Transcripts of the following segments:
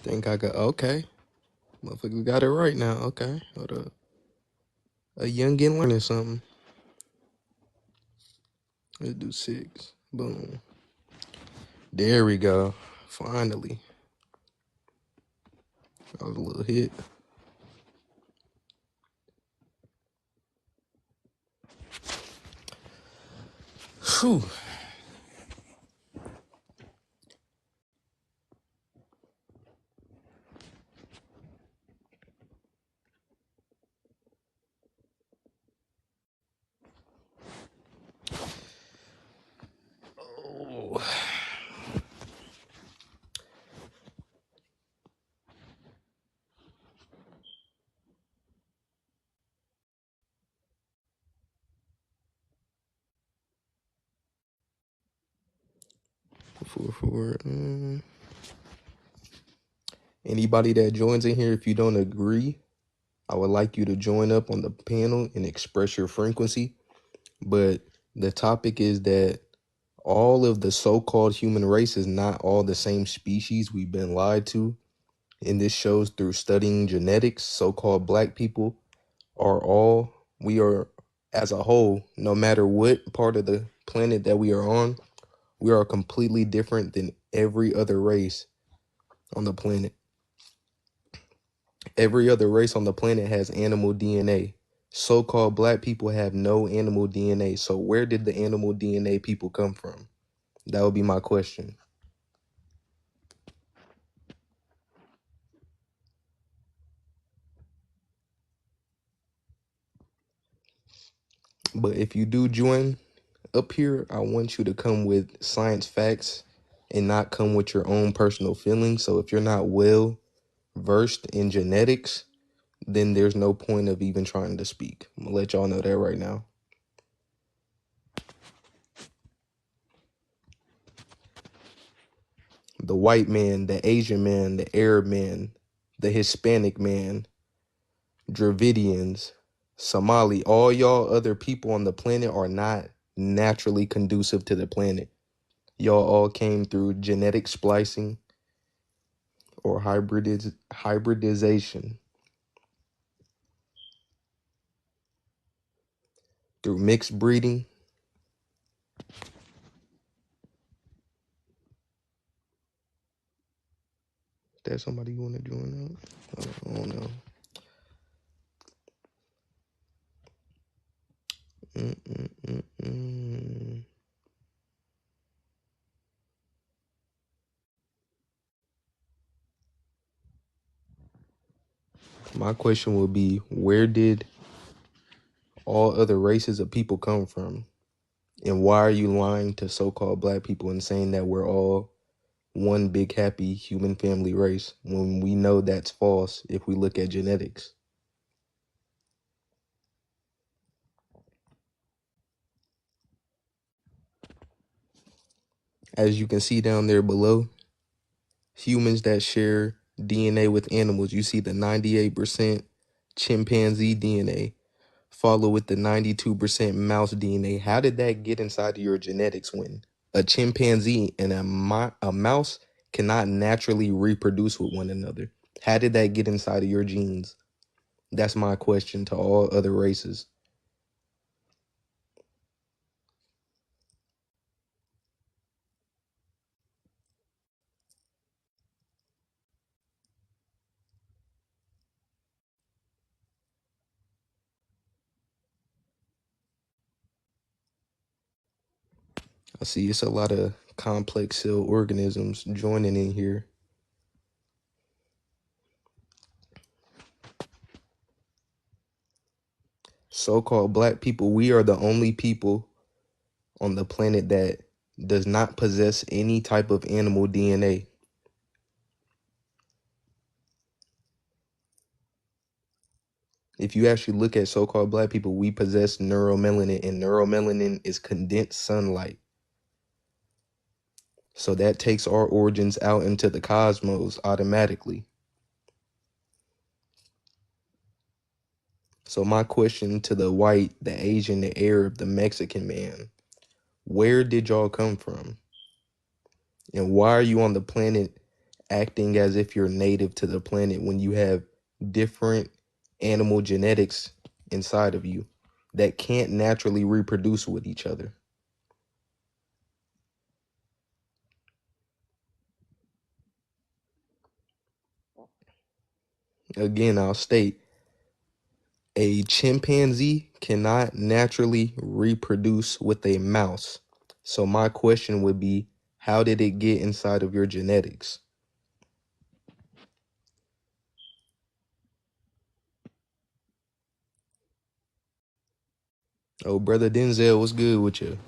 Think I got okay. Motherfucker got it right now. Okay. Hold up. A youngin learning something. Let's do 6. Boom. There we go. Finally. That was a little hit. Whew. Oh. For anybody that joins in here, if you don't agree, I would like you to join up on the panel and express your frequency. But the topic is that all of the so-called human race is not all the same species. We've been lied to. And this shows through studying genetics, so-called black people we are as a whole, no matter what part of the planet that we are on, we are completely different than every other race on the planet. Every other race on the planet has animal DNA. So-called black people have no animal DNA. So where did the animal DNA people come from? That would be my question. But if you do join up here, I want you to come with science facts and not come with your own personal feelings. So if you're not well versed in genetics, then there's no point of even trying to speak. I'm gonna let y'all know that right now. The white man, the Asian man, the Arab man, the Hispanic man, Dravidians, Somali, all y'all other people on the planet are not naturally conducive to the planet. Y'all all came through genetic splicing or hybridization, through mixed breeding. There's somebody you want to join up? I don't know. Mm-mm-mm-mm. My question would be, where did all other races of people come from? And why are you lying to so-called black people and saying that we're all one big happy human family race when we know that's false if we look at genetics? As you can see down there below, humans that share DNA with animals, you see the 98% chimpanzee DNA, follow with the 92% mouse DNA. How did that get inside of your genetics when a chimpanzee and a mouse cannot naturally reproduce with one another? How did that get inside of your genes? That's my question to all other races. I see it's a lot of complex cell organisms joining in here. So-called black people, we are the only people on the planet that does not possess any type of animal DNA. If you actually look at so-called black people, we possess neuromelanin, and neuromelanin is condensed sunlight. So that takes our origins out into the cosmos automatically. So my question to the white, the Asian, the Arab, the Mexican man, where did y'all come from? And why are you on the planet acting as if you're native to the planet when you have different animal genetics inside of you that can't naturally reproduce with each other. Again, I'll state a chimpanzee cannot naturally reproduce with a mouse. So my question would be, how did it get inside of your genetics? Oh, brother Denzel, what's good with you?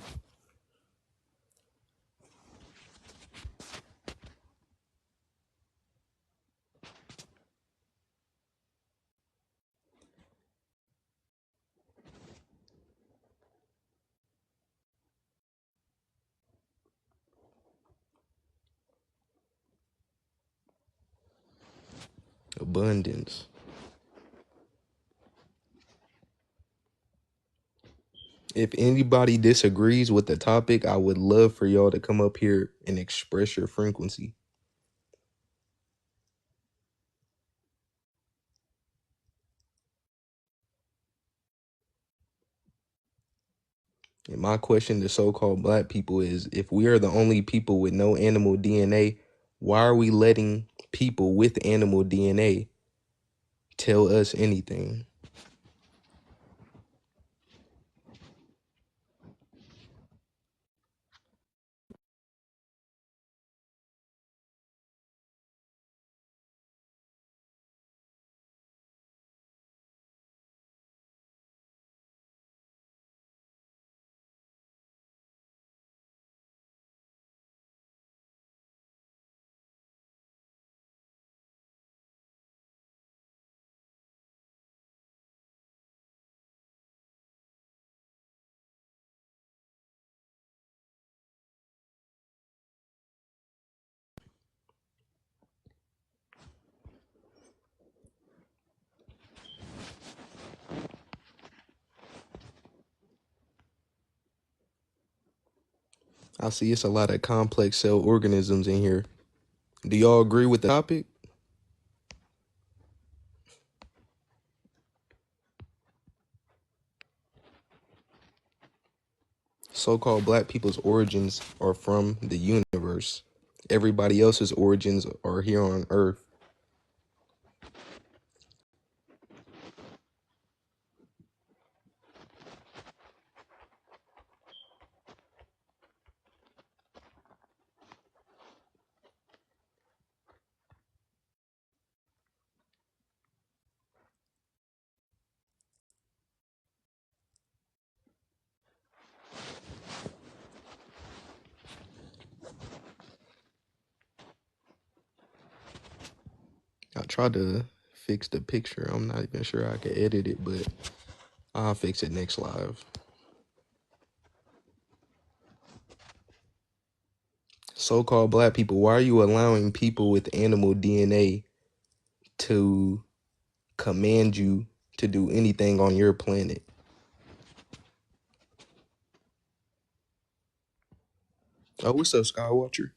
Abundance. If anybody disagrees with the topic, I would love for y'all to come up here and express your frequency. And my question to so-called black people is, if we are the only people with no animal DNA, why are we letting people with animal DNA tell us anything? I see it's a lot of complex cell organisms in here. Do y'all agree with the topic? So-called black people's origins are from the universe. Everybody else's origins are here on Earth. I tried to fix the picture. I'm not even sure I can edit it, but I'll fix it next live. So-called black people, why are you allowing people with animal DNA to command you to do anything on your planet? Oh, what's up, Skywatcher?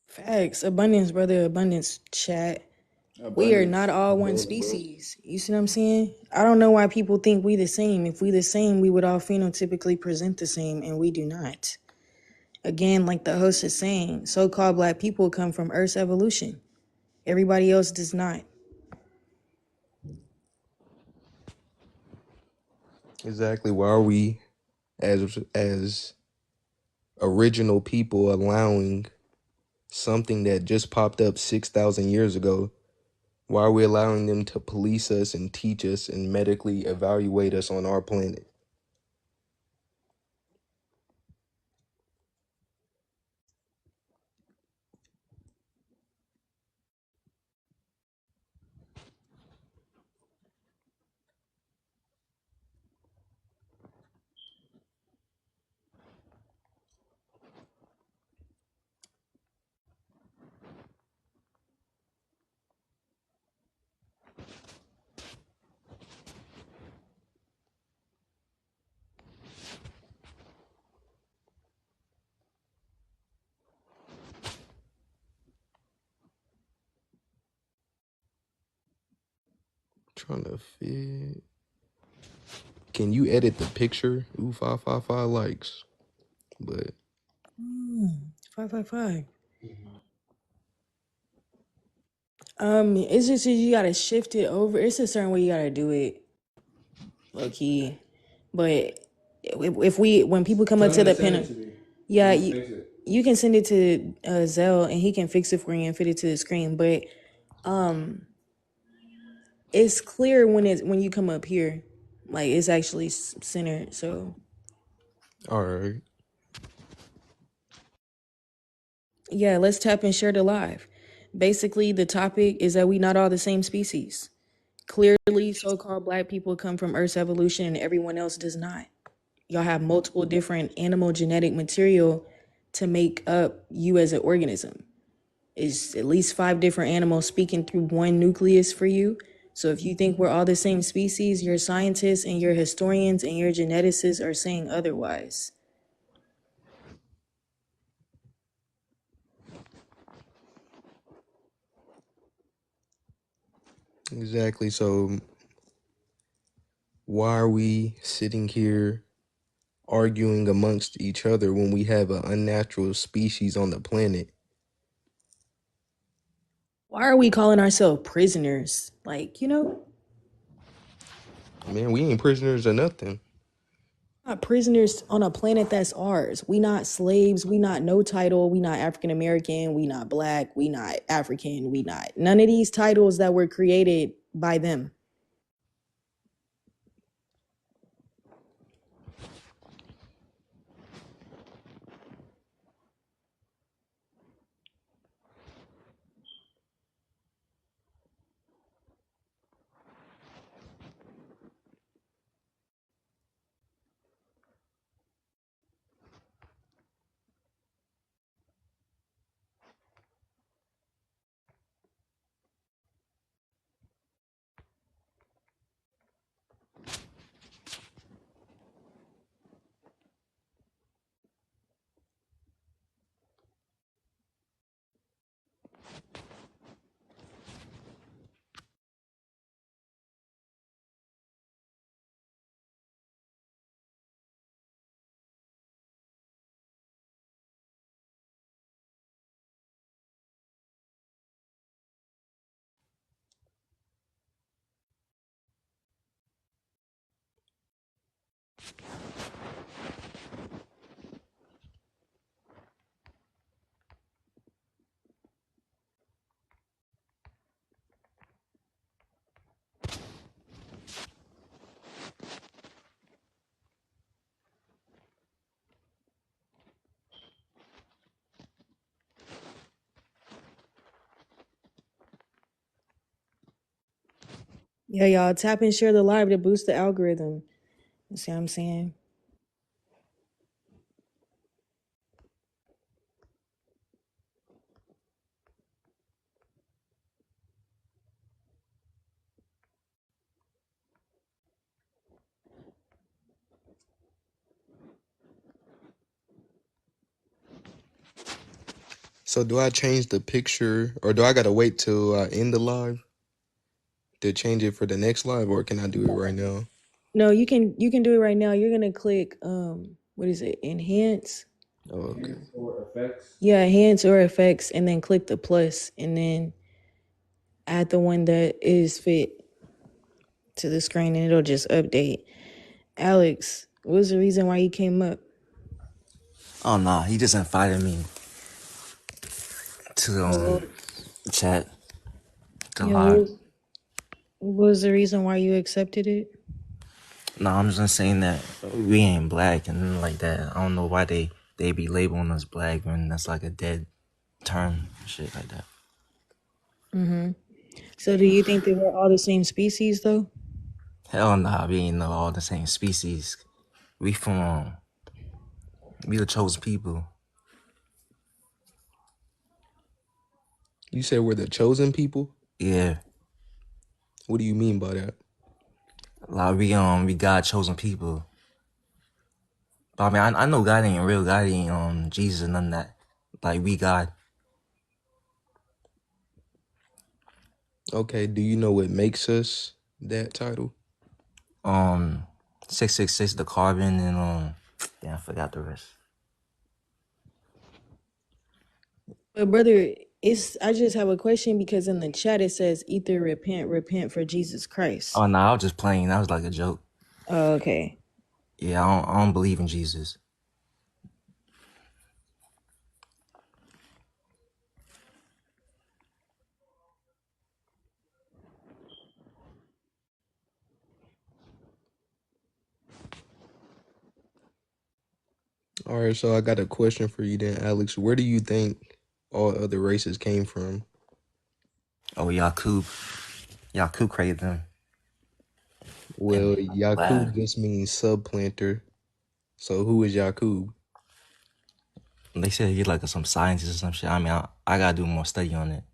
Facts. Abundance, brother. Abundance, chat. We are not all one species. You see what I'm saying? I don't know why people think we the same. If we the same, we would all phenotypically present the same, and we do not. Again, like the host is saying, so-called black people come from Earth's evolution. Everybody else does not. Exactly. Why are we, as original people, allowing something that just popped up 6,000 years ago? Why are we allowing them to police us and teach us and medically evaluate us on our planet? Trying to fit. Can you edit the picture? Ooh, 555 likes. But 555. It's just you gotta shift it over. It's a certain way you gotta do it, low key. But when people come up to the panel, yeah, you can send it to Zell and he can fix it for you and fit it to the screen. But it's clear when you come up here, like it's actually centered. So all right. yeah, let's tap and share the live. Basically, the topic is that we not all the same species. Clearly, so-called black people come from Earth's evolution and everyone else does not. Y'all have multiple different animal genetic material to make up you as an organism. It's at least 5 different animals speaking through one nucleus for you. So if you think we're all the same species, your scientists and your historians and your geneticists are saying otherwise. Exactly. So why are we sitting here arguing amongst each other when we have an unnatural species on the planet? Why are we calling ourselves prisoners? Like, Man, we ain't prisoners or nothing. not prisoners on a planet that's ours. We not slaves. We not no title. We not African American. We not black. We not African. We not none of these titles that were created by them. Yeah, y'all tap and share the live to boost the algorithm. You see what I'm saying? So do I change the picture or do I gotta wait till I end the live to change it for the next live, or can I do it right now? No, you can do it right now. You're gonna click what is it? Enhance. Oh, okay. Yeah, enhance or effects, and then click the plus, and then add the one that is fit to the screen, and it'll just update. Alex, what was the reason why you came up? Oh no, he just invited me to chat to Yeah, live. what was the reason why you accepted it? No, I'm just saying that we ain't black and nothing like that. I don't know why they be labeling us black when that's like a dead term, shit like that. So, do you think that we're all the same species, though? Hell nah, we ain't all the same species. We we the chosen people. You said we're the chosen people? Yeah, What do you mean by that? like we God chosen people. But I mean, I know God ain't real. God ain't Jesus and none of that. Like we God. Okay, do you know what makes us that title? 666 the carbon and yeah, I forgot the rest. But brother, I just have a question because in the chat it says either repent for Jesus Christ. Oh no, I was just playing. That was like a joke. Oh, okay. Yeah, I don't believe in Jesus. All right, so I got a question for you then, Alex. Where do you think all other races came from? Oh, Yakub created them. Well, And Yakub just means subplanter. So who is Yakub? they said he's like some scientist or some shit. I mean, I gotta do more study on it.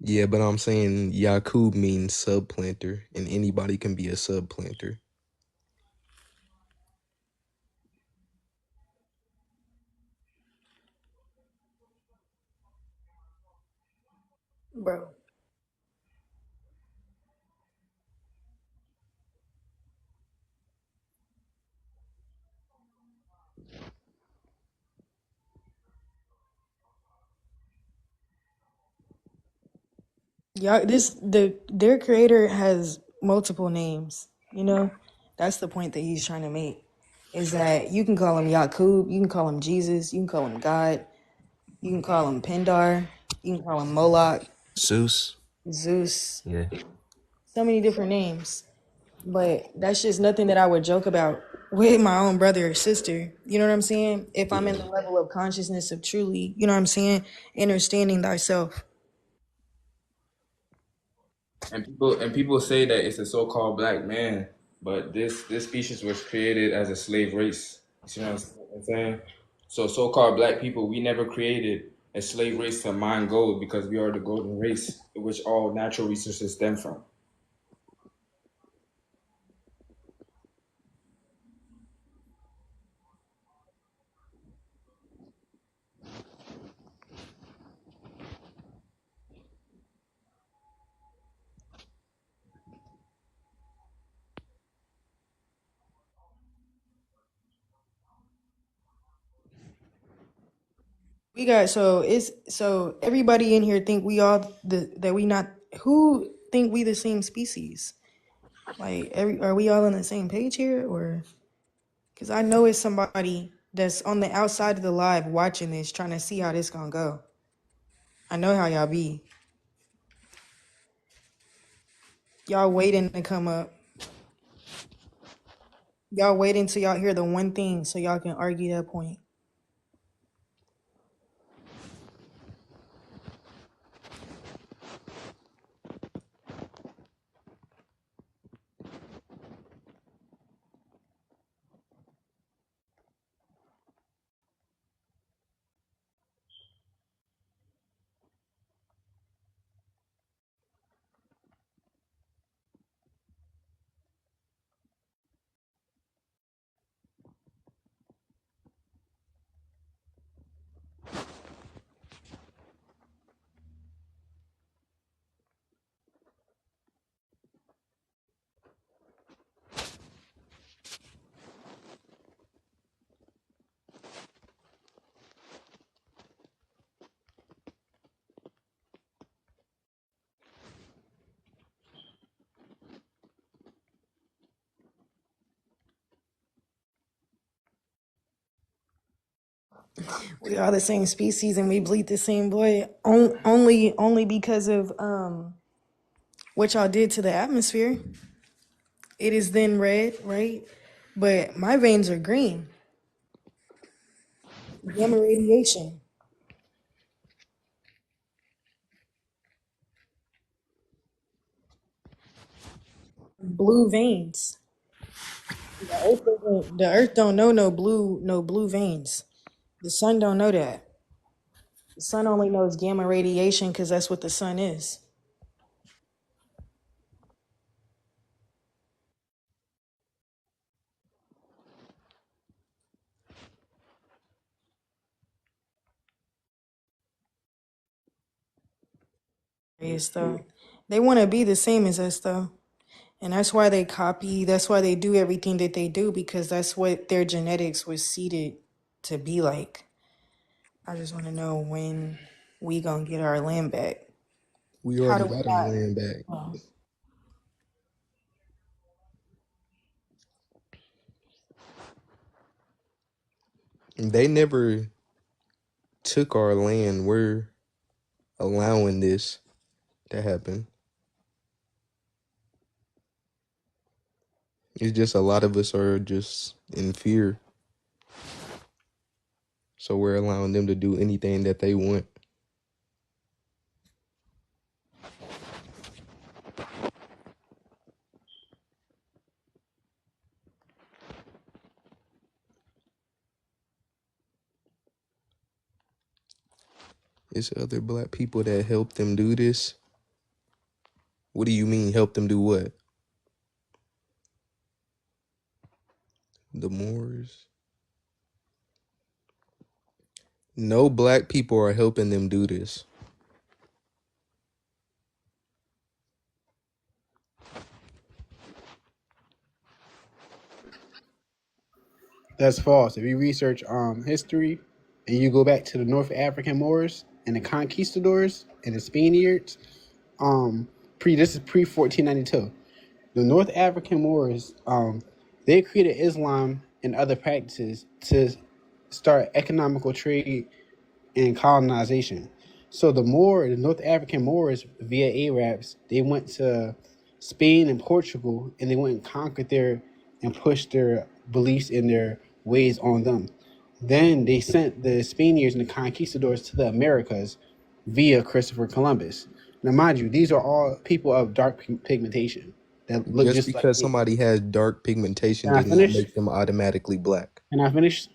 Yeah, but I'm saying Yakub means subplanter, and anybody can be a subplanter. Bro. Yeah, their creator has multiple names, you know? That's the point that he's trying to make. Is that you can call him Yakub, you can call him Jesus, you can call him God, you can call him Pindar, you can call him Moloch, Zeus. Zeus, Yeah. so many different names. But that's just nothing that I would joke about with my own brother or sister. You know what I'm saying? If I'm in the level of consciousness of truly, you know what I'm saying, understanding thyself. And people say that it's a so-called black man, but this species was created as a slave race. You see what I'm saying? So so-called black people, we never created a slave race to mine gold because we are the golden race, which all natural resources stem from. We got so everybody in here think we all that we not who think we the same species? Like are we all on the same page here or because I know it's somebody that's on the outside of the live watching this trying to see how this gonna go. I know how y'all be. Y'all waiting to come up. Y'all wait until y'all hear the one thing so y'all can argue that point. We are the same species and we bleed the same blood. Only because of what y'all did to the atmosphere. It is then red, right? But my veins are green. Gamma radiation. Blue veins. The earth don't know no blue veins. The sun don't know that. The sun only knows gamma radiation because that's what the sun is. Yes, though. They want to be the same as us, though. And that's why they copy. That's why they do everything that they do, because that's what their genetics was seeded to be like. I just want to know when we gonna get our land back. We How already do we got our not? land back. Oh, They never took our land. We're allowing this to happen. It's just a lot of us are just in fear. So we're allowing them to do anything that they want. It's other black people that help them do this. What do you mean help them do what? The Moors? No black people are helping them do this. That's false. If you research history and you go back to the North African Moors and the conquistadors and the Spaniards, this is pre 1492. The North African Moors, they created Islam and other practices to start economical trade and colonization. So the North African Moors via Arabs, they went to Spain and Portugal and they went and conquered and pushed their beliefs and their ways on them. Then they sent the Spaniards and the conquistadors to the Americas via Christopher Columbus. Now, mind you, these are all people of dark pigmentation that look Just just like because me. somebody has dark pigmentation Can I does not finish? make them automatically black. Can I finish?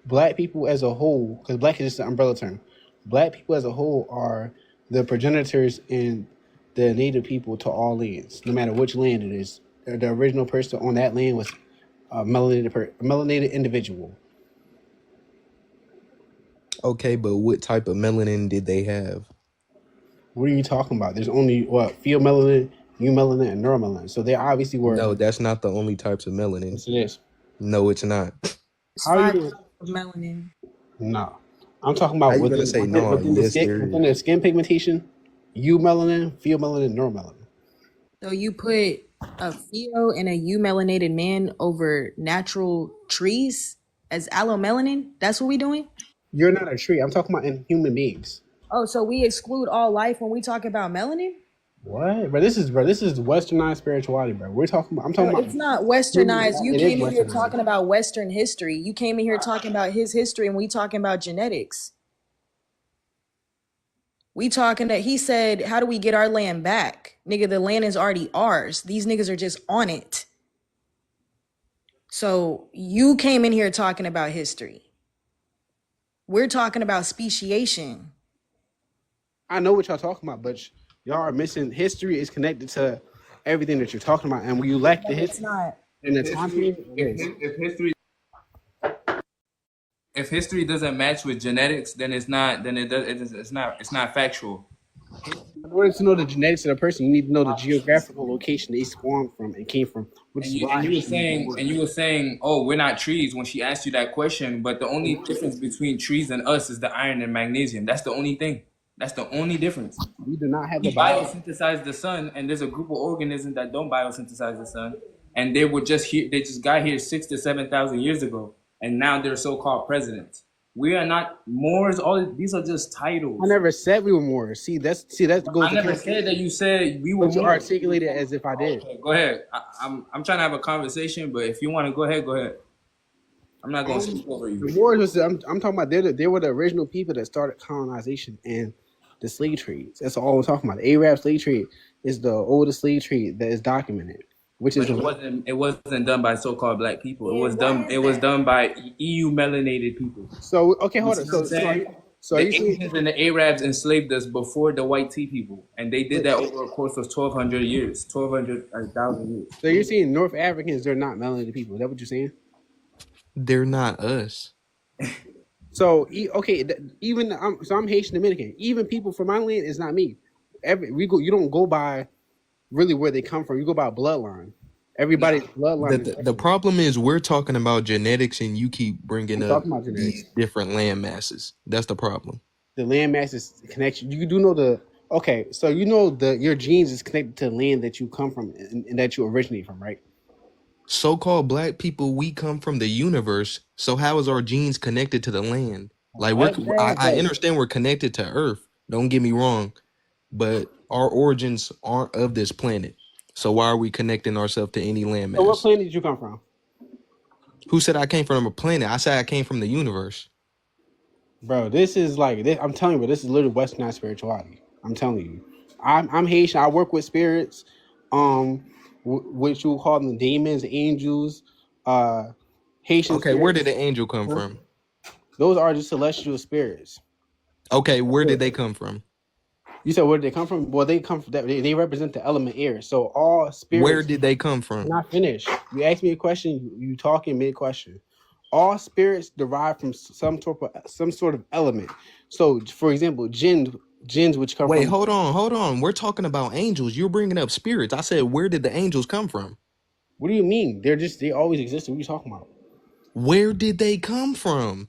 Black people as a whole, because black is just an umbrella term. Black people as a whole are the progenitors and the native people to all lands, no matter which land it is. The original person on that land was a melanated individual. Okay, but what type of melanin did they have? What are you talking about? There's only pheomelanin, eumelanin, and neuromelanin. So they obviously were. No, that's not the only types of melanin. Yes, it is. No, it's not. it's How are 5 you? types of melanin. No, I'm talking How about you gonna say no? within Yes, there within is. the skin pigmentation, eumelanin, pheomelanin, neuromelanin. So you put a pheo and a eumelanated man over natural trees as allomelanin? That's what we doing? You're not a tree. I'm talking about in human beings. Oh, so we exclude all life when we talk about melanin? What? Bro, this is westernized spirituality, bro. I'm talking No, about it's not westernized. You it is came in here westernized. talking about Western history. You came in here talking about his history, and we talking about genetics. We talking that he said, how do we get our land back? Nigga, the land is already ours. These niggas are just on it. So you came in here talking about history. We're talking about speciation. I know what y'all talking about, but y'all are missing. History is connected to everything that you're talking about, and when you lack the No, it's history not. and the time period, it is. If history doesn't match with genetics, then it's not. Then it's not factual. In order to know the genetics of the person, you need to know the geographical location they spawned from and came from, which And is you why and you were history is saying important. oh, we're not trees when she asked you that question. But the only difference between trees and us is the iron and magnesium. That's the only thing. That's the only difference. We do not have the We bio. biosynthesize the sun, and there's a group of organisms that don't biosynthesize the sun, and they were just here. They just got here 6,000 to 7,000 years ago, and now they're so-called presidents. We are not Moors. All these are just titles. I never said we were more. That goes. I never said that. You said we were But you Moors. articulate it as if I did. Okay, go ahead. I'm trying to have a conversation, but if you want to go ahead, go ahead. I'm not gonna speak over you. The Moors was. I'm talking about. They were the original people that started colonization and the slave trades. That's all we're talking about. The Arab slave trade is the oldest slave trade that is documented, which is But it wasn't done by so-called black people. It was done by EU melanated people. So okay, hold You on. see what I'm saying? So are The you saying Asians and the Arabs enslaved us before the white tea people, and they did that over a course of 1,200 years, 1,000 years. so you're saying North Africans they're not melanated people? Is that what you're saying? They're not us. So okay, even so I'm Haitian Dominican. Even people from my land is not me. You don't go by really where they come from. You go by bloodline. Everybody's bloodline is The different. problem is we're talking about genetics and you keep bringing I'm up talking about genetics. these different land masses. That's the problem. The land mass is connection. You do know so you know your genes is connected to the land that you come from and that you originate from, right? So-called black people, we come from the universe. So how is our genes connected to the land? Like I understand we're connected to Earth. Don't get me wrong, but our origins aren't of this planet. So why are we connecting ourselves to any landmass? So what planet did you come from? Who said I came from a planet? I said I came from the universe. Bro, this is like this. I'm telling you, this is literally Westernized spirituality. I'm telling you, I'm Haitian. I work with spirits, which you call them demons, angels, Haitian. Okay, spirits. where did the angel come from? Those are just celestial spirits. Okay, where did they come from? You said where did they come from? Well, they come from they represent the element air. So all spirits. Where did they come from? Not finished. You asked me a question. You talking mid question. All spirits derive from some sort of element. So, for example, jinns which come from. Wait, hold on. We're talking about angels. You're bringing up spirits. I said, where did the angels come from? What do you mean? They always existed. What are you talking about? Where did they come from?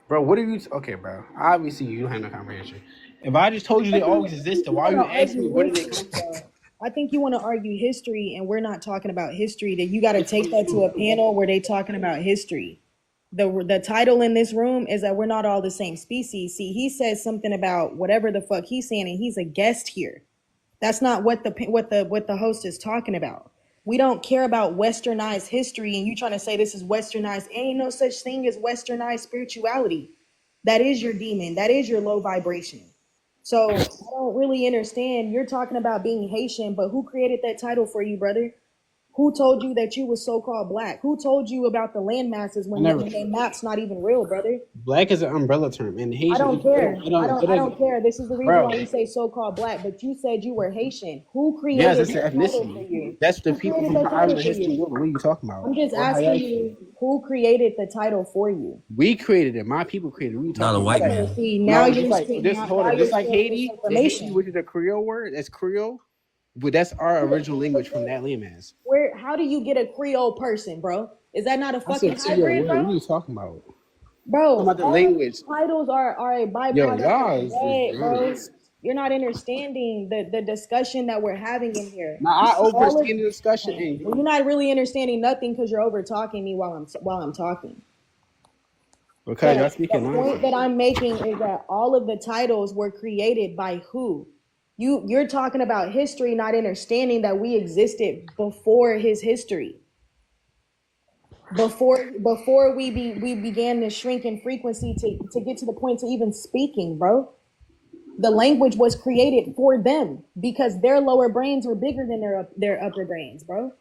Bro, what are you... Okay, bro. Obviously, you don't have no comprehension. If I just told you they always existed, why are you asking me where did they come from? I think you want to argue history, and we're not talking about history. That you got to take that to a panel where they talking about history. The title in this room is that we're not all the same species. See, he says something about whatever the fuck he's saying, and he's a guest here. That's not what the host is talking about. We don't care about westernized history, and you trying to say this is westernized. Ain't no such thing as westernized spirituality. That is your demon. That is your low vibration. So I don't really understand. You're talking about being Haitian, but who created that title for you, brother? Who told you that you was so-called black? Who told you about the land masses when the map's not even real, brother? Black is an umbrella term. And Haitian, I don't care. I don't care. This is the reason why we say so-called black, but you said you were Haitian. Who created that's the that title for you? ethnicity. That's the people from Ireland history. What are you talking about? I'm just asking you, who created the title for you? We created it. My people created it. What are you Not a talking white about? man. See, now you're just like Haiti, which is a Creole word. That's Creole. But that's our original language from that landmass. How do you get a Creole person, bro? Is that not a fucking hybrid, bro? What are you talking about? Bro, about the language. Titles are a byproduct of the bro. You're not understanding the discussion that we're having in here. Now I overstand the discussion. Well, you're not really understanding nothing because you're over talking me while I'm talking. Because you're speaking the point that I'm making is that all of the titles were created by who? You're talking about history, not understanding that we existed before his history. Before we began to shrink in frequency to get to the point to even speaking, bro. The language was created for them because their lower brains are bigger than their upper brains, bro.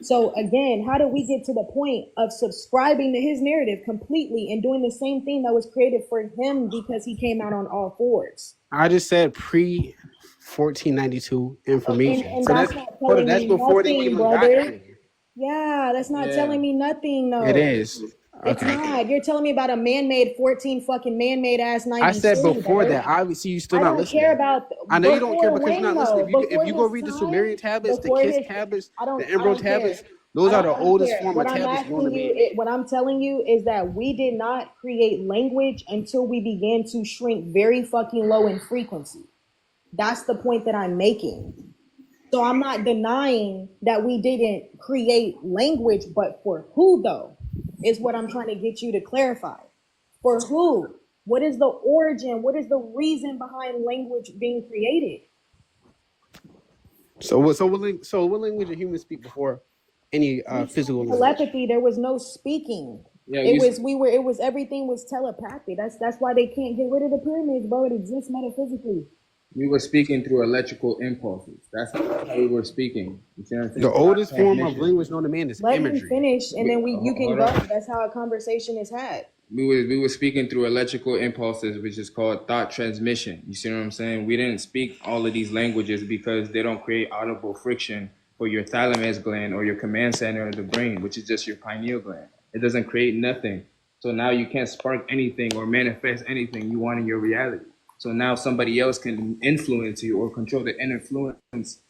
So again, how did we get to the point of subscribing to his narrative completely and doing the same thing that was created for him because he came out on all fours? I just said pre 1492 information. And so that's before they even got here. Yeah, that's not telling me nothing, though. It is. It's not. You're telling me about a man-made 14 fucking man-made ass 92. I said before that. Obviously, you still not listening. I don't care about. I know you don't care because you're not listening. If you go read the Sumerian tablets, the Kiss tablets, the Emerald tablets, those are the oldest form of tablets known to me. What I'm telling you is that we did not create language until we began to shrink very fucking low in frequency. That's the point that I'm making. So I'm not denying that we didn't create language, but for who though, is what I'm trying to get you to clarify. For who? What is the origin? What is the reason behind language being created? So what language did humans speak before any physical language? Telepathy. There was no speaking. Yeah, everything was telepathic. That's why they can't get rid of the pyramids, bro. It exists metaphysically. We were speaking through electrical impulses. That's how we were speaking. The oldest form of language known to man is imagery. Let me finish, and then you can go. That's how a conversation is had. We were speaking through electrical impulses, which is called thought transmission. You see what I'm saying? We didn't speak all of these languages because they don't create audible friction for your thalamus gland or your command center of the brain, which is just your pineal gland. It doesn't create nothing. So now you can't spark anything or manifest anything you want in your reality. So now somebody else can influence you or control the inner influence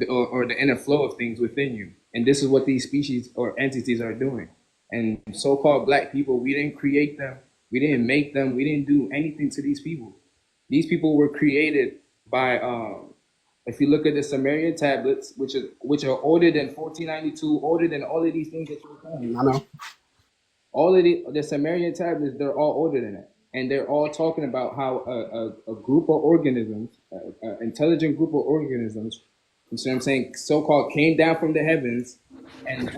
or the inner flow of things within you. And this is what these species or entities are doing. And so-called black people, we didn't create them, we didn't make them, we didn't do anything to these people. These people were created by, if you look at the Sumerian tablets, which are older than 1492, older than all of these things that you're talking. I know. All of the Sumerian tablets, they're all older than that. And they're all talking about how a group of organisms, an intelligent group of organisms, you see what I'm saying, so-called came down from the heavens and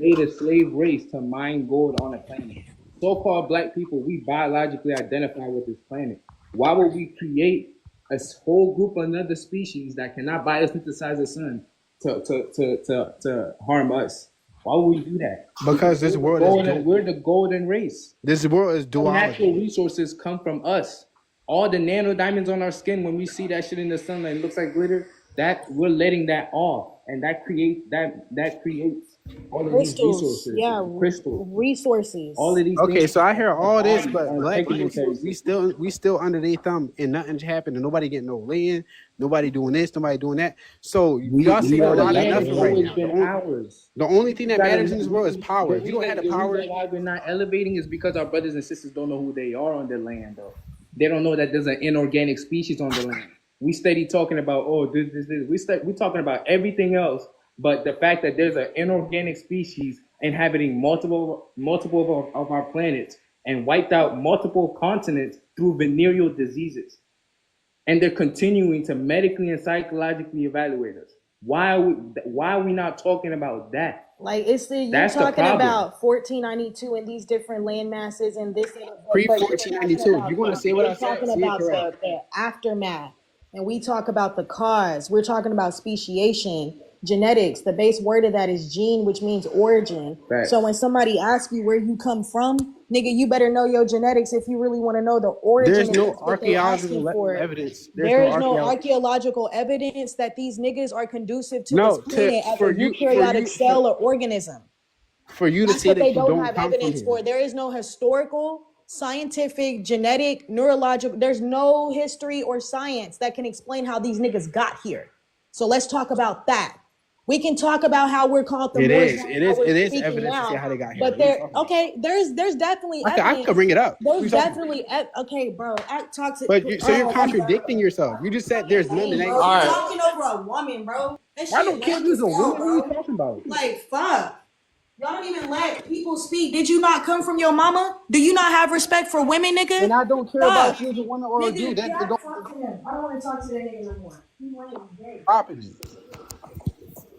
made a slave race to mine gold on a planet. So-called black people, we biologically identify with this planet. Why would we create a whole group of another species that cannot biosynthesize the sun to harm us? Why would we do that? Because this world is we're the golden race. this world is Natural duality. resources come from us. All the nano diamonds on our skin, when we see that shit in the sun that looks like glitter, that we're letting that off, and that creates all of these Crystals, resources, yeah, crystals, resources. all of these. Okay, things so I hear all this, are but black taking people, into we still under their thumb, and nothing's happening. Nobody getting no land. Nobody doing this. Nobody doing that. So y'all saying a lot of nothing right now. been ours. The only thing that matters in this world is power. If you don't have the power, reason why we're not elevating is because our brothers and sisters don't know who they are on the land, though. They don't know that there's an inorganic species on the land. We steady talking about, oh, this. We're talking about everything else, but the fact that there's an inorganic species inhabiting multiple of our planets and wiped out multiple continents through venereal diseases. And they're continuing to medically and psychologically evaluate us. Why are we not talking about that? Like you're That's the talking problem. about 1492 and these different land masses and this pre but you're 1492. talking You want to about say what I we're said? talking Say it about correct. the aftermath, and we talk about the cause. We're talking about speciation, genetics. The base word of that is gene, which means origin. Right. So when somebody asks you where you come from, nigga, you better know your genetics if you really want to know the origin. There's of no what they're asking archaeological for. evidence. There is no archaeological evidence that these niggas are conducive to this planet as a eukaryotic cell or organism. For you to That's say what that they you don't don't have come evidence from for. here. There is no historical, scientific, genetic, neurological. There's no history or science that can explain how these niggas got here. So let's talk about that. We can talk about how we're called the It Moors is. now, It how is. we're It is speaking evidence to now, say how they got here. but What are you there, talking about? okay, there's definitely I evidence. could bring it up. What are you There's talking definitely okay, bro. Talk to. But so you're contradicting yourself. You just said there's none. Bro, And you're All right. talking over a woman, bro. That I shit don't care if lame you're as a hell, woman. What are you bro. talking about? Like, fuck. Y'all don't even let people speak. Did you not come from your mama? Do you not have respect for women, nigga? And I don't care about if you're a woman or a Nigga, dude. That yeah, don't fuck him. I don't want to talk to that nigga no more. He lame, gay. property.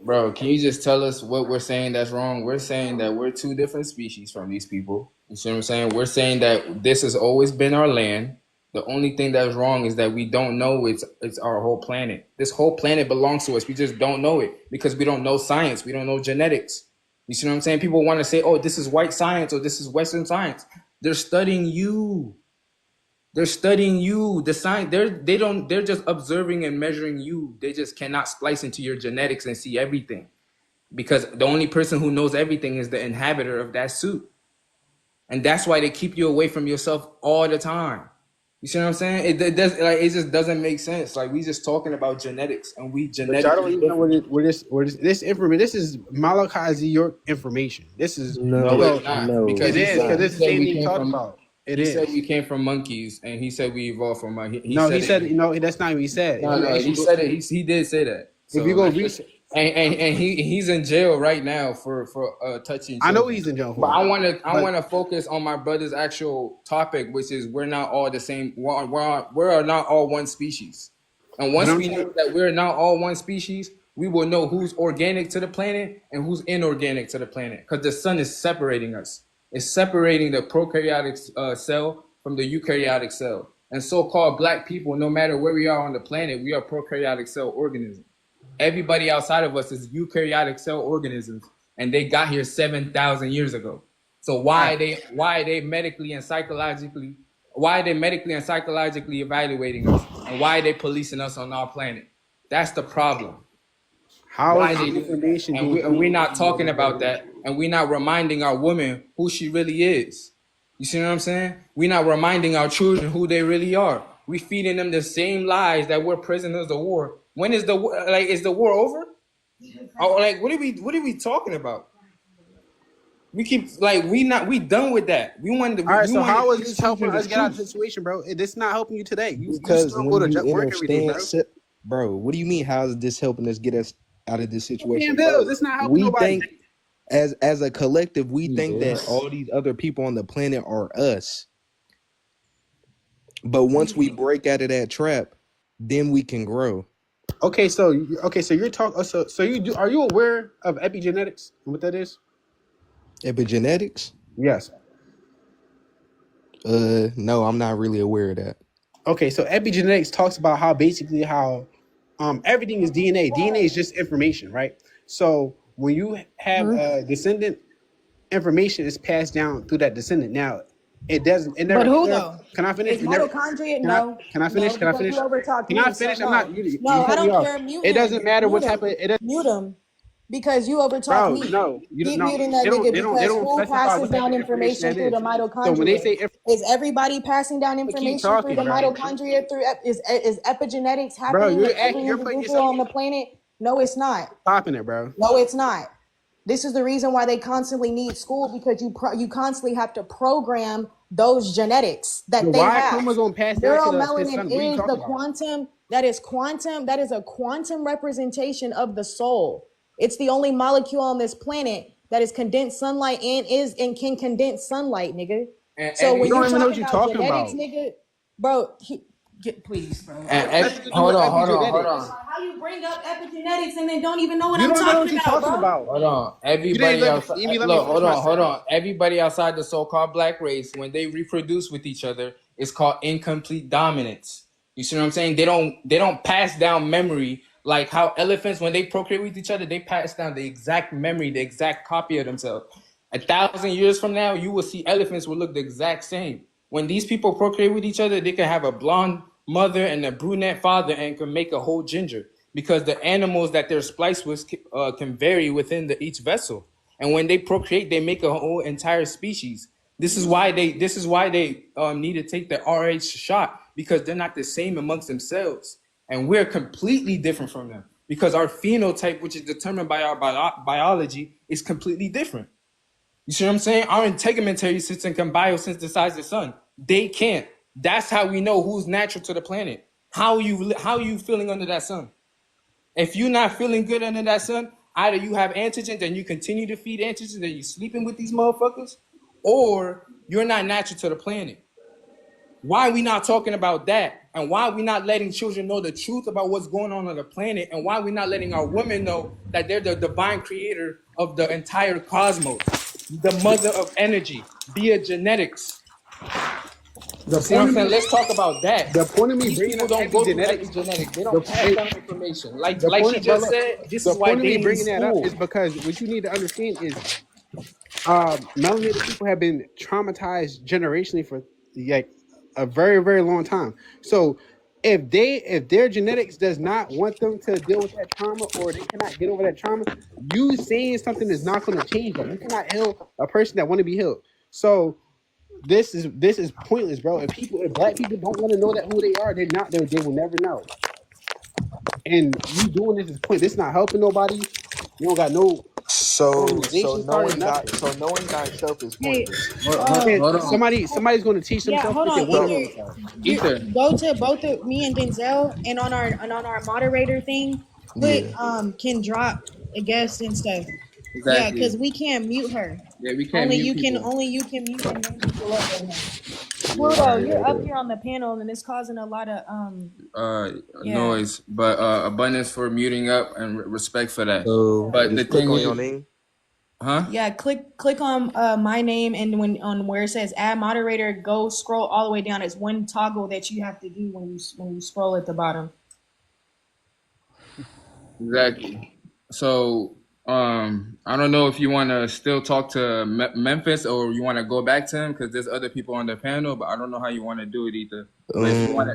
Bro, can you just tell us what we're saying that's wrong? We're saying that we're two different species from these people. You see what I'm saying? We're saying that this has always been our land. The only thing that's wrong is that we don't know it's our whole planet. This whole planet belongs to us. We just don't know it because we don't know science. We don't know genetics. You see what I'm saying? People want to say, oh, this is white science or this is Western science. They're studying you. They're studying you. The science, they're just observing and measuring you. They just cannot splice into your genetics and see everything. Because the only person who knows everything is the inhabitor of that suit. And that's why they keep you away from yourself all the time. You see what I'm saying? It just doesn't make sense. Like, we just talking about genetics and we But genetically y'all don't even know different. where this information. This is Malachi Z. York information. This is No, No, it's not. no, Because it he is said- because this he is the said same we thing you came talking from- about. It He is. said we came from monkeys, and he said we evolved from monkeys. He said no. That's not what he said. No, he said it. He did say that. If you go research, and he's in jail right now for touching children. I know he's in jail for But I it. want to focus on my brother's actual topic, which is we're not all the same. We're not all one species. And once we know that we're not all one species, we will know who's organic to the planet and who's inorganic to the planet. Because the sun is separating us. It's separating the prokaryotic cell from the eukaryotic cell. And so-called black people, no matter where we are on the planet, we are prokaryotic cell organisms. Everybody outside of us is eukaryotic cell organisms, and they got here 7,000 years ago. So why are they medically and psychologically evaluating us, and why are they policing us on our planet? That's the problem. how Why is they the do information? that? And we're not talking about that, and we're not reminding our women who she really is. You see what I'm saying? We're not reminding our children who they really are. we feeding them the same lies that we're prisoners of war. When is the is the war over? Oh, like what are we talking about? We keep we done with that. We want to. All right, We so want how to is teach this helping children us the get out of the truth. situation, bro? This not helping you today. You Because still go when to you work every day, understand, bro. bro, what do you mean? How is this helping us get us out of this Paying situation, bills. bro? It's not helping We nobody. think as a collective, we think that Jesus. all these other people on the planet are us. But once we break out of that trap, then we can grow. Okay, so you're talking. So you do. Are you aware of epigenetics and what that is? Epigenetics? Yes. No, I'm not really aware of that. Okay, so epigenetics talks about how basically how everything is DNA. DNA is just information, right? So when you have a descendant, information is passed down through that descendant. Now, it doesn't. It never. But who though? Can I finish? Is mitochondria? Can I? No. Can I finish? No, Can I because finish? you overtalked Can I me. So finish? I'm no. not. You No, I cut me don't off. care. Mute It him. doesn't matter Mute what him. type of. It doesn't, Mute him. Because you overtalked bro. me. No, you don't. Keep No, muting that they don't. nigga They don't. They because don't who specify passes what type down of information information that through the is. So when they mitochondria? say Is everybody passing down keep information through talking, the bro. mitochondria? Is epigenetics Bro, happening with every you're putting individual yourself on the planet? No, it's not. stopping it, bro. No, it's not. This is the reason why they constantly need school, because you constantly have to program those genetics The that they Y have. chromosome passed down to his Neuromelanin son. What are you is talking the about? quantum. That is quantum. That is a quantum representation of the soul. It's the only molecule on this planet that is condensed sunlight and can condense sunlight, nigga. And So You when don't you're even know what talking you're about talking genetics, about. nigga, bro, please, bro. hold on. How you bring up epigenetics and then don't even know what You I'm don't even know what talking you're about, talking bro? about. Hold on. You didn't Everybody outside. let me Look, finish my hold on. Everybody outside the so-called black race, when they reproduce with each other, it's called incomplete dominance. You see what I'm saying? They don't pass down memory like how elephants, when they procreate with each other, they pass down the exact memory, the exact copy of themselves. 1,000 years from now, you will see elephants will look the exact same. When these people procreate with each other, they can have a blonde mother and a brunette father and can make a whole ginger, because the animals that they're spliced with can vary within each vessel. And when they procreate, they make a whole entire species. This is why they need to take the RH shot, because they're not the same amongst themselves, and we're completely different from them because our phenotype, which is determined by our biology, is completely different. You see what I'm saying? Our integumentary system can biosynthesize the sun. They can't. That's how we know who's natural to the planet. How are you feeling under that sun? If you're not feeling good under that sun, either you have antigens and you continue to feed antigens and you're sleeping with these motherfuckers, or you're not natural to the planet. Why are we not talking about that? And why are we not letting children know the truth about what's going on the planet? And why are we not letting our women know that they're the divine creator of the entire cosmos, the mother of energy, via genetics? The See what point I'm of saying? me, Let's talk about that. the point of me These bringing people up don't go through epigenetics, epigenetics. They the, don't pass down information. Like the she point, just look, said, this the is why point of me they need bringing that up school. is because what you need to understand is, melanated people have been traumatized generationally for like a very, very long time. So if their genetics does not want them to deal with that trauma, or they cannot get over that trauma, you saying something is not going to change that. You cannot heal a person that want to be healed. So this is pointless, bro. If black people don't want to know that who they are, they will never know. And you doing this is point. This not helping nobody. You don't got no organization started, nothing. knowing thyself is Hey, pointless. Hold on. Somebody's going to teach yeah, themselves hold if they on. want to know themselves. Ether. Go to both of me and Denzel, and on our moderator thing, put Yeah. can drop a guest and stuff. Yeah, Exactly. because we can't mute her. Yeah, we can't mute people. Only you can mute and bring people up right now. Yeah, Pluto, you're up here on the panel, and it's causing a lot of yeah. noise, but abundance for muting up and respect for that. So But the just click thing on is, your name. huh? Yeah, click on my name, and when on where it says add moderator, go scroll all the way down. It's one toggle that you have to do when you scroll at the bottom. Exactly. So I don't know if you want to still talk to Memphis or you want to go back to him, because there's other people on the panel, but I don't know how you want to do it either. But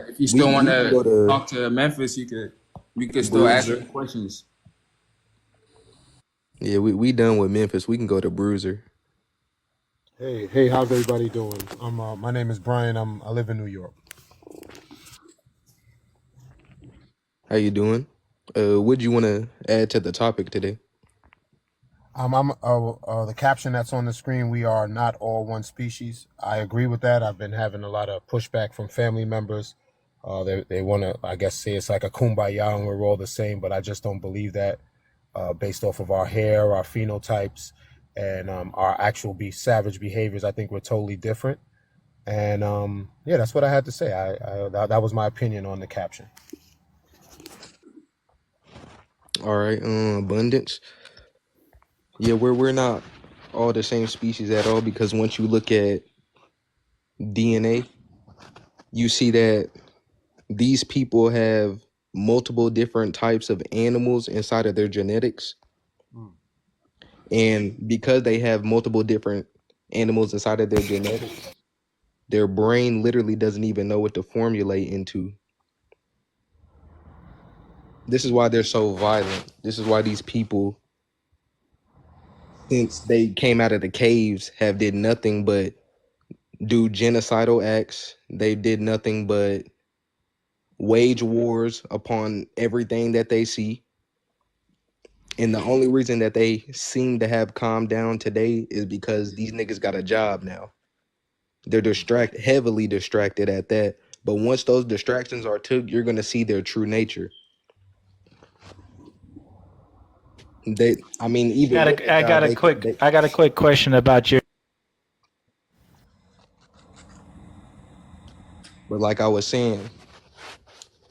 if you still want we go to to talk to Memphis, we could still ask him questions. Yeah, we done with Memphis. We can go to Bruiser. Hey, how's everybody doing? My name is Brian. I live in New York. How you doing? What do you want to add to the topic today? The caption that's on the screen, we are not all one species. I agree with that. I've been having a lot of pushback from family members. They want to, I guess, say it's like a kumbaya and we're all the same, but I just don't believe that based off of our hair, our phenotypes, and our actual savage behaviors. I think we're totally different. And yeah, that's what I had to say. That was my opinion on the caption. All right, abundance. Yeah, we're not all the same species at all, because once you look at DNA, you see that these people have multiple different types of animals inside of their genetics. And because they have multiple different animals inside of their genetics, their brain literally doesn't even know what to formulate into. This is why they're so violent. This is why these people, since they came out of the caves, have did nothing but do genocidal acts. They did nothing but wage wars upon everything that they see. And the only reason that they seem to have calmed down today is because these niggas got a job now. They're heavily distracted at that. But once those distractions are took, you're gonna see their true nature. Even with the job, I got a quick question about your. But like I was saying,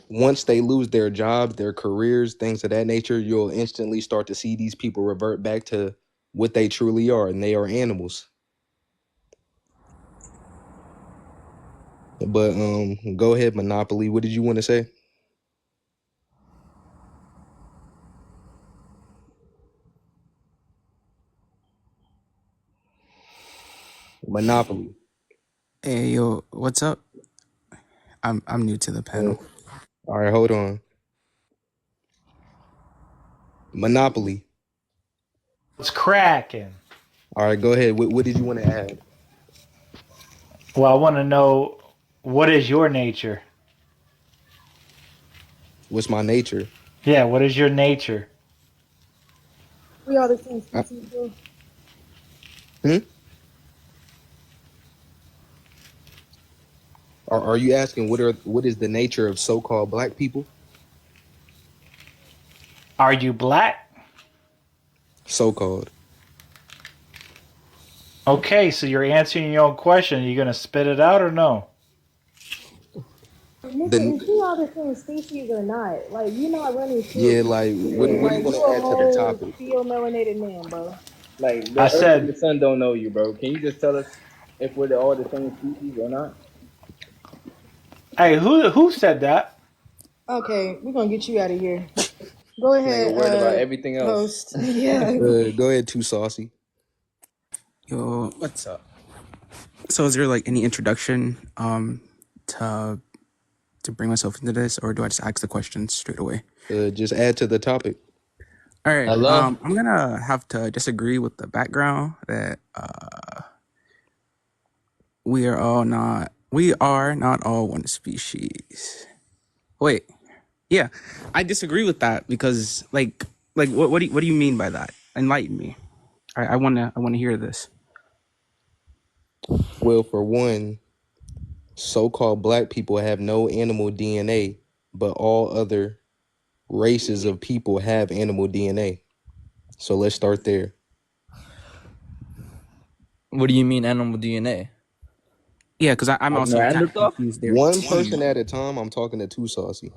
once they lose their jobs, their careers, things of that nature, you'll instantly start to see these people revert back to what they truly are, and they are animals. But go ahead, Monopoly. What did you want to say? Monopoly. Hey yo, what's up? I'm new to the panel. All right, hold on. Monopoly. It's cracking. All right, go ahead. What did you want to add? Well, I want to know, what is your nature? What's my nature? Yeah, what is your nature? We are the same species, bro. Are you asking what is the nature of so-called black people? Are you black? So-called. Okay, so you're answering your own question. Are you going to spit it out or no? Nigga, is we all the same species or not? Like, you're not running shit. Yeah, like, what do you want to add to the topic? Feel melanated man, bro. Like the I Earth said- and the sun don't know you, bro. Can you just tell us if we're all the same species or not? Hey, who said that? Okay, we're gonna get you out of here. Go ahead. Nigga worried about everything else. Host. Yeah. Go ahead, Too Saucy. Yo, what's up? So is there like any introduction to bring myself into this, or do I just ask the questions straight away? Just add to the topic. All right. Hello? I'm gonna have to disagree with the background that we are not all one species. Wait. Yeah, I disagree with that because like what do you mean by that? Enlighten me. I wanna hear this. Well, for one, so-called black people have no animal DNA, but all other races of people have animal DNA. So let's start there. What do you mean animal DNA? Yeah, because I'm also kind of confused there. One person at a time. I'm talking to Too Saucy.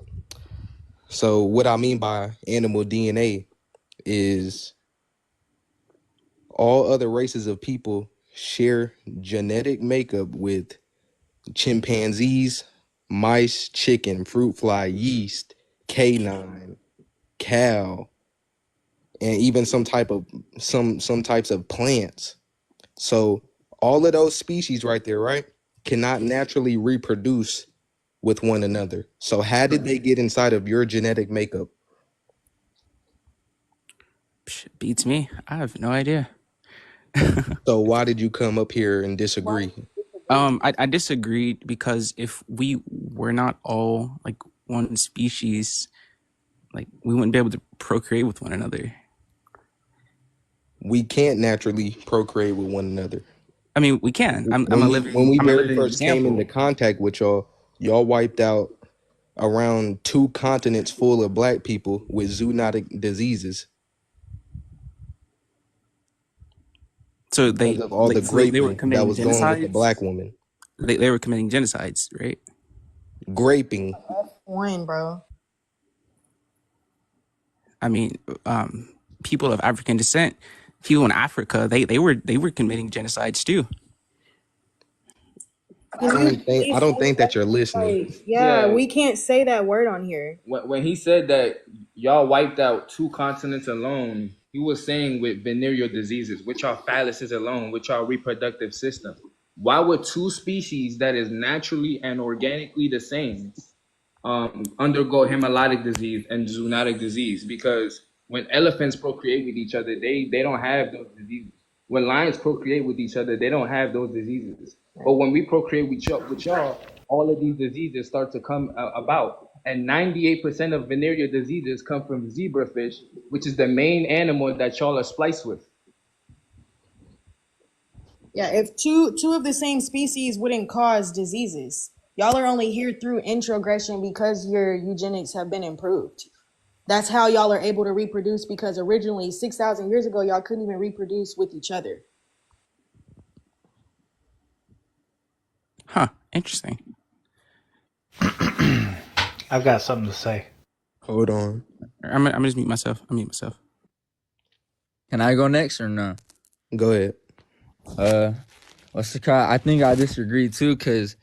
So what I mean by animal DNA is all other races of people share genetic makeup with chimpanzees, mice, chicken, fruit fly, yeast, canine, cow, and even some types of plants. So all of those species right there, right, cannot naturally reproduce with one another. So how did they get inside of your genetic makeup? Beats me. I have no idea. So why did you come up here and disagree? I disagreed because if we were not all like one species, Like we wouldn't be able to procreate with one another. We can't naturally procreate with one another. I mean, we can. I'm a When we I'm a very living first came example. into contact with y'all wiped out around 2 continents full of black people with zoonotic diseases So because of all the they were graping that committing was going with the genocides. black woman. They were committing genocides, right? Graping. One, bro. I mean, people of African descent, people in Africa, they were committing genocides too. I don't think that you're listening. Like, yeah, Yeah. we can't say that word on here. When he said that y'all wiped out 2 continents alone, he was saying with venereal diseases, which are phalluses alone, which are reproductive system. Why would 2 species that is naturally and organically the same undergo hemolytic disease and zoonotic disease? Because when elephants procreate with each other, they don't have those diseases. When lions procreate with each other, they don't have those diseases. But when we procreate with y'all, all of these diseases start to come about. And 98% of venereal diseases come from zebrafish, which is the main animal that y'all are spliced with. Yeah, if two of the same species wouldn't cause diseases, y'all are only here through introgression because your eugenics have been improved. That's how y'all are able to reproduce, because originally 6,000 years ago, y'all couldn't even reproduce with each other. Huh? Interesting. I've got something to say. Hold on. I'm gonna just mute myself. I'll mute myself. Can I go next or no? Go ahead. What's the cry? I think I disagree too, cause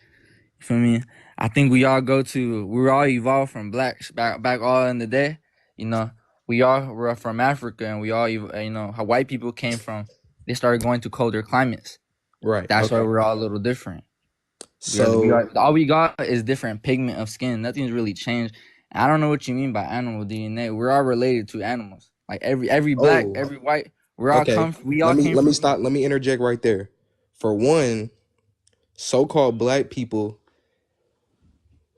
you feel me? I think we all evolved from blacks back all in the day. You know, we all were from Africa, and we all, you know, how white people came from. They started going to colder climates. Right. That's okay. why we're all a little different. So All we got is different pigment of skin. Nothing's really changed. I don't know what you mean by animal DNA. We're all related to animals. Like every black, every white, we all okay. came Let me from. stop. Let me interject right there. For one, so-called black people,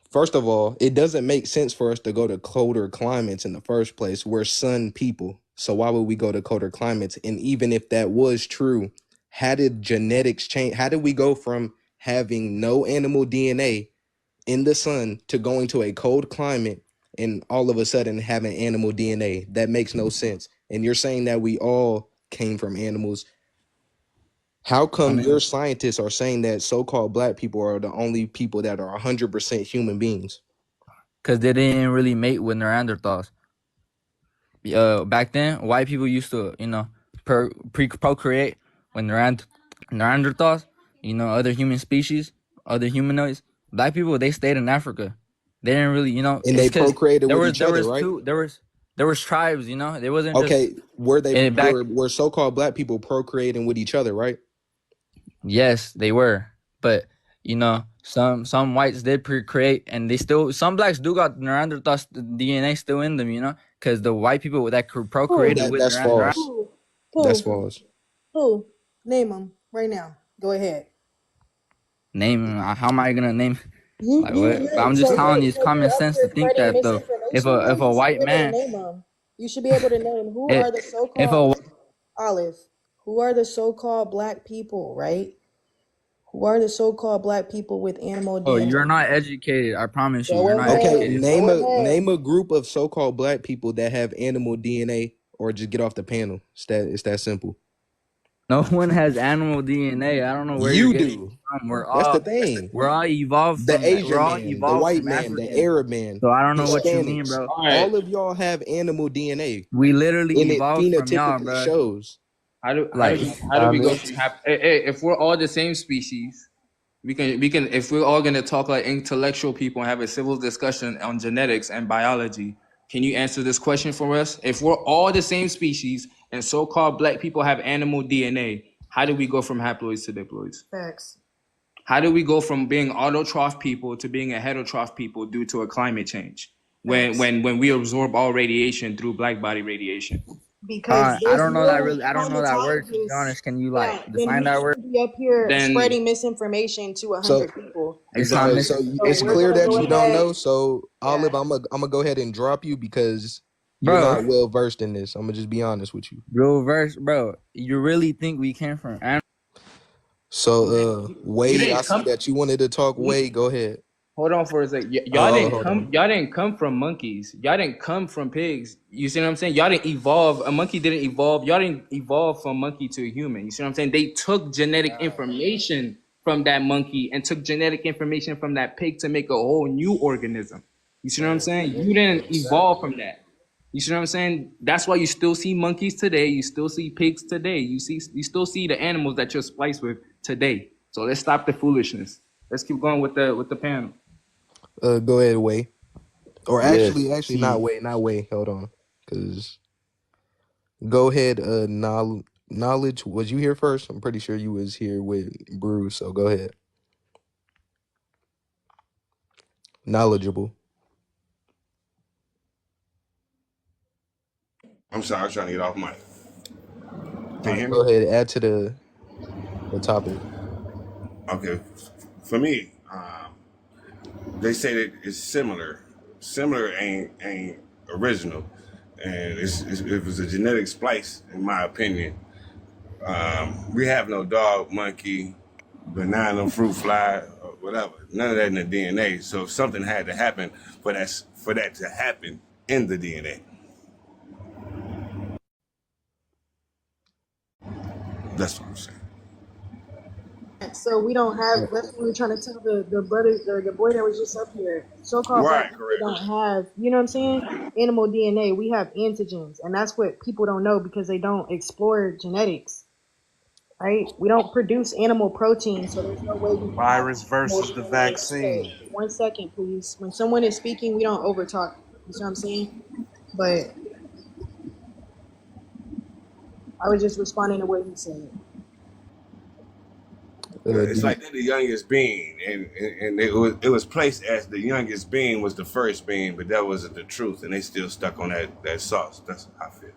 first of all, it doesn't make sense for us to go to colder climates in the first place. We're sun people. So why would we go to colder climates? And even if that was true, how did genetics change? How did we go from having no animal DNA in the sun to going to a cold climate and all of a sudden having animal DNA? That makes no sense. And you're saying that we all came from animals. How come your scientists are saying that so-called black people are the only people that are 100% human beings? Because they didn't really mate with Neanderthals. Back then, white people used to, you know, procreate with Neanderthals, you know, other human species, other humanoids. Black people, they stayed in Africa. They didn't really, you know, And they procreated with each other, right? There was tribes, you know. There wasn't Okay, just were so-called black people procreating with each other, right? Yes, they were, but you know, some whites did procreate, and they still, some blacks do got Neanderthal DNA still in them, you know, because the white people that procreated with That's Neanderthal. false. That's false. Who? Name them right now. Go ahead. Name, how am I gonna name? Like what? But I'm just telling you, it's common sense to think that though. If a white man, you should be able to name who if are the if so-called a Olive. Who are the so-called black people, right? Who are the so-called black people with animal oh, DNA? you're not educated. I promise you, Go you're not ahead. Okay, educated. name a group of so-called black people that have animal DNA, or just get off the panel. It's that simple. No one has animal DNA. I don't know where You you're getting do. it from. That's the thing. We're all evolved The from that. Asian We're all man, the evolved white from man, the Africans. Arab man, So I don't know what you mean, Hispanics. bro. All right. All of y'all have animal DNA, We literally and it evolved from y'all, phenotypically bro. shows. How do Like, we go from if we're all the same species, we can if we're all gonna talk like intellectual people and have a civil discussion on genetics and biology, can you answer this question for us? If we're all the same species and so-called black people have animal DNA, how do we go from haploids to diploids? Facts. How do we go from being autotroph people to being a heterotroph people due to a climate change? When we absorb all radiation through black body radiation. because I there's don't know that more really. I don't know that word. To be climatologists. honest, can you Yeah, like then define we that word? shouldn't be up here Then spreading misinformation to So 100 people. It's not so So it's we're misinformation, clear gonna that go you don't ahead. know. So Yeah. Olive, I'm gonna go ahead and drop you because you're bro. not well versed in this. I'm gonna just be honest with you. Real verse, bro. You really think we came from animals? So you Wade, I didn't see come. that you wanted to talk. Wade, go ahead. Hold on for a sec. Y'all Oh, didn't hold come. on. Y'all didn't come from monkeys. Y'all didn't come from pigs. You see what I'm saying? Y'all didn't evolve. A monkey didn't evolve. Y'all didn't evolve from monkey to a human. You see what I'm saying? They took genetic information from that monkey and took genetic information from that pig to make a whole new organism. You see what I'm saying? You didn't evolve from that. You see what I'm saying? That's why you still see monkeys today. You still see pigs today. You still see the animals that you're spliced with today. So let's stop the foolishness. Let's keep going with the panel. Go ahead, Wade. Or Yeah, actually not see, Wade, not Wade. Hold on, cause go ahead. Knowledge. Was you here first? I'm pretty sure you was here with Bruce. So go ahead. Knowledgeable. I'm sorry, I was trying to get off mic. All Can you right, hear go me? ahead. Add to the topic. Okay. For me, they say that it's similar. Similar ain't original, and it was a genetic splice, in my opinion. We have no dog, monkey, banana, fruit fly, or whatever. None of that in the DNA. So if something had to happen for that to happen in the DNA. That's what I'm saying. So we don't have. That's what we're trying to tell the brother, the boy that was just up here. So-called black Right, people correct. don't have. You know what I'm saying? Animal DNA. We have antigens, and that's what people don't know because they don't explore genetics. Right? We don't produce animal protein, so there's no way we can have Virus animal versus the DNA. vaccine. Okay, 1 second, please. When someone is speaking, we don't overtalk. You see what I'm saying? But I was just responding to what he said. Yeah, it's Do like they're the youngest being, and it was placed as the youngest being was the first being, but that wasn't the truth, and they still stuck on that sauce. That's how I feel.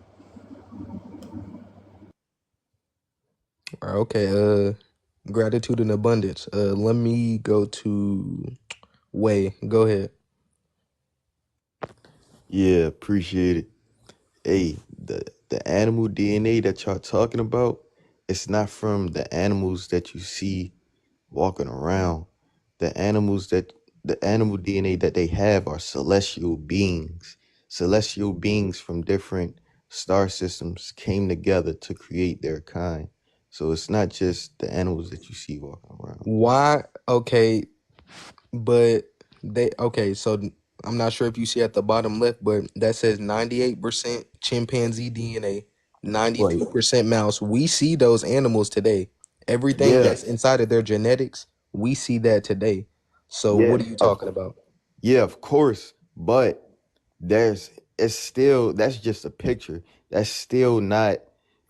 okay. Gratitude and abundance. Let me go to Way. Go ahead. yeah, appreciate it. Hey, the animal DNA that y'all talking about, it's not from the animals that you see walking around. The animals that the animal DNA that they have are celestial beings. Celestial beings from different star systems came together to create their kind. So it's not just the animals that you see walking around. Why? Okay, but so I'm not sure if you see at the bottom left, but that says 98% chimpanzee DNA, Right. 92% mouse. We see those animals today. Everything Yeah. that's inside of their genetics, we see that today. So Yeah. what are you talking about? Yeah, of course. But there's it's still that's just a picture. That's still not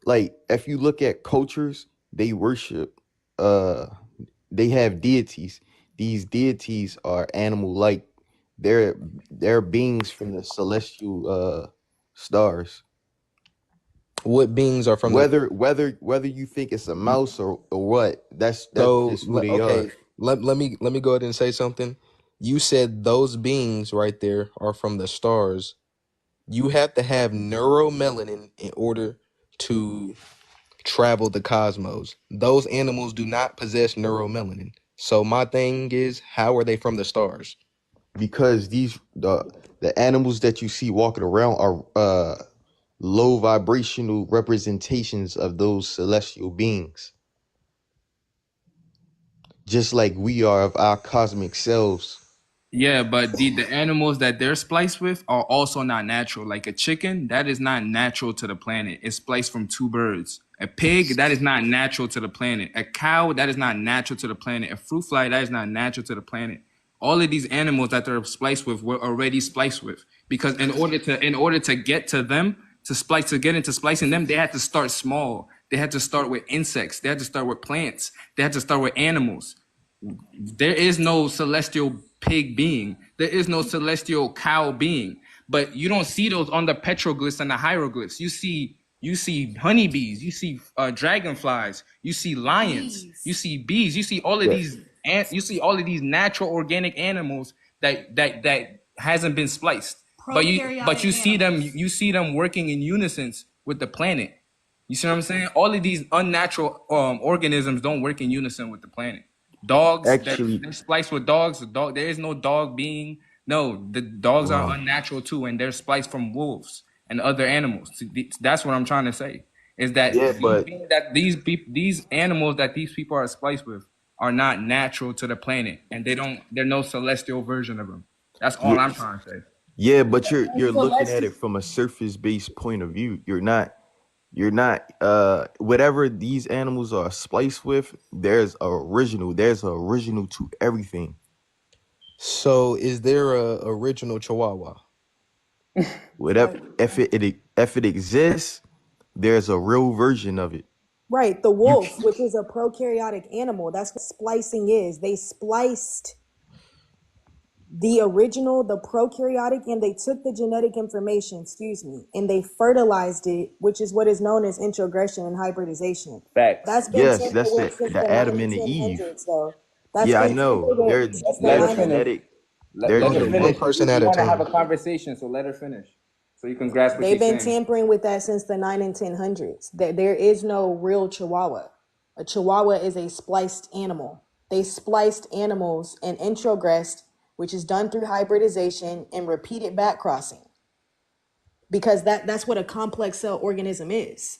like if you look at cultures, they worship uh they have deities. These deities are animal like they're beings from the celestial stars. What beings are from the Whether you think it's a mouse or what, that's so just who they are. okay, let me go ahead and say something. You said those beings right there are from the stars. You have to have neuromelanin in order to travel the cosmos. Those animals do not possess neuromelanin. So my thing is, how are they from the stars? Because the animals that you see walking around are low vibrational representations of those celestial beings, just like we are of our cosmic selves. Yeah, but the animals that they're spliced with are also not natural. Like a chicken, that is not natural to the planet. It's spliced from two birds. A pig, that is not natural to the planet. A cow, that is not natural to the planet. A fruit fly, that is not natural to the planet. All of these animals that they're spliced with were already spliced with. Because in order to get to them, to get into splicing them, they had to start small. They had to start with insects. They had to start with plants. They had to start with animals. There is no celestial pig being. There is no celestial cow being. But you don't see those on the petroglyphs and the hieroglyphs. You see You see honeybees, you see dragonflies, you see lions, you see bees, you see all of Yeah. these, and you see all of these natural organic animals that hasn't been spliced. But you see them, you see them working in unison with the planet. You see what I'm saying? All of these unnatural organisms don't work in unison with the planet. Dogs, Actually, they're spliced with dogs. There is no dog being. No, the dogs are wow. unnatural too, and they're spliced from wolves and other animals. That's what I'm trying to say. Is Yeah, that but these animals that these people are spliced with are not natural to the planet, and they're no celestial version of them. That's all yeah, I'm trying to say. yeah, but you're looking at it from a surface based point of view. You're not whatever these animals are spliced with, there's a original to everything. So is there a original Chihuahua? Whatever, if it exists, there's a real version of it. Right, the You wolf, which is a prokaryotic animal. That's what splicing is. They spliced the original, the prokaryotic, and they took the genetic information, and they fertilized it, which is what is known as introgression and hybridization. Facts. That's been Yes, tampered that's with since the the 9 Adam and and the Eve. 1000s, though. That's Yeah, I been know. tampered with since the Let her 9 and finish. Genetic. Let They're her Okay, genetic. one finish. person We at a want to have a time. conversation, so let her finish, so you can grasp what They've she's been saying. tampering with that since the 9 and 1000s. There is no real Chihuahua. A Chihuahua is a spliced animal. They spliced animals and introgressed, which is done through hybridization and repeated back crossing. Because that's what a complex cell organism is.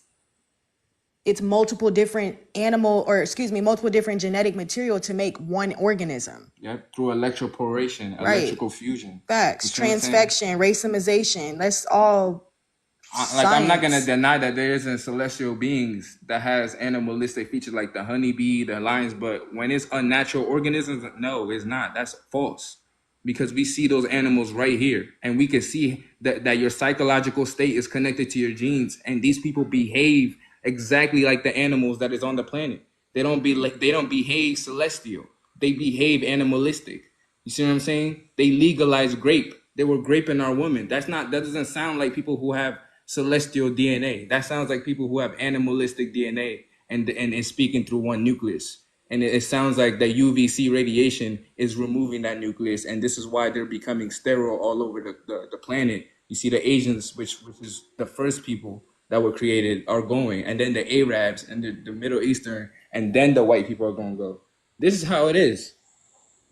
It's multiple different multiple different genetic material to make one organism. Yep, through electroporation, Right. electrical fusion. Facts, You see what I'm saying? transfection, racemization. That's all I'm not gonna science. deny that there isn't celestial beings that has animalistic features like the honeybee, the lions, but when it's unnatural organisms, no, it's not. That's false. Because we see those animals right here, and we can see that your psychological state is connected to your genes, and these people behave exactly like the animals that is on the planet. They don't behave celestial. They behave animalistic. You see what I'm saying? They legalized grape. They were graping our women. That doesn't sound like people who have celestial DNA. That sounds like people who have animalistic DNA and speaking through one nucleus. And it sounds like the UVC radiation is removing that nucleus, and this is why they're becoming sterile all over the planet. You see the Asians, which is the first people that were created, are going, and then the Arabs and the Middle Eastern, and then the white people are going to go. This is how it is.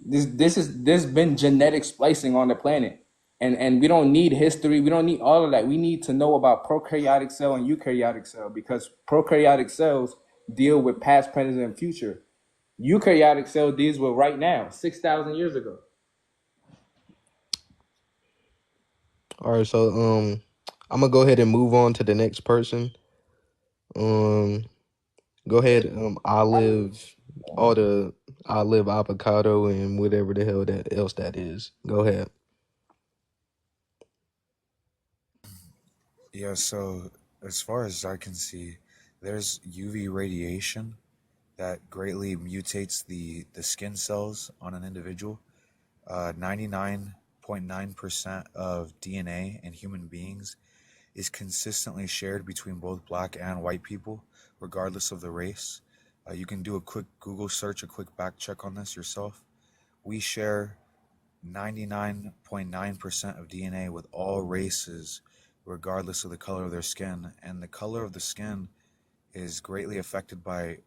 There's been genetic splicing on the planet, and we don't need history. We don't need all of that. We need to know about prokaryotic cell and eukaryotic cell, because prokaryotic cells deal with past, present, and future. Eukaryotic cell deals with right now, 6,000 years ago. All right, so I'm gonna go ahead and move on to the next person. Go ahead, Olive, Olive avocado and whatever the hell that else that is. Go ahead. Yeah, so as far as I can see, there's UV radiation that greatly mutates the skin cells on an individual. 99.9% of DNA in human beings is consistently shared between both black and white people, regardless of the race. You can do a quick Google search, a quick back check on this yourself. We share 99.9% of DNA with all races, regardless of the color of their skin. And the color of the skin is greatly affected by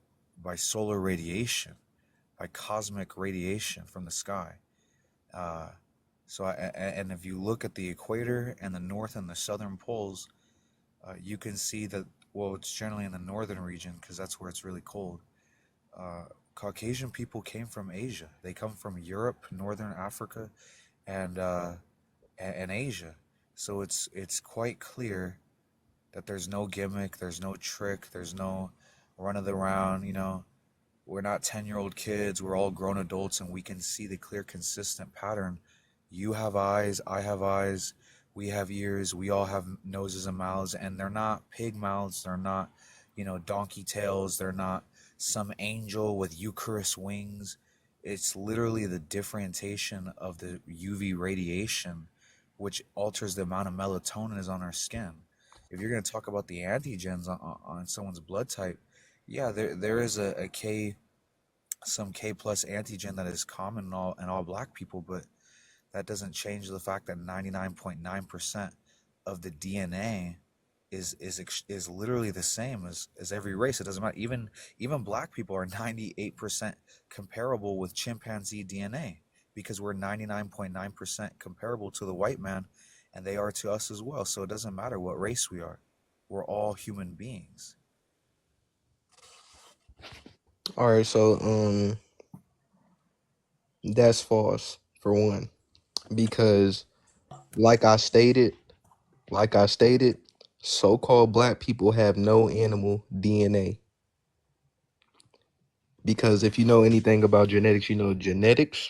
solar radiation, by cosmic radiation from the sky. And if you look at the equator and the north and the southern poles, you can see that, well, it's generally in the northern region because that's where it's really cold. Caucasian people came from Asia. They come from Europe, Northern Africa, and Asia. So it's quite clear that there's no gimmick, there's no trick, there's no run of the round. We're not 10-year-old kids. We're all grown adults, and we can see the clear, consistent pattern. You have eyes, I have eyes, we have ears, we all have noses and mouths, and they're not pig mouths, they're not, donkey tails, they're not some angel with Eucharist wings. It's literally the differentiation of the UV radiation, which alters the amount of melatonin is on our skin. if you're going to talk about the antigens on someone's blood type, yeah, there is some K plus antigen that is common in all black people, but that doesn't change the fact that 99.9% of the DNA is literally the same as every race. It doesn't matter. Even black people are 98% comparable with chimpanzee DNA, because we're 99.9% comparable to the white man, and they are to us as well. So it doesn't matter what race we are. We're all human beings. All right, so that's false for one, because like I stated, so-called black people have no animal DNA. Because if you know anything about genetics, you know genetics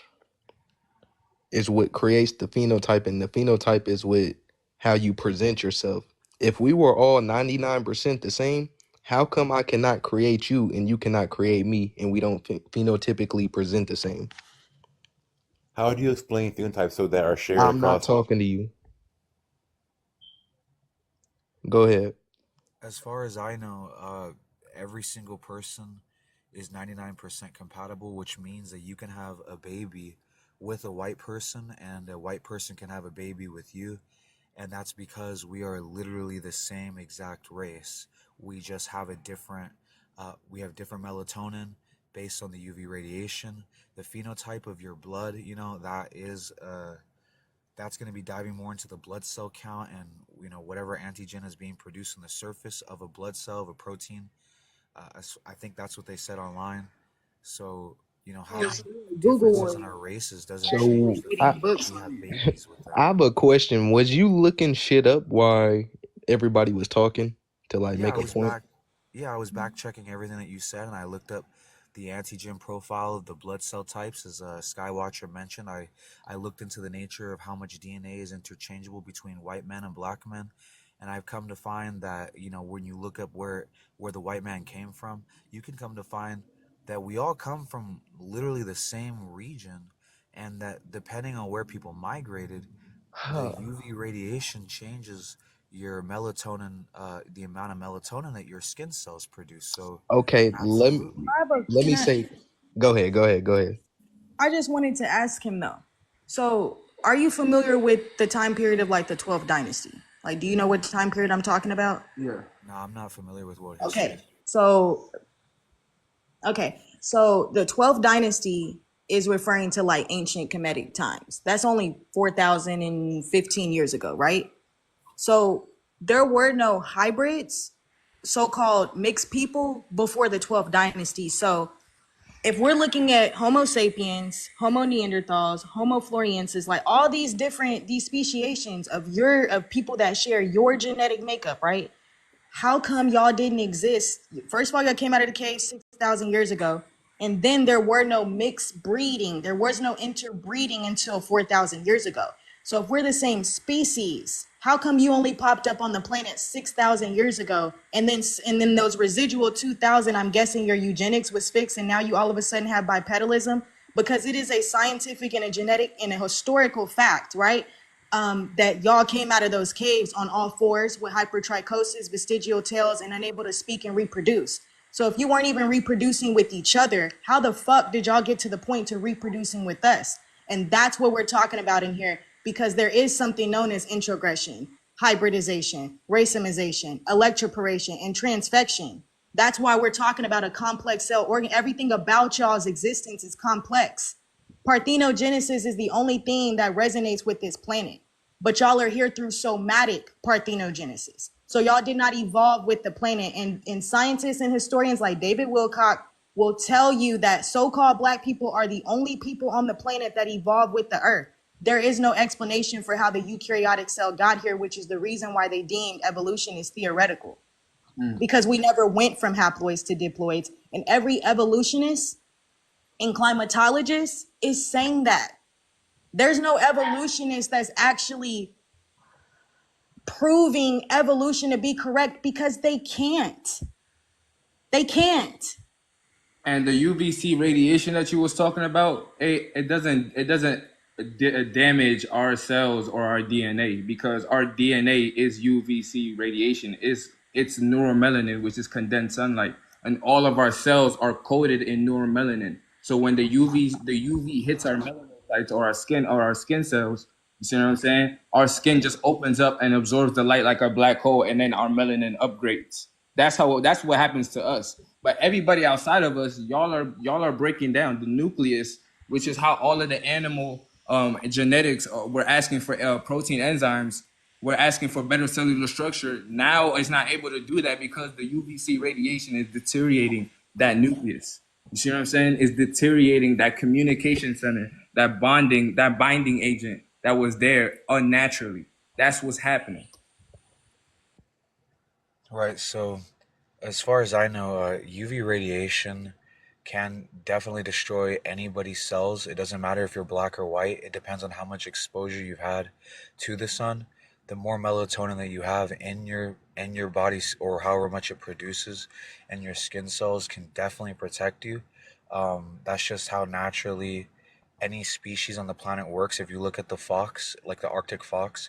is what creates the phenotype, and the phenotype is what how you present yourself. If we were all 99% the same, how come I cannot create you and you cannot create me, and we don't phenotypically present the same? How do you explain phenotypes so that are shared I'm not across? talking to you. Go ahead. As far as I know, every single person is 99% compatible, which means that you can have a baby with a white person and a white person can have a baby with you. And that's because we are literally the same exact race. We just have we have different melatonin based on the UV radiation. The phenotype of your blood, that's going to be diving more into the blood cell count and whatever antigen is being produced on the surface of a blood cell, of a protein. I think that's what they said online. So how differences in our races doesn't change the fact that we have babies with them. I have a question. Was you looking shit up while everybody was talking to make a point? I was back checking everything that you said, and I looked up the antigen profile of the blood cell types, as Skywatcher mentioned. I looked into the nature of how much DNA is interchangeable between white men and black men, and I've come to find that when you look up where the white man came from, you can come to find that we all come from literally the same region, and that depending on where people migrated, the UV radiation changes your melatonin, the amount of melatonin that your skin cells produce. So okay, absolutely. let me say, go ahead. I just wanted to ask him though. So, are you familiar with the time period of the 12th dynasty? Do you know what time period I'm talking about? Yeah. No, I'm not familiar with what. Okay. So the 12th dynasty is referring to ancient Kemetic times. That's only 4,015 years ago, right? So there were no hybrids, so-called mixed people, before the 12th dynasty. So if we're looking at Homo sapiens, Homo neanderthals, Homo floresiensis, all these speciations of people that share your genetic makeup, right? How come y'all didn't exist? First of all, y'all came out of the cave 6,000 years ago, and then there were no mixed breeding. There was no interbreeding until 4,000 years ago. So if we're the same species, how come you only popped up on the planet 6,000 years ago, and then those residual 2,000, I'm guessing your eugenics was fixed, and now you all of a sudden have bipedalism? Because it is a scientific and a genetic and a historical fact, right? That y'all came out of those caves on all fours with hypertrichosis, vestigial tails, and unable to speak and reproduce. So if you weren't even reproducing with each other, how the fuck did y'all get to the point to reproducing with us? And that's what we're talking about in here, because there is something known as introgression, hybridization, racemization, electroporation, and transfection. That's why we're talking about a complex cell organ. Everything about y'all's existence is complex. Parthenogenesis is the only thing that resonates with this planet. But y'all are here through somatic parthenogenesis. So y'all did not evolve with the planet. And scientists and historians like David Wilcock will tell you that so-called black people are the only people on the planet that evolved with the earth. There is no explanation for how the eukaryotic cell got here, which is the reason why they deemed evolution is theoretical. Because we never went from haploids to diploids. And every evolutionist and climatologist is saying that. There's no evolutionist that's actually proving evolution to be correct, because they can't. They can't. And the UVC radiation that you was talking about, it doesn't damage our cells or our DNA, because our DNA is UVC radiation. It's neuromelanin, which is condensed sunlight, and all of our cells are coated in neuromelanin. So when the UV hits our melanocytes or our skin cells, you see what I'm saying? Our skin just opens up and absorbs the light like a black hole, and then our melanin upgrades. That's what happens to us. But everybody outside of us, y'all are breaking down the nucleus, which is how all of the animal genetics. We're asking for protein enzymes. We're asking for better cellular structure. Now it's not able to do that because the UVC radiation is deteriorating that nucleus. You see what I'm saying? It's deteriorating that communication center, that binding agent that was there unnaturally. That's what's happening. Right. So, as far as I know, UV radiation can definitely destroy anybody's cells. It doesn't matter if you're black or white. It depends on how much exposure you've had to the sun. The more melatonin that you have in your body, or however much it produces, and your skin cells can definitely protect you. That's just how naturally any species on the planet works. If you look at the fox, like the Arctic fox,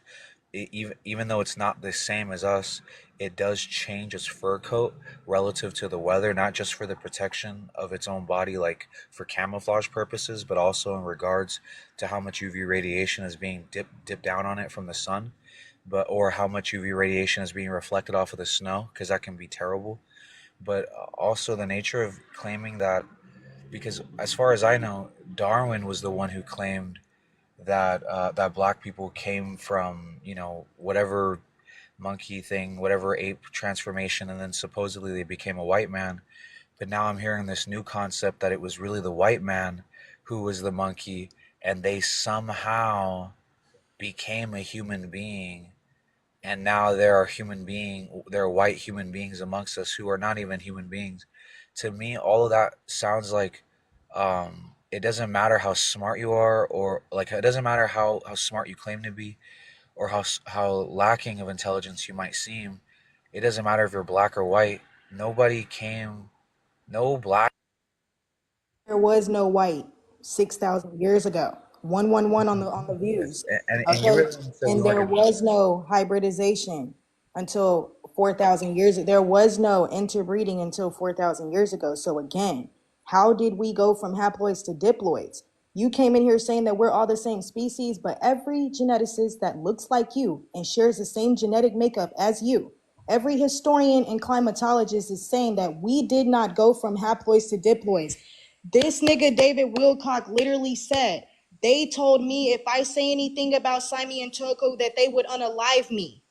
even though it's not the same as us, it does change its fur coat relative to the weather, not just for the protection of its own body, like for camouflage purposes, but also in regards to how much UV radiation is being dipped down on it from the sun, or how much UV radiation is being reflected off of the snow, because that can be terrible. But also the nature of claiming that, because as far as I know, Darwin was the one who claimed that black people came from, whatever monkey thing, whatever ape transformation, and then supposedly they became a white man. But now I'm hearing this new concept that it was really the white man who was the monkey, and they somehow became a human being, and now there are white human beings amongst us who are not even human beings. To me, all of that sounds like it doesn't matter how smart you are, or like it doesn't matter how smart you claim to be, or how lacking of intelligence you might seem. It doesn't matter if you're black or white. No black. There was no white 6,000 years ago. 111 on the views. And you Okay, really said we and went there to. was no hybridization until 4,000 years. There was no interbreeding until 4,000 years ago. So again, how did we go from haploids to diploids? You came in here saying that we're all the same species, but every geneticist that looks like you and shares the same genetic makeup as you, every historian and climatologist is saying that we did not go from haploids to diploids. This nigga David Wilcock literally said, they told me if I say anything about Simon and Toko that they would unalive me.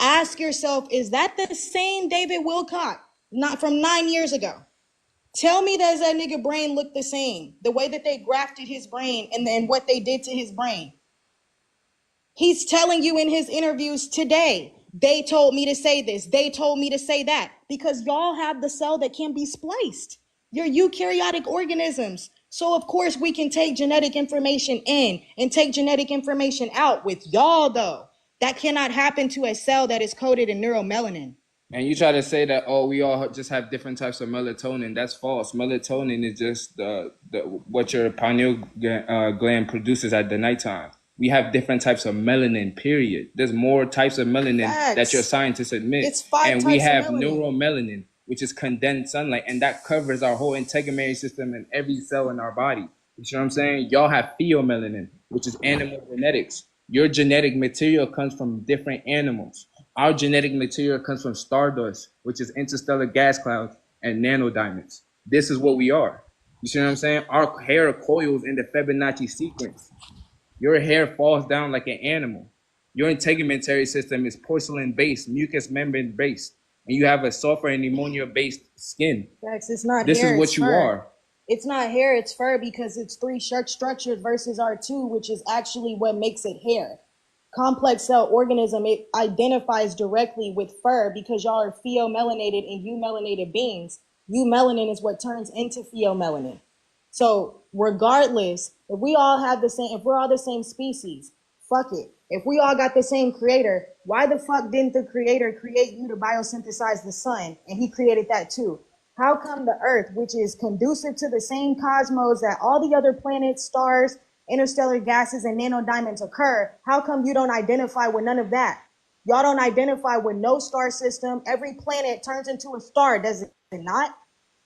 Ask yourself, is that the same David Wilcock? Not from 9 years ago. Tell me, does that nigga brain look the same? The way that they grafted his brain and then what they did to his brain. He's telling you in his interviews today, they told me to say this, they told me to say that, because y'all have the cell that can be spliced. You're eukaryotic organisms. So of course we can take genetic information in and take genetic information out. With y'all though, that cannot happen to a cell that is coated in neuromelanin. And you try to say that, oh, we all just have different types of melatonin. That's false. Melatonin is just what your pineal gland produces at the nighttime. We have different types of melanin, period. There's more types of melanin that your scientists admit. It's 5 and we types have of melanin. neuromelanin, which is condensed sunlight, and that covers our whole integumentary system and every cell in our body. You see what I'm saying? Y'all have pheomelanin, which is animal genetics. Your genetic material comes from different animals. Our genetic material comes from stardust, which is interstellar gas clouds and nanodiamonds. This is what we are. You see what I'm saying? Our hair coils in the Fibonacci sequence. Your hair falls down like an animal. Your integumentary system is porcelain based, mucous membrane based, and you have a sulfur and ammonia based skin. Facts, it's not This hair, is what it's you fur. are. It's not hair, it's fur, because it's 3 structures versus R2, which is actually what makes it hair. Complex cell organism, it identifies directly with fur because y'all are pheomelanated and eumelanated beings. Eumelanin is what turns into pheomelanin. So regardless, if we're all the same species, fuck it. If we all got the same creator, why the fuck didn't the creator create you to biosynthesize the sun? And he created that too. How come the earth, which is conducive to the same cosmos that all the other planets, stars, interstellar gases, and nanodiamonds occur. How come you don't identify with none of that? Y'all don't identify with no star system. Every planet turns into a star, does it not?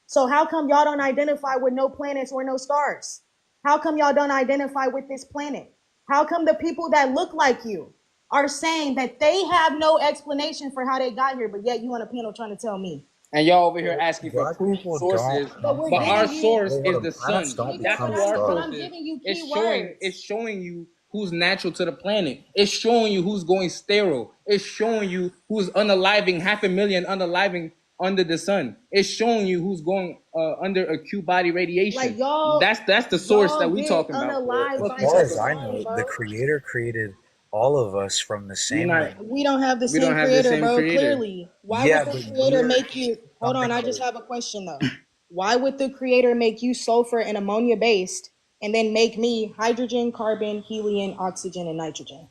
So how come y'all don't identify with no planets or no stars? How come y'all don't identify with this planet? How come the people that look like you are saying that they have no explanation for how they got here, but yet you on a panel trying to tell me? And y'all over here asking for Black proof people sources, don't. But our you, source Well, is the the sun. planets don't That's become who our but stars. I'm source is. giving you It's keywords. showing you who's natural to the planet. It's showing you who's going sterile. It's showing you who's unaliving 500,000 unaliving under the sun. It's showing you who's going under acute body radiation. Like y'all, That's the source y'all that we get talking about. unalive As by far as I design, know, bro. the Creator created all of us from the We're same. not. We don't have the We don't same have the creator, same bro. creator. Clearly. Why Yeah, would the but creator we're make you hold on, something I just that have a question though. Why would the creator make you sulfur and ammonia based and then make me hydrogen, carbon, helium, oxygen, and nitrogen?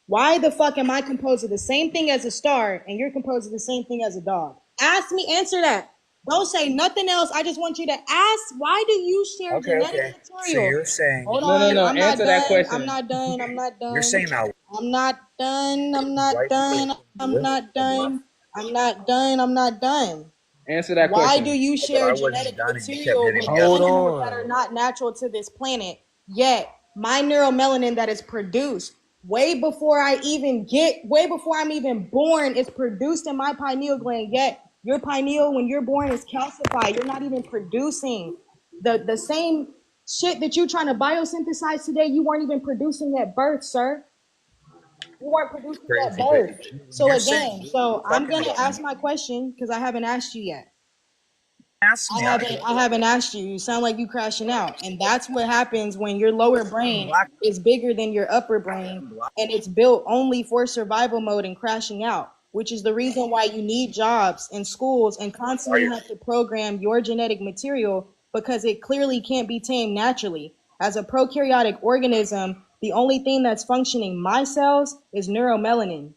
Why the fuck am I composed of the same thing as a star and you're composed of the same thing as a dog? Ask me, answer that. Don't say nothing else. I just want you to ask, why do you share okay, genetic okay. So material? you're saying Hold No, no, on, no. I'm not Answer that done. question. I'm not done. I'm not you're done. saying that I'm not done. I'm not white done. people I'm live not from left, done. I'm not done. I'm not done. Answer that Why do question. you but share I wasn't genetic done, and you kept material hitting with me up. Hold animals that are on. not natural to this planet? Yet my neuromelanin that is produced way before I'm even born is produced in my pineal gland. Yet your pineal, when you're born, is calcified. You're not even producing the same shit that you're trying to biosynthesize today. You weren't even producing at birth, sir. You weren't producing at Crazy, but birth. So you're saying again, you're I'm talking gonna about ask me. my question because I haven't asked you yet. Ask me. I haven't asked you. You sound like you crashing out. And that's what happens when your lower brain Black is bigger than your upper brain black. and it's built only for survival mode and crashing out, which is the reason why you need jobs and schools and Are constantly you? have to program your genetic material because it clearly can't be tamed naturally. As a prokaryotic organism, the only thing that's functioning my cells is neuromelanin.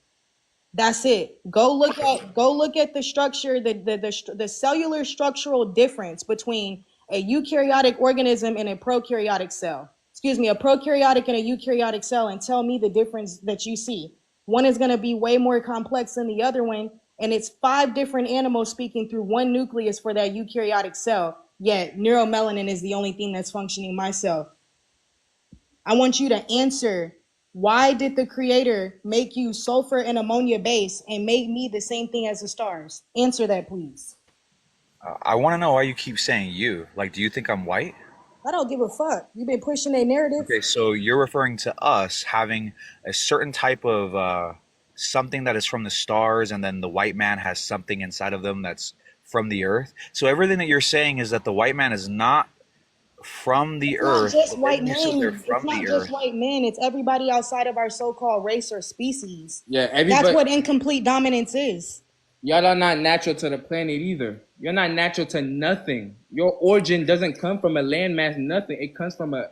That's it. Go look at the structure, the cellular structural difference between a eukaryotic organism and a prokaryotic cell. Excuse me, a prokaryotic and a eukaryotic cell, and tell me the difference that you see. One is going to be way more complex than the other one, and it's 5 different animals speaking through one nucleus for that eukaryotic cell. Yet neuromelanin is the only thing that's functioning my cell. I want you to answer, why did the creator make you sulfur and ammonia base and make me the same thing as the stars? Answer that, please. I want to know why you keep saying you. Like, do you think I'm white? I don't give a fuck. You've been pushing a narrative. Okay, so you're referring to us having a certain type of something that is from the stars, and then the white man has something inside of them that's from the earth. So everything that you're saying is that the white man is not from the It's not earth, just but white then you said they're men. It's from not the just earth. white men. It's everybody outside of our so-called race or species. Yeah, That's everybody. what incomplete dominance is. Y'all are not natural to the planet either. You're not natural to nothing. Your origin doesn't come from a landmass, nothing. It comes from a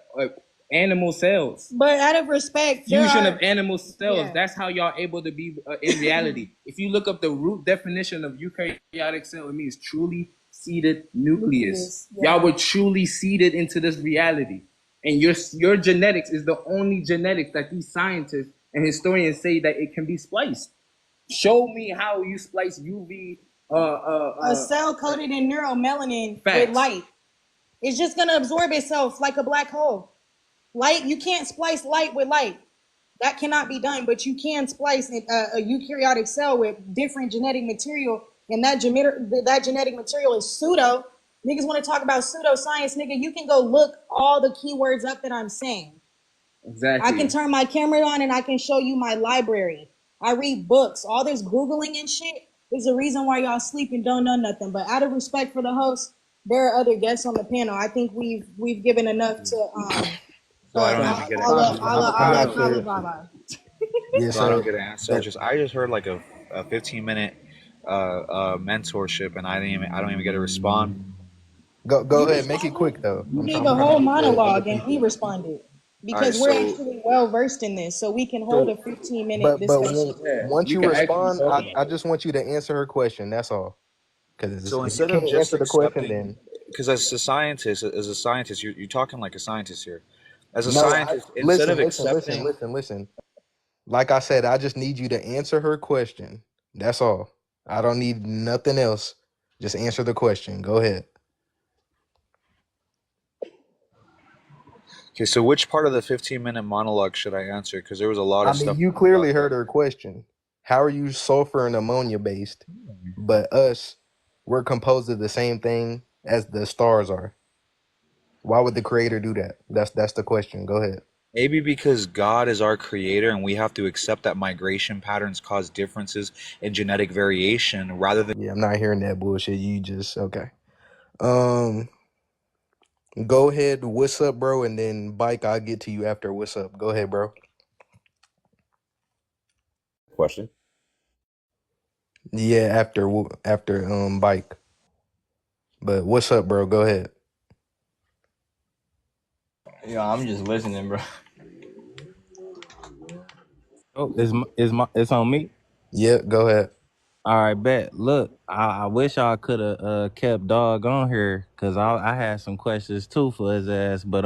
animal cells. But out of respect, there Fusion are, of animal cells. yeah. That's how y'all able to be in reality. If you look up the root definition of eukaryotic cell, it means truly seeded nucleus. Yeah. Y'all were truly seeded into this reality. And your genetics is the only genetics that these scientists and historians say that it can be spliced. Show me how you splice UV A cell coated in neuromelanin with facts. light. It's just gonna absorb itself like a black hole. Light, you can't splice light with light. That cannot be done, but you can splice a eukaryotic cell with different genetic material, and that genetic material is pseudo. Niggas want to talk about pseudoscience, nigga. You can go look all the keywords up that I'm saying. Exactly. I can turn my camera on and I can show you my library. I read books. All this Googling and shit is the reason why y'all sleep and don't know nothing. But out of respect for the host, there are other guests on the panel. I think we've given enough to So I don't even get an Allah, answer. Allah, I'm Allah, not Allah, sure. Allah. Yeah, So I don't so get an answer. that I just heard like a 15-minute mentorship, and I don't even get to respond. go You ahead, make it responded. quick though. You I'm gave I'm a trying to whole get the other monologue and we people. responded All right, because we're so actually well versed in this, so we can hold a 15-minute But discussion. Yeah, once we you can actually respond, talk I about just want you to answer her question. That's all. Because so if you instead of can't just answer the question, accepting, then because as a scientist, you're talking like a scientist here. As a No, scientist, instead listen, of listen, listen, accepting, listen, listen. Like I said, I just need you to answer her question. That's all. I don't need nothing else. Just answer the question. Go ahead. okay, so which part of the 15-minute monologue should I answer? Because there was a lot I of mean, stuff you that was clearly brought heard up. her question. How are you sulfur and ammonia based? But us, we're composed of the same thing as the stars are. Why would the creator do that? That's the question. Go ahead. Maybe because God is our creator and we have to accept that migration patterns cause differences in genetic variation rather than. Yeah, I'm not hearing that bullshit. You just okay. Um, go ahead. What's up, bro? And then Bike, I'll get to you after. What's up? Go ahead, bro. Question. Yeah, after Bike. But what's up, bro? Go ahead. Yo, I'm just listening, bro. Oh, it's on me. Yeah, go ahead. All right, bet. Look, I wish I could have kept Dog on here because I had some questions too for his ass. But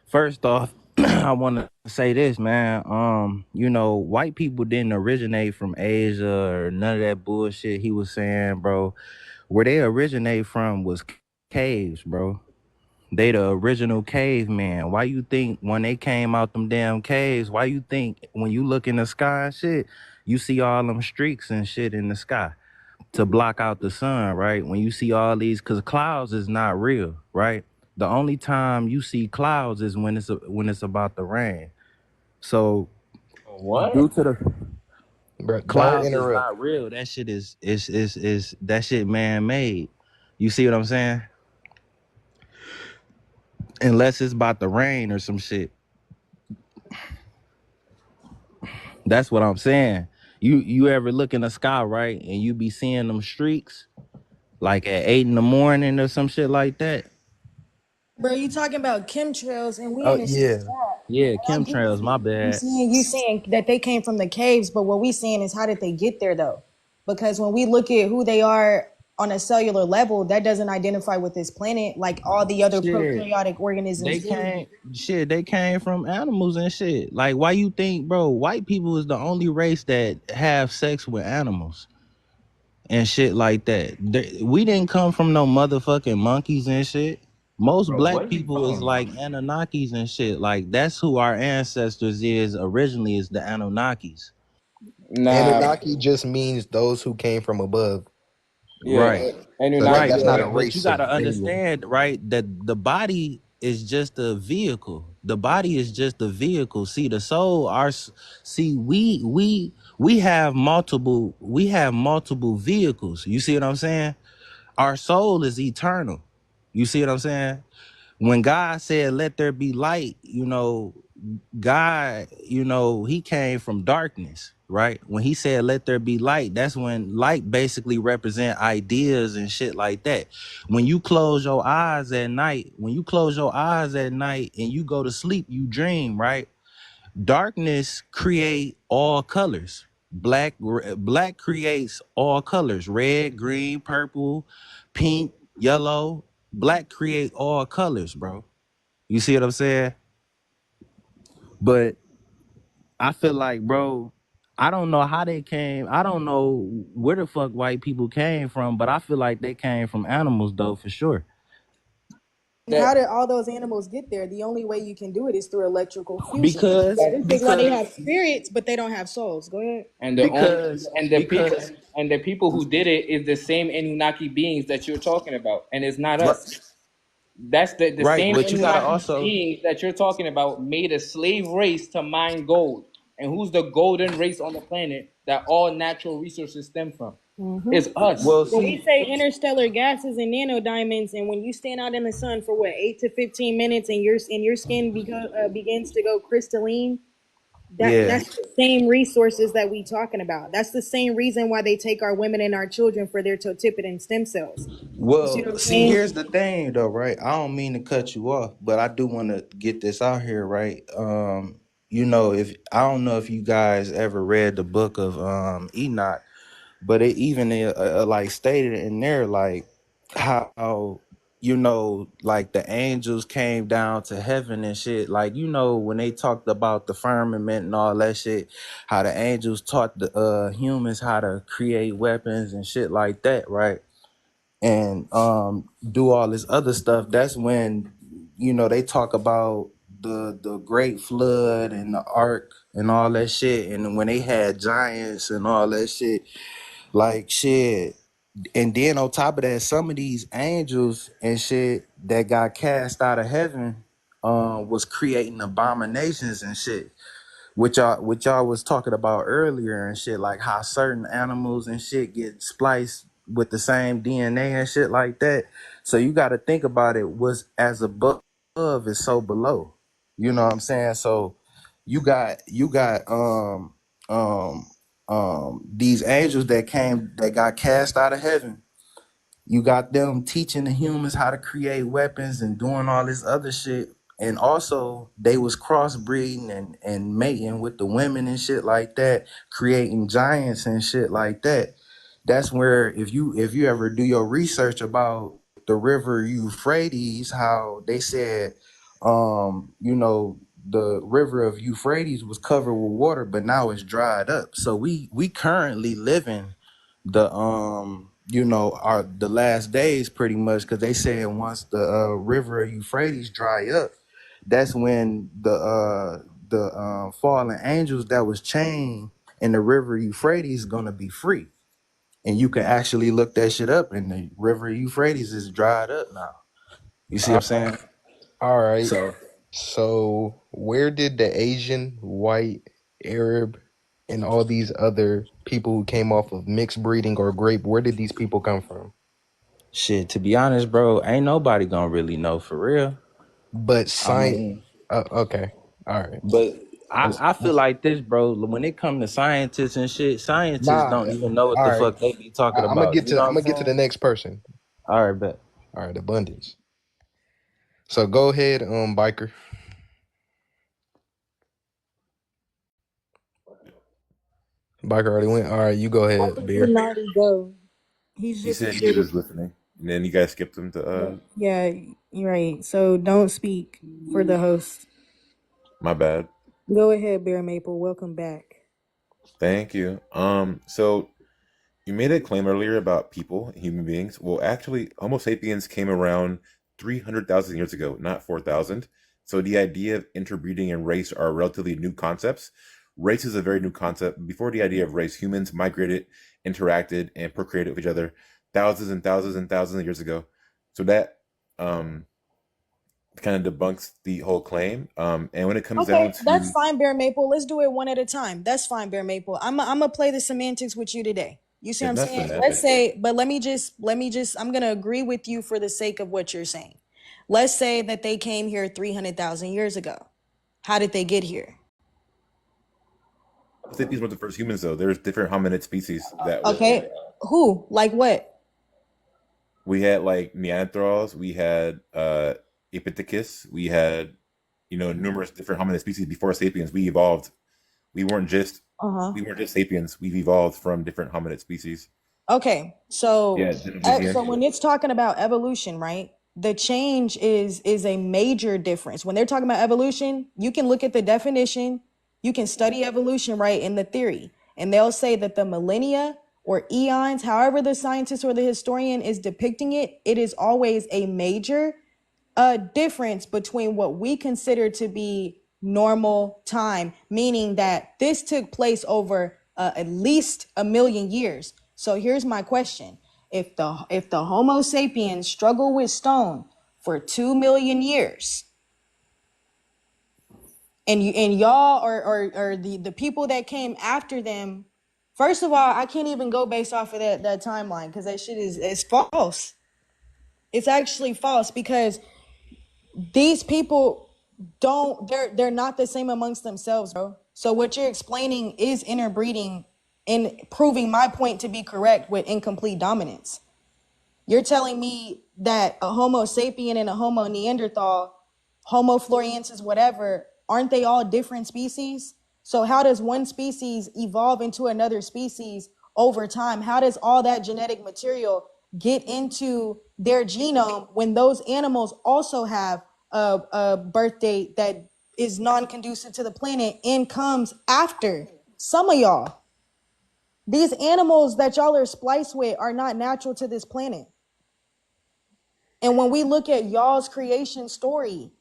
first off, I want to say this, man. White people didn't originate from Asia or none of that bullshit he was saying, bro. Where they originate from was caves, bro. They the original caveman. Why you think when they came out them damn caves, why you think when you look in the sky and shit, you see all them streaks and shit in the sky to block out the sun, right? When you see all these, cause clouds is not real, right? The only time you see clouds is when it's about to rain. So What? due to the Bro, don't clouds is interrupt. not real. That shit is that shit man made. You see what I'm saying? Unless it's about to rain or some shit. That's what I'm saying. You ever look in the sky, right? And you be seeing them streaks like at 8 in the morning or some shit like that. Bro, you talking about chemtrails and we Oh understand yeah. that. Yeah, And I get chemtrails, my bad. you saying that they came from the caves, but what we saying is how did they get there though? Because when we look at who they are on a cellular level, that doesn't identify with this planet like all the other Shit. prokaryotic organisms do. They came from animals and shit. Like why you think, bro, white people is the only race that have sex with animals and shit like that. We didn't come from no motherfucking monkeys and shit. Most Bro, black what are you people talking is like about? Anunnakis and shit. Like that's who our ancestors is originally is the Anunnakis. Nah, Anunnaki just means those who came from above. yeah, Right. So Anunnaki. that's Right, not Yeah. a but you race of gotta anyone. understand, right, that the body is just a vehicle. The body is just a vehicle. See, the soul, see, we have multiple vehicles. You see what I'm saying? Our soul is eternal. You see what I'm saying? When God said, "Let there be light," God, he came from darkness, right? When he said, "Let there be light," that's when light basically represent ideas and shit like that. When you close your eyes at night and you go to sleep, you dream, right? Darkness create all colors. Black creates all colors: red, green, purple, pink, yellow. Black create all colors, bro. You see what I'm saying? But I feel like, bro, I don't know how they came. I don't know where the fuck white people came from, but I feel like they came from animals, though, for sure. How did all those animals get there? The only way you can do it is through electrical fusion. Because, So this is why they because, have spirits, but they don't have souls. Go ahead. And the only because, and the people because, and the people who did it is the same Anunnaki beings that you're talking about, and it's not right, us. That's the right. same But you gotta Anunnaki also, beings that you're talking about made a slave race to mine gold. And who's the golden race on the planet that all natural resources stem from? It's us. well, When we see, say interstellar gases and nanodiamonds, and when you stand out in the sun for what 8 to 15 minutes, and your skin begins to go crystalline, yeah. that's the same resources that we talking about. That's the same reason why they take our women and our children for their totipotent stem cells. You see what Well, I'm see, saying? here's the thing, though, right? I don't mean to cut you off, but I do want to get this out here, right? If I don't know if you guys ever read the book of Enoch, but it even like stated in there, like how you know, like the angels came down to heaven and shit. Like, you know, when they talked about the firmament and all that shit, how the angels taught the humans how to create weapons and shit like that, right? And do all this other stuff. That's when, you know, they talk about the great flood and the ark and all that shit. And when they had giants and all that shit, like shit. And then on top of that, some of these angels and shit that got cast out of heaven was creating abominations and shit, which y'all was talking about earlier and shit, like how certain animals and shit get spliced with the same DNA and shit like that. So you got to think about it. What's as above is so below. You know what I'm saying? So you got these angels that got cast out of heaven. You got them teaching the humans how to create weapons and doing all this other shit. And also they was crossbreeding and mating with the women and shit like that, creating giants and shit like that. That's where if you ever do your research about the river Euphrates, how they said you know, the river of Euphrates was covered with water, but now it's dried up. So we currently living the you know, are the last days pretty much, because they said once the river of Euphrates dry up, that's when the fallen angels that was chained in the river Euphrates is gonna be free. And you can actually look that shit up, and the river Euphrates is dried up now. You see what I'm saying? All right. So So where did the Asian, white, Arab, and all these other people who came off of mixed breeding or grape, where did these people come from? shit, to be honest, bro, ain't nobody gonna really know for real. But I science. mean, Okay. All right. but I feel like this, bro. When it comes to scientists and shit, scientists Nah. don't even know what All the right. fuck they be talking I'm gonna about. get You to know I'm what gonna I'm get to the saying? next person. All right, bet. All right, abundance. So go ahead, biker. Biker already went. All right, you go I ahead, think he Beer. already go. He's He just said he was listening, and then you guys skipped him to. yeah, you're right. So don't speak for the host. My bad. Go ahead, Bear Maple. Welcome back. Thank you. So you made a claim earlier about people, human beings. Well, actually, Homo sapiens came around 300,000 years ago, not 4,000. So the idea of interbreeding and race are relatively new concepts. Race is a very new concept. Before the idea of race, humans migrated, interacted, and procreated with each other thousands and thousands and thousands of years ago. So that kind of debunks the whole claim. And when it comes down Okay, that's to fine, Bear Maple. Let's do it one at a time. That's fine, Bear Maple. I'm gonna play the semantics with you today. You see what if I'm that's saying? semantics, Let's say, but let me just I'm gonna agree with you for the sake of what you're saying. Let's say that they came here 300,000 years ago. How did they get here? sapiens weren't the first humans, though. There's different hominid species that were. Okay, who? Like what? We had like Neanderthals, we had Epithecus, we had numerous different hominid species before sapiens. We evolved. We weren't just sapiens. We've evolved from different hominid species. Okay, so Yeah, so when it's talking about evolution, right? The change is a major difference. When they're talking about evolution, you can look at the definition, you can study evolution, right, in the theory, and they'll say that the millennia or eons, however the scientist or the historian is depicting it, it is always a major difference between what we consider to be normal time, meaning that this took place over at least 1,000,000 years. So here's my question: if the Homo sapiens struggle with stone for 2,000,000 years, and y'all or the people that came after them, first of all, I can't even go based off of that timeline because that shit is false. It's actually false because these people they're not the same amongst themselves, bro. So what you're explaining is interbreeding and proving my point to be correct with incomplete dominance. You're telling me that a Homo sapien and a Homo Neanderthal, Homo floresiensis, whatever, aren't they all different species? So how does one species evolve into another species over time? How does all that genetic material get into their genome when those animals also have a birth date that is non-conducive to the planet and comes after some of y'all. These animals that y'all are spliced with are not natural to this planet. And when we look at y'all's creation story,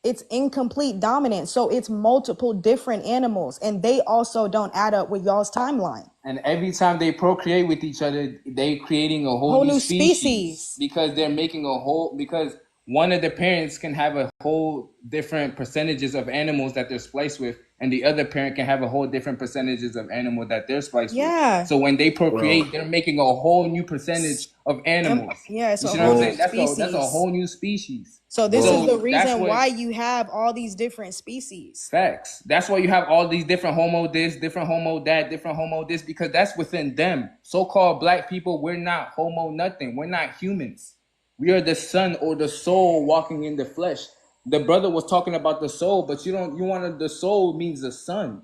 it's incomplete dominance. So it's multiple different animals, and they also don't add up with y'all's timeline. And every time they procreate with each other, they creating a whole new species because they're making a whole, because one of the parents can have a whole different percentages of animals that they're spliced with, and the other parent can have a whole different percentages of animals that they're spliced with. So when they procreate, they're making a whole new percentage of animals. Yeah, it's you a see what I'm whole saying? That's a species. whole new species. So this is the reason why you have all these different species. Facts. That's why you have all these different homo this, different homo that, different homo this, because that's within them. So-called black people, we're not homo nothing. We're not humans. We are the son or the soul walking in the flesh. The brother was talking about the soul, but the soul means the sun.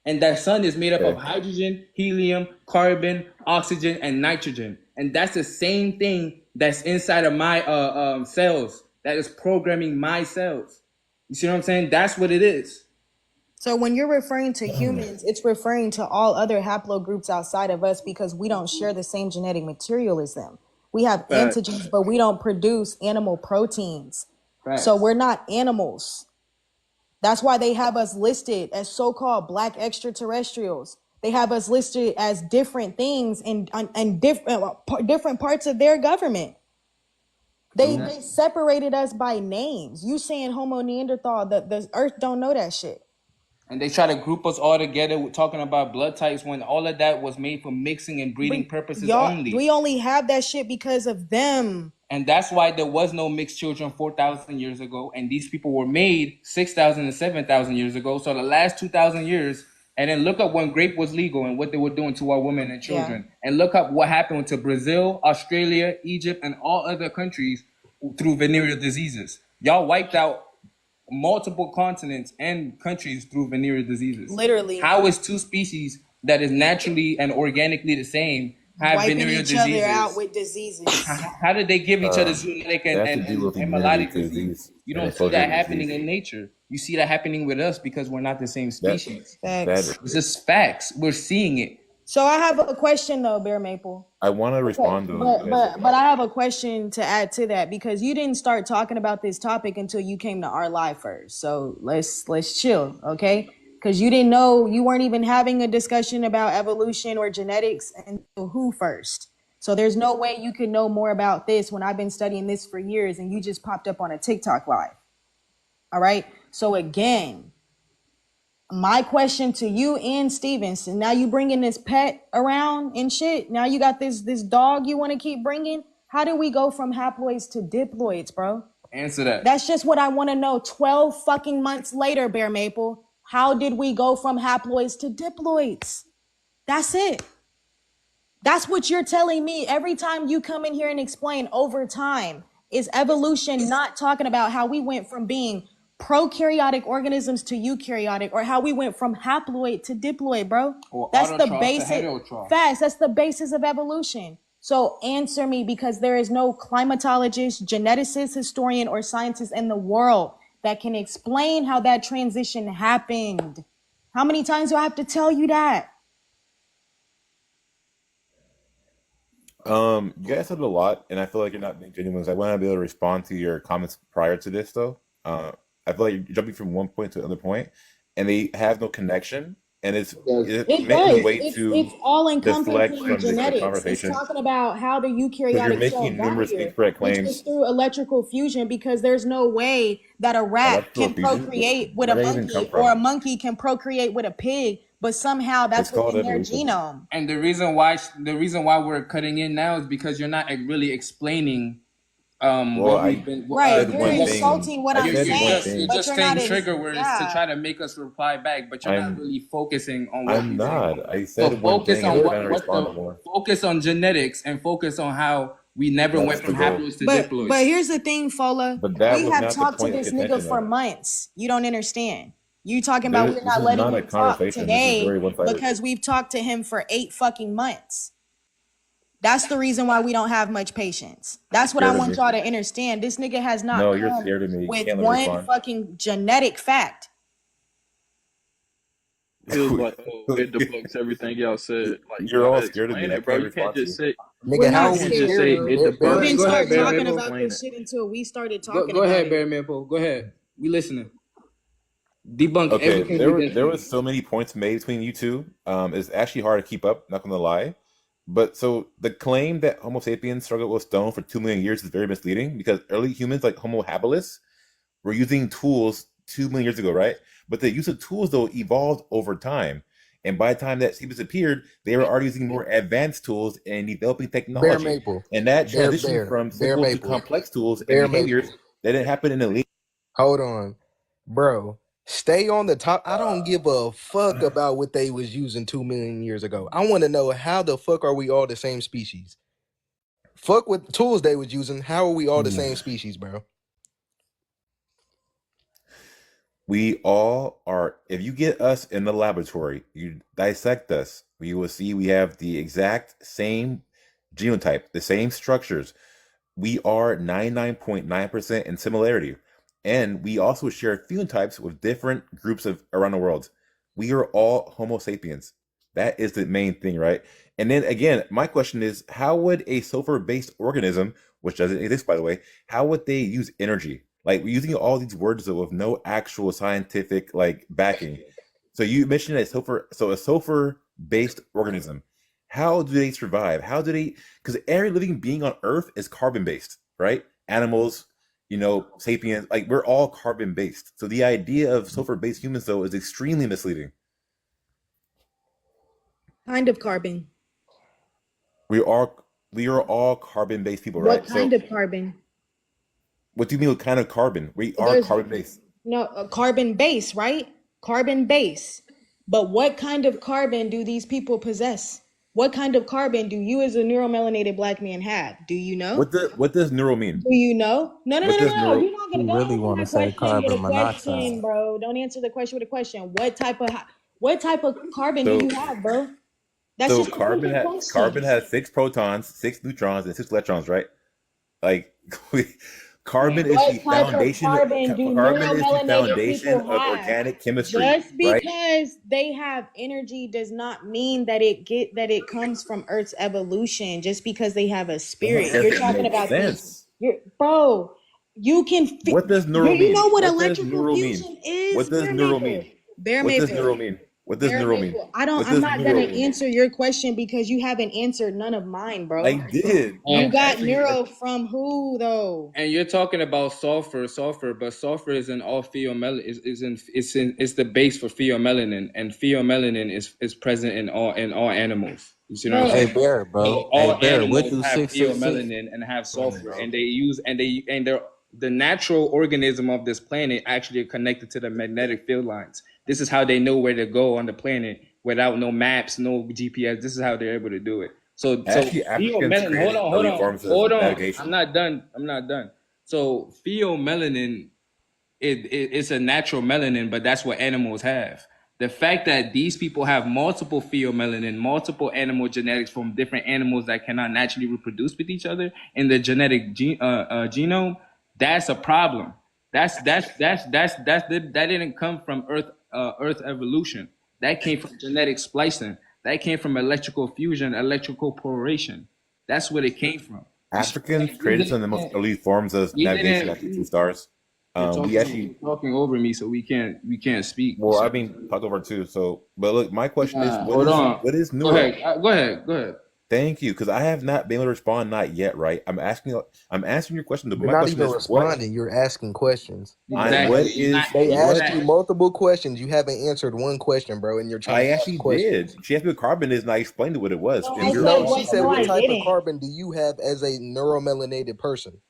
And that sun is made up of hydrogen, helium, carbon, oxygen, and nitrogen. And that's the same thing that's inside of my cells that is programming my cells. You see what I'm saying? That's what it is. So when you're referring to humans, it's referring to all other haplogroups outside of us because we don't share the same genetic material as them. We have antigens, but we don't produce animal proteins. So we're not animals. That's why they have us listed as so-called black extraterrestrials. They have us listed as different things and different parts of their government. They separated us by names. You saying Homo Neanderthal, the earth don't know that shit. And they try to group us all together talking about blood types when all of that was made for mixing and breeding purposes only. We only have that shit because of them. And that's why there was no mixed children 4,000 years ago. And these people were made 6,000 and 7,000 years ago. So the last 2,000 years, and then look up when grape was legal and what they were doing to our women and children. Yeah. And look up what happened to Brazil, Australia, Egypt, and all other countries through venereal diseases. Y'all wiped out multiple continents and countries through venereal diseases. Literally. How is two species that is naturally and organically the same have wiping venereal each diseases? Other out with diseases. How did they give each other zoonotic and melodic disease? You don't see that happening in nature. You see that happening with us because we're not the same species. Facts. It's just facts. We're seeing it. So I have a question though, Bear Maple. I want to respond to it. But I have a question to add to that because you didn't start talking about this topic until you came to our live first. So let's chill, okay? Because you didn't know, you weren't even having a discussion about evolution or genetics until who first. So there's no way you could know more about this when I've been studying this for years and you just popped up on a TikTok live. All right? So again, my question to you and Stevenson, now you bringing this pet around and shit. Now you got this dog you want to keep bringing. How do we go from haploids to diploids, bro? Answer that. That's just what I want to know. 12 fucking months later, Bear Maple. How did we go from haploids to diploids? That's it. That's what you're telling me every time you come in here and explain over time. Is evolution not talking about how we went from being prokaryotic organisms to eukaryotic, or how we went from haploid to diploid, bro? Or that's the basic facts. That's the basis of evolution. So answer me, because there is no climatologist, geneticist, historian, or scientist in the world that can explain how that transition happened. How many times do I have to tell you that? You guys said a lot, and I feel like you're not being genuine. I want to be able to respond to your comments prior to this, though. I feel like you're jumping from one point to another point, and they have no connection. And it's all encompassing genetics. It's talking about how the eukaryotic you're making numerous incorrect claims. Which is through electrical fusion, because there's no way that a rat can procreate with a monkey, or a monkey can procreate with a pig, but somehow that's within their genome. And the reason why we're cutting in now is because you're not really explaining what we've been you're insulting what I'm saying. You're just saying trigger words to try to make us reply back, but you're not really focusing on what I'm not. Saying. I said so focus on genetics and focus on how we never went from haploids to diploids. But here's the thing, Fola. We have talked to this nigga for months. You don't understand. You talking about we're not letting him talk today because we've talked to him for 8 fucking months. That's the reason why we don't have much patience. That's what I Scared of want me? y'all to understand. This nigga has not No, you're come scared of me. You with can't let me one respond. fucking genetic fact. Feels like it debunks everything y'all said. Like you You're all gotta scared of explain me. I it, bro. can't You can't respond to just you. say We're Nigga, how not are you can't we just scared, say scared bro. of it you? We Bear, debunks. didn't Go You ahead, start you Barry gotta talking Maple. about explain this it. shit until we started Go talking go about ahead, it. Barry Maple. Go ahead. We listening. Debunk Okay, everything we just there said. was so many points made between you two. It's actually hard to keep up. Not gonna lie, but so the claim that Homo sapiens struggled with stone for 2 million years is very misleading because early humans like Homo habilis were using tools 2 million years ago, right? But the use of tools though evolved over time, and by the time that sapiens appeared, they were already using more advanced tools and developing Bear technology, Maple. and that Bear, transition Bear, from Bear simple to Maple. complex tools and Bear behaviors Maple. that didn't happen in the Hold on. Bro, stay on the top. I don't give a fuck about what they was using 2 million years ago. I want to know how the fuck are we all the same species? Fuck what tools they was using. How are we all the same species, bro? We all are. If you get us in the laboratory, you dissect us, you will see we have the exact same genotype, the same structures. We are 99.9% in similarity. And we also share phenotypes with different groups of around the world. We are all Homo sapiens. That is the main thing, right? And then again, my question is, how would a sulfur-based organism, which doesn't exist by the way, how would they use energy? Like we're using all these words with no actual scientific like backing. So you mentioned a sulfur-based organism. How do they survive? How do they? Because every living being on Earth is carbon-based, right? Animals, sapiens, like we're all carbon-based. So the idea of sulfur-based humans, though, is extremely misleading. Kind of carbon. We are all carbon-based people, What right? kind So of carbon? what do you mean with kind of carbon? We are There's carbon-based. no carbon base, right? Carbon base. But what kind of carbon do these people possess? What kind of carbon do you as a neuromelanated black man have? Do you know? What does neural mean? Do you know? No, no, no, What no, does no. neural? You're not He gonna don't really answer want my to say question with a carbon monoxide. question, bro. Don't answer the question with a question. What type of carbon do So you have, bro? That's so just a simple carbon question. has 6 protons, 6 neutrons, and 6 electrons, right? Like carbon is the What type of foundation. carbon do Carbon is the neuromelanated foundation people of have? organic chemistry, Just right? because they have energy does not mean that it comes from Earth's evolution. Just because they have a spirit, That you're doesn't talking make about these, sense. bro. You can What does neural you mean? know what What does electrical neural mean? fusion is, What does Bear neural Maple. mean? Bear What does Maple. neural mean? What does Bear neural mean? Maple. What I'm does not gonna neural mean? answer your question because you haven't answered none of mine, I bro. did. You I'm got asking you. neuro from who though? And you're talking about sulfur, but sulfur is in all pheomelanin. It's the base for pheomelanin, and pheomelanin is present in all animals. You see what I'm Bro, Hey saying? Bear, bro. So Hey all Bear, what animals do have 666? pheomelanin and have Come on, sulfur, bro. and they're the natural organism of this planet actually are connected to the magnetic field lines. This is how they know where to go on the planet without no maps, no GPS. This is how they're able to do it. So Actually, Africans pheomelanin. created early forms of Hold on. I'm navigation. not done. So pheomelanin, it's a natural melanin, but that's what animals have. The fact that these people have multiple pheomelanin, multiple animal genetics from different animals that cannot naturally reproduce with each other in the genetic genome, that's a problem. That didn't come from Earth evolution. That came from genetic splicing. That came from electrical fusion, electrical polarization. That's where it came from. You see what I'm Africans saying? created some of the most early forms of navigation after two stars. We actually, You're talking over me, so we can't speak. well, I mean, talked over too. So, but look, my question is, Hold on. what is Go neuro? ahead. Go ahead. Thank you, because I have not been able to respond, not yet, right? I'm answering your question. But You're my not question even is, responding. You're asking questions. They asked you Exactly. multiple questions. You haven't answered one question, bro, and you're trying I to ask actually questions. did. She asked me what carbon is, and I explained what it was. No, And I you're said No, all she what? said, No, what I type of didn't. carbon do you have as a neuromelanated person?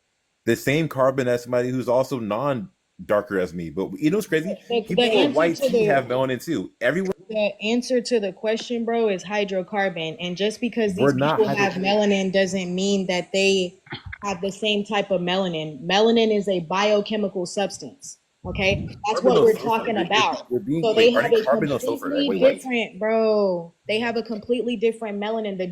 the same carbon as somebody who's also non-darker as me. But you know what's crazy? The People with answer white to teeth have the melanin too. Everyone, the answer to the question, bro, is hydrocarbon. And just because we're these not people have melanin doesn't mean that they have the same type of melanin. Melanin is a biochemical substance. Okay, that's Carbon what or we're sulfur? talking about. You're being So they wait. have Are they a carbon or sulfur? completely Wait. different, bro. They have a completely different melanin. The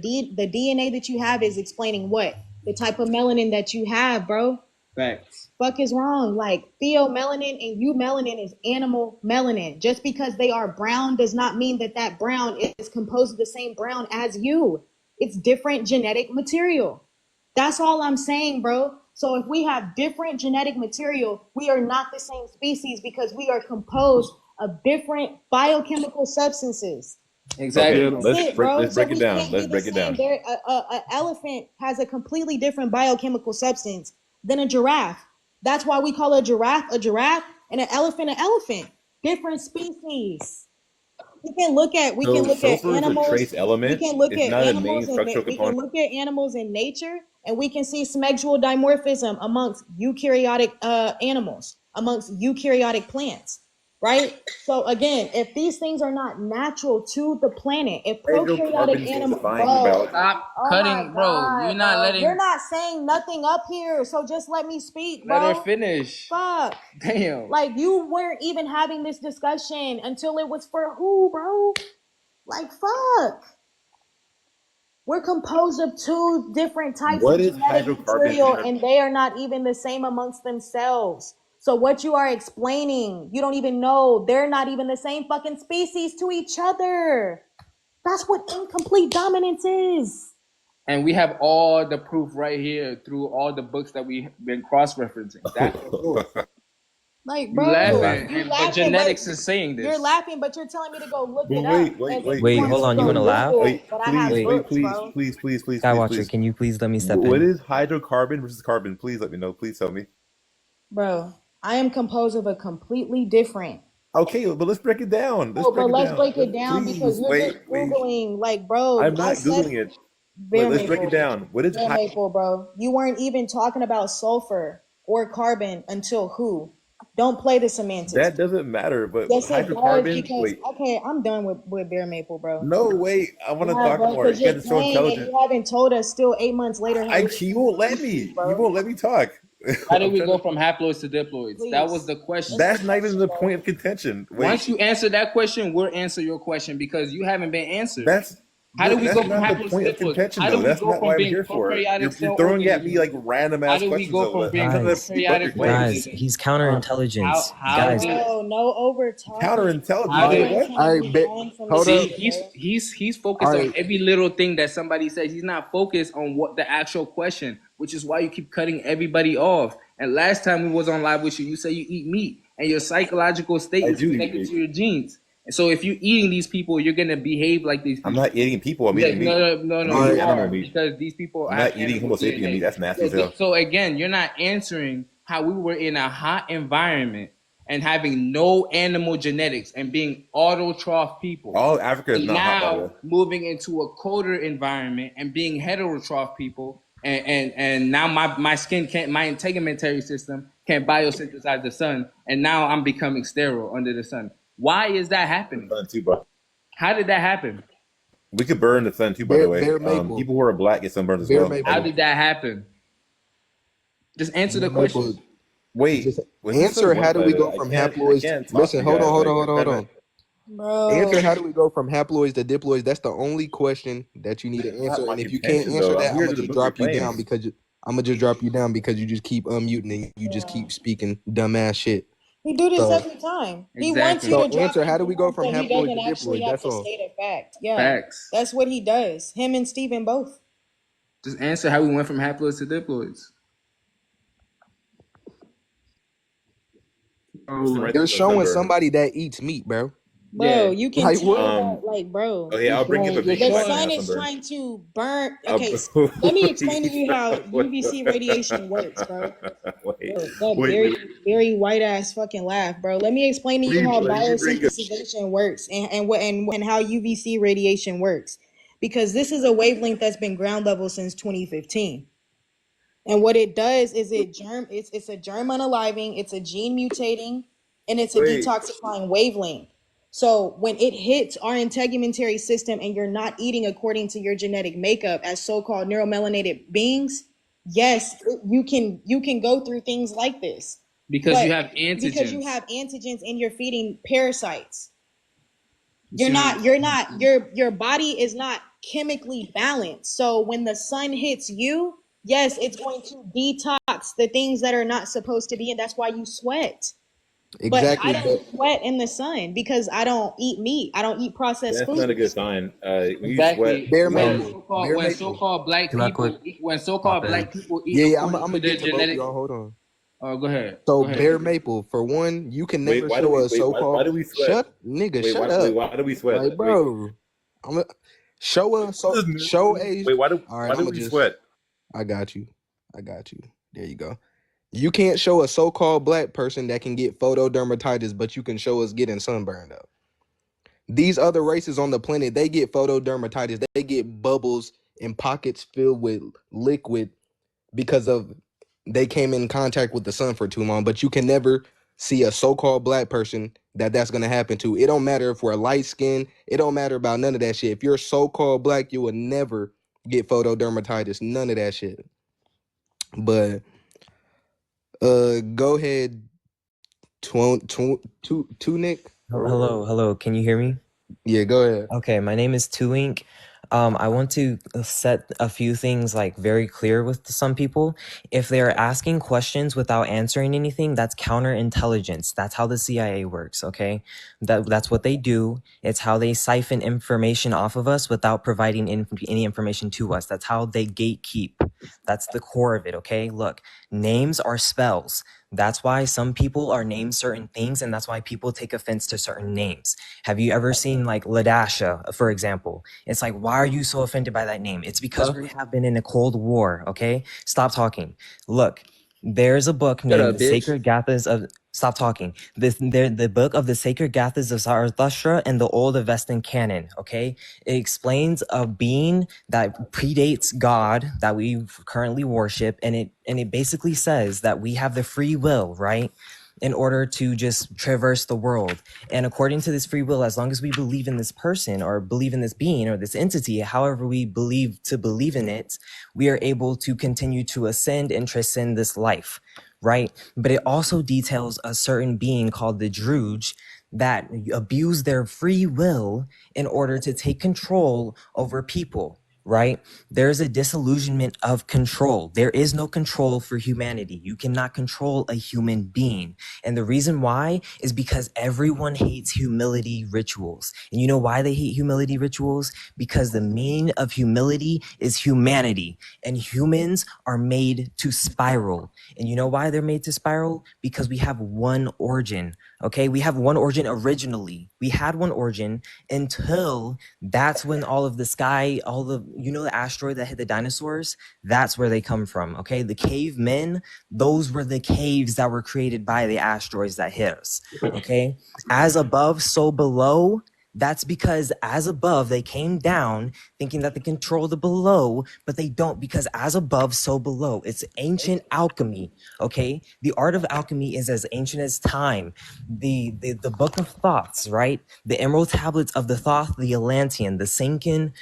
DNA that you have is explaining what the type of melanin that you have, bro. Facts. Fuck is wrong. Like pheomelanin and eumelanin is animal melanin. Just because they are brown does not mean that that brown is composed of the same brown as you. It's different genetic material. That's all I'm saying, bro. So if we have different genetic material, we are not the same species because we are composed of different biochemical substances. Exactly. Okay, Get 'em. That's it, bro. let's So break it we down. can't be Let's the break it same. down. There, an elephant has a completely different biochemical substance than a giraffe. That's why we call a giraffe, and an elephant, an elephant. Different species. We can look at So sulfur is a animals. trace element. We can look It's at not a main animals and structural we can component. look at animals in nature, and we can see sexual dimorphism amongst eukaryotic animals, amongst eukaryotic plants, right? So again, if these things are not natural to the planet, if prokaryotic Hydrocarbons is animal, defined in bro, biology. Stop oh my cutting, bro. You're god, not bro, you're letting. not saying nothing up here, so just let me speak, Let her bro. finish. Fuck. Damn. Like you weren't even having this discussion until it was for who, bro? Like fuck. We're composed of two different types What of is genetic hydrocarbon material, in and they are not even the same amongst themselves. So what you are explaining, you don't even know. They're not even the same fucking species to each other. That's what incomplete dominance is. And we have all the proof right here through all the books that we've been cross-referencing. That's the proof. Like, You bro, laughing, you but laughing, genetics but is saying this. you're laughing, but you're telling me to go look But it up wait, as if you Wait, want please, me hold to on. You go want to laugh? Google. wait, But I have please, Wait, books, bro. Skywatcher, can you please let me step What in? is hydrocarbon versus carbon? Please let me know. Please tell me. Bro, I am composed of a completely different. Okay, but let's break it down. Let's Oh, break but it let's down. break it down because Please, you're just wait. Googling. Like, bro, I'm I not said googling it. bare Let's break it maple. down. What is Bare maple, bro. You weren't even talking about sulfur or carbon until who? Don't play the semantics. that doesn't matter, but Yes, it does hydrocarbon. because Wait, okay, I'm done with bare maple, bro. no, wait. I want to Yeah, talk bro, more. because You you're guys are so playing and intelligent. you haven't told us still 8 months later how we He won't let species, me. He bro. won't let me talk. How did I'm we trying go to. from haploids to diploids? That was Please. the question. That's That's the not even question, the bro. point of contention. Wait, Once you answer that question, we'll answer your question because you haven't been answered. that's How did we that's go from not the haploids point to of diploids? contention, How though. did we That's go not from why I'm being here for. prokaryotic You're cell throwing at me organisms? like random How ass did we questions, go though. from being I'm trying to Guys, debunk your prokaryotic claims. guys, organisms? he's counterintelligence. How Guys, did Bro, no over talking. Counterintelligence. how You We're said did trying what? to All right, move on from the hold see up. topic, bro. he's All focused on right, every little thing that somebody says. He's not focused on what the actual question, which is why you keep cutting everybody off. And last time we was on live with you, you say you eat meat and your psychological state I is do eat connected meat. to your genes. And so if you're eating these people, you're gonna behave like these I'm people. not eating people. I'm Yeah, eating meat. no, I'm all you eating right, animal are meat. because these people I'm have not eating animal Homo sapien meat. DNA. That's nasty as hell. So again, you're not answering how we were in a hot environment and having no animal genetics and being autotroph people. All Africa is And not hot, by the way. now moving into a colder environment and being heterotroph people, and now my skin can't, my integumentary system can't biosynthesize the sun, and now I'm becoming sterile under the sun. Why is that happening? Sun too, bro. How did that happen? We could burn the sun too, by the way. Bare maple. People who are black get sunburns as Bare well. maple. How did that happen? Just answer the Bare maple. question. Wait, Just was he so answer how do we go one-sided? from I haploids. can't talk to Listen, you hold guys. on. Like, we're trying to. Answer Bro. how do we go from haploids to diploids. That's the only question that you need to That's not answer. my And if you can't contention, answer though. that, I'm here to debunk your claims. I'm gonna just drop you down because you just keep unmuting and you just keep speaking dumbass shit. He do this So every time. He wants Exactly. you so to drop answer how him do we go down from so he haploids doesn't to actually diploids? have That's to all. state a fact. Yeah. Facts. That's what he does. Him and Steven both. Just answer how we went from haploids to diploids. Oh, You're showing somebody that eats meat, bro. Bro, you can Like tell what? that, like, bro. Okay, I'll bring up a The video why I sun have is sunburn. trying to burn. Okay, let me explain to you how UVC radiation works, bro. That very, very white ass fucking laugh, bro. Let me explain to you how biosynthesization works and how UVC radiation works. Because this is a wavelength that's been ground level since 2015. And what it does is it's a germ unaliving, it's a gene mutating, and it's a detoxifying wavelength. So when it hits our integumentary system and you're not eating according to your genetic makeup as so-called neuromelanated beings, yes, you can go through things like this. Because you But have because you antigens. have antigens and you're feeding parasites. You see what Your body is not chemically balanced. So when the sun hits you, yes, it's going to detox the things that are not supposed to be, and that's why you sweat. But I Exactly, but don't sweat in the sun because I don't eat meat. I don't eat processed That's not a good foods. sign. When you sweat, exactly Bear when Maple, Um, so-called Bear when Maple. so-called black can I quick? people eat, when My so-called bad. black people eat Yeah, I'm according gonna to their get to both of genetic. y'all. Hold on. Oh, go ahead. So Go ahead. Bear Maple, for one, you can wait, never show a why so-called do we sweat? shut up. Why do we sweat? Like, bro, I'm a, show a. Wait, All right, why I'm do gonna we just. sweat? I got you. There you go. You can't show a so-called black person that can get photodermatitis, but you can show us getting sunburned up. These other races on the planet, they get photodermatitis. They get bubbles and pockets filled with liquid because of they came in contact with the sun for too long. But you can never see a so-called black person that's gonna happen to. It don't matter if we're light skinned. It don't matter about none of that shit. If you're so-called black, you will never get photodermatitis. None of that shit. But go ahead, Nick. Hello. Can you hear me? Yeah, go ahead. Okay, my name is Tuink. I want to set a few things like very clear with some people. If they are asking questions without answering anything, that's counterintelligence. That's how the CIA works, okay? That's what they do. It's how they siphon information off of us without providing any information to us. That's how they gatekeep. That's the core of it, okay? Look, names are spells. That's why some people are named certain things, and that's why people take offense to certain names. Have you ever seen like Ladasha, for example? It's like, why are you so offended by that name? It's because we have been in a Cold War, okay? Stop talking. Look, there's a book Shut named up, The bitch. Sacred Gathas of... Stop talking. The book of the Sacred Gathas of Zarathustra and the Old Avestan Canon, okay? It explains a being that predates God that we currently worship, and it basically says that we have the free will, right? In order to just traverse the world. And according to this free will, as long as we believe in this person or believe in this being or this entity, however we believe in it, we are able to continue to ascend and transcend this life, right? But it also details a certain being called the Druge that abuse their free will in order to take control over people, right? There's a disillusionment of control. There is no control for humanity. You cannot control a human being. And the reason why is because everyone hates humility rituals. And you know why they hate humility rituals? Because the meaning of humility is humanity. And humans are made to spiral. And you know why they're made to spiral? Because we have one origin. Okay, we have one origin originally. We had one origin until that's when all of the sky, the asteroid that hit the dinosaurs, that's where they come from. Okay, the cavemen, those were the caves that were created by the asteroids that hit us. Okay, as above, so below. That's because as above, they came down thinking that they control the below, but they don't, because as above, so below. It's ancient alchemy, okay? The art of alchemy is as ancient as time. The book of thoughts, right? The emerald tablets of the Thoth, the Atlantean, the Sankin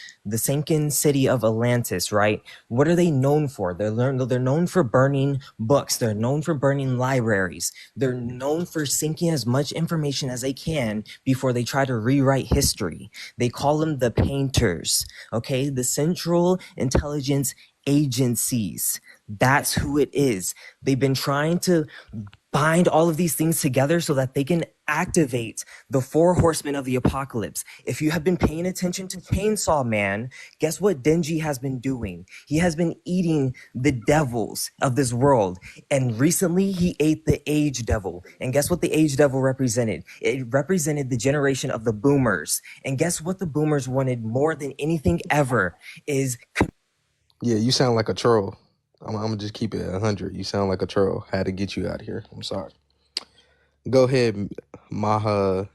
city of Atlantis, right? What are they known for? They're known for burning books. They're known for burning libraries. They're known for sinking as much information as they can before they try to rewrite history. They call them the painters, okay? The Central Intelligence Agencies. That's who it is. They've been trying to bind all of these things together so that they can activate the 4 horsemen of the apocalypse. If you have been paying attention to Chainsaw Man, guess what Denji has been doing? He has been eating the devils of this world. And recently he ate the Age Devil. And guess what the Age Devil represented? It represented the generation of the boomers. And guess what the boomers wanted more than anything ever is... Yeah, you sound like a troll. I'm gonna just keep it 100. You sound like a troll. Had to get you out of here. I'm sorry. Go ahead, Maharaga.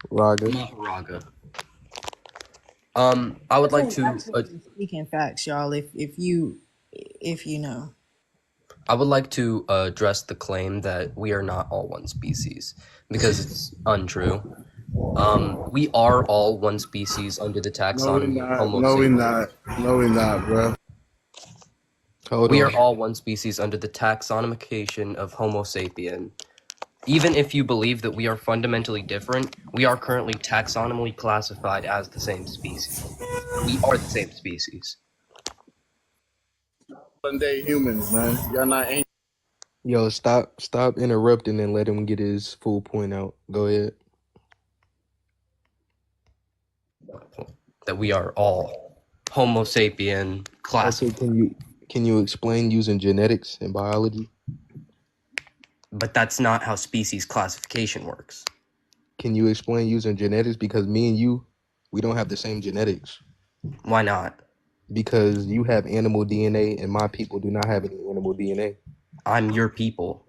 Maharaga. I would like to. Speaking facts, y'all. If you know. I would like to address the claim that we are not all one species because it's untrue. We are all one species under the taxonomy of Homo No, we sapiens. not. No, we not, bro. Hold We on. are all one species under the taxonomification of Homo sapien. Even if you believe that we are fundamentally different, we are currently taxonomically classified as the same species. We are the same species. Day humans, man. Y'all not ain't. Yo, stop interrupting and let him get his full point out. Go ahead. That we are all Homo sapien classified. Okay, can you explain using genetics and biology? But that's not how species classification works. Can you explain using genetics? Because me and you, we don't have the same genetics. Why not? Because you have animal DNA and my people do not have any animal DNA. I'm your people.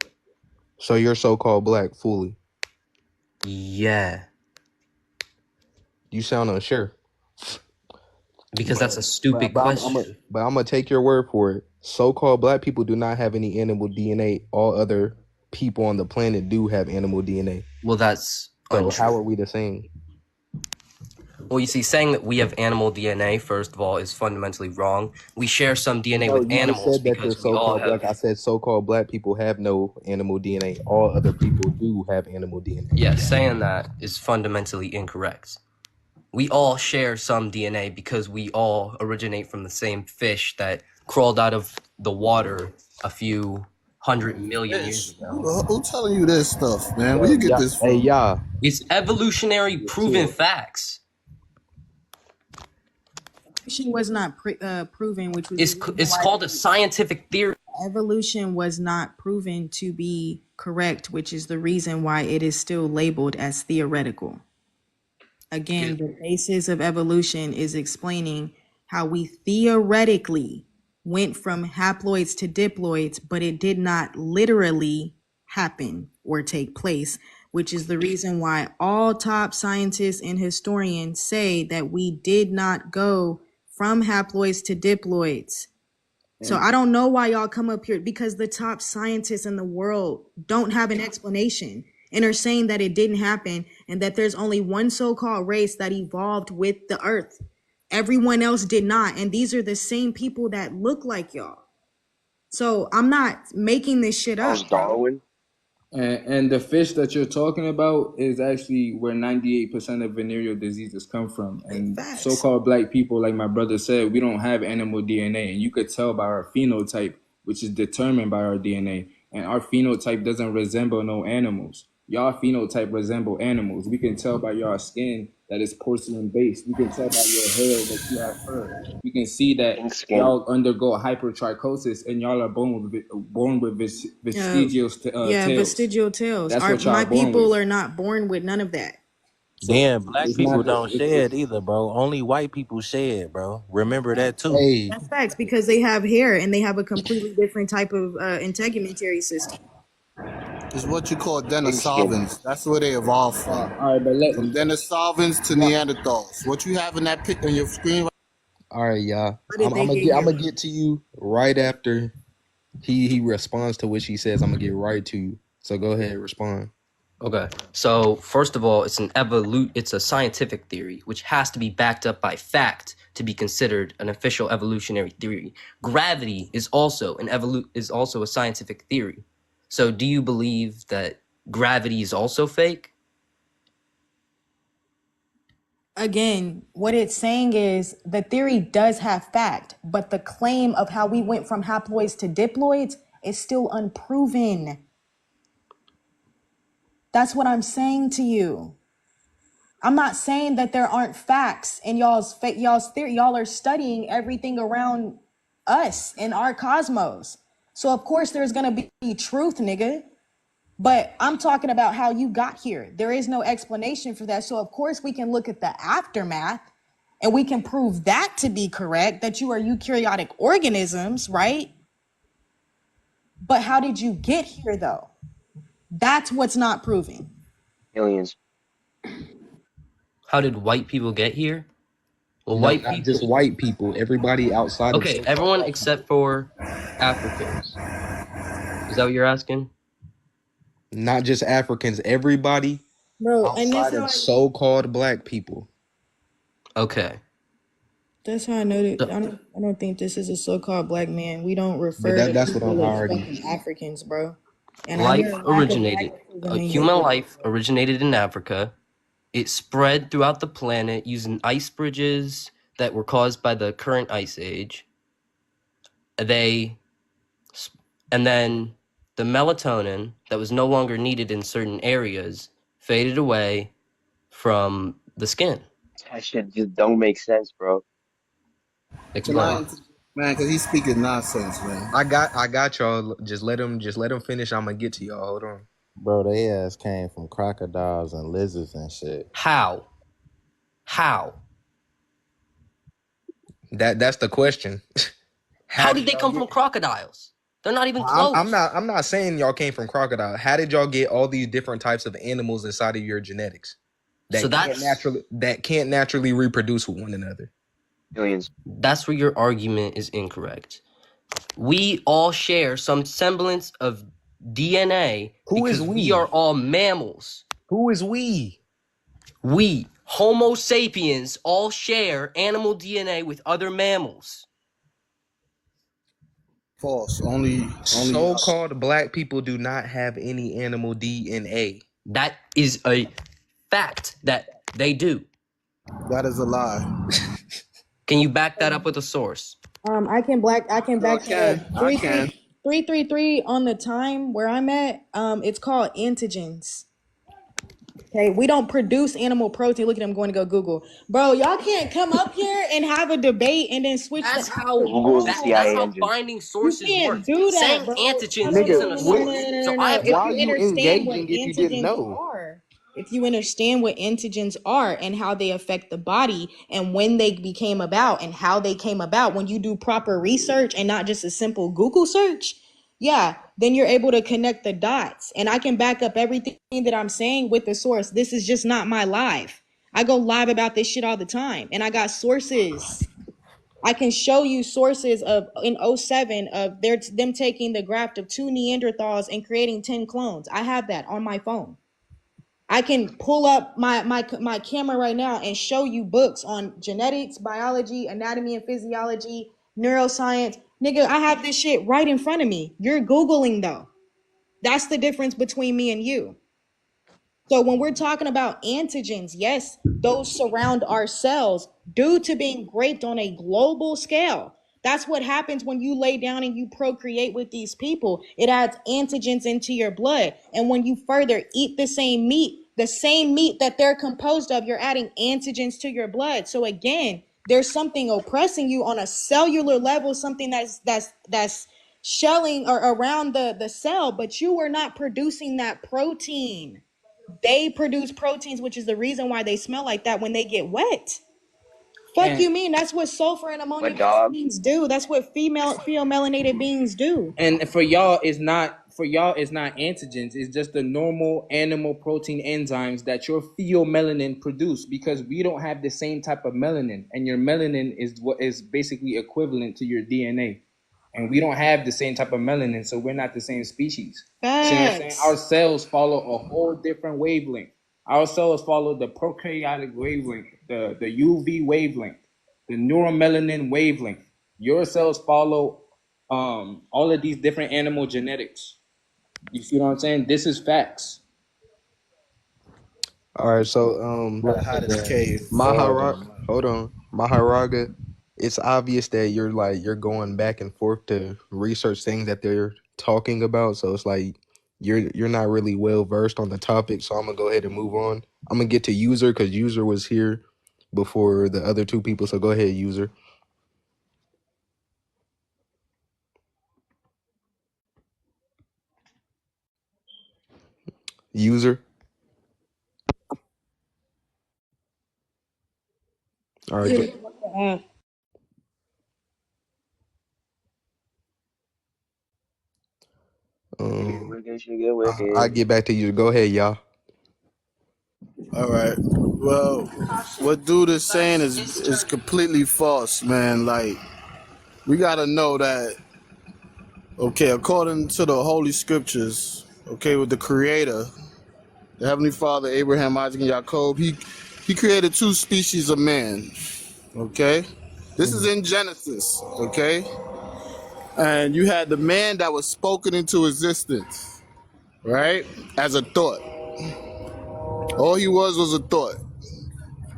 So you're so-called black fully. Yeah. You sound unsure. Because that's a stupid question. But I'm going to take your word for it. So-called black people do not have any animal DNA. All other people on the planet do have animal DNA. Well, that's so untrue. How are we the same? Well, you see, saying that we have animal DNA, first of all, is fundamentally wrong. We share some DNA with animals because we all have... Black. I said so-called black people have no animal DNA. All other people do have animal DNA. Yeah, saying that is fundamentally incorrect. We all share some DNA because we all originate from the same fish that crawled out of the water a few 100 million years ago. Who telling you this stuff, man? Where you get this from? Hey, yeah. It's evolutionary proven facts. Evolution was not proven, which was it's called a scientific theory. Evolution was not proven to be correct, which is the reason why it is still labeled as theoretical. Again, the basis of evolution is explaining how we theoretically went from haploids to diploids, but it did not literally happen or take place, which is the reason why all top scientists and historians say that we did not go from haploids to diploids. So I don't know why y'all come up here, because the top scientists in the world don't have an explanation and are saying that it didn't happen and that there's only one so-called race that evolved with the earth. Everyone else did not. And these are the same people that look like y'all. So I'm not making this shit up. Darwin. And the fish that you're talking about is actually where 98% of venereal diseases come from. And so-called black people, like my brother said, we don't have animal DNA. And you could tell by our phenotype, which is determined by our DNA. And our phenotype doesn't resemble no animals. Y'all phenotype resemble animals. We can tell by your skin that it's porcelain based. We can tell by your hair that you have fur. We can see that y'all undergo hypertrichosis and y'all are born with vestigial tails. Vestigial tails. That's what y'all my born people with. are not born with none of that. Damn, black it's people not- don't it's- shed either, bro. Only white people shed, bro. Remember that too. Hey, That's facts, because they have hair and they have a completely different type of integumentary system. It's what you call Denisovans. That's where they evolved from. All right, but From Denisovans to Neanderthals. What you have in that pic on your screen? All right, y'all. did I'm they gonna get here? get to you right after he responds to what she says. I'm gonna get right to you. So go ahead, respond. Okay. So first of all, it's a scientific theory, which has to be backed up by fact to be considered an official evolutionary theory. Gravity is also a scientific theory. So do you believe that gravity is also fake? Again, what it's saying is the theory does have fact, but the claim of how we went from haploids to diploids is still unproven. That's what I'm saying to you. I'm not saying that there aren't facts in y'all's theory. Y'all are studying everything around us in our cosmos. So of course there's gonna be truth, nigga. But I'm talking about how you got here. There is no explanation for that. So of course we can look at the aftermath and we can prove that to be correct, that you are eukaryotic organisms, right? But how did you get here though? That's what's not proven. Aliens. How did white people get here? Well, No, not just white people. Everybody outside. Okay, everyone except for Africans. Is that what you're asking? Not just Africans. Everybody Bro, outside of so-called black people. Okay. That's how I know that. I don't think this is a so-called black man. We don't But refer to that's what I'm people as already. fucking Africans, bro. And I hear Life a lack of originated, magnetism in your human voice. life originated in Africa. It spread throughout the planet using ice bridges that were caused by the current ice age. And then the melatonin that was no longer needed in certain areas faded away from the skin. That shit just don't make sense, bro. Explain. Man, because he's speaking nonsense, man. I got y'all. Just let him finish. I'm gonna get to y'all. Hold on. Bro, they ass came from crocodiles and lizards and shit. How? That's the question. How did they come from crocodiles? They're not even close. I'm not saying y'all came from crocodile. How did y'all get all these different types of animals inside of your genetics that can't naturally reproduce with one another? Millions. That's where your argument is incorrect. We all share some semblance of DNA because we are all mammals. Who is we? We, Homo sapiens, all share animal DNA with other mammals. False. Only So-called black people do not have any animal DNA. That is a fact that they do. That is a lie. Can you back that up with a source? I can back that up. I can. 333 on the time where I'm at. It's called antigens. Okay, we don't produce animal protein. Look at them going to go Google. Bro, y'all can't come up here and have a debate and then switch. That's the how finding sources you can't work. do that, Saying bro. antigens isn't a source. So I have Why are you engaging if you didn't know? If you understand what antigens are and how they affect the body and when they became about and how they came about, when you do proper research and not just a simple Google search, yeah, then you're able to connect the dots. And I can back up everything that I'm saying with the source. This is just not my live. I go live about this shit all the time. And I got sources. I can show you sources of in 2007 of them taking the graft of 2 Neanderthals and creating 10 clones. I have that on my phone. I can pull up my camera right now and show you books on genetics, biology, anatomy and physiology, neuroscience. Nigga, I have this shit right in front of me. You're Googling though. That's the difference between me and you. So when we're talking about antigens, yes, those surround our cells due to being graped on a global scale. That's what happens when you lay down and you procreate with these people. It adds antigens into your blood. And when you further eat the same meat that they're composed of, you're adding antigens to your blood. So again, there's something oppressing you on a cellular level, something that's shelling or around the cell, but you are not producing that protein. They produce proteins, which is the reason why they smell like that when they get wet. Fuck you mean? That's what sulfur and ammonia beings do. That's what pheomelanated beings do. And for y'all, it's not antigens. It's just the normal animal protein enzymes that your pheomelanin produce, because we don't have the same type of melanin, and your melanin is what is basically equivalent to your DNA. And we don't have the same type of melanin, so we're not the same species. Facts. See what I'm saying? Our cells follow a whole different wavelength. Our cells follow the prokaryotic wavelength, the UV wavelength, the neuromelanin wavelength. Your cells follow all of these different animal genetics. You see what I'm saying? This is facts. All right, so Maharaga, it's obvious that you're going back and forth to research things that they're talking about. So it's like you're not really well versed on the topic. So I'm gonna go ahead and move on. I'm gonna get to User because User was here before the other two people. So go ahead, User. User. All right. I'll get back to you. Go ahead, y'all. All right. Well, what dude is saying is completely false, man. Like, we gotta know that, okay, according to the Holy Scriptures, okay, with the Creator, the Heavenly Father, Abraham, Isaac, and Jacob, he created 2 species of man, okay? This is in Genesis, okay? And you had the man that was spoken into existence, right? As a thought. All he was a thought.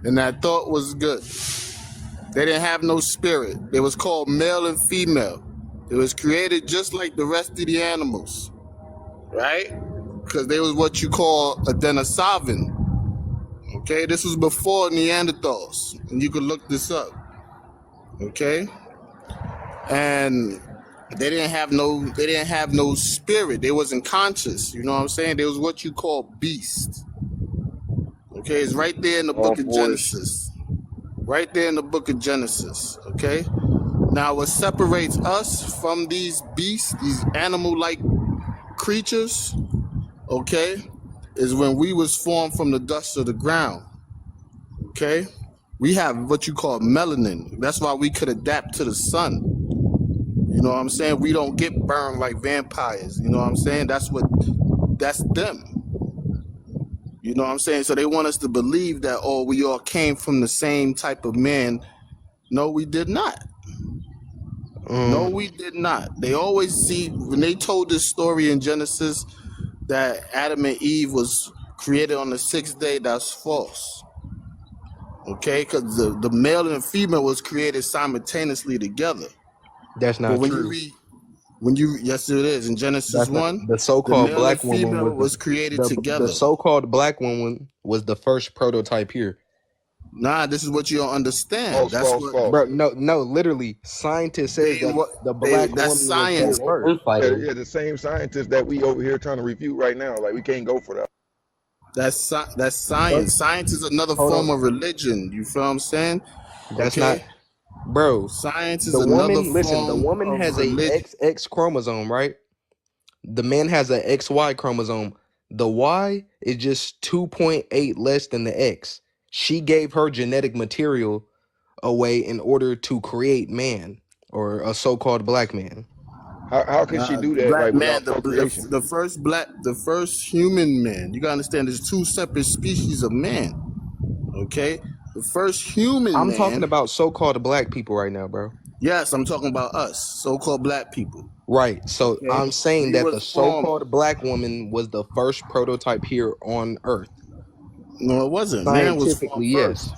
And that thought was good. They didn't have no spirit. It was called male and female. It was created just like the rest of the animals, right? Because they was what you call a Denisovan. Okay, this was before Neanderthals, and you could look this up. Okay, and they didn't have no spirit. They wasn't conscious. You know what I'm saying? They was what you call beast. Okay, it's right there in the book of Genesis. Right there in the book of Genesis. Okay. Now, what separates us from these beasts, these animal-like creatures, okay, is when we was formed from the dust of the ground. Okay, we have what you call melanin. That's why we could adapt to the sun. You know what I'm saying? We don't get burned like vampires. You know what I'm saying? That's them. You know what I'm saying? So they want us to believe that, oh, we all came from the same type of man. No, we did not. No, we did not. They always see, when they told this story in Genesis that Adam and Eve was created on the 6th day, that's false. Okay, because the male and female was created simultaneously together. That's not true. Yes, it is. In Genesis 1, the so-called black woman was created together. The so-called black woman was the first prototype here. Nah, this is what you don't understand. False. Bro, no, literally, scientists say that the black woman was science. first. Yeah, the same scientists that we over here trying to refute right now. Like, we can't go for that. That's science. Science is another form of religion. You feel what I'm saying? That's not, bro. Science is another form. Listen, the woman has a XX chromosome, right? The man has an XY chromosome. The Y is just 2.8 less than the X. She gave her genetic material away in order to create man, or a so-called black man. How can she do that? Black like, man, the first human man. You gotta understand, there's two separate species of man. Okay, the first human. I'm talking about so-called black people right now, bro. Yes, I'm talking about us, so-called black people. Right. So Okay. I'm saying that the formed. so-called black woman was the first prototype here on Earth. No, it wasn't. Man was Scientifically, formed yes.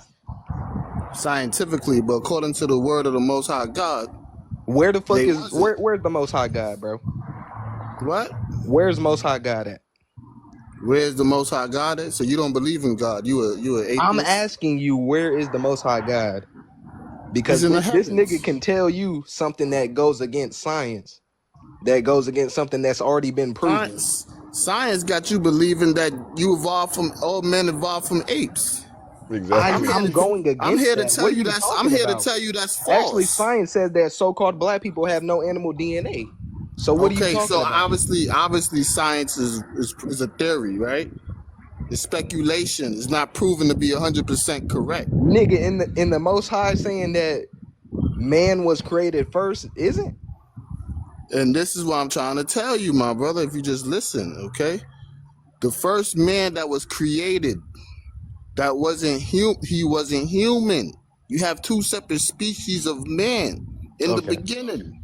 first. Scientifically, but according to the word of the Most High God, Where the fuck they is wasn't. where's the Most High God, bro? What? Where's Most High God at? Where's the Most High God at? So you don't believe in God? You an atheist? I'm asking you, where is the Most High God? Because He's in the this heavens. nigga can tell you something that goes against science, that goes against something that's already been proven. Science got you believing that you evolved from all men evolved from apes. Exactly. I'm going against I'm here to that. tell What are you that's. I'm talking here about? to tell you that's false. Actually, science says that so-called black people have no animal DNA. So what are you talking so about? obviously, science is a theory, right? It's speculation. It's not proven to be 100% correct. Nigga, in the Most High saying that man was created first, isn't? And this is what I'm trying to tell you, my brother. If you just listen, okay? The first man that was created, that wasn't he wasn't human. You have two separate species of man in the beginning.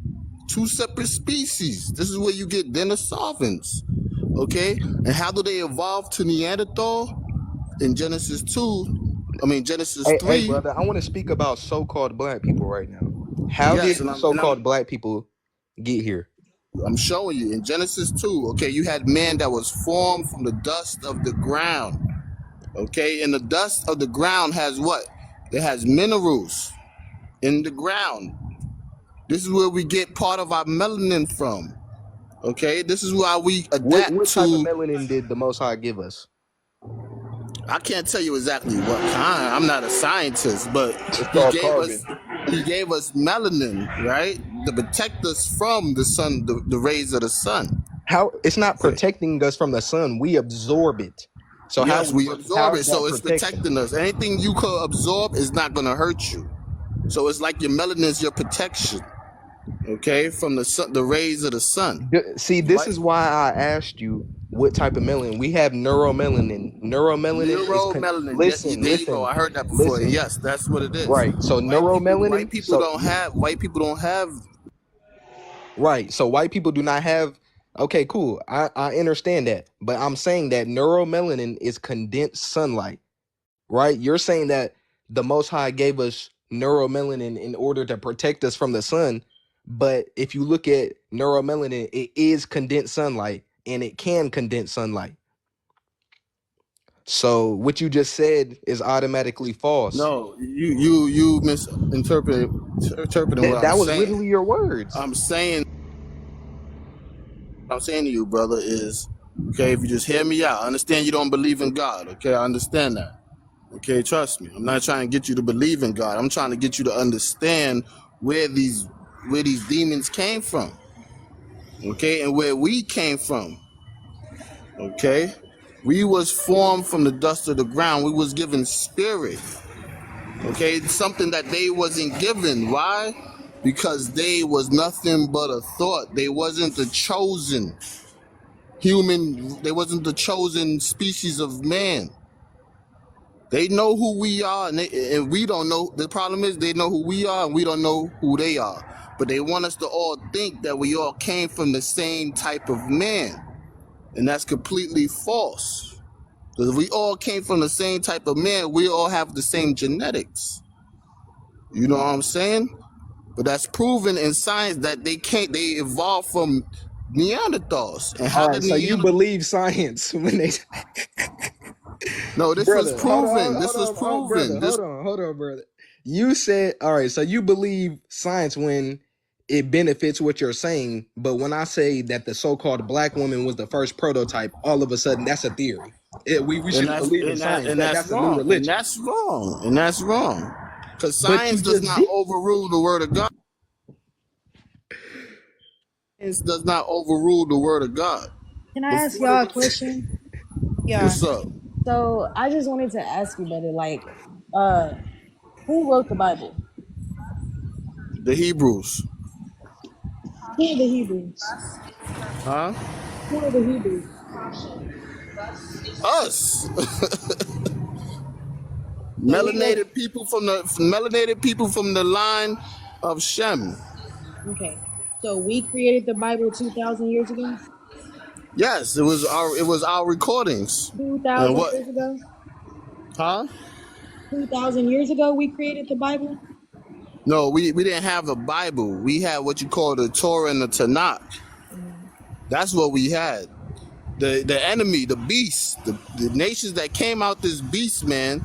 Two separate species. This is where you get Denisovans. Okay? And how do they evolve to Neanderthal? In Genesis 3. Hey, brother, I want to speak about so-called black people right now. How did so-called black people get here? I'm showing you. In Genesis 2, okay, you had man that was formed from the dust of the ground. Okay? And the dust of the ground has what? It has minerals in the ground. This is where we get part of our melanin from. Okay? This is why we adapt What to... type of melanin did the Most High give us? I can't tell you exactly what kind. I'm not a scientist, but he gave us melanin, right? To protect us from the sun, the rays of the sun. How? It's not protecting us from the sun. We absorb it. So yes, how we absorb it. So it's protecting us. Anything you could absorb is not going to hurt you. So it's like your melanin is your protection. Okay, from the sun, the rays of the sun. See, this is why I asked you, what type of melanin? We have neuromelanin. Neuromelanin is Neuromelanin. listen, There you go. listen, I heard that before. listen. Yes, that's what it is. Right. So White neuromelanin. people don't have. White people don't have. Right. So white people do not have. Okay, cool. I understand that, but I'm saying that neuromelanin is condensed sunlight. Right. You're saying that the Most High gave us neuromelanin in order to protect us from the sun, but if you look at neuromelanin, it is condensed sunlight, and it can condense sunlight. So what you just said is automatically false. No, you misinterpreted what That I'm was saying. literally your words. I'm saying to you, brother, is okay. If you just hear me out, I understand you don't believe in God. Okay, I understand that. Okay, trust me. I'm not trying to get you to believe in God. I'm trying to get you to understand where these demons came from. Okay, and where we came from. Okay, we was formed from the dust of the ground. We was given spirit. Okay, it's something that they wasn't given. Why? Because they was nothing but a thought. They wasn't the chosen human. They wasn't the chosen species of man. They know who we are, and we don't know. The problem is they know who we are, and we don't know who they are. But they want us to all think that we all came from the same type of man. And that's completely false. Because if we all came from the same type of man, we all have the same genetics. You know what I'm saying? But that's proven in science that they evolved from Neanderthals. And how All right, so you believe science when they No, this brother, was proven. Hold on, brother. You said, all right, so you believe science when it benefits what you're saying, but when I say that the so-called black woman was the first prototype, all of a sudden that's a theory. We should believe in science. That's a new religion. And that's wrong. Because science does not overrule the word of God. Science does not overrule the word of God. Can I ask y'all a question? Yeah. What's up? So I just wanted to ask you, brother, like, who wrote the Bible? The Hebrews. Who are the Hebrews? Huh? Who are the Hebrews? Us. melanated people from the line of Shem. Okay. So we created the Bible 2,000 years ago? Yes, it was our recordings. 2,000 years ago? Huh? 2,000 years ago we created the Bible? No, we didn't have a Bible. We had what you call the Torah and the Tanakh. That's what we had. The enemy, the beast, the nations that came out this beast, man,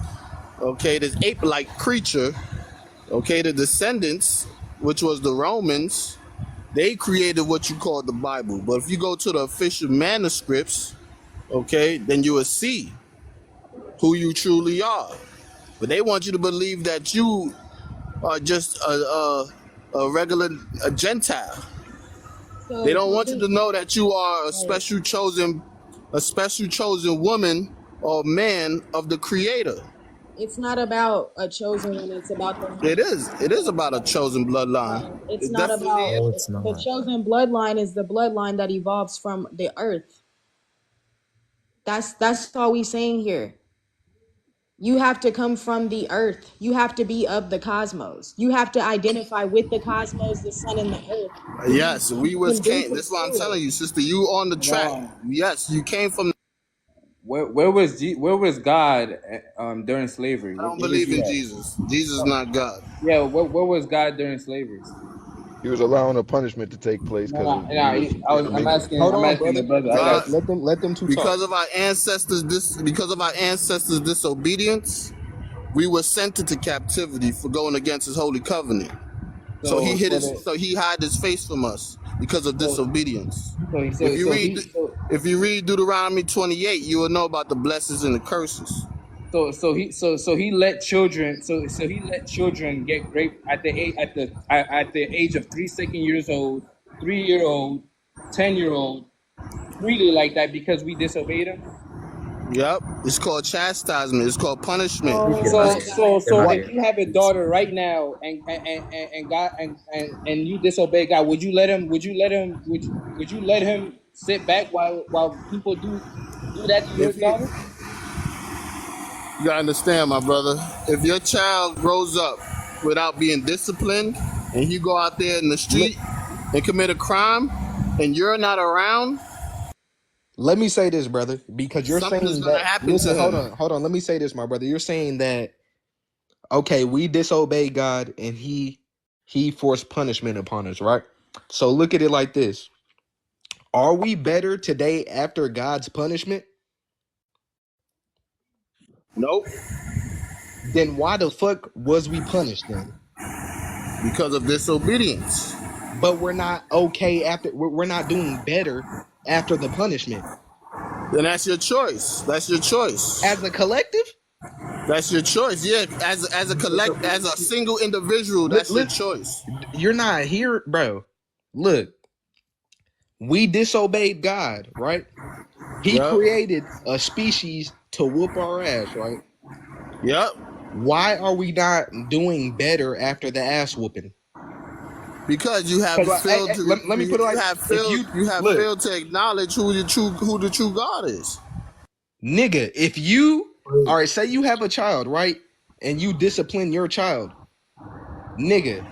okay, this ape-like creature, okay, the descendants, which was the Romans, they created what you call the Bible. But if you go to the official manuscripts, okay, then you will see who you truly are. But they want you to believe that you are just a regular Gentile. So they don't want you to know that you are a special chosen woman or man of the Creator. It's not about a chosen one. It's about the. It is about a chosen bloodline. It's not about. No, it's not. The chosen bloodline is the bloodline that evolves from the earth. That's all we saying here. You have to come from the earth. You have to be of the cosmos. You have to identify with the cosmos, the sun, and the earth. Yes, we was came. That's what I'm telling you, sister. You on the track. Wow. Yes, you came from. Where was God during slavery? I don't believe in Jesus. Jesus is not God. Yeah, where was God during slavery? He was allowing a punishment to take place because I'm asking. Hold I'm on, asking brother. the brother. Let them two because talk. of our ancestors disobedience, we were sent into captivity for going against His holy covenant. So he hid his face from us because of disobedience. If you read Deuteronomy 28, you will know about the blessings and the curses. So he let children get raped at the age of 3 years old, 3-year-old, 10-year-old, really like that because we disobeyed him. Yep, it's called chastisement. It's called punishment. So if you have a daughter right now and God and you disobey God, would you let him sit back while people do that to your If you daughter? you gotta understand, my brother, if your child grows up without being disciplined, and you go out there in the street and commit a crime, and you're not around, let me say this, brother, because you're something is saying gonna that. happen Listen, to him. hold on. Let me say this, my brother. You're saying that okay, we disobeyed God and He forced punishment upon us, right? So look at it like this: are we better today after God's punishment? Nope. Then why the fuck was we punished then? Because of disobedience. But we're not okay after. We're not doing better after the punishment. Then that's your choice. That's your choice. As a collective? That's your choice. Yeah, as a single individual, that's your choice. You're not here, bro. Look, we disobeyed God, right? He created a species to whoop our ass, right? Yep. Why are we not doing better after the ass whooping? Because you have failed to. Let me put it like you have failed to acknowledge who the true God is. Nigga, if you all right, say you have a child, right? And you discipline your child, nigga,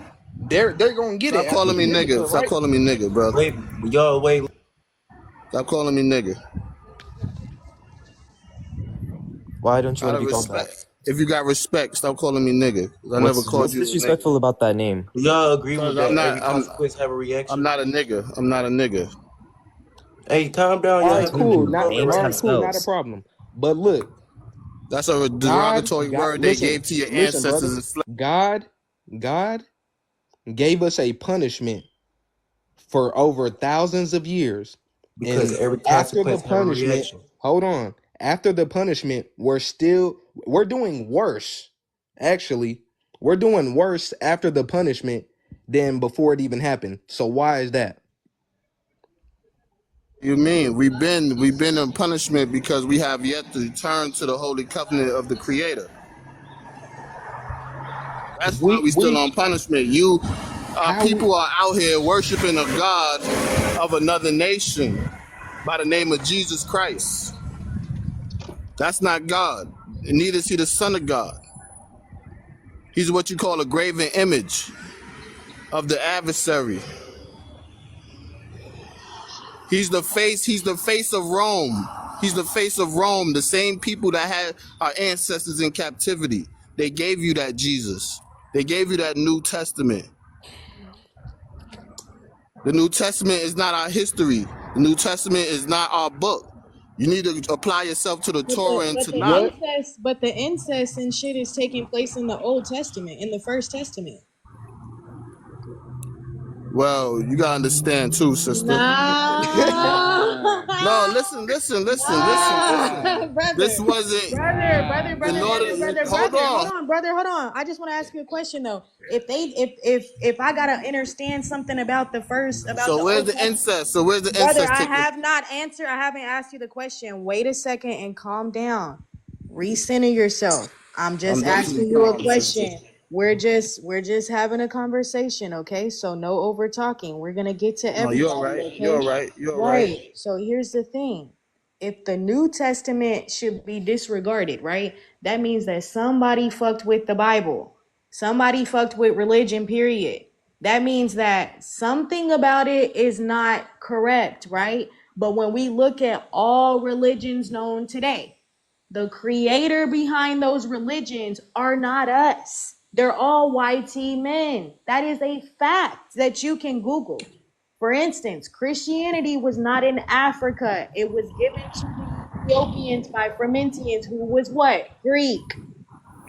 they're gonna get Stop it. calling me nigga. Right? Stop calling me nigga, brother. Wait. Stop calling me nigga. Why don't you Out want to of be called that? respect. If you got respect, stop calling me nigga. I never called What's you disrespectful about that name? Y'all agree with that? Every consequence have a reaction. I'm not a nigga. I'm not a nigga. Hey, calm down. All right, cool. Names have Not a problem. But look, that's a derogatory word they gave to your ancestors. Brother, God gave us a punishment for over thousands of years. Because and every after the consequence have a punishment, reaction. hold on. After the punishment, we're doing worse. Actually, we're doing worse after the punishment than before it even happened. So why is that? You mean we've been in punishment because we have yet to turn to the holy covenant of the Creator. That's why we still on punishment. People are out here worshiping a God of another nation by the name of Jesus Christ. That's not God, and neither is he the Son of God. He's what you call a graven image of the adversary. He's the face of Rome. He's the face of Rome, the same people that had our ancestors in captivity. They gave you that Jesus. They gave you that New Testament. The New Testament is not our history. The New Testament is not our book. You need to apply yourself to the Torah and to not. But the incest and shit is taking place in the Old Testament, in the First Testament. Well, you gotta understand too, sister. No, no, listen. Brother, this wasn't. Brother, hold on. I just want to ask you a question though. If I gotta understand something about the first, about so the where's Old the incest? So where's the brother, incest? I haven't asked you the question. Wait a second and calm down. Recenter yourself. I'm just asking you a question. We're just having a conversation, okay? So no over talking. We're gonna get to everything. You're right. Okay? You're right. So here's the thing. If the New Testament should be disregarded, right? That means that somebody fucked with the Bible. Somebody fucked with religion, period. That means that something about it is not correct, right? But when we look at all religions known today, the creator behind those religions are not us. They're all YT men. That is a fact that you can Google. For instance, Christianity was not in Africa. It was given to the Ethiopians by Frumentians, who was what? Greek.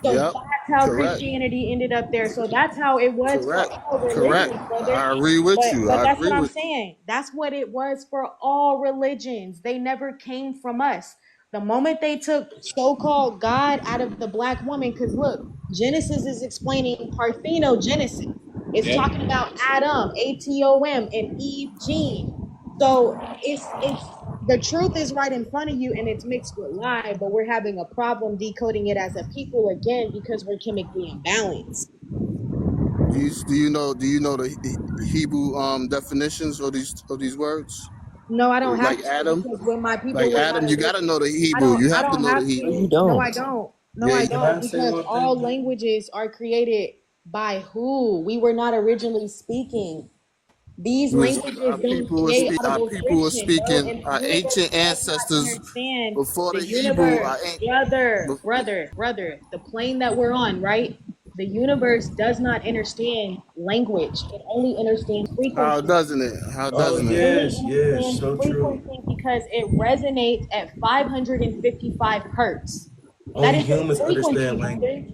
So that's how Christianity ended up there. So that's how it was for all religions, brother. I agree with you. But that's what I'm saying. That's what it was for all religions. They never came from us. The moment they took so-called God out of the black woman, because look, Genesis is explaining parthenogenesis. It's talking about Adam, Atom, and Eve gene. So it's the truth is right in front of you, and it's mixed with lie. But we're having a problem decoding it as a people again because we're chemically imbalanced. Do you know the Hebrew definitions of these words? No, I don't have like to Adam. because when my people Like was not Adam, you gotta know the I Hebrew. don't You I have to don't know the have No, Hebrew. you to. No, I don't. don't. No, Yeah, I you Can I don't. say Because one all thing? languages are created by who? We were not originally speaking. These languages didn't create out of Our people were original, bro. speaking. And the Our universe ancient does not ancestors understand before the the Hebrew. universe, brother, the plane that we're on, right? The universe does not understand language. It only understands How frequency. doesn't it? How Oh doesn't It it? only yes, yes, understands so true. frequency because it resonates at 555 hertz. That Only is a humans frequency, understand language. brother.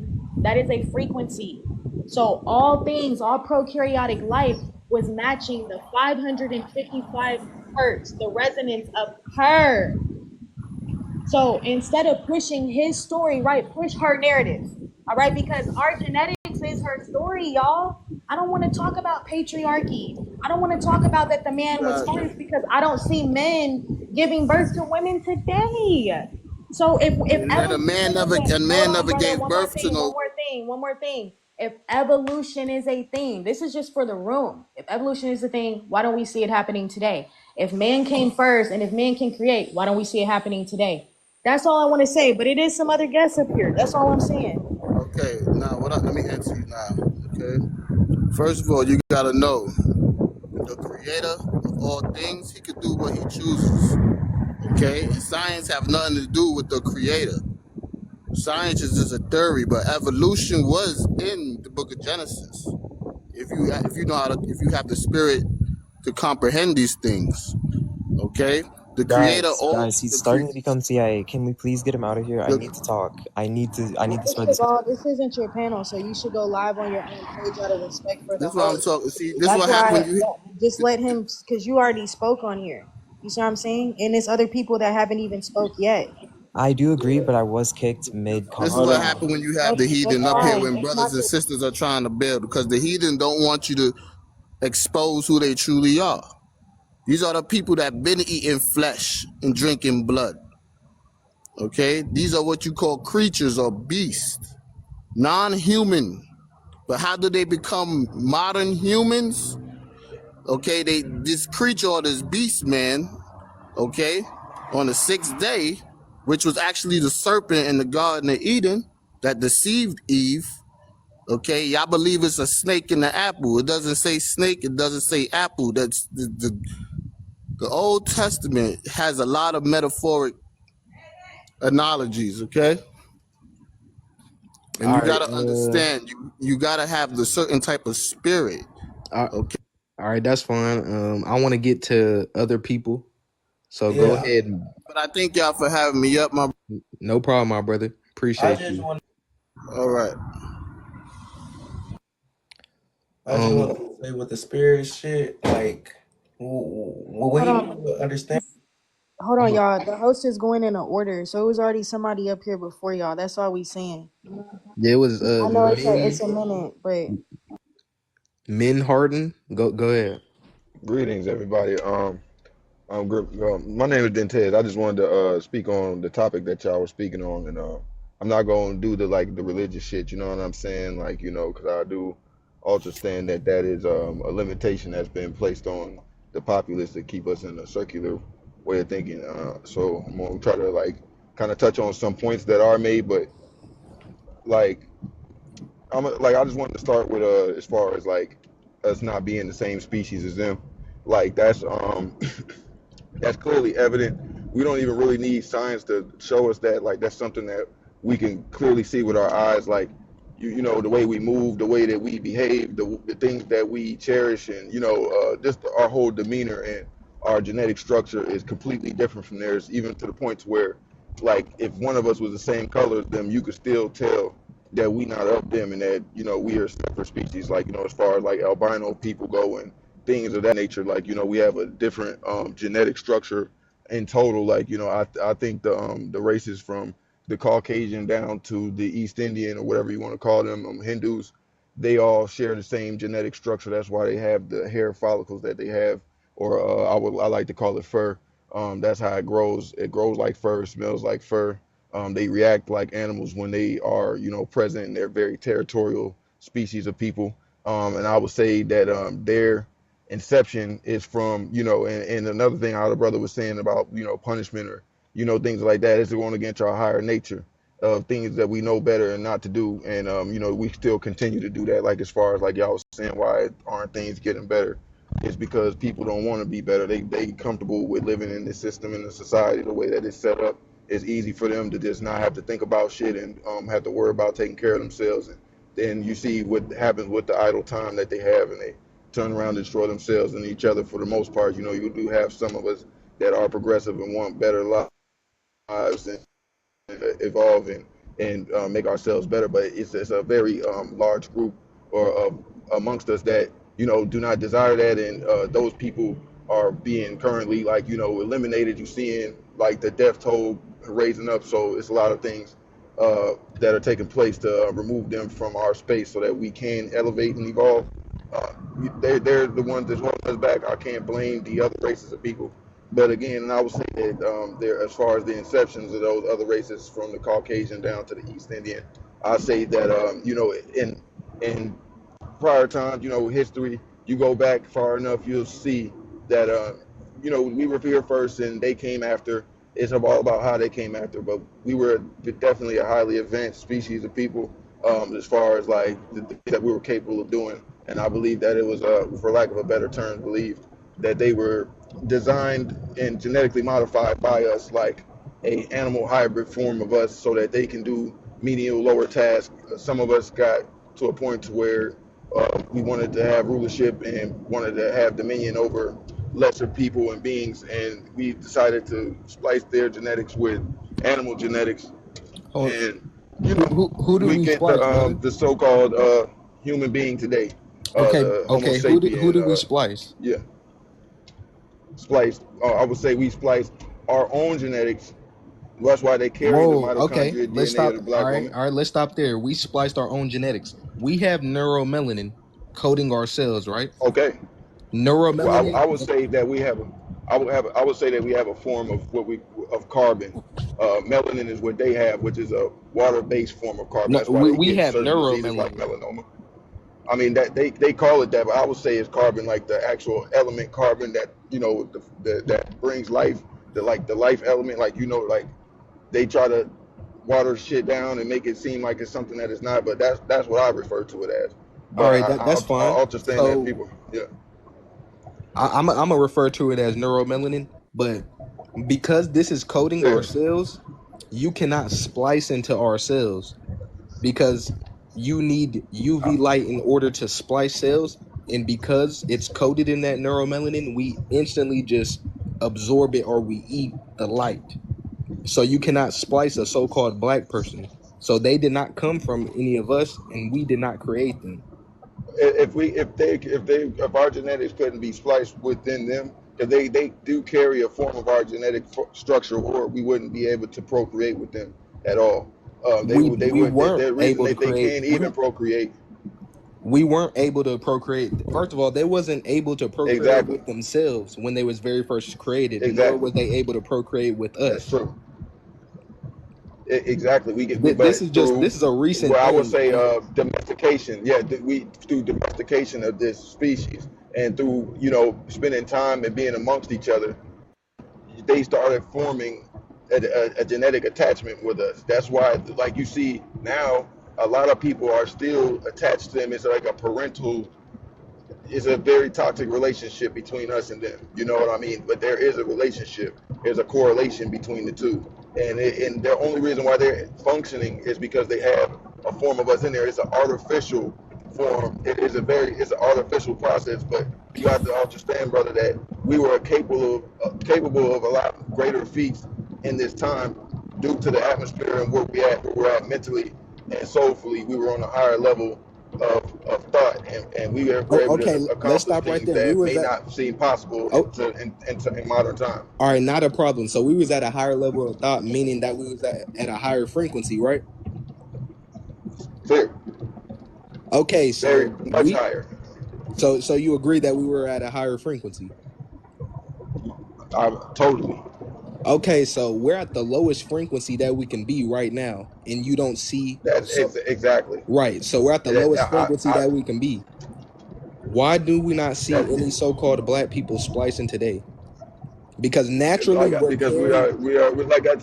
That is a frequency. So all things, all prokaryotic life was matching the 555 hertz, the resonance of her. So instead of pushing his story, right, push her narrative. All right, because our genetics is her story, y'all. I don't want to talk about patriarchy. I don't want to talk about that the man was first because I don't see men giving birth to women today. So if And then evolution is a hold man on, never brother, gave birth to no. one more thing. If evolution is a thing, this is just for the room. If evolution is a thing, why don't we see it happening today? If man came first and if man can create, why don't we see it happening today? That's all I want to say. But it is some other guests up here. That's all I'm saying. Okay, now let me answer you now. Okay, first of all, you gotta know the Creator of all things. He could do what he chooses. Okay, and science have nothing to do with the Creator. Science is just a theory, but evolution was in the Book of Genesis. If you know how to, if you have the spirit to comprehend these things, okay. The Creator, Guys, he's starting to become CIA. Can we please get him out of here? I need to talk. I need to spread this. This isn't your panel, so you should go live on your own page out of respect for the this is what I'm host. talking. See, this is That's what happened why when you. just let him, because you already spoke on here. You see what I'm saying? And there's other people that haven't even spoke yet. I do agree, but I was kicked mid This is what conversation. happened when you have the Okay, that's heathen up here, fine. when It's brothers not and the, sisters are trying to build, because the heathen don't want you to expose who they truly are. These are the people that been eating flesh and drinking blood. Okay, these are what you call creatures or beasts, non-human. But how do they become modern humans? Okay, this creature or this beast man, okay, on the sixth day, which was actually the serpent in the Garden of Eden that deceived Eve. Okay, y'all believe it's a snake in the apple. It doesn't say snake. It doesn't say apple. That's the Old Testament has a lot of metaphoric analogies. Okay, and All you right. gotta understand. You gotta have the certain type of spirit. Uh, Okay. all right, that's fine. I want to get to other people, so go Yeah, ahead. But I thank y'all for having me up, my. No problem, my brother. I Appreciate just you. want All right. I just want to say with the spirit shit, like when hold you on. understand. Hold on, y'all. The host is going in an order, so it was already somebody up here before y'all. That's all we saying. Yeah, it was I know it's a minute, but Min Harden. Go ahead. Greetings, everybody. My name is Dentez. I just wanted to speak on the topic that y'all were speaking on, and I'm not going to do the religious shit. You know what I'm saying? Like, you know, because I do understand that is a limitation that's been placed on the populace to keep us in a circular way of thinking. So I'm gonna try to like kind of touch on some points that are made, but like I just wanted to start with as far as like us not being the same species as them. Like that's clearly evident. We don't even really need science to show us that. Like that's something that we can clearly see with our eyes. Like you know the way we move, the way that we behave, the things that we cherish, and you know just our whole demeanor and our genetic structure is completely different from theirs. Even to the point where, like, if one of us was the same color as them, you could still tell that we not of them and that you know we are separate species. Like you know as far as like albino people go and things of that nature. Like you know, we have a different genetic structure in total. Like you know, I think the races from the Caucasian down to the East Indian or whatever you want to call them, Hindus, they all share the same genetic structure. That's why they have the hair follicles that they have, or I like to call it fur. That's how it grows. It grows like fur, smells like fur. They react like animals when they are, you know, present. And they're very territorial species of people. And I would say that their inception is from, and another thing how the brother was saying about, punishment or, things like that is going against our higher nature of things that we know better and not to do. And, we still continue to do that. Like, as far as like y'all was saying, why aren't things getting better? It's because people don't want to be better. They comfortable with living in this system, in the society, the way that it's set up. It's easy for them to just not have to think about shit and have to worry about taking care of themselves. And then you see what happens with the idle time that they have, and they turn around and destroy themselves and each other for the most part. You do have some of us that are progressive and want better lives and evolve and make ourselves better. But it's a very large group or amongst us that do not desire that, and those people are being currently eliminated. You seeing like the death toll raising up, so it's a lot of things that are taking place to remove them from our space so that we can elevate and evolve. They're the ones that's holding us back. I can't blame the other races of people. But again, and I would say that there, as far as the inceptions of those other races, from the Caucasian down to the East Indian, I say that in prior times, history, you go back far enough, you'll see that we were here first and they came after. It's all about how they came after, but we were definitely a highly advanced species of people as far as like the things that we were capable of doing. And I believe that it was, for lack of a better term, believed that they were designed and genetically modified by us like a animal hybrid form of us so that they can do menial lower tasks. Some of us got to a point to where we wanted to have rulership and wanted to have dominion over lesser people and beings, and we decided to splice their genetics with animal genetics. And who do we get splice, the so-called human being today. Okay. Who do we splice? Yeah, spliced. I would say we spliced our own genetics. That's why they carry the mitochondria Let's DNA stop. of the black woman. All right, let's stop there. We spliced our own genetics. We have neuromelanin coding our cells, right? Okay. Neuromelanin. Well, I would say that we have I would say that we have a form of of carbon. Melanin is what they have, which is a water-based form of carbon. No, That's why we have certain diseases like neuromelanin. melanoma. I mean that they call it that, but I would say it's carbon, like the actual element carbon that that brings life, the life element, like like they try to water shit down and make it seem like it's something that it's not, but that's what I refer to it as. But All right, that's fine. I understand So that people, yeah. I'm gonna refer to it as neuromelanin, but because this is coding our cells, you cannot splice into our cells because you need UV light in order to splice cells, and because it's coded in that neuromelanin, we instantly just absorb it or we eat the light. So you cannot splice a so-called black person. So they did not come from any of us, and we did not create them. If our genetics couldn't be spliced within them, because they do carry a form of our genetic structure, or we wouldn't be able to procreate with them at all. They can't even procreate. We weren't able to procreate. First of all, they wasn't able to procreate with themselves when they was very first created. Nor was they able to procreate with us. That's true. Exactly. This is a recent. Well, I would say domestication. Yeah, through domestication of this species and through spending time and being amongst each other, they started forming a genetic attachment with us. That's why, like you see now, a lot of people are still attached to them. It's like a parental. It's a very toxic relationship between us and them. You know what I mean? But there is a relationship. There's a correlation between the two. And the only reason why they're functioning is because they have a form of us in there. It's an artificial form. It's an artificial process. But you have to understand, brother, that we were capable of a lot greater feats in this time due to the atmosphere and where we're at mentally and soulfully. We were on a higher level of thought, and we were able to accomplish let's stop right things there. that may not seem possible in modern time. All right, not a problem. So we was at a higher level of thought, meaning that we was at a higher frequency, right? Clear. Okay, so very much higher. So you agree that we were at a higher frequency? Totally. Okay, so we're at the lowest frequency that we can be right now, and you don't see that. Exactly right. So we're at the lowest frequency that we can be. Why do we not see any so-called black people splicing today? Because naturally Because we're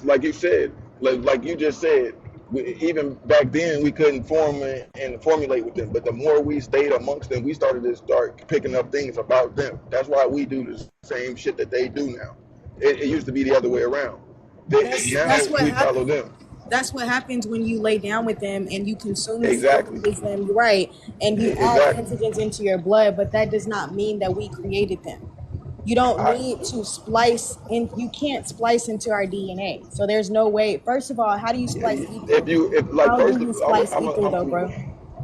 like you said, like you just said, even back then we couldn't form and formulate with them. But the more we stayed amongst them, we started to start picking up things about them. That's why we do the same shit that they do now. It used to be the other way around. That's what We happens. follow them. That's what happens when you lay down with them and you consume Exactly. them, right? And you add antigens into your blood, but that does not mean that we created them. You don't need to splice in. You can't splice into our DNA. So there's no way. First of all, how do you splice ether? How do you splice ether, though, bro?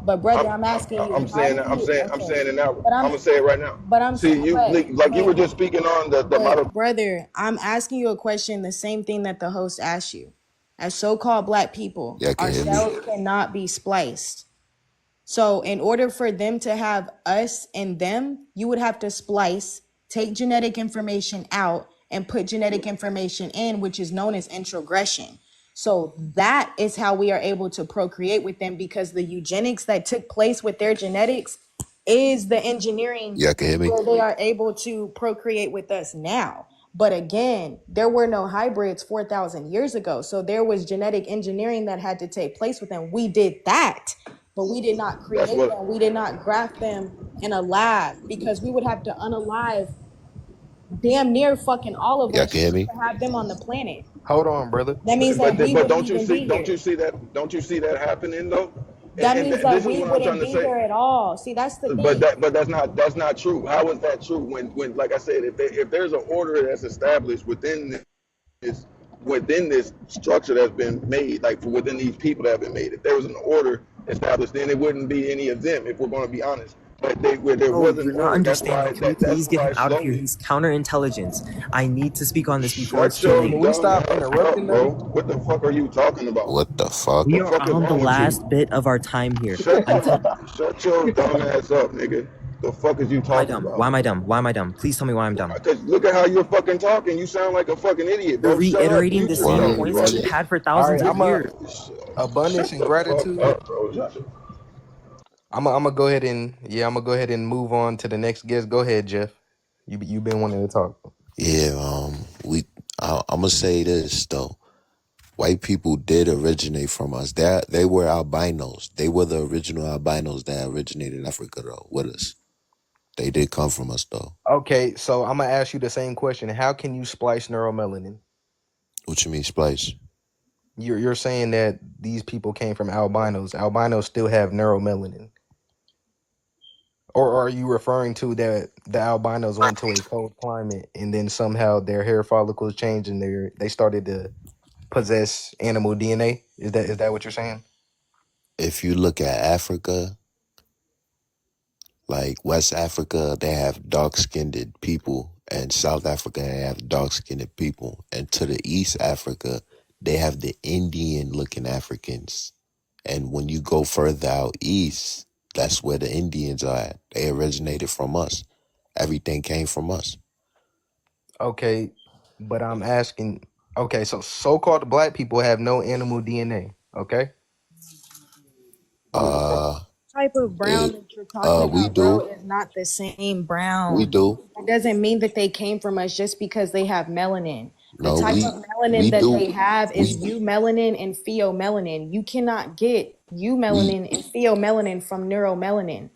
But brother, I'm asking you. I'm saying it now. But I'm gonna say it right now. But I'm See you like you were just speaking on the model. Brother, I'm asking you a question, the same thing that the host asked you. As so-called black people, our cells cannot be spliced. So in order for them to have us and them, you would have to splice, take genetic information out, and put genetic information in, which is known as introgression. So that is how we are able to procreate with them, because the eugenics that took place with their genetics is the engineering where they are able to procreate with us now. But again, there were no hybrids 4,000 years ago. So there was genetic engineering that had to take place with them. We did that, but we did not create them. We did not graft them in a lab, because we would have to unalive damn near fucking all of us to have them on the planet. Hold on, brother. That means that we But don't you see that happening though? That means that we wouldn't be here at all. See, that's the thing. But that's not true. How is that true? When like I said, if there's an order that's established within this structure that's been made, like within these people that have been made, if there was an order established, then it wouldn't be any of them. If we're going to be honest. But where there wasn't you're not order, understanding. Can we please get him out of here? He's counterintelligence. I need to speak on this before it's too late. Can we stop interrupting, bro? What the fuck are you talking about? What the fuck? We are on the last bit of our time here. Shut your dumb ass up, nigga. The fuck is you talking about? Why am I dumb? Why am I dumb? Please tell me why I'm dumb. Because look at how you're fucking talking. You sound like a fucking idiot, bro. You're reiterating the same points that we've had for thousands of years. Abundance and gratitude. I'm gonna go ahead and move on to the next guest. Go ahead, Jeff. You've been wanting to talk. Yeah, I'm gonna say this though. White people did originate from us. They were albinos. They were the original albinos that originated in Africa though, with us. They did come from us though. Okay, so I'm gonna ask you the same question. How can you splice neuromelanin? What you mean splice? You're saying that these people came from albinos. Albinos still have neuromelanin. Or are you referring to that the albinos went to a cold climate and then somehow their hair follicles changed and they started to possess animal DNA? Is that what you're saying? If you look at Africa, like West Africa, they have dark-skinned people, and South Africa, they have dark-skinned people. And to the East Africa, they have the Indian-looking Africans. And when you go further out east, that's where the Indians are at. They originated from us. Everything came from us. Okay, but I'm asking, okay, so-called black people have no animal DNA, okay? Type of brown that you're talking about, bro, is not the same brown. We do. It doesn't mean that they came from us just because they have melanin. The No, type we- of melanin we that do. they have is eumelanin and pheomelanin. You cannot get eumelanin and pheomelanin from neuromelanin.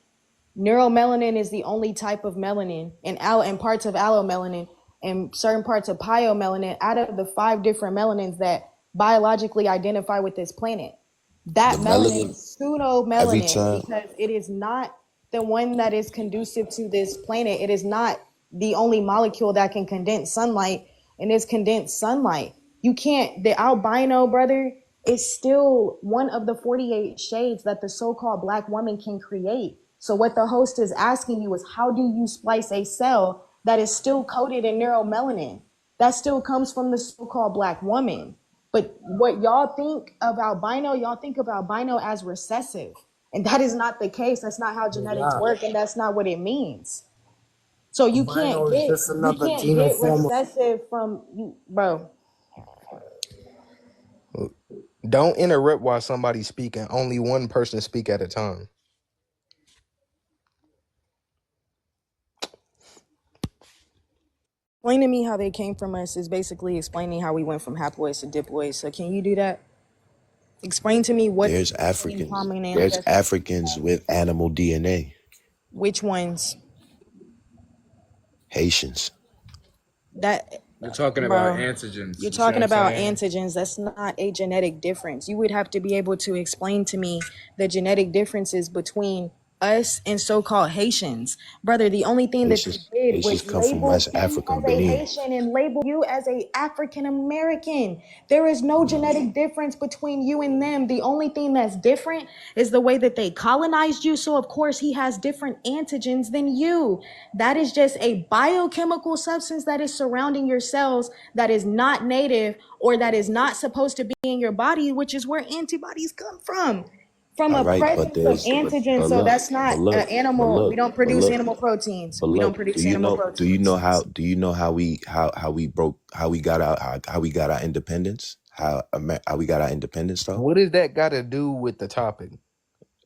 Neuromelanin is the only type of melanin, and parts of allomelanin and certain parts of pyomelanin out of the 5 different melanins that biologically identify with this planet. That The melanin melanin- is pseudo-melanin every time- because it is not the one that is conducive to this planet. It is not the only molecule that can condense sunlight, and it's condensed sunlight. You can't, the albino, brother, is still one of the 48 shades that the so-called black woman can create. So what the host is asking you is, how do you splice a cell that is still coated in neuromelanin? That still comes from the so-called black woman. But what y'all think of albino as recessive. And that is not the case. That's not how genetics work, and that's not what it means. So you can't get recessive from you, bro. Don't interrupt while somebody's speaking. Only one person speak at a time. Explaining to me how they came from us is basically explaining how we went from haploids to diploids. So can you do that? Explain to me what There's same Africans. common There's ancestors. Africans with animal DNA. Which ones? Haitians. That, We're talking about bro, antigens. you're You see what talking I'm about saying? antigens. That's not a genetic difference. You would have to be able to explain to me the genetic differences between us and so-called Haitians. Brother, the only thing that they did Haitians was come from label West you Africa, as a Benin. Haitian and label you as a African American. There is no genetic difference between you and them. The only thing that's different is the way that they colonized you. So of course he has different antigens than you. That is just a biochemical substance that is surrounding your cells that is not native or that is not supposed to be in your body, which is where antibodies come from All a right, but presence of there's antigens. but So look, that's but not look, an but animal. We look, don't but produce look, animal proteins. but We don't look. produce animal proteins. Do you know how we got how we got our independence? How we got our independence though? What does that got to do with the topic?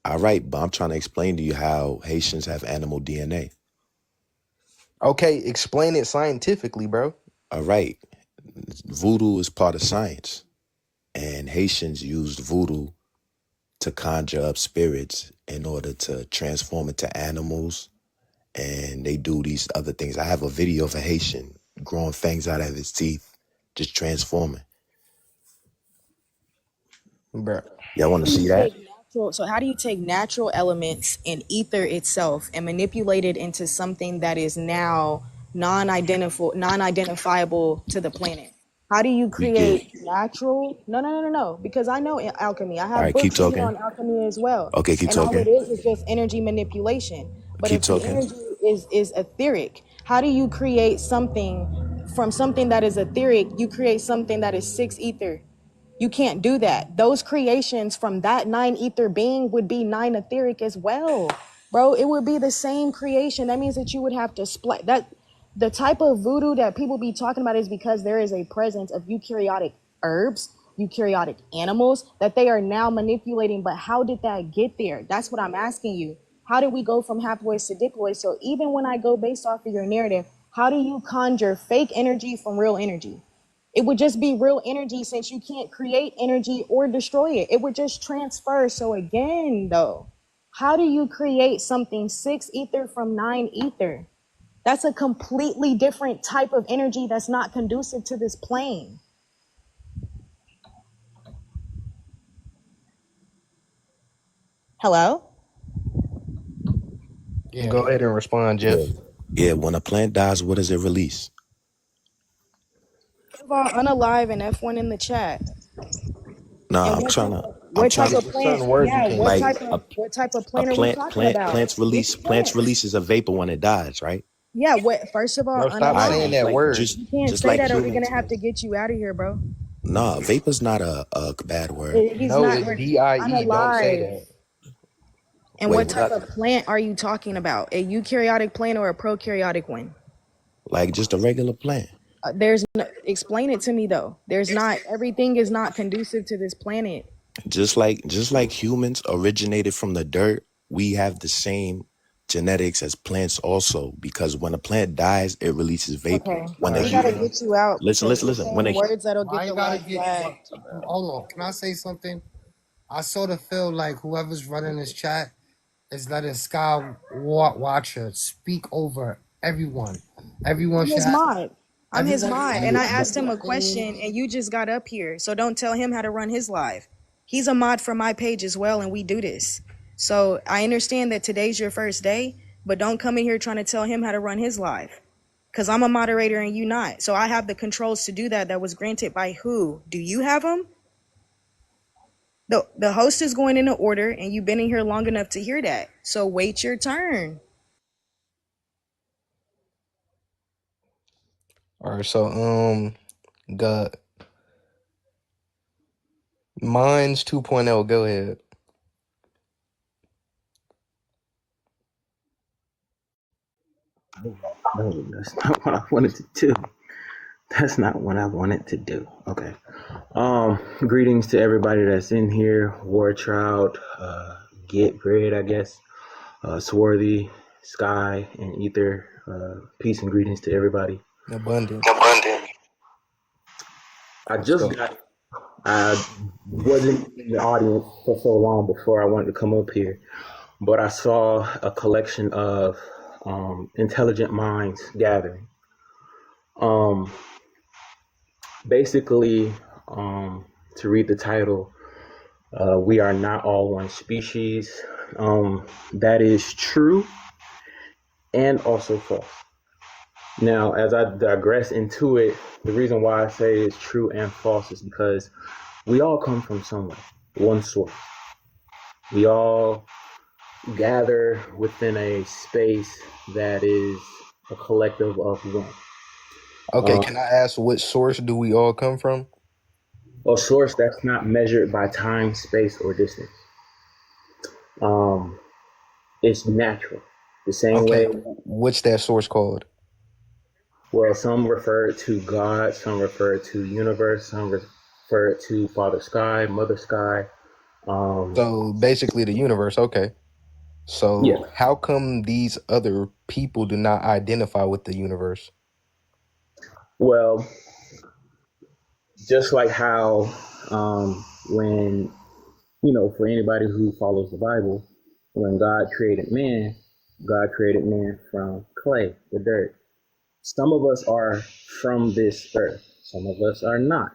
All right, but I'm trying to explain to you how Haitians have animal DNA. Okay, explain it scientifically, bro. All right, voodoo is part of science, and Haitians used voodoo to conjure up spirits in order to transform into animals, and they do these other things. I have a video of a Haitian growing fangs out of his teeth, just transforming. Bro. Y'all want to see that? So how do you take natural elements in ether itself and manipulate it into something that is now non-identifiable to the planet? How do you We get. create natural? No. Because I know alchemy. I All have right, keep books written talking. on alchemy as well. Okay, keep And all talking. it is just energy manipulation. But Keep if the talking. energy is etheric, how do you create something from something that is etheric? You create something that is 6 ether. You can't do that. Those creations from that 9 ether being would be 9 etheric as well. Bro, it would be the same creation. That means that you would have to split that. The type of voodoo that people be talking about is because there is a presence of eukaryotic herbs, eukaryotic animals that they are now manipulating. But how did that get there? That's what I'm asking you. How did we go from haploids to diploids? So even when I go based off of your narrative, how do you conjure fake energy from real energy? It would just be real energy since you can't create energy or destroy it. It would just transfer. So again, though, how do you create something 6 ether from 9 ether? That's a completely different type of energy that's not conducive to this plane. Hello? Yeah. Go ahead and respond, Jeff. Yeah, when a plant dies, what does it release? Unalive and F1 in the chat. Nah, And I'm trying to. what type of plant? Yeah, like what type of a plant are we talking about? plants releases a vapor when it dies, right? Yeah, what first of all, Bro, stop saying that word. You can't Just say like that or we're humans. gonna have to get you out of here, bro. Nah, vapor's not a bad word. He's No, not it's DIE. Don't say that. And Wait, what type of plant are you talking about? A eukaryotic plant or a prokaryotic one? Like just a regular plant. There's no, explain it to me though. There's not, everything is not conducive to this planet. Just like humans originated from the dirt, we have the same genetics as plants also, because when a plant dies, it releases vapor. Okay, When a we gotta human, get you out. listen. because you're When a saying words that'll Why get you the gotta life get? flagged. Hold on. Can I say something? I sort of feel like whoever's running this chat is letting Sky Watcher speak over everyone. Everyone I'm should his have. mod. I'm his Everyone mod, should and I have asked him their a question, opinion. and you just got up here. So don't tell him how to run his live. He's a mod for my page as well, and we do this. So I understand that today's your first day, but don't come in here trying to tell him how to run his live, because I'm a moderator and you not. So I have the controls to do that. That was granted by who? Do you have them? The host is going in order, and you've been in here long enough to hear that. So wait your turn. All right, so got mine's 2.0. Go ahead. No, that's not what I wanted to do. That's not what I wanted to do. Okay. Greetings to everybody that's in here. Wartrout, Get Bread, I guess. Swarthy, Sky, and Ether. Peace and greetings to everybody. Abundance. I just So got. I wasn't in the audience for so long before I wanted to come up here, but I saw a collection of intelligent minds gathering. Um, basically, to read the title, we are not all one species. That is true and also false. Now, as I digress into it, the reason why I say it's true and false is because we all come from somewhere, one source. We all gather within a space that is a collective of one. okay, can I ask what source do we all come from? A source that's not measured by time, space, or distance. It's natural. The same Okay, way. what's that source called? Well, some refer to God, some refer to universe, some refer to Father Sky, Mother Sky. So basically the universe, okay. So Yeah. how come these other people do not identify with the universe? Well, just like how when, for anybody who follows the Bible, when God created man from clay, the dirt. Some of us are from this earth. Some of us are not.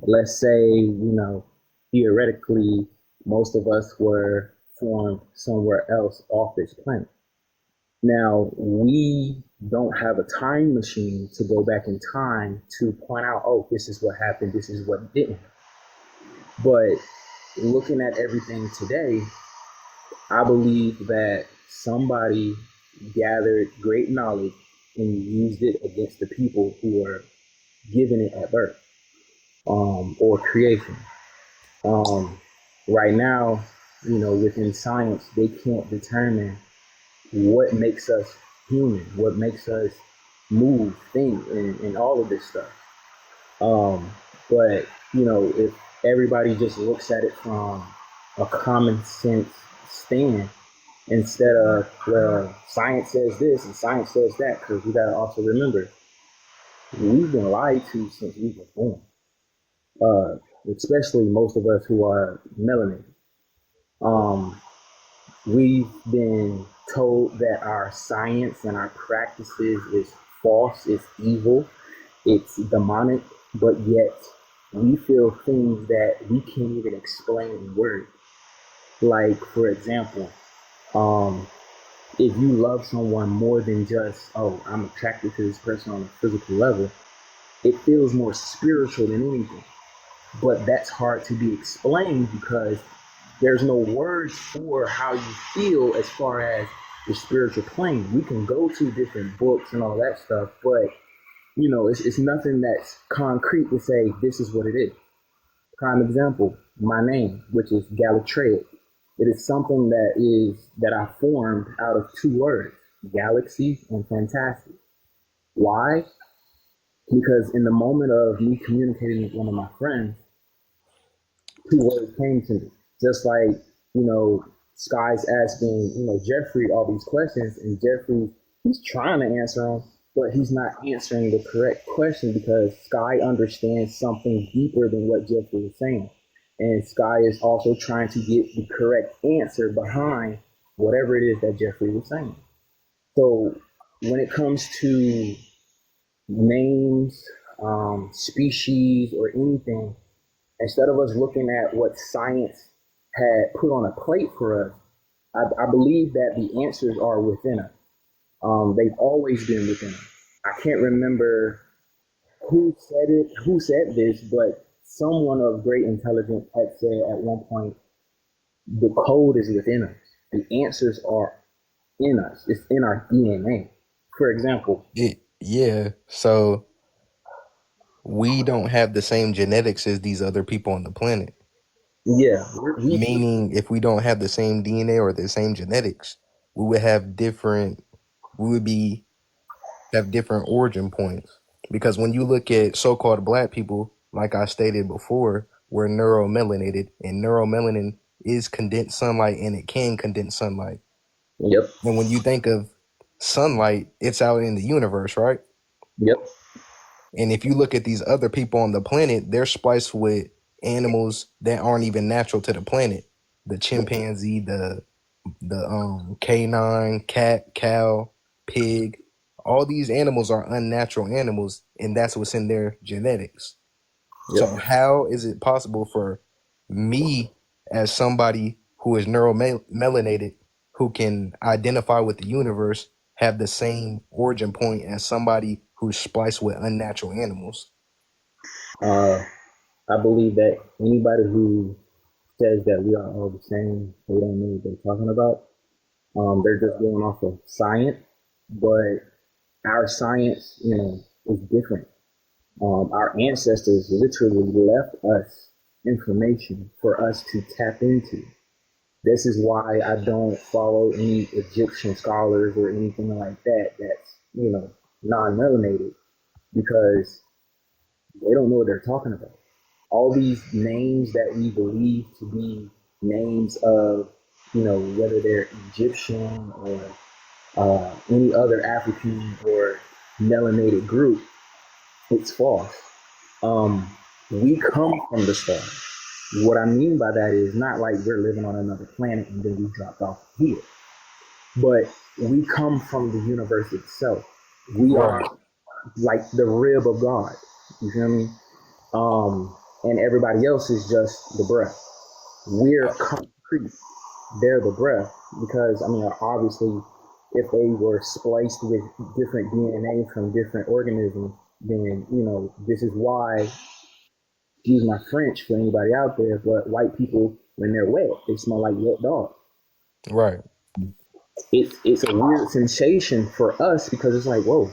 Let's say, theoretically, most of us were formed somewhere else off this planet. Now, we don't have a time machine to go back in time to point out, oh, this is what happened, this is what didn't. But looking at everything today, I believe that somebody gathered great knowledge and used it against the people who were given it at birth, or creation. Right now, within science, they can't determine what makes us human, what makes us move, think, and all of this stuff. But, if everybody just looks at it from a common sense stand, instead of, well, science says this and science says that, because we got to also remember, we've been lied to since we were born, especially most of us who are melanated. We've been told that our science and our practices is false, it's evil, it's demonic, but yet we feel things that we can't even explain in words. Like, for example, if you love someone more than just, oh, I'm attracted to this person on a physical level, it feels more spiritual than anything. But that's hard to be explained because there's no words for how you feel as far as the spiritual plane. We can go to different books and all that stuff, but it's nothing that's concrete to say this is what it is. Prime example, my name, which is Galatraic. It is something that I formed out of two words, galaxy and fantastic. Why? Because in the moment of me communicating with one of my friends, two words came to me. Just like, Sky's asking, Jeffrey all these questions, and Jeffrey, he's trying to answer them, but he's not answering the correct question because Sky understands something deeper than what Jeffrey is saying. And Sky is also trying to get the correct answer behind whatever it is that Jeffrey was saying. So when it comes to names, species, or anything, instead of us looking at what science had put on a plate for us, I believe that the answers are within us. They've always been within us. I can't remember who said this, but someone of great intelligence had said at one point, the code is within us. The answers are in us. It's in our DNA. For example. Yeah. So we don't have the same genetics as these other people on the planet. Yeah. Meaning if we don't have the same DNA or the same genetics, we would have different origin points. Because when you look at so-called black people, like I stated before, we're neuromelanated, and neuromelanin is condensed sunlight, and it can condense sunlight. Yep. And when you think of sunlight, it's out in the universe, right? Yep. And if you look at these other people on the planet, they're spliced with animals that aren't even natural to the planet. The chimpanzee, the canine, cat, cow, pig. All these animals are unnatural animals, and that's what's in their genetics. Yep. So how is it possible for me, as somebody who is neuromelanated, who can identify with the universe, have the same origin point as somebody who's spliced with unnatural animals? I believe that anybody who says that we are all the same, they don't know what they're talking about. They're just going off of science, but our science, is different. Our ancestors literally left us information for us to tap into. This is why I don't follow any Egyptian scholars or anything like that that's, non-melanated, because they don't know what they're talking about. All these names that we believe to be names of, whether they're Egyptian or any other African or melanated group, it's false. We come from the stars. What I mean by that is not like we're living on another planet and then we dropped off here, but we come from the universe itself. We are like the rib of God. You feel me? And everybody else is just the breath. We're concrete. They're the breath, because obviously, if they were spliced with different DNA from different organisms, then this is why. Excuse my French for anybody out there, but white people, when they're wet, they smell like wet dog. Right. It's a weird sensation for us, because it's like, whoa,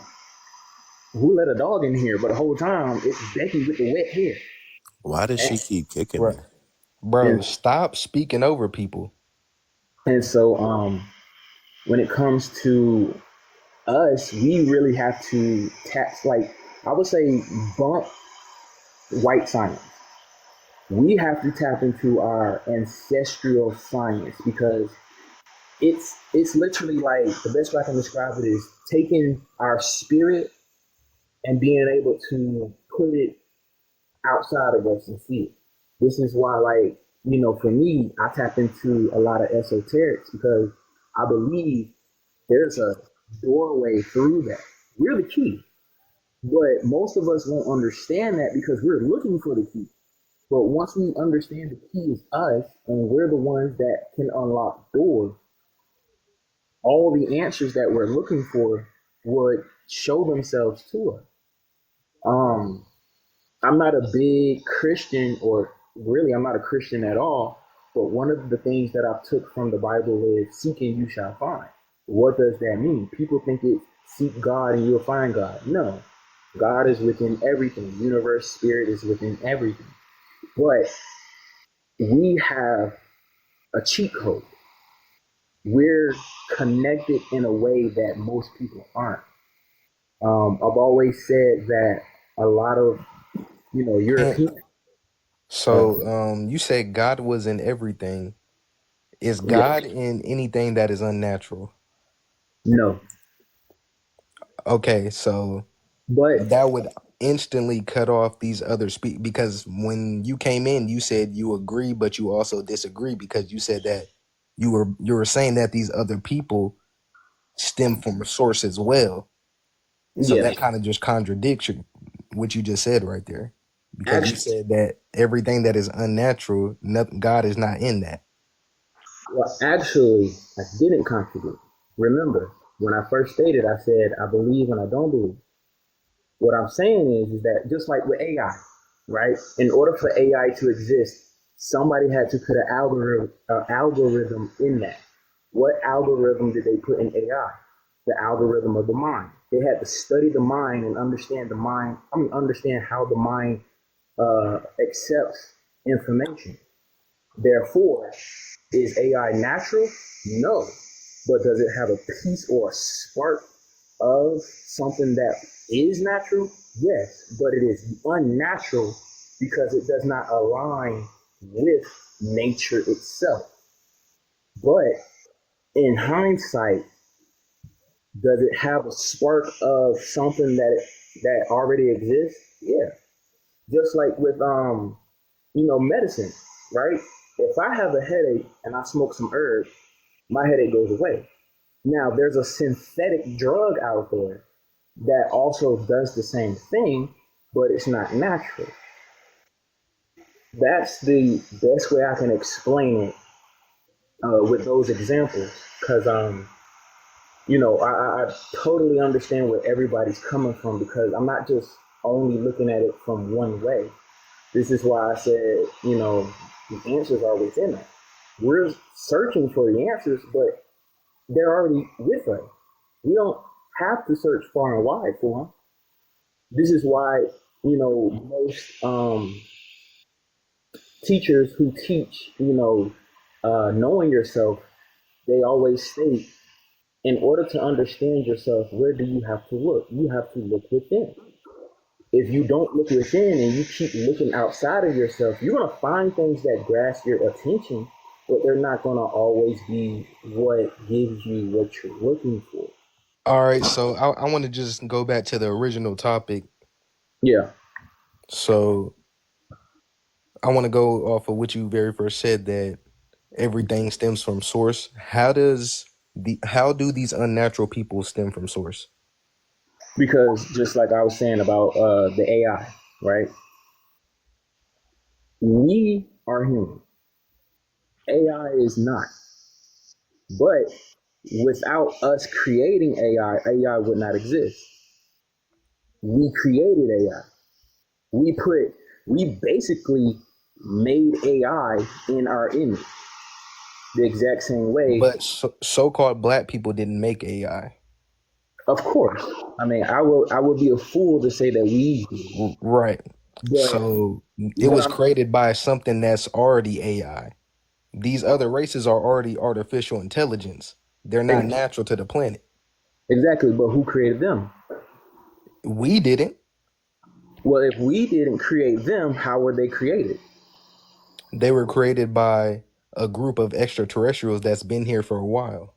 who let a dog in here? But the whole time it's Becky with the wet hair. Why does she keep kicking me? Bro, stop speaking over people. And so when it comes to us, we really have to I would say bump white science. We have to tap into our ancestral science, because it's literally like, the best way I can describe it is taking our spirit and being able to put it outside of us and see it. This is why, for me, I tap into a lot of esoterics, because I believe there's a doorway through that. We're the key. But most of us won't understand that, because we're looking for the key. But once we understand the key is us, and we're the ones that can unlock doors, all the answers that we're looking for would show themselves to us. I'm not a big Christian, or really I'm not a Christian at all, but one of the things that I took from the Bible is seek and you shall find. What does that mean? People think it's seek God and you'll find God. No, God is within everything. Universe, spirit is within everything. But we have a cheat code. We're connected in a way that most people aren't. I've always said that a lot of, European. So you said God was in everything. Is God in anything that is unnatural? No. Okay, so that would instantly cut off these other because when you came in, you said you agree, but you also disagree, because you said that you were saying that these other people stem from a source as well. So that kind of just contradicts what you just said right there, because you said that everything that is unnatural, God is not in that. Well, actually, I didn't contradict. Remember, when I first stated, I said, I believe and I don't believe. What I'm saying is that just like with AI, right? In order for AI to exist, somebody had to put an algorithm in that. What algorithm did they put in AI? The algorithm of the mind. They had to study the mind and understand understand how the mind accepts information. Therefore, is AI natural? No. But does it have a piece or a spark of something that is natural? Yes. But it is unnatural because it does not align with nature itself. But in hindsight, Does it have a spark of something that already exists? Yeah. Just like with medicine, right? If I have a headache and I smoke some herb, my headache goes away. Now there's a synthetic drug out there that also does the same thing, but it's not natural. That's the best way I can explain it with those examples, because I totally understand where everybody's coming from, because I'm not just only looking at it from one way. This is why I said, the answers are within us. We're searching for the answers, but they're already with us. We don't have to search far and wide for them. This is why, most teachers who teach, knowing yourself, they always state, in order to understand yourself, where do you have to look? You have to look within. If you don't look within and you keep looking outside of yourself, you're going to find things that grasp your attention, but they're not going to always be what gives you what you're looking for. All right, so I want to just go back to the original topic. Yeah. So I want to go off of what you very first said, that everything stems from source. How do these unnatural people stem from source? Because just like I was saying about the AI, right? We are human. AI is not. But without us creating AI would not exist. We created AI. We basically made AI in our image, the exact same way. But so-called black people didn't make AI. Of course. I mean, I would be a fool to say that we did. Right. So it was created by something that's already AI. These other races are already artificial intelligence. They're not natural to the planet. Exactly, but who created them? We didn't. Well, if we didn't create them, how were they created? They were created by a group of extraterrestrials that's been here for a while.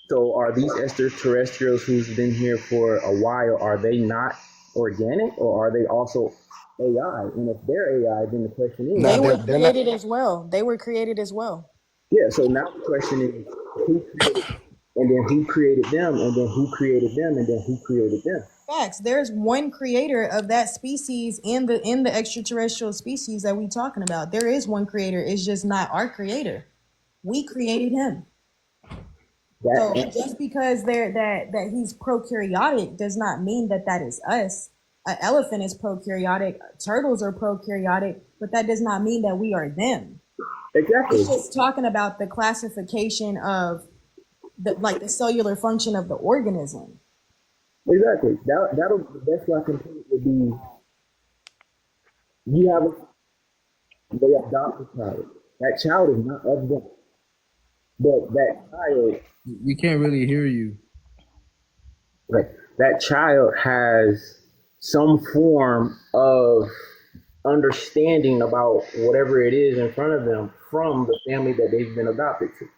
So are these extraterrestrials who's been here for a while, are they not organic, or are they also AI? And if they're AI, then the question is... They were created as well. They were created as well. Yeah, so now the question is, who created, and then who created them, and then who created them, and then who created them? Facts. There's one creator of that species in the extraterrestrial species that we talking about. There is one creator. It's just not our creator. We created him. So just because that he's prokaryotic does not mean that is us. An elephant is prokaryotic. Turtles are prokaryotic, but that does not mean that we are them. Exactly. It's just talking about the classification of the cellular function of the organism. Exactly. That'll the best way I can put it would be, they adopt a child. That child is not of them. But that child... We can't really hear you. Right. That child has some form of understanding about whatever it is in front of them from the family that they've been adopted to.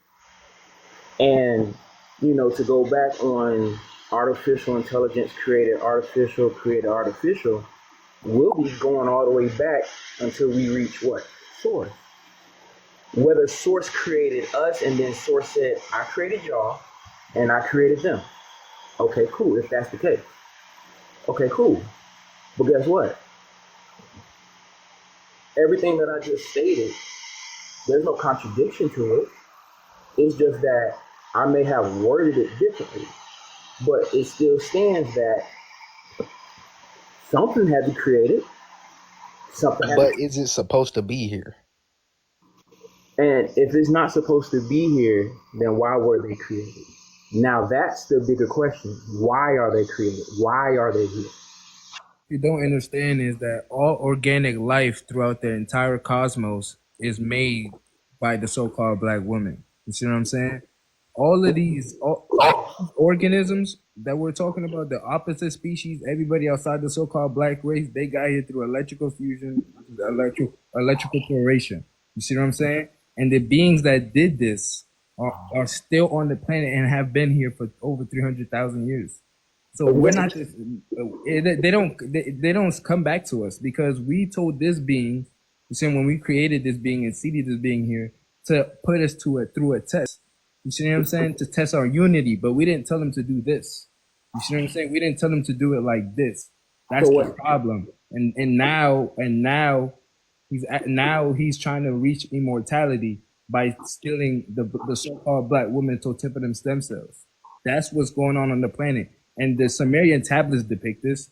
And, to go back on artificial intelligence created artificial, we'll be going all the way back until we reach what? Source. Whether source created us and then source said, I created y'all and I created them. Okay, cool, if that's the case. Okay, cool. But guess what? Everything that I just stated, there's no contradiction to it. It's just that I may have worded it differently, but it still stands that something had to be created. But is it supposed to be here? And if it's not supposed to be here, then why were they created? Now that's the bigger question. Why are they created? Why are they here? What you don't understand is that all organic life throughout the entire cosmos is made by the so-called black woman. You see what I'm saying? All of these organisms that we're talking about, the opposite species, everybody outside the so-called black race, they got here through electrical fusion, electrical chloration. You see what I'm saying? And the beings that did this are still on the planet and have been here for over 300,000 years. So we're not just, they don't come back to us because we told this being, when we created this being and seeded this being here, to put us through a test. You see what I'm saying? To test our unity, but we didn't tell them to do this. You see what I'm saying? We didn't tell them to do it like this. That's the problem. And now he's trying to reach immortality by stealing the so-called black woman totipotent stem cells. That's what's going on the planet. And the Sumerian tablets depict this.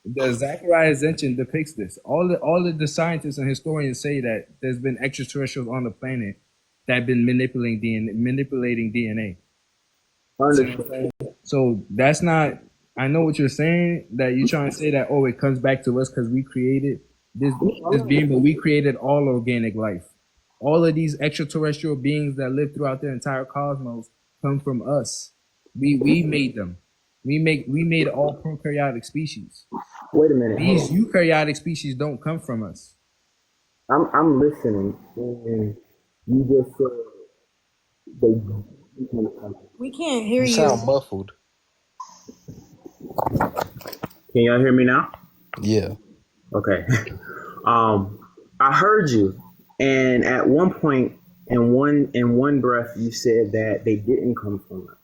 The Zechariah Zenchen depicts this. All of the scientists and historians say that there's been extraterrestrials on the planet that have been manipulating DNA. So that's not. I know what you're saying. That you're trying to say that it comes back to us because we created this being, but we created all organic life. All of these extraterrestrial beings that live throughout the entire cosmos come from us. We made them. We made all prokaryotic species. Wait a minute. These eukaryotic species don't come from us. I'm listening, and you just said We can't hear You you. sound muffled. Can y'all hear me now? Yeah. Okay. I heard you, and at one point, in one breath, you said that they didn't come from us,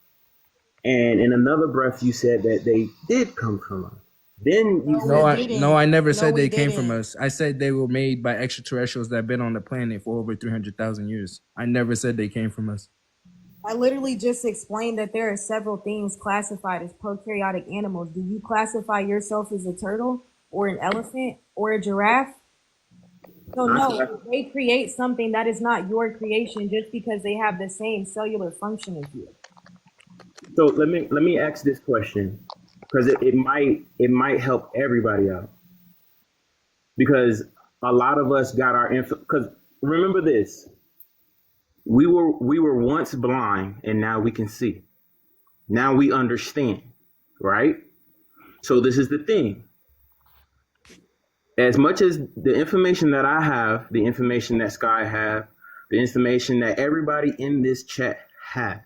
and in another breath, you said that they did come from us. Then you I never said they came from us. I said they were made by extraterrestrials that have been on the planet for over 300,000 years. I never said they came from us. I literally just explained that there are several things classified as prokaryotic animals. Do you classify yourself as a turtle or an elephant or a giraffe? So no, they create something that is not your creation just because they have the same cellular function as you. So let me ask this question, because it might help everybody out. Because a lot of us got our info. Because remember this, we were once blind and now we can see. Now we understand, right? So this is the thing. As much as the information that I have, the information that Sky have, the information that everybody in this chat had,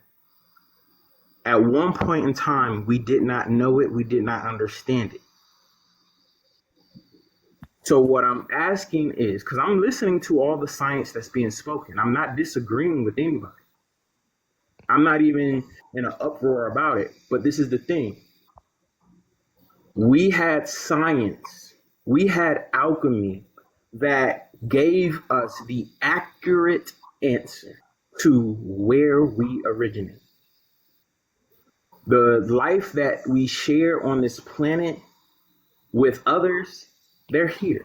at one point in time, we did not know it. We did not understand it. So what I'm asking is, because I'm listening to all the science that's being spoken, I'm not disagreeing with anybody. I'm not even in an uproar about it. But this is the thing. We had science. We had alchemy that gave us the accurate answer to where we originate. The life that we share on this planet with others, they're here.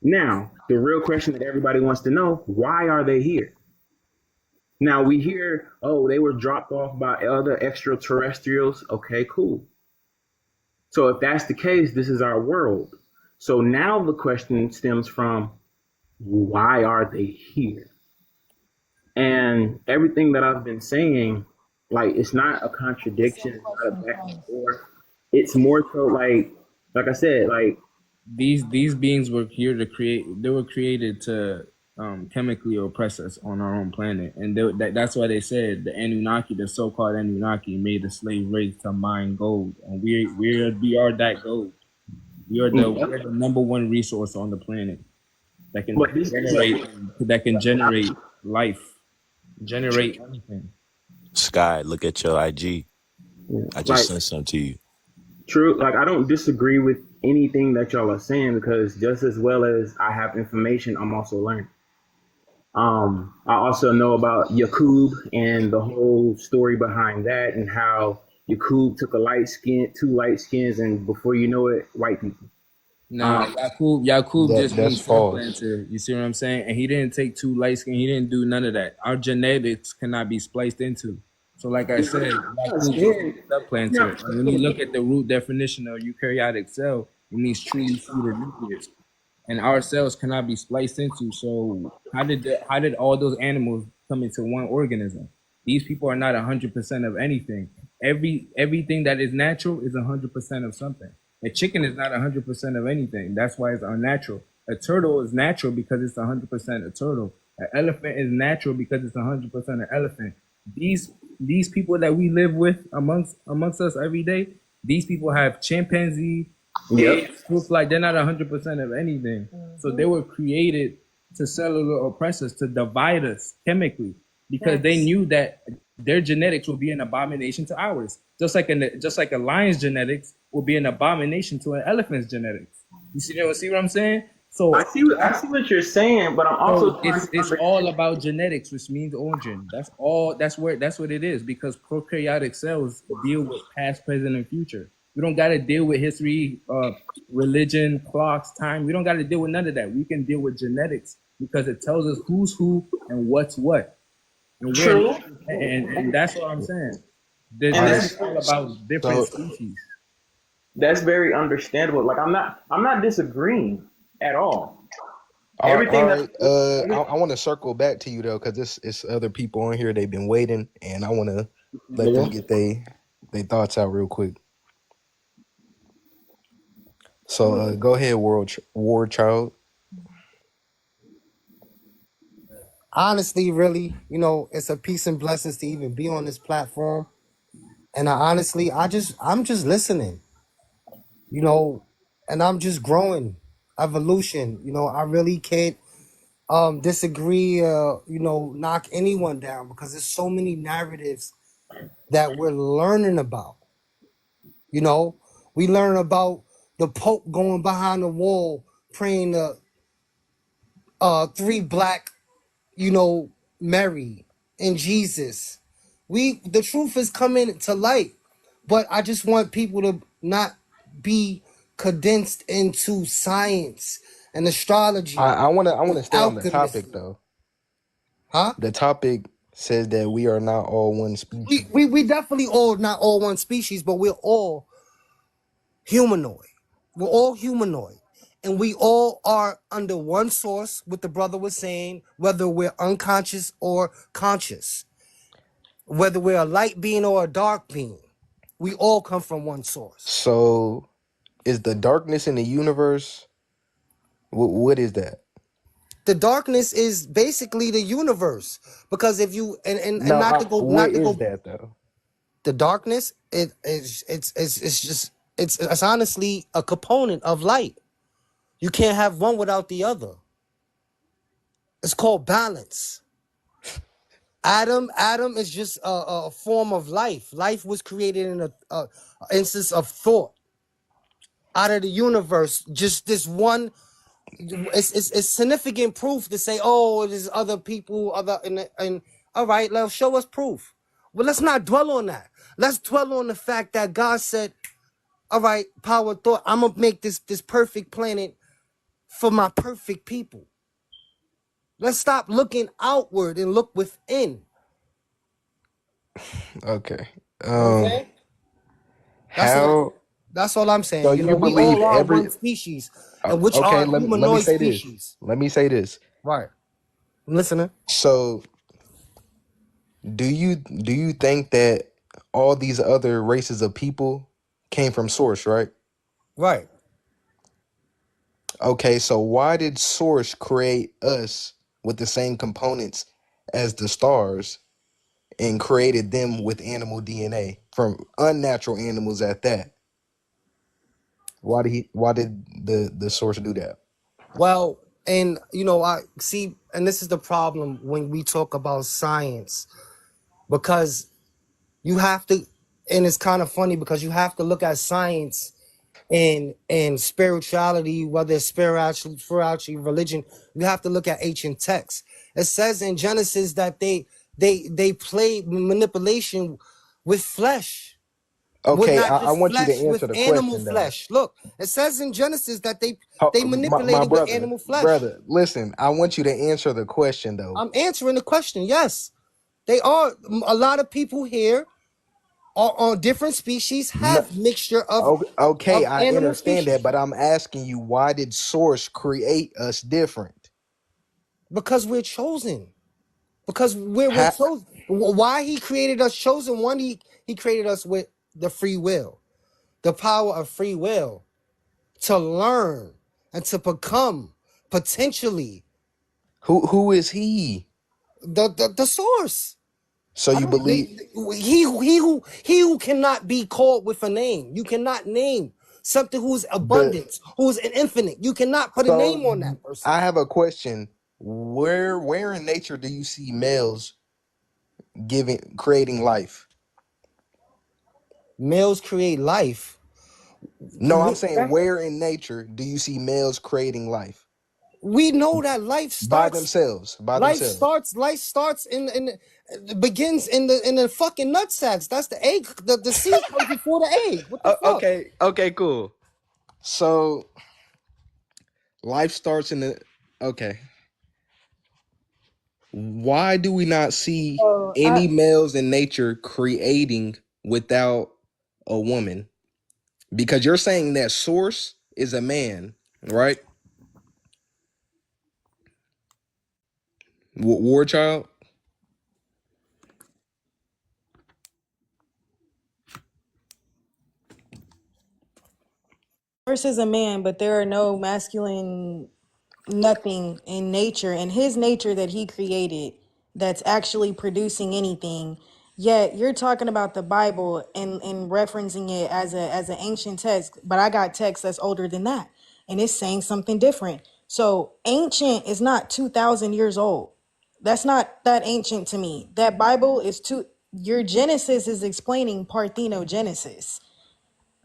Now, the real question that everybody wants to know, why are they here? Now we hear, they were dropped off by other extraterrestrials. Okay, cool. So if that's the case, this is our world. So now the question stems from, why are they here? And everything that I've been saying, it's not a contradiction, it's not a back and forth. It's more so like I said, these beings were here to create. They were created to chemically oppress us on our own planet, and that's why they said the Anunnaki, the so-called Anunnaki, made the slave race to mine gold, and we are that gold. We are the number one resource on the planet that can generate life, generate anything. Sky, look at your IG. I just sent something to you. True. I don't disagree with anything that y'all are saying, because just as well as I have information, I'm also learning. I also know about Yakub and the whole story behind that, and how Yakub took two light skins, and before you know it, white people. Nah, Yakub just means supplanter. You see what I'm saying? And he didn't take two light skin. He didn't do none of that. Our genetics cannot be spliced into. So like I said, supplanter. And when you look at the root definition of eukaryotic cell, it means truly seeded nucleus. And our cells cannot be spliced into. So how did all those animals come into one organism? These people are not 100% of anything. Everything that is natural is 100% of something. A chicken is not 100% of anything. That's why it's unnatural. A turtle is natural because it's 100% a turtle. An elephant is natural because it's 100% an elephant. these people that we live with amongst us every day, these people have chimpanzee, apes, fruit fly. They're not 100% of anything. So they were created to cellular oppressors to divide us chemically because they knew that their genetics will be an abomination to ours, just like a lion's genetics will be an abomination to an elephant's genetics. You see what I'm saying? So I see what you're saying, but I'm also it's all about genetics, which means origin. That's all. That's what it is, because prokaryotic cells deal with past, present, and future. We don't got to deal with history, religion, clocks, time. We don't got to deal with none of that. We can deal with genetics because it tells us who's who and what's what. And True. And that's what I'm saying. This is all about different species. That's very understandable. Like I'm not disagreeing at all. Everything. I want to circle back to you though, because it's other people on here. They've been waiting, and I want to let them get their thoughts out real quick. So go ahead, War Child. Honestly, really, it's a peace and blessings to even be on this platform. And I'm just listening, and I'm just growing. Evolution, I really can't disagree, knock anyone down, because there's so many narratives that we're learning about. We learn about the Pope going behind the wall praying to three black, Mary and Jesus. The truth is coming to light, but I just want people to not be condensed into science and astrology. I want to stay on the topic though. Huh? The topic says that we are not all one species. We definitely not all one species, but we're all humanoid. We're all humanoid. And we all are under one source, what the brother was saying, whether we're unconscious or conscious, whether we're a light being or a dark being. We all come from one source. So is the darkness in the universe, what is that? The darkness is basically the universe, because if you that though? The darkness it's honestly a component of light. You can't have one without the other. It's called balance. Adam is just a form of life. Life was created in a instance of thought out of the universe. Just this one. It's significant proof to say, oh, there's other people, and all right, let's show us proof. Well, let's not dwell on that. Let's dwell on the fact that God said, all right, power thought, I'm gonna make this perfect planet for my perfect people. Let's stop looking outward and look within. Okay. That's all I'm saying. So you we believe all are every one species, and which are humanoid species. Let me say this. Right. I'm listening. So do you think that all these other races of people came from Source, right? Right. Okay, so why did Source create us with the same components as the stars and created them with animal DNA from unnatural animals at that? Why did the Source do that? Well, and I see, and this is the problem when we talk about science, because you have to, and it's kind of funny because you have to look at science and spirituality, whether it's spirituality, religion. You have to look at ancient texts. It says in Genesis that they played manipulation with flesh. Okay, I want you to answer the animal question. Flesh. Look, it says in Genesis that they manipulated with animal flesh. Brother, listen, I want you to answer the question though. I'm answering the question. Yes, they are. A lot of people here are on different species have mixture of. Okay, of I understand species. that, but I'm asking you, why did Source create us different? Because we're chosen. Because we're chosen. Why he created us chosen? One, he created us with the free will, the power of free will to learn and to become potentially. Who is he? The Source. So I you don't. believe He who cannot be called with a name. You cannot name something who's the abundance, who's an infinite. You cannot put a so name on that person. I have a question. Where in nature do you see males creating life? Males create life. No, I'm saying where in nature do you see males creating life? We know that life By starts. themselves. By Life themselves. starts in begins in the fucking nut sacks. That's the egg. The seed comes before the egg. What the fuck? Okay, cool. So life starts in the okay. Why do we not see any males in nature creating without a woman? Because you're saying that source is a man, right? War child? Versus a man, but there are no masculine nothing in nature, in his nature that he created, that's actually producing anything. Yet you're talking about the Bible and referencing it as an ancient text, but I got text that's older than that, and it's saying something different. So ancient is not 2,000 years old. That's not that ancient to me. That Bible is your Genesis is explaining parthenogenesis.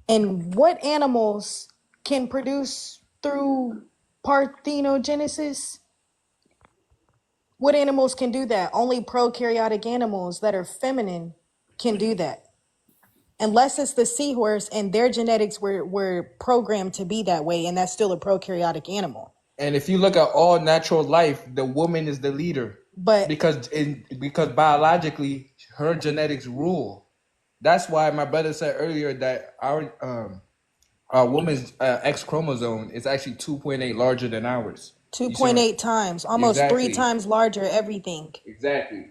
And what animals can produce through parthenogenesis? What animals can do that? Only prokaryotic animals that are feminine can do that. Unless it's the seahorse and their genetics were programmed to be that way, and that's still a prokaryotic animal. And if you look at all natural life, the woman is the leader. But because biologically her genetics rule. That's why my brother said earlier that our woman's X chromosome is actually 2.8 larger than ours. 2.8 times, almost 3 times larger, everything. Exactly.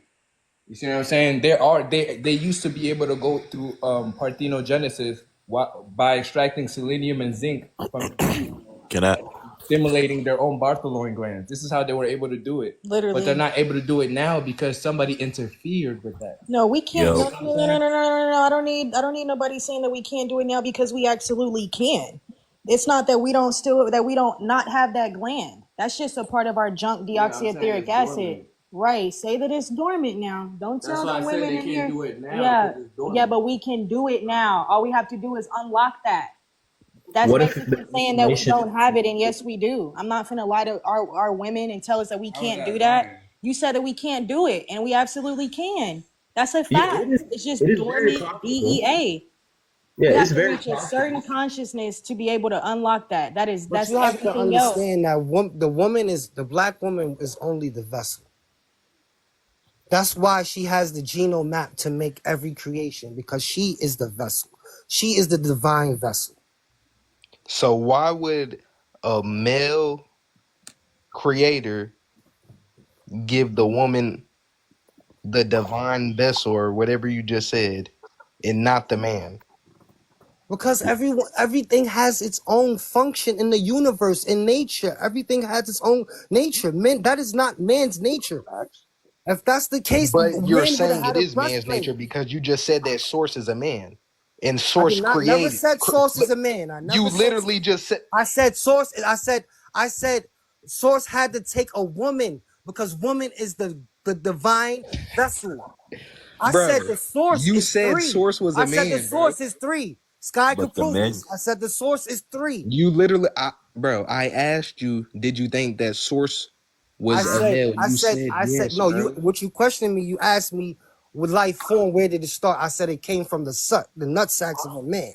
You see what I'm saying? They used to be able to go through parthenogenesis by extracting selenium and zinc from Can I? stimulating their own Bartholin glands. This is how they were able to do it. Literally. But they're not able to do it now because somebody interfered with that. No, we can't. Yo. No. I don't need nobody saying that we can't do it now, because we absolutely can. It's not that we don't not have that gland. That's just a part of our junk deoxyetheric acid. Right. Say that it's dormant now. Don't tell the women in here. Do it now. Yeah, but we can do it now. All we have to do is unlock that. That's What if basically the saying that we information? don't have it, and yes, we do. I'm not finna lie to our women and tell us that we can't do that. You said that we can't do it, and we absolutely can. That's a Yeah, fact. It's just it is very dormant possible. DEA. Yeah, You it's have to very reach a possible. certain consciousness to be able to unlock that. But That's you have to everything else. understand that the black woman is only the vessel. That's why she has the genome map to make every creation, because she is the vessel. She is the divine vessel. So why would a male creator give the woman the divine vessel or whatever you just said and not the man? Because everything has its own function in the universe, in nature. Everything has its own nature. Man, that is not man's nature. If that's the case, But you're man would have saying had it a is man's breastplate. nature because you just said that source is a man and I source did not never created. said source is a man. I You never said. literally just said. I said source. I said source had to take a woman because woman is the divine vessel. I Bro, said the source you is said 3. source was I a said the man, bro. source is 3. Sky could But the prove man, this. I said the source is 3. You literally, bro. I asked you, did you think that source was a male? You said yes, no. bro. What you questioned me? You asked me, with life form, where did it start? I said it came from the nut sacks of a man.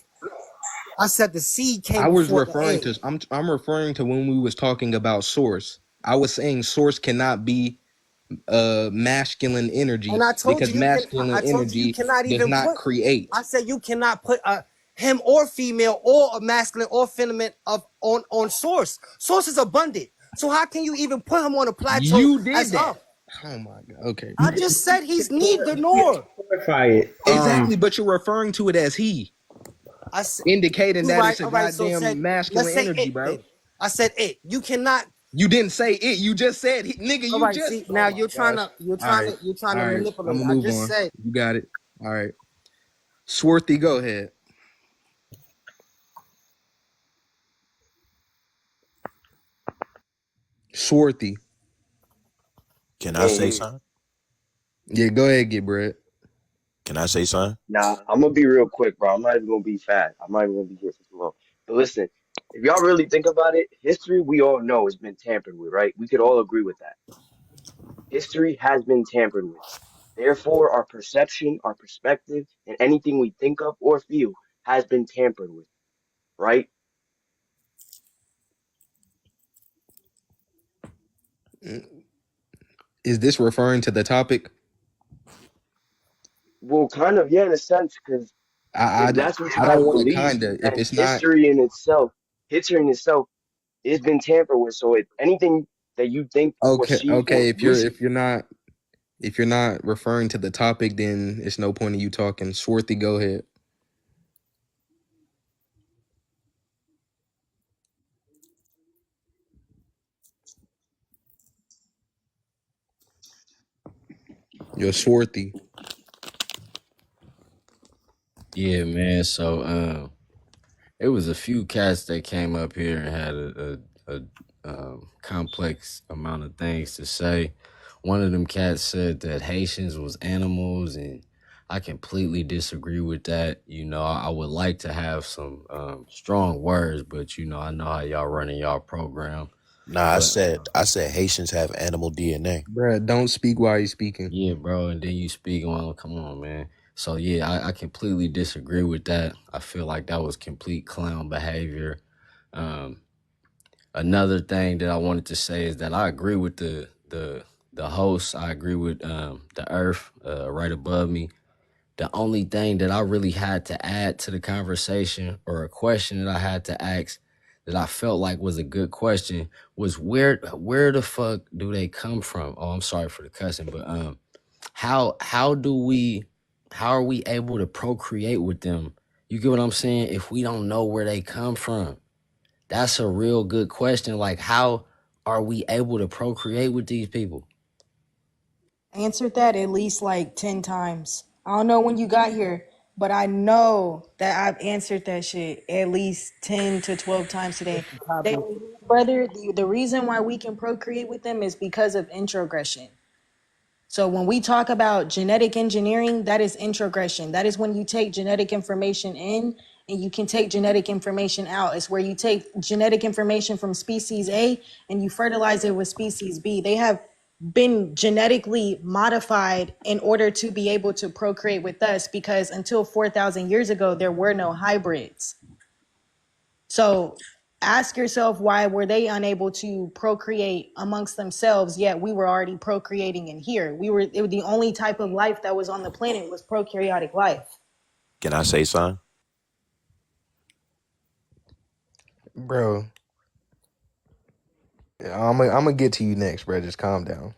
I said the seed came I was before the referring egg. to. I'm referring to when we was talking about source. I was saying source cannot be masculine energy And I told because you masculine energy cannot does even not put. create. I said you cannot put him or female or a masculine or feminine on source. Source is abundant. So how can you even put him on a plateau You did as that. up? Oh my god. Okay. I just said he's neither nor. Clarify it. Exactly, but you're referring to it as he, I said indicating you that right. it's a All right. So said goddamn masculine let's say energy, it. bro. Then. I said it. You cannot You didn't say it. You just said, nigga. All You right, just. see Oh now my you're trying gosh. to you're All trying right. to you're trying All to right. I'm manipulate. gonna I move just on. said You got it. All right. Swarthy, go ahead. Swarthy. Can I Can't say hear you. something? Yeah, go ahead, get bread. Can I say something? Nah, I'm gonna be real quick, bro. I'm not even gonna be fast. I'm not even gonna be here for too long. But listen, if y'all really think about it, history we all know has been tampered with, right? We could all agree with that. History has been tampered with. Therefore, our perception, our perspective, and anything we think of or feel has been tampered with, right? Is this referring to the topic? Well, kind of, yeah, in a sense, because I if that's what you I don't guys want to believe, kinda. If then it's not history in itself, it's been tampered with. So anything that you think or okay, see or okay. receive, If you're not referring to the topic, then it's no point in you talking. Swarthy, go ahead. You're Swarthy. Yeah, man. So it was a few cats that came up here and had a complex amount of things to say. One of them cats said that Haitians was animals, and I completely disagree with that. You know, I would like to have some strong words, but you know, I know how y'all running y'all program. Nah, But I said Haitians have animal DNA. Bruh, don't speak while you're speaking. yeah, bro, and then you speak on, come on, man. So yeah, I completely disagree with that. I feel like that was complete clown behavior. Um, Another thing that I wanted to say is that I agree with the host. I agree with the Earth right above me. The only thing that I really had to add to the conversation, or a question that I had to ask that I felt like was a good question, was where the fuck do they come from? Oh, I'm sorry for the cussing, but how are we able to procreate with them? You get what I'm saying? If we don't know where they come from. That's a real good question. Like, how are we able to procreate with these people? Answered that at least like 10 times. I don't know when you got here, but I know that I've answered that shit at least 10 to 12 times today. They, brother, the reason why we can procreate with them is because of introgression. So when we talk about genetic engineering, that is introgression. That is when you take genetic information in and you can take genetic information out. It's where you take genetic information from species A and you fertilize it with species B. They have been genetically modified in order to be able to procreate with us, because until 4,000 years ago, there were no hybrids. So ask yourself, why were they unable to procreate amongst themselves, yet we were already procreating in here? It was the only type of life that was on the planet was prokaryotic life. Can I say something? Bro, I'm gonna get to you next, bro. Just calm down.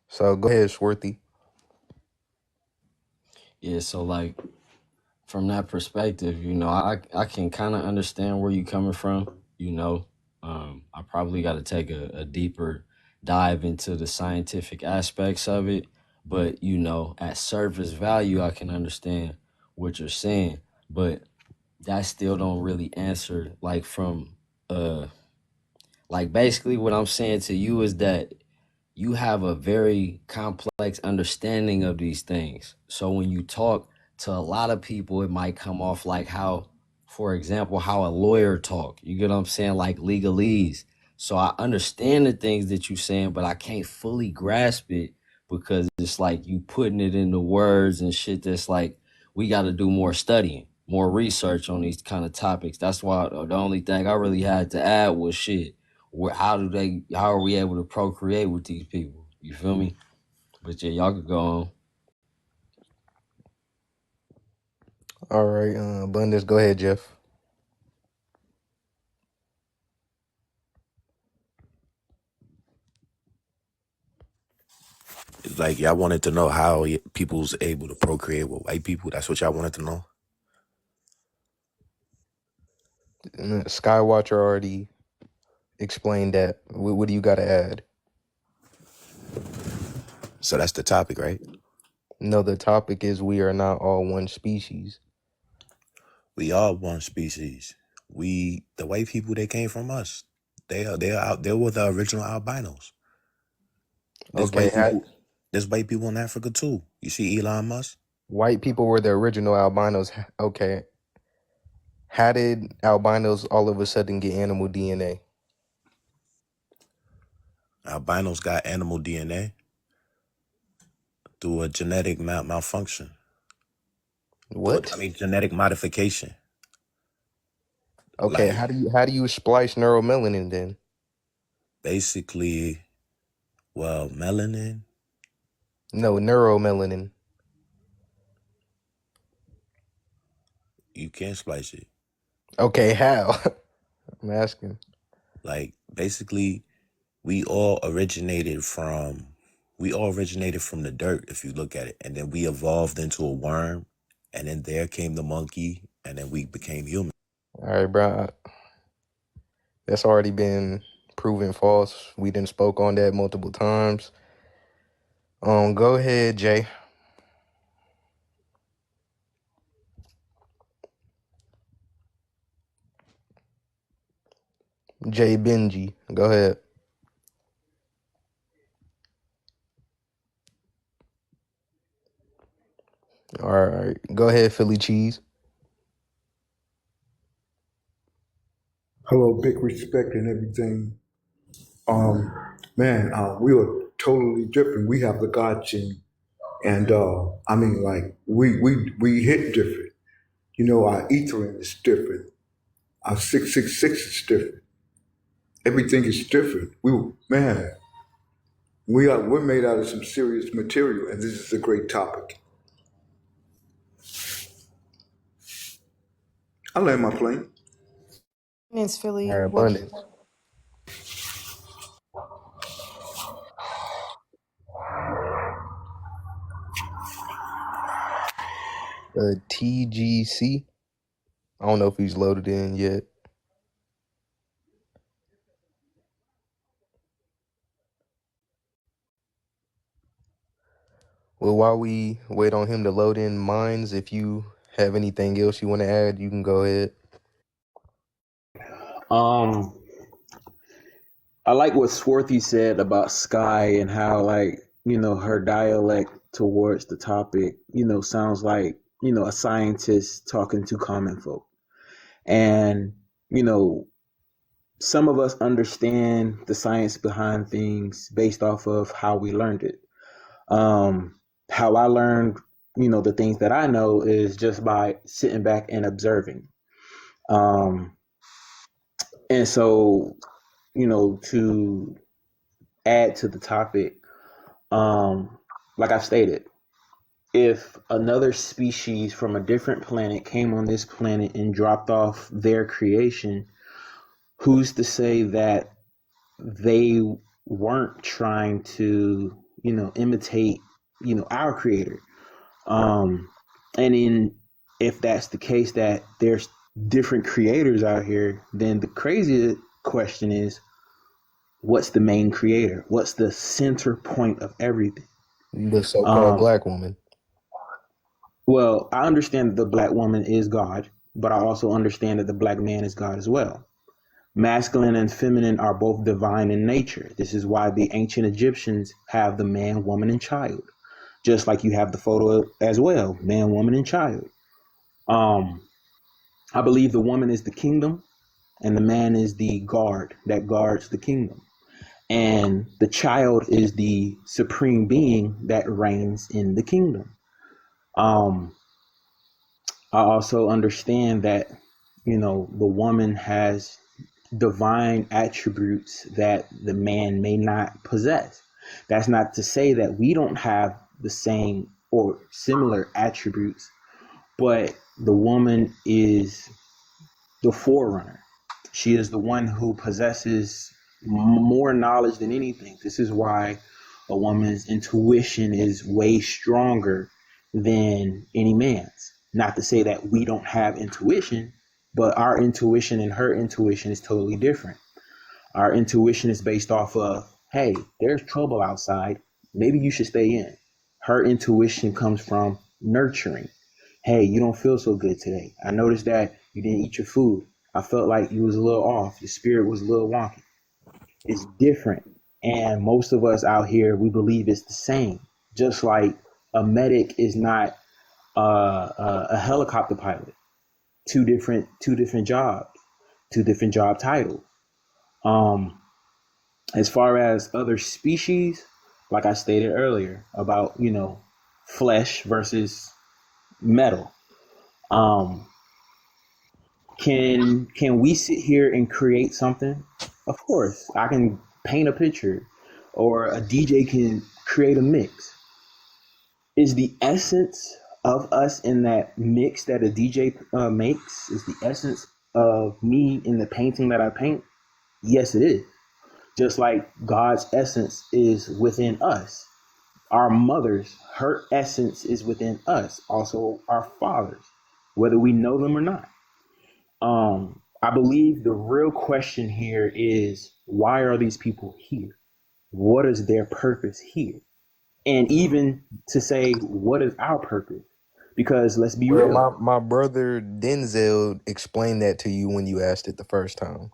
So go ahead, Swarthy. Yeah, so like from that perspective, you know, I can kind of understand where you're coming from. You know, I probably got to take a deeper dive into the scientific aspects of it, but you know, at surface value, I can understand what you're saying, but that still don't really answer like from like basically what I'm saying to you is that you have a very complex understanding of these things. So when you talk to a lot of people, it might come off like how, for example, how a lawyer talk. You get what I'm saying? Like legalese. So I understand the things that you're saying, but I can't fully grasp it because it's like you putting it into words and shit that's like, we got to do more studying, more research on these kind of topics. That's why the only thing I really had to add was shit. How are we able to procreate with these people? You feel me? But yeah, y'all could go on. All right, Abundance, go ahead, Jeff. It's like y'all wanted to know how people's able to procreate with white people. That's what y'all wanted to know. Skywatcher already explained that. What do you got to add? So that's the topic, right? No, the topic is we are not all one species. We are one species. The white people, they came from us. They were the original albinos. There's Okay, white people in Africa too. You see Elon Musk? white people were the original albinos. Okay. How did albinos all of a sudden get animal DNA? Albinos got animal DNA through a genetic malfunction. What? Genetic modification. Okay, how do you splice neuromelanin then? Basically, melanin. No, neuromelanin. You can't splice it. Okay, how? I'm asking. Like, basically, we all originated from the dirt, if you look at it. And then we evolved into a worm. And then there came the monkey. And then we became human. All right, bro. That's already been proven false. We done spoke on that multiple times. Go ahead, Jay. Jay Benji. Go ahead. All right. Go ahead, Philly Cheese. Hello, big respect and everything. We are totally different. We have the God gene, and we hit different. You know, our ethering is different. Our 666 is different. Everything is different. We're made out of some serious material, and this is a great topic. I land my plane. It's Philly. All right, abundance. TGC. I don't know if he's loaded in yet. Well, while we wait on him to load in minds, if you have anything else you want to add, you can go ahead. I like what Swarthy said about Sky and how, like, you know, her dialect towards the topic, you know, sounds like, you know, a scientist talking to common folk. And, you know, some of us understand the science behind things based off of how we learned it. How I learned, you know, the things that I know is just by sitting back and observing. And so, you know, to add to the topic, like I've stated, if another species from a different planet came on this planet and dropped off their creation, who's to say that they weren't trying to, you know, imitate, you know, our creator? If that's the case, that there's different creators out here, then the crazy question is, what's the main creator? What's the center point of everything? The so-called black woman. Well, I understand that the black woman is God, but I also understand that the black man is God as well. Masculine and feminine are both divine in nature. This is why the ancient Egyptians have the man, woman, and child, just like you have the photo as well, man, woman, and child. I believe the woman is the kingdom and the man is the guard that guards the kingdom. And the child is the supreme being that reigns in the kingdom. I also understand that, you know, the woman has divine attributes that the man may not possess. That's not to say that we don't have the same or similar attributes, but the woman is the forerunner. She is the one who possesses more knowledge than anything. This is why a woman's intuition is way stronger than any man's. Not to say that we don't have intuition, But our intuition and her intuition is totally different. Our intuition is based off of, hey, there's trouble outside. Maybe you should stay in. Her intuition comes from nurturing. Hey, you don't feel so good today. I noticed that you didn't eat your food. I felt like you was a little off. Your spirit was a little wonky. It's different. And most of us out here, we believe it's the same. Just like a medic is not a helicopter pilot. Two different jobs, two different job titles. As far as other species, like I stated earlier about, flesh versus metal. Can we sit here and create something? Of course, I can paint a picture, or a DJ can create a mix. Is the essence of us in that mix that a DJ makes, is the essence of me in the painting that I paint? Yes, it is. Just like God's essence is within us. Our mothers, her essence is within us. Also our fathers, whether we know them or not. I believe the real question here is, why are these people here? What is their purpose here? And even to say, what is our purpose? Because let's be real. My brother Denzel explained that to you when you asked it the first time.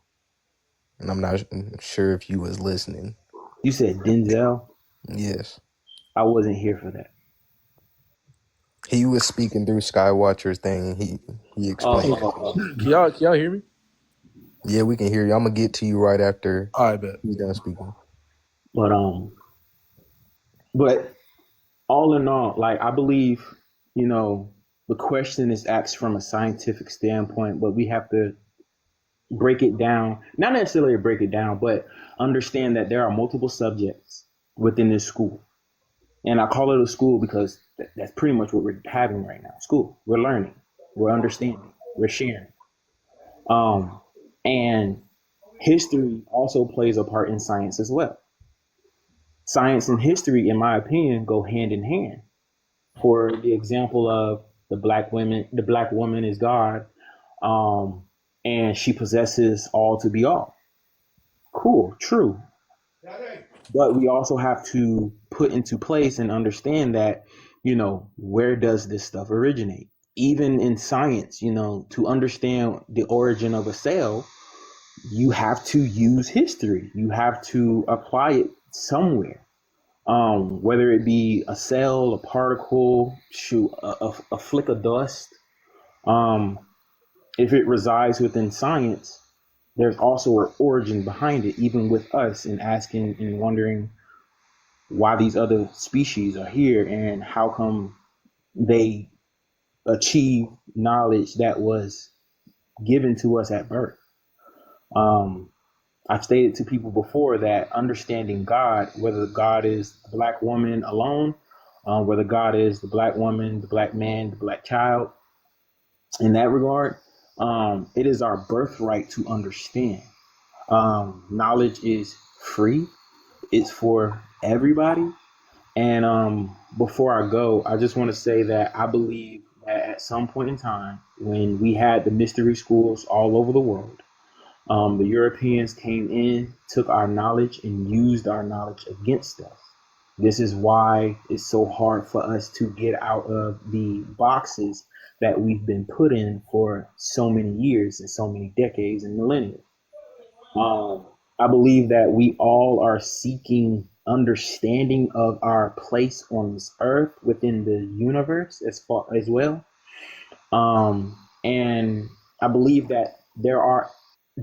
And I'm not sure if you was listening. You said Denzel? Yes. I wasn't here for that. He was speaking through Skywatcher's thing. He explained. Can y'all hear me? Yeah, we can hear you. I'm gonna get to you right after I bet he's done speaking. But all in all, like, I believe, the question is asked from a scientific standpoint, but we have to break it down, not necessarily break it down, but understand that there are multiple subjects within this school. And I call it a school because that's pretty much what we're having right now. School. We're learning. We're understanding. We're sharing. And history also plays a part in science as well. Science and history, in my opinion, go hand in hand. For the example of the black woman is God, and she possesses all to be all. Cool, true. But we also have to put into place and understand that, where does this stuff originate? Even in science, to understand the origin of a cell, you have to use history. You have to apply it somewhere. Whether it be a cell, a particle, a flick of dust. If it resides within science, there's also an origin behind it, even with us, and asking and wondering why these other species are here and how come they achieve knowledge that was given to us at birth. I've stated to people before that understanding God, whether God is the black woman alone, whether God is the black woman, the black man, the black child, in that regard, it is our birthright to understand. Knowledge is free. It's for everybody. And before I go, I just want to say that I believe that at some point in time, when we had the mystery schools all over the world, the Europeans came in, took our knowledge, and used our knowledge against us. This is why it's so hard for us to get out of the boxes that we've been put in for so many years and so many decades and millennia. I believe that we all are seeking understanding of our place on this earth within the universe as well. And I believe that there are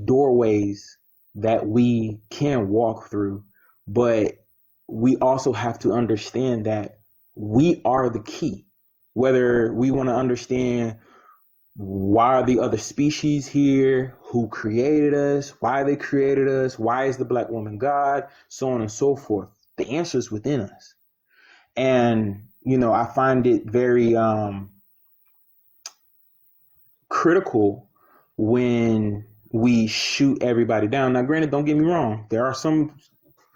doorways that we can walk through, but we also have to understand that we are the key. Whether we want to understand why are the other species here, who created us, why they created us, why is the black woman God, so on and so forth. The answer is within us. And, I find it very critical when we shoot everybody down. Now, granted, don't get me wrong. There are some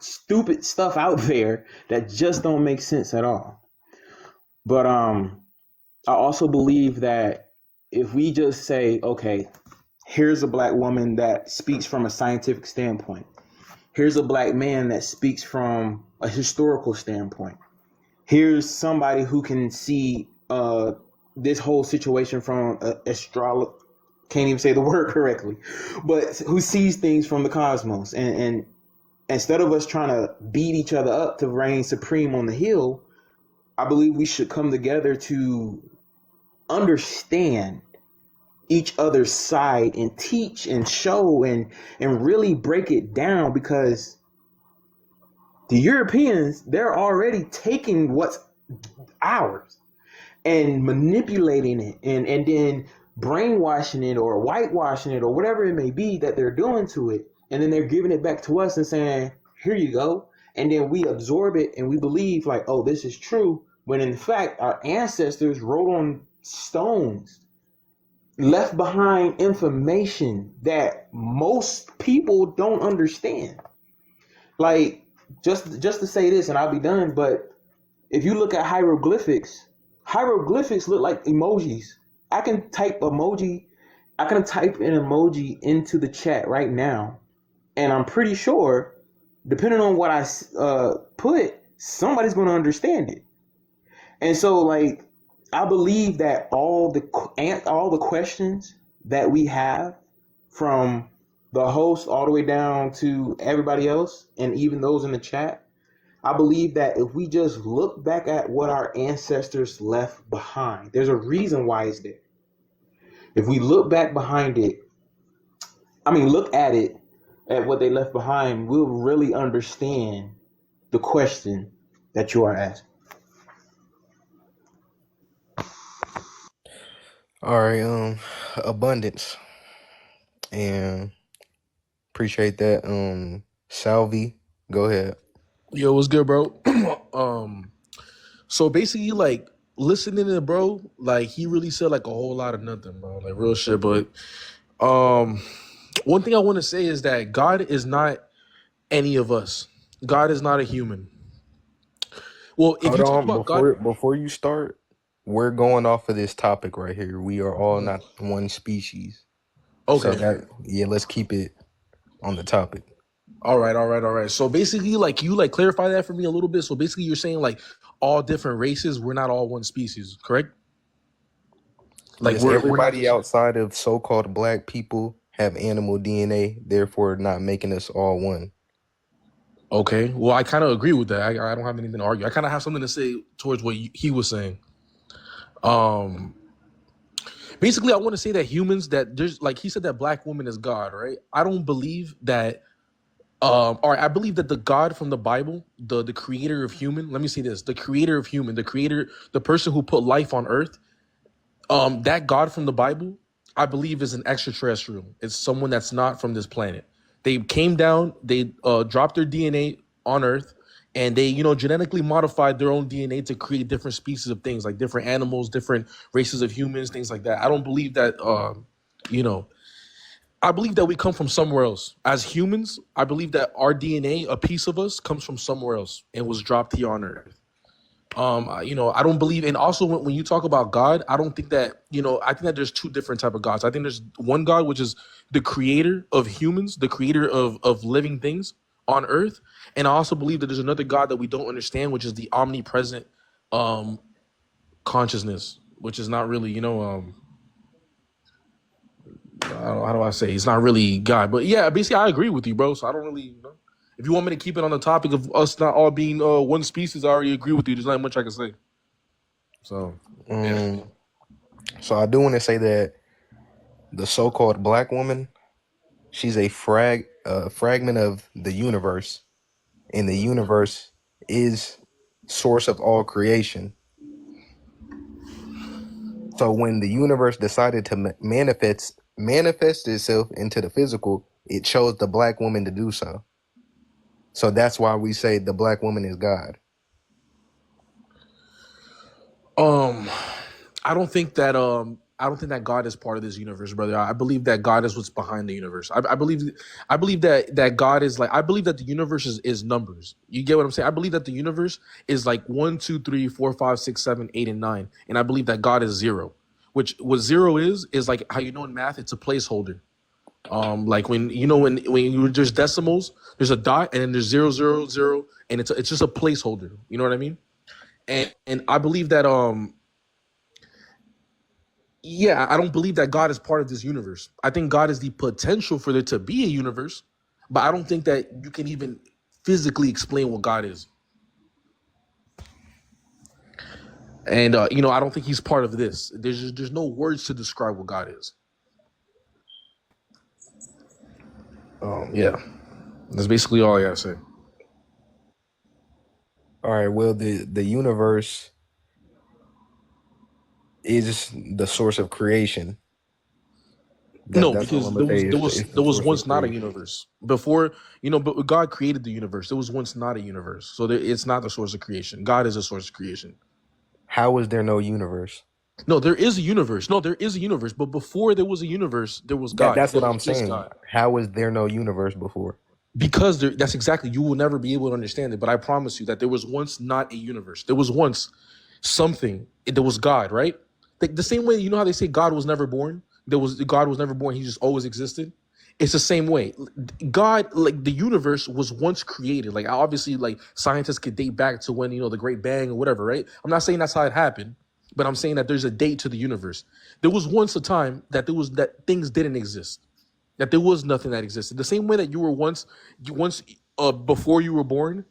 stupid stuff out there that just don't make sense at all. But I also believe that if we just say, okay, Here's a black woman that speaks from a scientific standpoint. Here's a black man that speaks from a historical standpoint. Here's somebody who can see this whole situation from can't even say the word correctly, but who sees things from the cosmos. And instead of us trying to beat each other up to reign supreme on the hill, I believe we should come together to understand each other's side and teach and show and really break it down, because the Europeans, they're already taking what's ours and manipulating it and then brainwashing it or whitewashing it or whatever it may be that they're doing to it. And then they're giving it back to us and saying, here you go. And then we absorb it and we believe like, oh, this is true. When in fact, our ancestors wrote on stones, left behind information that most people don't understand. Like, just to say this and I'll be done, but if you look at hieroglyphics look like emojis. I can type an emoji into the chat right now, and I'm pretty sure, depending on what I put, somebody's going to understand it. And so, like, I believe that all the questions that we have, from the host all the way down to everybody else, and even those in the chat, I believe that if we just look back at what our ancestors left behind, there's a reason why it's there. If we look back behind it, look at it, at what they left behind, we'll really understand the question that you are asking. All right, abundance, and appreciate that. Salvi, go ahead. Yo, what's good, bro? So basically, like, listening to bro, like, he really said like a whole lot of nothing, bro, like real shit. But one thing I want to say is that God is not any of us. God is not a human. Well, if Hold you talk on, about God, before you start, we're going off of this topic right here. We are all not one species. okay. So let's keep it on the topic. All right. So basically, like, you like clarify that for me a little bit. So basically, you're saying like all different races, we're not all one species, correct? Like, Yes, we're not everybody just, outside of so-called black people have animal DNA, therefore not making us all one. okay. Well, I kind of agree with that. I don't have anything to argue. I kind of have something to say towards what he was saying. Basically, I want to say that humans, that there's, like he said, that black woman is God, right? I don't believe that. All right, I believe that the God from the Bible, the creator of human. Let me say this: the creator of human, the person who put life on earth. That God from the Bible, I believe, is an extraterrestrial. It's someone that's not from this planet. They came down, they dropped their DNA on Earth, and they, genetically modified their own DNA to create different species of things, like different animals, different races of humans, things like that. I don't believe that, I believe that we come from somewhere else. As humans, I believe that our DNA, a piece of us, comes from somewhere else and was dropped here on Earth. I don't believe, and also when you talk about God, I don't think that, I think that there's two different type of gods. I think there's one God, which is the creator of humans, the creator of living things on earth. And I also believe that there's another God that we don't understand, which is the omnipresent consciousness, which is not really, how do I say? It's not really God. But yeah, basically I agree with you, bro. So I don't really, if you want me to keep it on the topic of us not all being one species, I already agree with you. There's not much I can say. So, yeah. So I do want to say that the so-called black woman, she's a fragment of the universe, and the universe is source of all creation. So when the universe decided to manifest itself into the physical, it chose the black woman to do so. So that's why we say the black woman is God. I don't think that God is part of this universe, brother. I believe that God is what's behind the universe. I believe that God is like, I believe that the universe is numbers. You get what I'm saying? I believe that the universe is like 1, 2, 3, 4, 5, 6, 7, 8, and 9. And I believe that God is 0. Which what 0 is like how in math, it's a placeholder. Like when there's decimals, there's a dot, and then there's 000, and it's just a placeholder. You know what I mean? And I believe that yeah, I don't believe that God is part of this universe. I think God is the potential for there to be a universe, but I don't think that you can even physically explain what God is. And I don't think he's part of this. There's no words to describe what God is. Yeah, that's basically all I gotta say. All right. Well, the universe is the source of creation. No, That's all because I'm there gonna was say. there It's was the there was source of once not a creation. universe before. But God created the universe. There was once not a universe, so it's not the source of creation. God is the source of creation. How is there no universe? No, there is a universe. No, there is a universe. But before there was a universe, there was God. That's There what was I'm just saying. God. How is there no universe before? Because that's exactly, you will never be able to understand it. But I promise you that there was once not a universe. There was once something. There was God, right? The same way, you know how they say God was never born? God was never born. He just always existed. It's the same way. God, like the universe was once created. Like obviously, like scientists could date back to when, the Great Bang or whatever, right? I'm not saying that's how it happened, but I'm saying that there's a date to the universe. There was once a time that things didn't exist, that there was nothing that existed. The same way that you were once before you were born,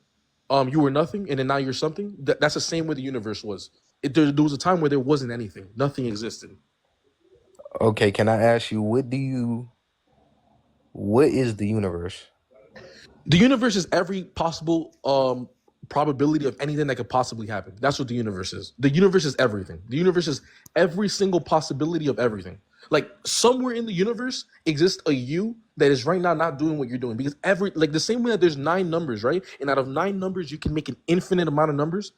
you were nothing, and then now you're something. That's the same way the universe was. There was a time where there wasn't anything, nothing existed. Okay, can I ask you what is the universe? The universe is every possible probability of anything that could possibly happen. That's what the universe is. The universe is everything. The universe is every single possibility of everything. Like somewhere in the universe exists a you that is right now not doing what you're doing, because the same way that there's 9 numbers, right? And out of 9 numbers you can make an infinite amount of numbers.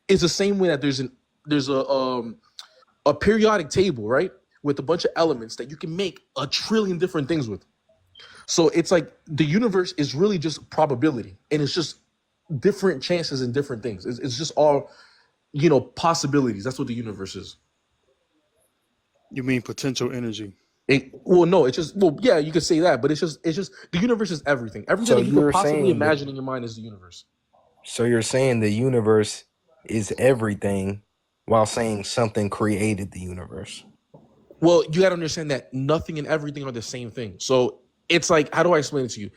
It's the same way that there's a periodic table, right? With a bunch of elements that you can make a trillion different things with. So it's like the universe is really just probability, and it's just different chances and different things. It's just all, possibilities. That's what the universe is. You mean potential energy? No, it's just, yeah, you could say that, but it's just the universe is everything. Everything So that you could you're possibly saying imagine in your mind is the universe. so you're saying the universe is everything while saying something created the universe. Well, you got to understand that nothing and everything are the same thing. So it's like, how do I explain it to you?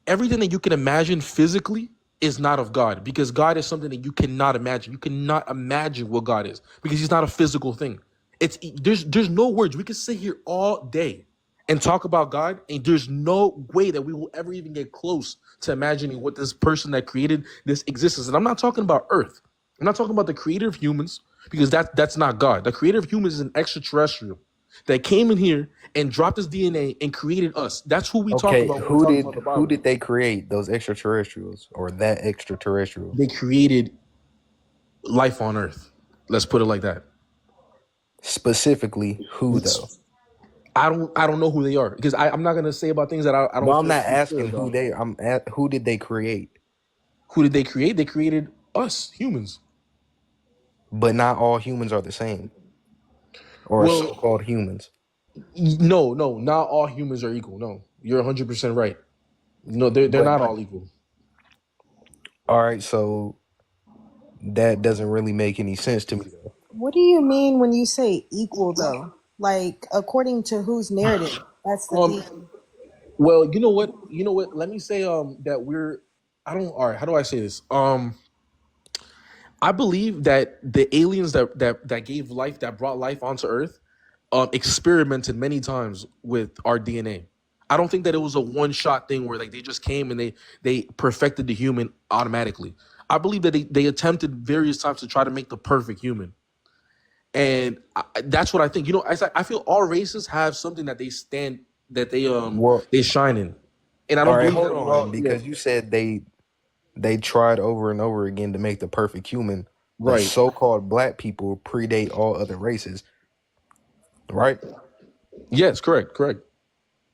Everything that you can imagine physically is not of God, because God is something that you cannot imagine. You cannot imagine what God is, because he's not a physical thing. There's no words. We could sit here all day and talk about God, and there's no way that we will ever even get close to imagining what this person that created this existence. And I'm not talking about Earth. I'm not talking about the creator of humans, because that's not God. The creator of humans is an extraterrestrial that came in here and dropped his DNA and created us. That's who we talk Okay, about when we talk about the who Bible. did they create, those extraterrestrials or that extraterrestrial? They created life on Earth. Let's put it like that. Specifically, who though? I don't know who they are, because I'm not gonna say about things that I don't. No, I'm feel not too sure asking about. who did they create? Who did they create? They created us, humans. But not all humans are the same. Or Well, so-called humans. no, not all humans are equal. No, you're 100% right. No, they're But not all equal. all right, so that doesn't really make any sense to me though. What do you mean when you say equal though? Like according to whose narrative? That's the Um, thing. well, you know what? Let me say that we're. I don't. All right. How do I say this? I believe that the aliens that gave life, that brought life onto Earth, experimented many times with our DNA. I don't think that it was a one-shot thing where like they just came and they perfected the human automatically. I believe that they attempted various times to try to make the perfect human, and that's what I think. I feel all races have something that Well, they shine in, and I all don't right, believe hold that we on, all. Yeah, because you said they tried over and over again to make the perfect human, but right. so-called black people predate all other races, right? Yes, correct.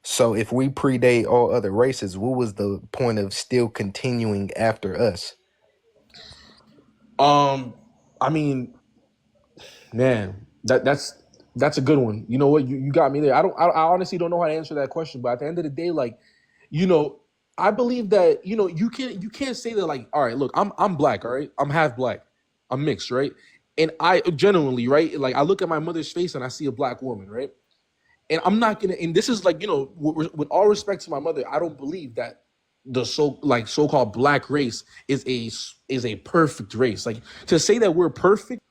So if we predate all other races, what was the point of still continuing after us? I mean, man, that's That's a good one. You know what? You got me there. I honestly don't know how to answer that question, but at the end of the day, like, you know, I believe that, you know, you can't say that, like, all right, look, I'm black, all right? I'm half black. I'm mixed, right? And I genuinely, right? Like I look at my mother's face and I see a black woman, right? And I'm not gonna, and this is like, you know, with all respect to my mother, I don't believe that the so-called black race is a perfect race. Like to say that we're perfect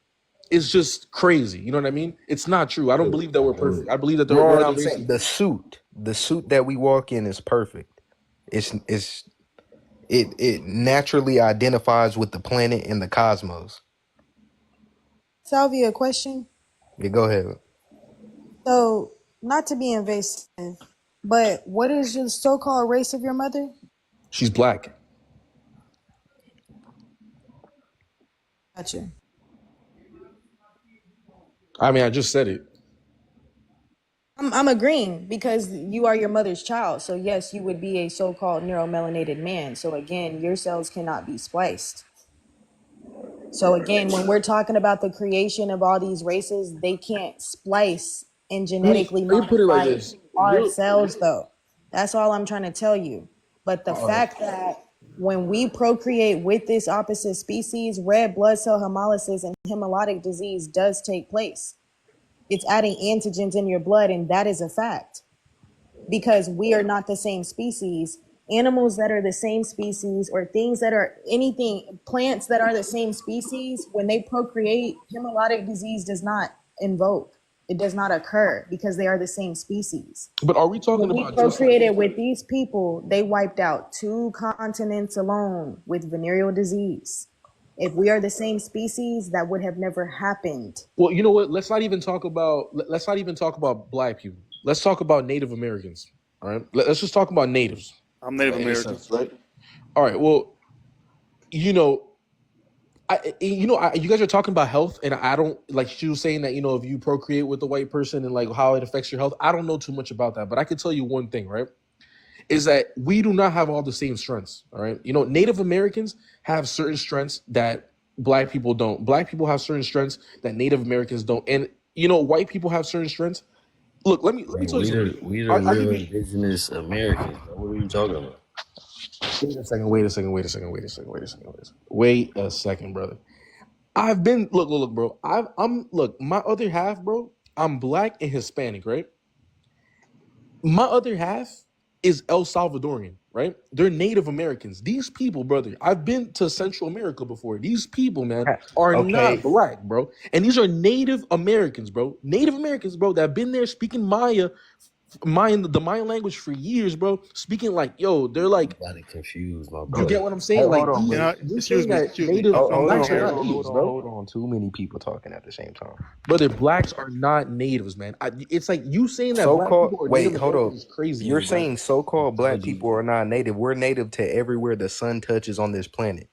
is just crazy. You know what I mean? It's not true. I don't believe that we're perfect. I believe that there No, are what other I'm races. saying, the suit that we walk in is perfect. It naturally identifies with the planet and the cosmos. Salvia, a question. Yeah, go ahead. So, not to be invasive, but what is the so-called race of your mother? She's black. Gotcha. I mean, I just said it. I'm agreeing because you are your mother's child. So yes, you would be a so-called neuromelanated man. So again, your cells cannot be spliced. So again, when we're talking about the creation of all these races, they can't splice and I mean, genetically let me put it like modify this. our You're cells though. That's all I'm trying to tell you. But the all right. fact that when we procreate with this opposite species, red blood cell hemolysis and hemolytic disease does take place. It's adding antigens in your blood, and that is a fact. Because we are not the same species. Animals that are the same species, or things that are anything, plants that are the same species, when they procreate, hemolytic disease does not invoke. It does not occur because they are the same species. But are we talking When we about just like procreated with these people, they wiped out 2 continents alone with venereal disease. If we are the same species, that would have never happened. well, you know what? Let's not even talk about black people. Let's talk about Native Americans. All right. Let's just talk about natives. I'm Native In a American. sense, right? All right. Well, you know, you guys are talking about health, and I don't like she was saying that, you know, if you procreate with a white person and like how it affects your health. I don't know too much about that, but I can tell you one thing, right? Is that we do not have all the same strengths. All right. You know, Native Americans have certain strengths that black people don't. Black people have certain strengths that Native Americans don't. And you know, white people have certain strengths. Look, let me Bro, tell you something. we the I'll real give you indigenous Americans, bro. What are you talking about? wait a second, brother. I've been look, bro. I'm look, my other half, bro. I'm black and Hispanic, right? My other half is El Salvadorian, right? They're Native Americans. These people, brother, I've been to Central America before. These people, man, are not Okay, black, bro. And these are Native Americans, bro. Native Americans, bro, that have been there speaking the Mayan language for years, bro. Speaking like, yo, they're like, Got it confused, my you get brother. what I'm saying? Like, hold on, these, but you're saying that Excuse me. Native I'm hold black. blacks are not on, natives, bro. hold on. Too many people talking at the same time. Brother, blacks are not natives, man. It's like you saying that black So-called, people are wait, Native hold Americans on. is crazy to You're me, bro. saying so-called I black told you, people are not native. We're native to everywhere the sun touches on this planet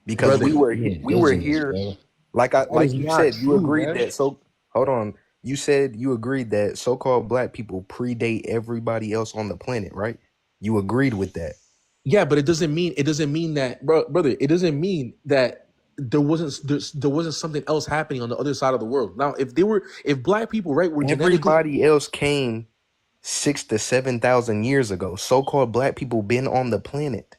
because Brother, we we were indigenous, here. bro. that is Like you not said, you true, agreed man. that. So hold on. You said you agreed that so-called black people predate everybody else on the planet, right? You agreed with that. Yeah, but it doesn't mean that, brother. It doesn't mean that there wasn't something else happening on the other side of the world. Now, if black people, right, were genetically, Everybody else came 6,000 to 7,000 years ago. So-called black people been on the planet.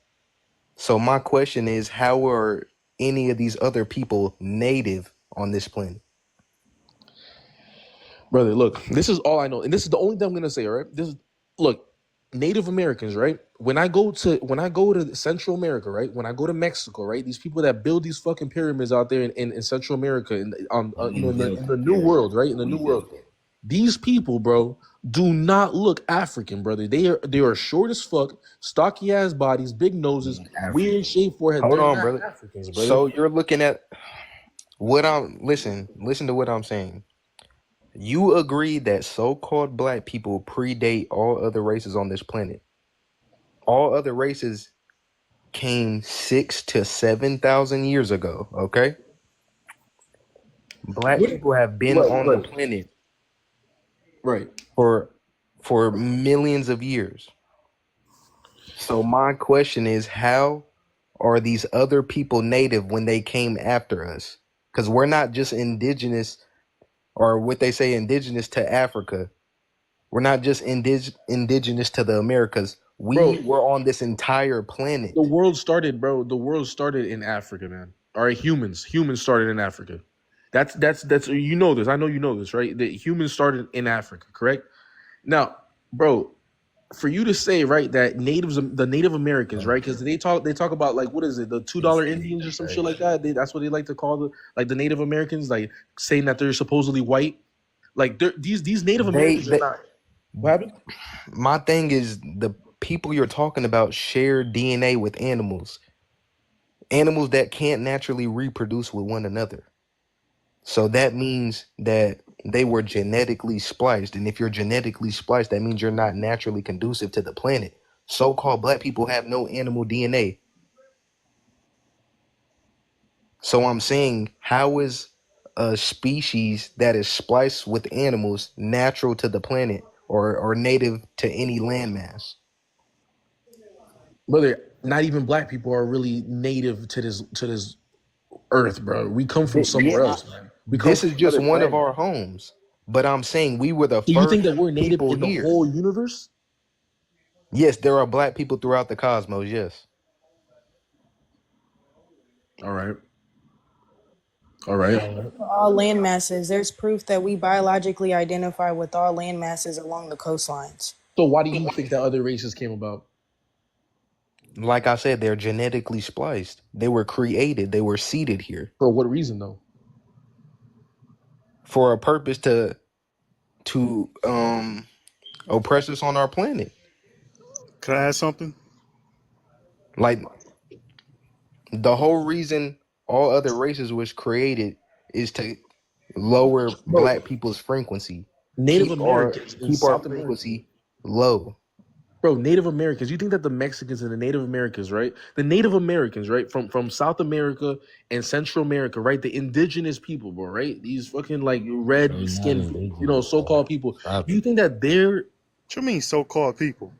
So my question is, how are any of these other people native on this planet? brother, look, this is all I know, and this is the only thing I'm gonna say. All right, look, Native Americans, right? When I go to Central America, right? When I go to Mexico, right? These people that build these fucking pyramids out there in Central America, you know, We built in the it, New period. World, right? In the We New World, built it. these people, bro, do not look African, brother. They are short as fuck, stocky ass bodies, big noses, Not African. weird shaped forehead. Hold They're on, not brother. Africans, brother. So you're looking at listen to what I'm saying. You agree that so-called black people predate all other races on this planet. All other races came 6,000 to 7,000 years ago, okay? Black people have been on the planet Right. for millions of years. So my question is, how are these other people native when they came after us? Because we're not just indigenous or what they say indigenous to Africa. We're not just indigenous to the Americas. We Bro, were on this entire the planet. world started, bro. The world started in Africa, man. All right, humans started in Africa. That's you know this. I know you know this, right? The humans started in Africa, correct? Now, bro, for you to say right that the Native Americans, right? Because they talk about like what is it, the $2 Indians or some shit like that. That's what they like to call the Native Americans, like saying that they're supposedly white. Like these Native Americans are They not. What happened? my thing is the people you're talking about share DNA with animals. Animals that can't naturally reproduce with one another. So that means that they were genetically spliced. And if you're genetically spliced, that means you're not naturally conducive to the planet. So-called black people have no animal DNA. So I'm saying, how is a species that is spliced with animals natural to the planet or native to any landmass? Brother, not even black people are really native to this earth, bro. We come from somewhere Yeah, else, man. We come this from is just another one of planet. our homes. But I'm saying we were the So you think first that we're native people in the here. whole universe? Yes, there are black people throughout the cosmos, yes. All right. All right. All right. For all land masses, there's proof that we biologically identify with all land masses along the coastlines. So why do you think that other races came about? Like I said, they're genetically spliced. They were created, they were seeded here For what reason though? for a purpose to oppress us on our planet. Can I add something? Like the whole reason all other races was created is to lower Bro, black people's frequency. Native Americans in Keep our South America. frequency low. Bro, Native Americans. You think that the Mexicans and the Native Americans, right? The Native Americans, right, from South America and Central America, right? The indigenous people, bro, right? These fucking like red They not skinned, indigenous, so-called people. Stop You it. think that they're What you mean so-called people?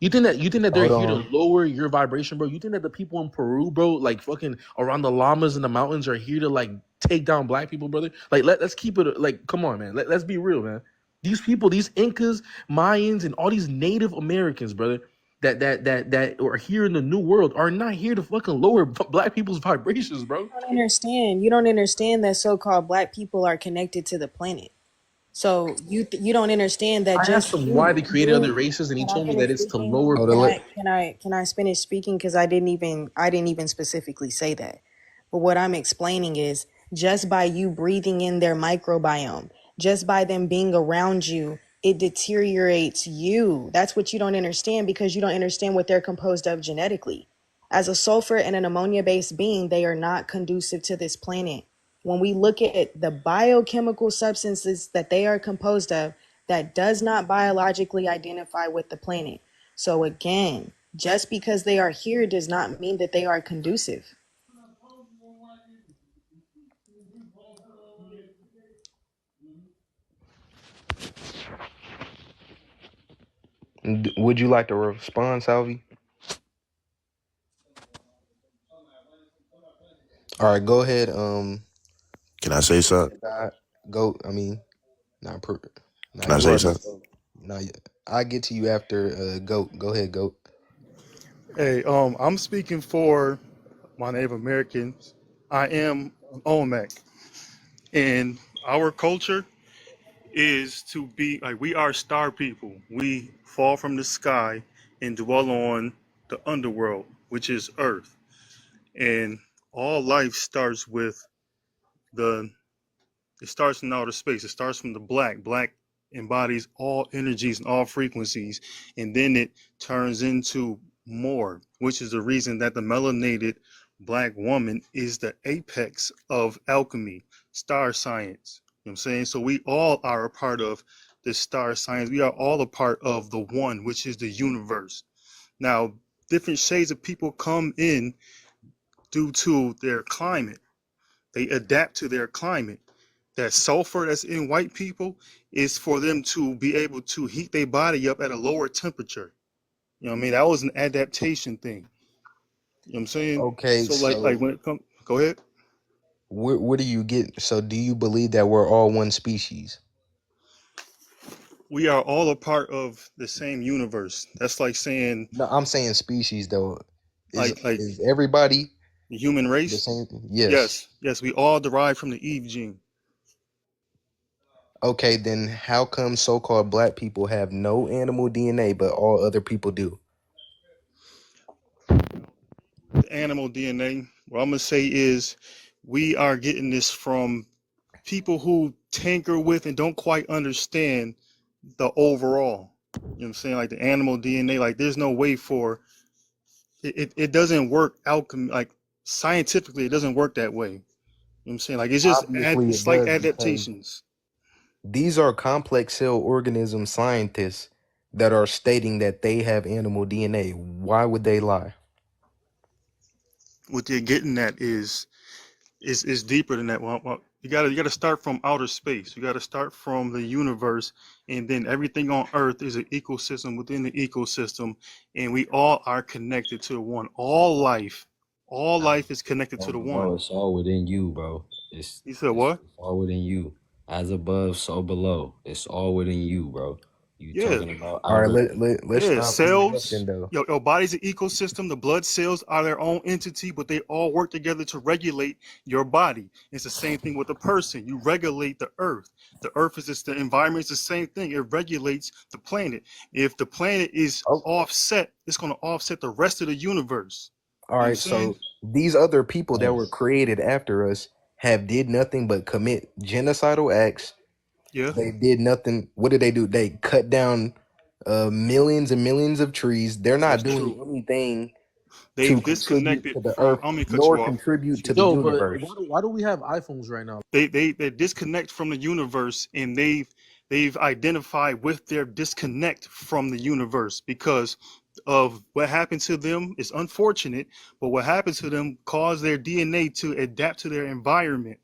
you think that they're Hold here to on. lower your vibration, bro? You think that the people in Peru, bro, like fucking around the llamas in the mountains are here to like take down black people, brother? Like let's keep it like come on, man. Let's be real, man. These people, these Incas, Mayans, and all these Native Americans, brother, that are here in the New World are not here to fucking lower black people's vibrations, bro. You don't understand. You don't understand that so-called black people are connected to the planet. So you don't understand that I asked just him why they created other you races, and he can I told me finish that it's to speaking? lower. Hold on. Can I finish speaking? Because I didn't even specifically say that. But what I'm explaining is just by you breathing in their microbiome, just by them being around you, it deteriorates you. That's what you don't understand because you don't understand what they're composed of genetically. As a sulfur and an ammonia-based being, they are not conducive to this planet. When we look at the biochemical substances that they are composed of, that does not biologically identify with the planet. So again, just because they are here does not mean that they are conducive. Would you like to respond, Salvi? All right, go ahead. Can I say something? Go. I mean, not Can I you say already something? spoke. Not yet. I get to you after Goat. Go ahead, Goat. Hey, I'm speaking for my Native Americans. I am an Olmec, and our culture is to be like we are star people. We fall from the sky and dwell on the underworld, which is Earth. And all life starts with the it starts in outer space. It starts from the black. Black embodies all energies and all frequencies. And then it turns into more, which is the reason that the melanated black woman is the apex of alchemy, star science. You know what I'm saying? So we all are a part of this star science. We are all a part of the one, which is the universe. Now, different shades of people come in due to their climate. They adapt to their climate. That sulfur that's in white people is for them to be able to heat their body up at a lower temperature. You know what I mean? That was an adaptation thing. You know what I'm saying? Okay, So like so when it comes, go ahead. What do you get? So do you believe that we're all one species? We are all a part of the same universe. That's like saying, No, I'm saying species though. like Is everybody the human the race. same thing? Yes. Yes, we all derive from the Eve gene. Okay, then how come so-called black people have no animal DNA but all other people do? The animal DNA. What I'm gonna say is, we are getting this from people who tinker with and don't quite understand the overall. You know what I'm saying? Like the animal DNA. Like there's no way for it doesn't work like scientifically. It doesn't work that way. You know what I'm saying? Like it's just Obviously it slight does because adaptations. these are complex cell organism scientists that are stating that they have animal DNA. Why would they lie? What they're getting at is deeper than that. Well, you gotta start from outer space. You gotta start from the universe, and then everything on Earth is an ecosystem within the ecosystem, and we all are connected to the one. All life is connected to the Bro, one. it's all within you, bro. You said what? It's all within you. As above, so below. It's all within you, bro. You Yeah. talking about All right, outer. let's Yeah, stop cells. interrupting though. Your body's an ecosystem. The blood cells are their own entity, but they all work together to regulate your body. It's the same thing with a person. You regulate the earth. The earth is just the environment. It's the same thing. It regulates the planet. If the planet is offset, it's going to offset the rest of the universe. All You know what I'm right, saying? so these other people that were Yes. created after us have did nothing but commit genocidal acts. Yeah, They did nothing. What did they do? They cut down millions and millions of trees. They're not that's doing true. anything to They've contribute disconnected to the from. earth, I'm gonna cut nor you off. contribute to the Yo, but universe. why do we have iPhones right now? They disconnect from the universe, and they've identified with their disconnect from the universe because of what happened to them. Is unfortunate, but what happened to them caused their DNA to adapt to their environment.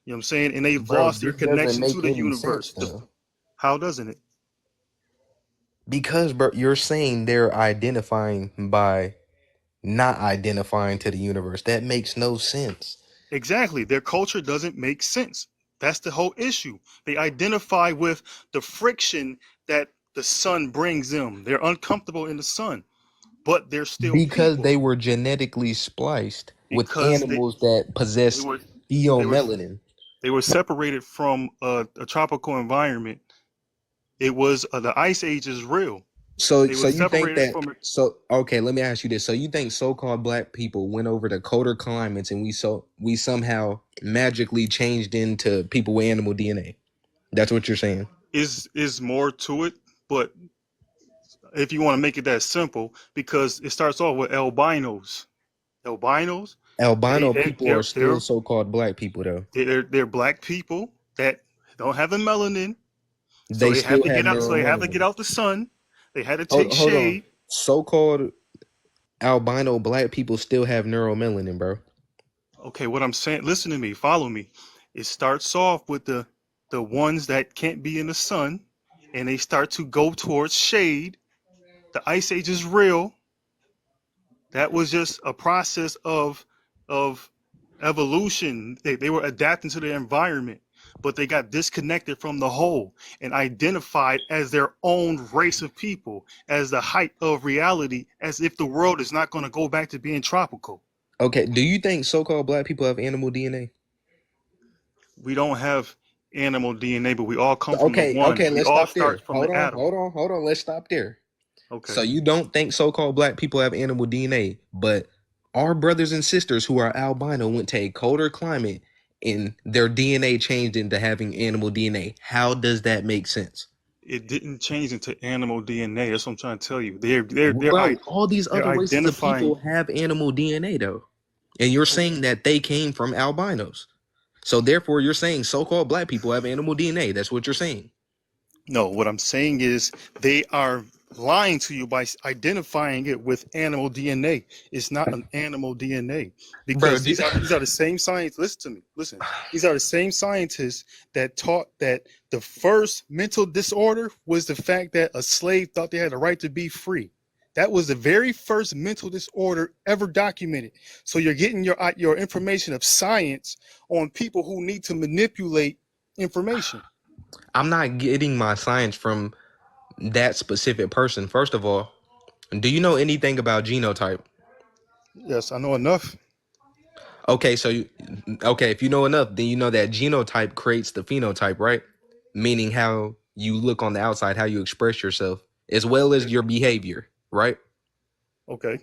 You know what I'm saying? And they've Bro, lost their this doesn't connection to make the any sense universe. though. How doesn't it? Because bro, you're saying they're identifying by not identifying to the universe. That makes no sense. Exactly. Their culture doesn't make sense. That's the whole issue. They identify with the friction that the sun brings them. They're uncomfortable in the sun, but they're still Because people they were genetically spliced with because animals that they possess were they were theomelanin. they were separated from a tropical environment. It was the ice age is real. So They so were you think separated that from it. so okay, let me ask you this. So you think so-called black people went over to colder climates and we somehow magically changed into people with animal DNA? That's what you're saying. Is more to it, but if you want to make it that simple, because it starts off with albinos. Albinos, Albino people are still they're so-called black people though. they're black people that don't have the melanin, so They they have still to have get out. So they have to get neuromelanin. out the sun. They had to take Hold on. shade. So-called albino black people still have neuromelanin, bro. Okay, what I'm saying, listen to me, follow me. It starts off with the ones that can't be in the sun, and they start to go towards shade. The ice age is real. That was just a process of evolution. They were adapting to their environment, but they got disconnected from the whole and identified as their own race of people, as the height of reality, as if the world is not going to go back to being tropical. Okay, do you think so-called black people have animal DNA? We don't have animal DNA, but we all come from the one. Okay, We let's all stop there. start from the atom. Hold on. Let's stop there. Okay. So you don't think so-called black people have animal DNA, but our brothers and sisters who are albino went to a colder climate and their DNA changed into having animal DNA. How does that make sense? It didn't change into animal DNA. That's what I'm trying to tell you. They're Bro, all these they're other races of people identifying. have animal DNA though. And you're saying that they came from albinos. So therefore you're saying so-called black people have animal DNA. That's what you're saying. No, what I'm saying is they are lying to you by identifying it with animal DNA. It's not an animal DNA Bro, because these are the same scientists. Listen to me. Listen, these are the same scientists that taught that the first mental disorder was the fact that a slave thought they had a right to be free. That was the very first mental disorder ever documented. So you're getting your information of science on people who need to manipulate information. I'm not getting my science from that specific person. First of all, do you know anything about genotype? Yes, I know enough. Okay, if you know enough, then you know that genotype creates the phenotype, right? Meaning how you look on the outside, how you express yourself, as well as your behavior, right? Okay.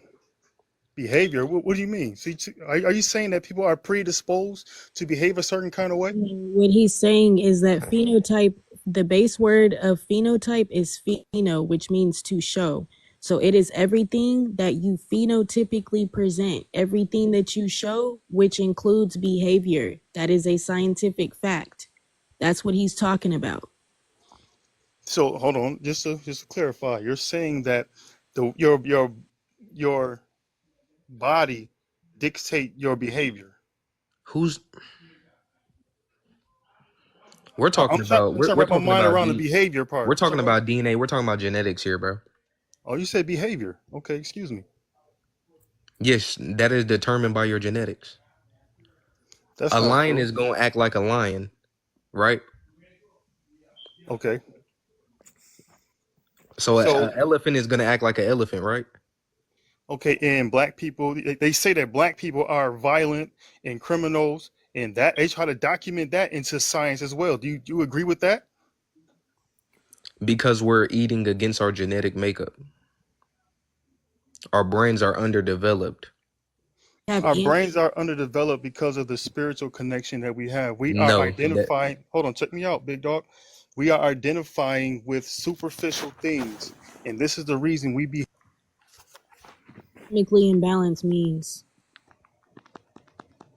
Behavior. What do you mean? See, are you saying that people are predisposed to behave a certain kind of way? What he's saying is that phenotype, the base word of phenotype is pheno, which means to show. So it is everything that you phenotypically present, everything that you show, which includes behavior. That is a scientific fact. That's what he's talking about. So hold on, just to clarify, you're saying that your body dictate your behavior. We're talking I'm trying about to wrap my mind around the behavior part. we're talking about DNA. We're talking about genetics here, bro. Oh, you said behavior. Okay, excuse me. Yes, that is determined by your genetics. That's A not lion true. is going to act like a lion, right? Okay. So an elephant is going to act like an elephant, right? Okay, and black people, they say that black people are violent and criminals, and that they try to document that into science as well. Do you agree with that? Because we're eating against our genetic makeup. Our brains are underdeveloped. Our brains are underdeveloped because of the spiritual connection that we have. We are No, identifying, hold on, check me out, big dog. We are identifying with superficial things. And this is the reason we be Chemically imbalanced means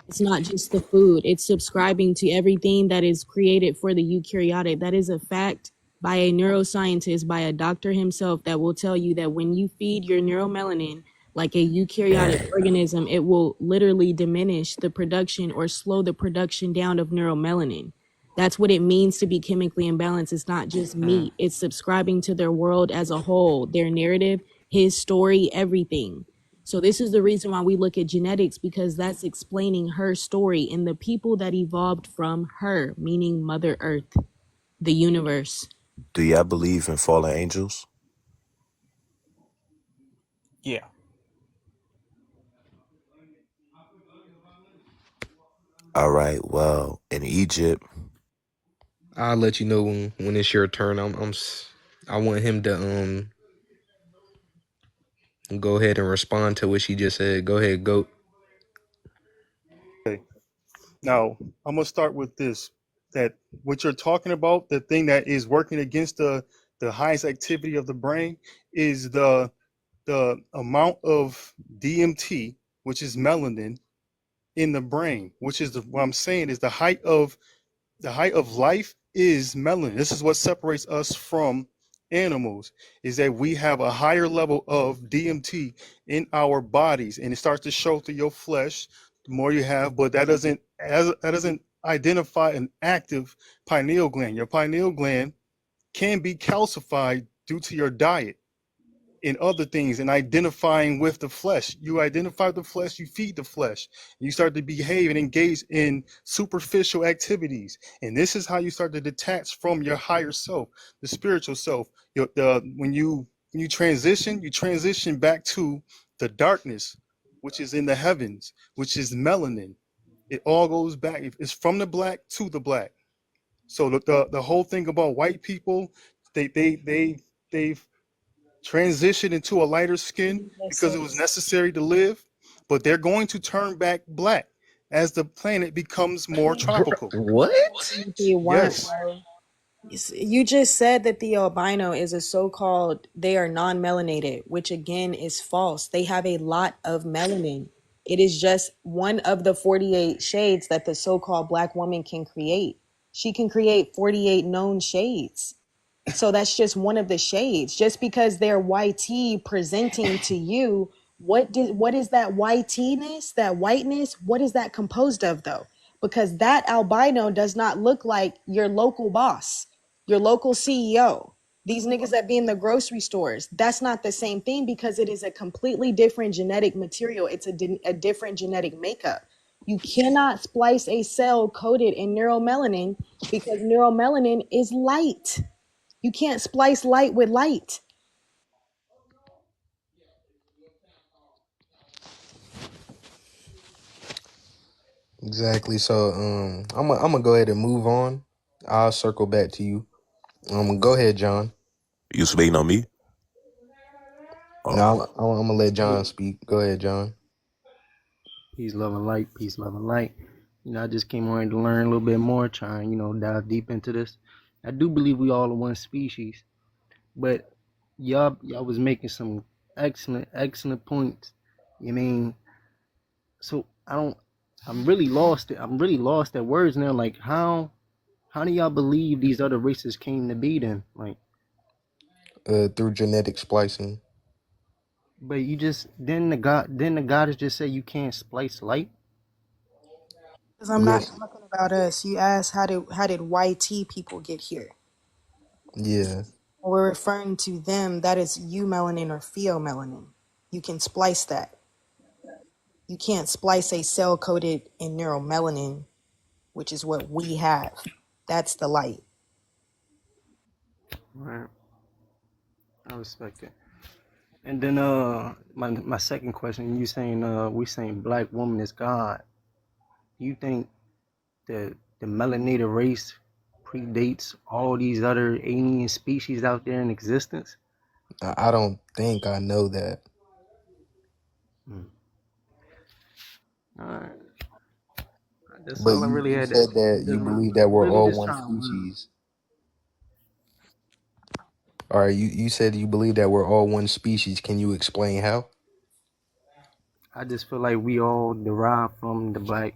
it's not just the food, it's subscribing to everything that is created for the eukaryotic. That is a fact by a neuroscientist, by a doctor himself, that will tell you that when you feed your neuromelanin like a eukaryotic organism, it will literally diminish the production or slow the production down of neuromelanin. That's what it means to be chemically imbalanced. It's not just meat. It's subscribing to their world as a whole, their narrative, his story, everything. So this is the reason why we look at genetics, because that's explaining her story and the people that evolved from her, meaning Mother Earth, the universe. Do y'all believe in fallen angels? Yeah. All right. Well, in Egypt, I'll let you know when it's your turn. I want him to go ahead and respond to what she just said. Go ahead, go. okay. Now, I'm gonna start with this. That what you're talking about, the thing that is working against the highest activity of the brain is the amount of DMT, which is melanin, in the brain, which is what I'm saying is the height of life is melanin. This is what separates us from animals, is that we have a higher level of DMT in our bodies, and it starts to show through your flesh the more you have, but that doesn't identify an active pineal gland. Your pineal gland can be calcified due to your diet and other things, and identifying with the flesh. You identify with the flesh, you feed the flesh, and you start to behave and engage in superficial activities. And this is how you start to detach from your higher self, the spiritual self. When you transition back to the darkness, which is in the heavens, which is melanin. It all goes back. It's from the black to the black. So the whole thing about white people, they've transition into a lighter skin because it was necessary to live, but they're going to turn back black as the planet becomes more tropical. What? Yes. You just said that the albino is a so-called, they are non-melanated, which again is false. They have a lot of melanin. It is just one of the 48 shades that the so-called black woman can create. She can create 48 known shades. So that's just one of the shades. Just because they're YT presenting to you, what is that YT-ness, that whiteness? What is that composed of though? Because that albino does not look like your local boss, your local CEO. These niggas that be in the grocery stores, that's not the same thing because it is a completely different genetic material. It's a different genetic makeup. You cannot splice a cell coated in neuromelanin because neuromelanin is light. You can't splice light with light. Exactly. So I'm gonna go ahead and move on. I'll circle back to you. Go ahead, John. You speaking on me? Oh, No, I'm gonna let John speak. Go ahead, John. Peace, love, and light. Peace, love, and light. I just came on to learn a little bit more, trying, dive deep into this. I do believe we all are one species, but y'all was making some excellent points. You mean, so I'm really lost. I'm really lost at words now. Like, how do y'all believe these other races came to be then? Like, through genetic splicing. but you just then the goddess just say you can't splice light. Because I'm not Yes. talking about us. You asked how did YT people get here? Yeah. When we're referring to them, that is eumelanin or pheomelanin. You can splice that. You can't splice a cell coated in neuromelanin, which is what we have. That's the light. Right. I respect it. And then my second question, you saying we saying black woman is God. You think that the melanated race predates all these other alien species out there in existence? I don't think I know that. All right. That's But all I you, really you had said to that you believe that we're really all just one trying to learn. species. All right, you said you believe that we're all one species. Can you explain how? I just feel like we all derive from the black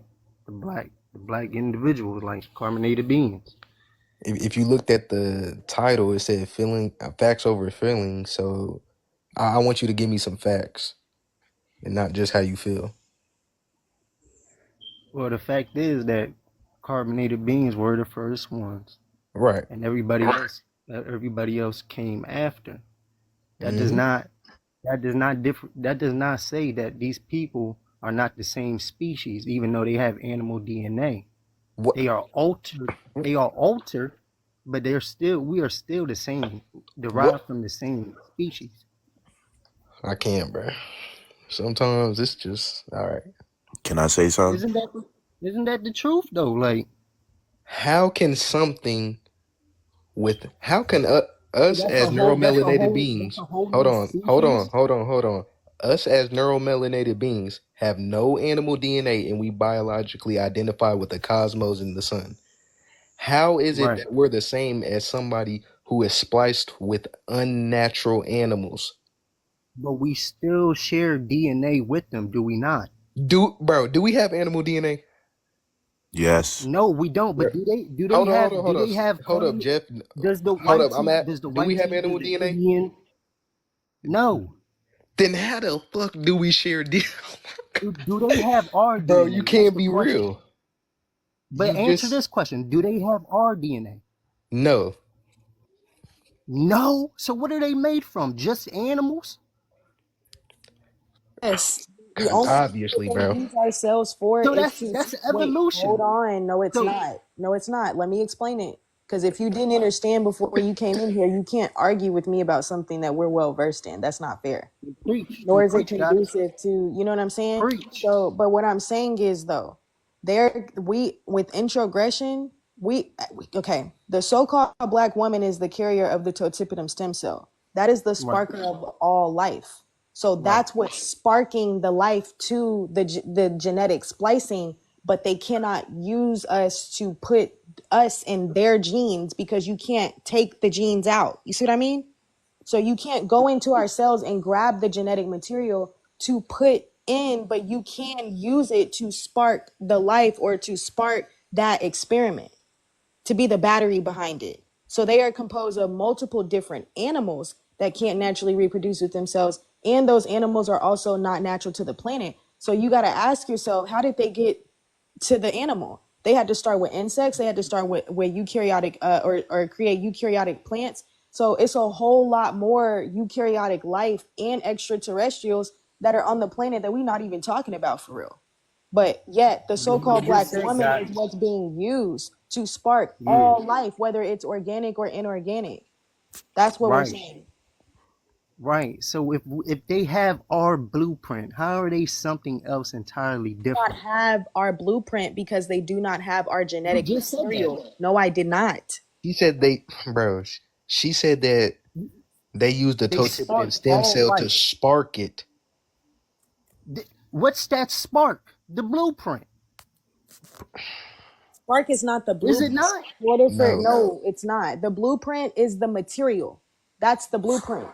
individuals, like carbonated beings. If you looked at the title, it said facts over feelings. So I want you to give me some facts and not just how you feel. Well, the fact is that carbonated beings were the first ones, Right. and everybody else came after. That does Mm-hmm. not say that these people are not the same species, even though they have animal DNA. What? They are altered. They are altered, but we are still the same, derived from the same species. I can't, bro. Sometimes it's just all right. can I say something? Isn't that the truth though? Like, How can us that's as neuromelanated beings? a whole Hold new on. species. Us as neuromelanated beings have no animal DNA, and we biologically identify with the cosmos and the sun. How is it Right. that we're the same as somebody who is spliced with unnatural animals? But we still share DNA with them, do we not? Do we have animal DNA? Yes. No, we don't. But do they have Hold up, Jeff. does the Hold up. Do we have does animal the DNA? Indian? No. Then how the fuck do we share DNA? Do they have our DNA? Bro, you can't That's the be question. real. But answer this question. Do they have our DNA? No. No. So what are they made from? Just animals? Yes. The only Obviously, thing we bro. use our cells for So is to that's wait, hold evolution. on. No, it's So not. No, it's not. Let me explain it. Because if you didn't understand before you came in here, you can't argue with me about something that we're well versed in. That's not fair. preach, Nor is it goddess. conducive to, you know what I'm saying? Preach. So, but what I'm saying is though, with introgression, okay, the so-called black woman is the carrier of the totipotum stem cell. That is the Right. sparker of all life. So Right. that's what's sparking the life to the genetic splicing, but they cannot use us to put us in their genes because you can't take the genes out. You see what I mean? So you can't go into our cells and grab the genetic material to put in, but you can use it to spark the life or to spark that experiment, to be the battery behind it. So they are composed of multiple different animals that can't naturally reproduce with themselves. And those animals are also not natural to the planet. So you got to ask yourself, how did they get to the animal? They had to start with insects. They had to start with eukaryotic or create eukaryotic plants. So it's a whole lot more eukaryotic life and extraterrestrials that are on the planet that we're not even talking about for real. But yet the You so-called just black said woman that. is what's being used to spark Yeah, all life, whether it's organic or inorganic. That's what we're right, saying. right. So if they have our blueprint, how are they something else entirely Not different? have our blueprint because they do not have our You genetic just said that. material. No, I did not. She said they, bro. She said that they used the They totipotent spark stem all cell to life. spark it. What's that spark? The blueprint. Spark is not the Is it blueprint. not? In order for No, no, it's not. The blueprint is the material. That's the blueprint.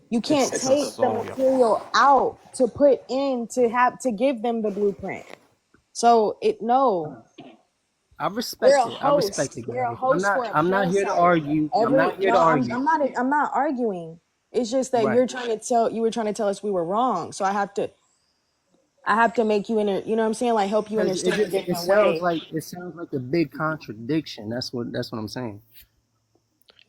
You can't It's a take the soul. material out to put in to have to give them the blueprint. So it no. I We're respect a it. I respect host. it, We're a guys. host for a I'm not here to parasite. argue. I'm Every not here to no, argue. I'm not arguing. It's just that Right. you were trying to tell us we were wrong. So I have to make you you know what I'm saying? Like help you Because understand a it different sounds way. like a big contradiction. That's what I'm saying.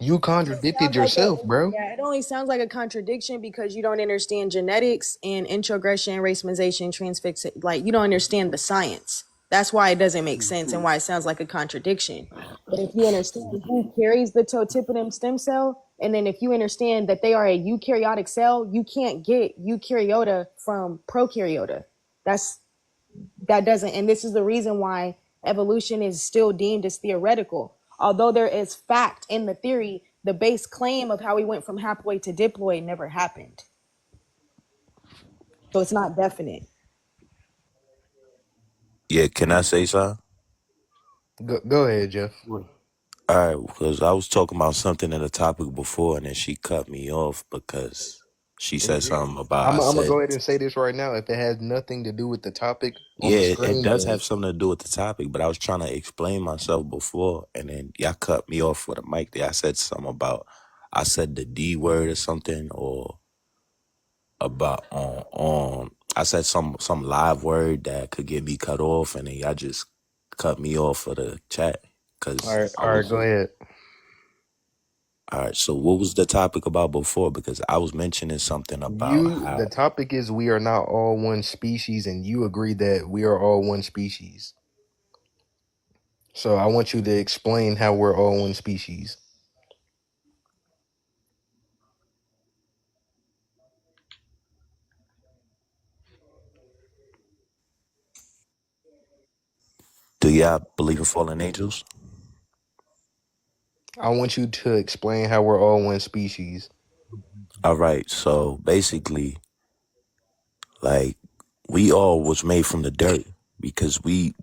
you It contradicted sounds like yourself, bro. it only sounds like a contradiction because you don't understand genetics and introgression, racialization, transfix. Like you don't understand the science. That's why it doesn't make sense and why it sounds like a contradiction. But if you understand who carries the totipotent stem cell, and then if you understand that they are a eukaryotic cell, you can't get eukaryota from prokaryota. That's that doesn't, and this is the reason why evolution is still deemed as theoretical. Although there is fact in the theory, the base claim of how we went from haploid to diploid never happened. So it's not definite. Yeah, can I say something? Go ahead, Jeff. All right, because I was talking about something in the topic before, and then she cut me off because she said something about I'm I gonna said, go ahead and say this right now. If it has nothing to do with the topic on yeah, the it screen, does then have something to do with the topic, but I was trying to explain myself before, and then y'all cut me off with a mic there. I said something about, I said the D word or something, or about I said some live word that could get me cut off, and then y'all just cut me off for the chat because I all right, was. go ahead. All right, so what was the topic about before? Because I was mentioning something about The how topic is we are not all one species, and you agree that we are all one species. So I want you to explain how we're all one species. do y'all believe in fallen angels? I want you to explain how we're all one species. All right, so basically, like we all was made from the dirt because we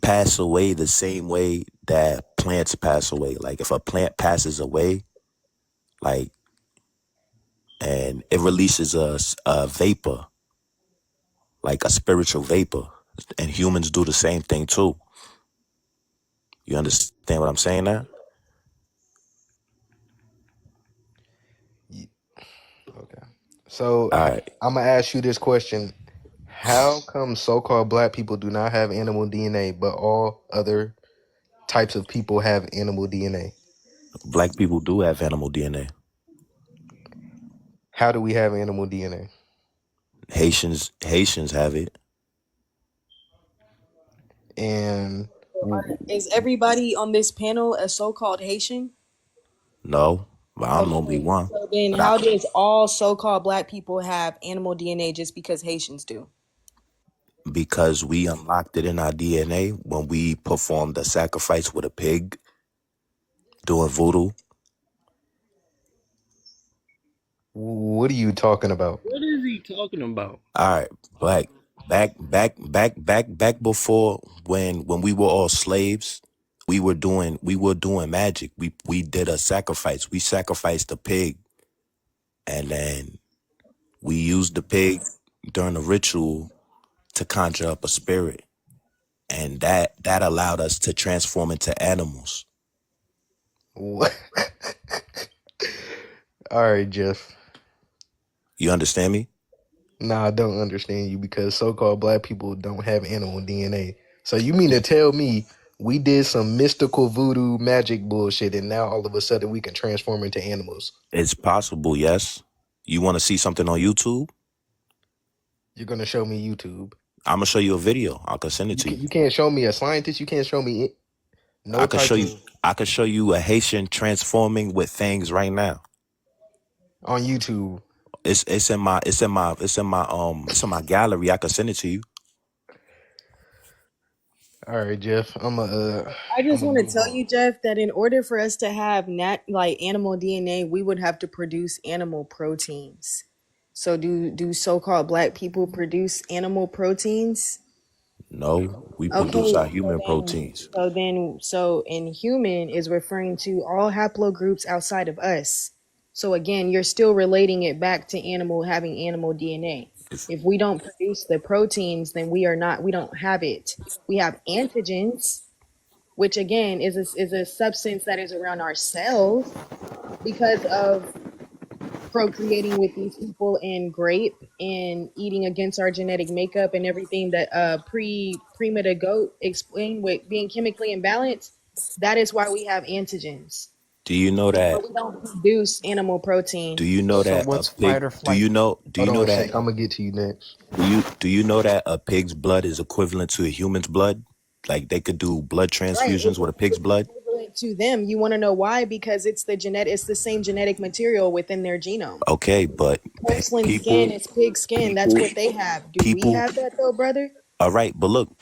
pass away the same way that plants pass away. Like if a plant passes away, like and it releases a vapor, like a spiritual vapor, and humans do the same thing too. You understand what I'm saying now? Okay. So All right. I'm gonna ask you this question: how come so-called black people do not have animal DNA, but all other types of people have animal DNA? Black people do have animal DNA. How do we have animal DNA? Haitians have it. And Is everybody on this panel a so-called Haitian? No, but I'm only Okay. one. So then But I, how does all so-called black people have animal DNA just because Haitians do? because we unlocked it in our DNA when we performed a sacrifice with a pig doing voodoo. what are you talking about? What is he talking about? All right, like back before when we were all slaves, we were doing magic. We did a sacrifice. We sacrificed a pig, and then we used the pig during the ritual to conjure up a spirit, and that allowed us to transform into animals. What? All right, Jeff. You understand me? Nah, I don't understand you because so-called black people don't have animal DNA. So you mean to tell me We did some mystical voodoo magic bullshit, and now all of a sudden we can transform into animals. It's possible, yes. You want to see something on YouTube? You're gonna show me YouTube. I'm gonna show you a video. I can send it to you. You can't show me a scientist. You can't show me no I can type show you. of I can show you a Haitian transforming with things right now. on YouTube. It's in my gallery. I can send it to you. All right, Jeff. I just want to tell you, Jeff, that in order for us to have animal DNA, we would have to produce animal proteins. So do so-called black people produce animal proteins? No, we produce our human proteins. So in human is referring to all haplogroups outside of us. So again, you're still relating it back to having animal DNA. If we don't produce the proteins, then we don't have it. We have antigens, which again is a substance that is around our cells because of procreating with these people in grape and eating against our genetic makeup and everything that Prima the Goat explained with being chemically imbalanced. That is why we have antigens. Do you know that? But we don't produce animal protein. Do you know that what's a pig? fight or Do flight? you know? Do you Hold know on a that? sec, I'm gonna get to you next. Do you know that a pig's blood is equivalent to a human's blood? Like they could do blood transfusions with a pig's blood. Equivalent to them. You want to know why? Because it's the same genetic material within their genome. Okay, but Porcelain skin people, is pig skin. That's what they have. Do we have that though, brother? all right, but look,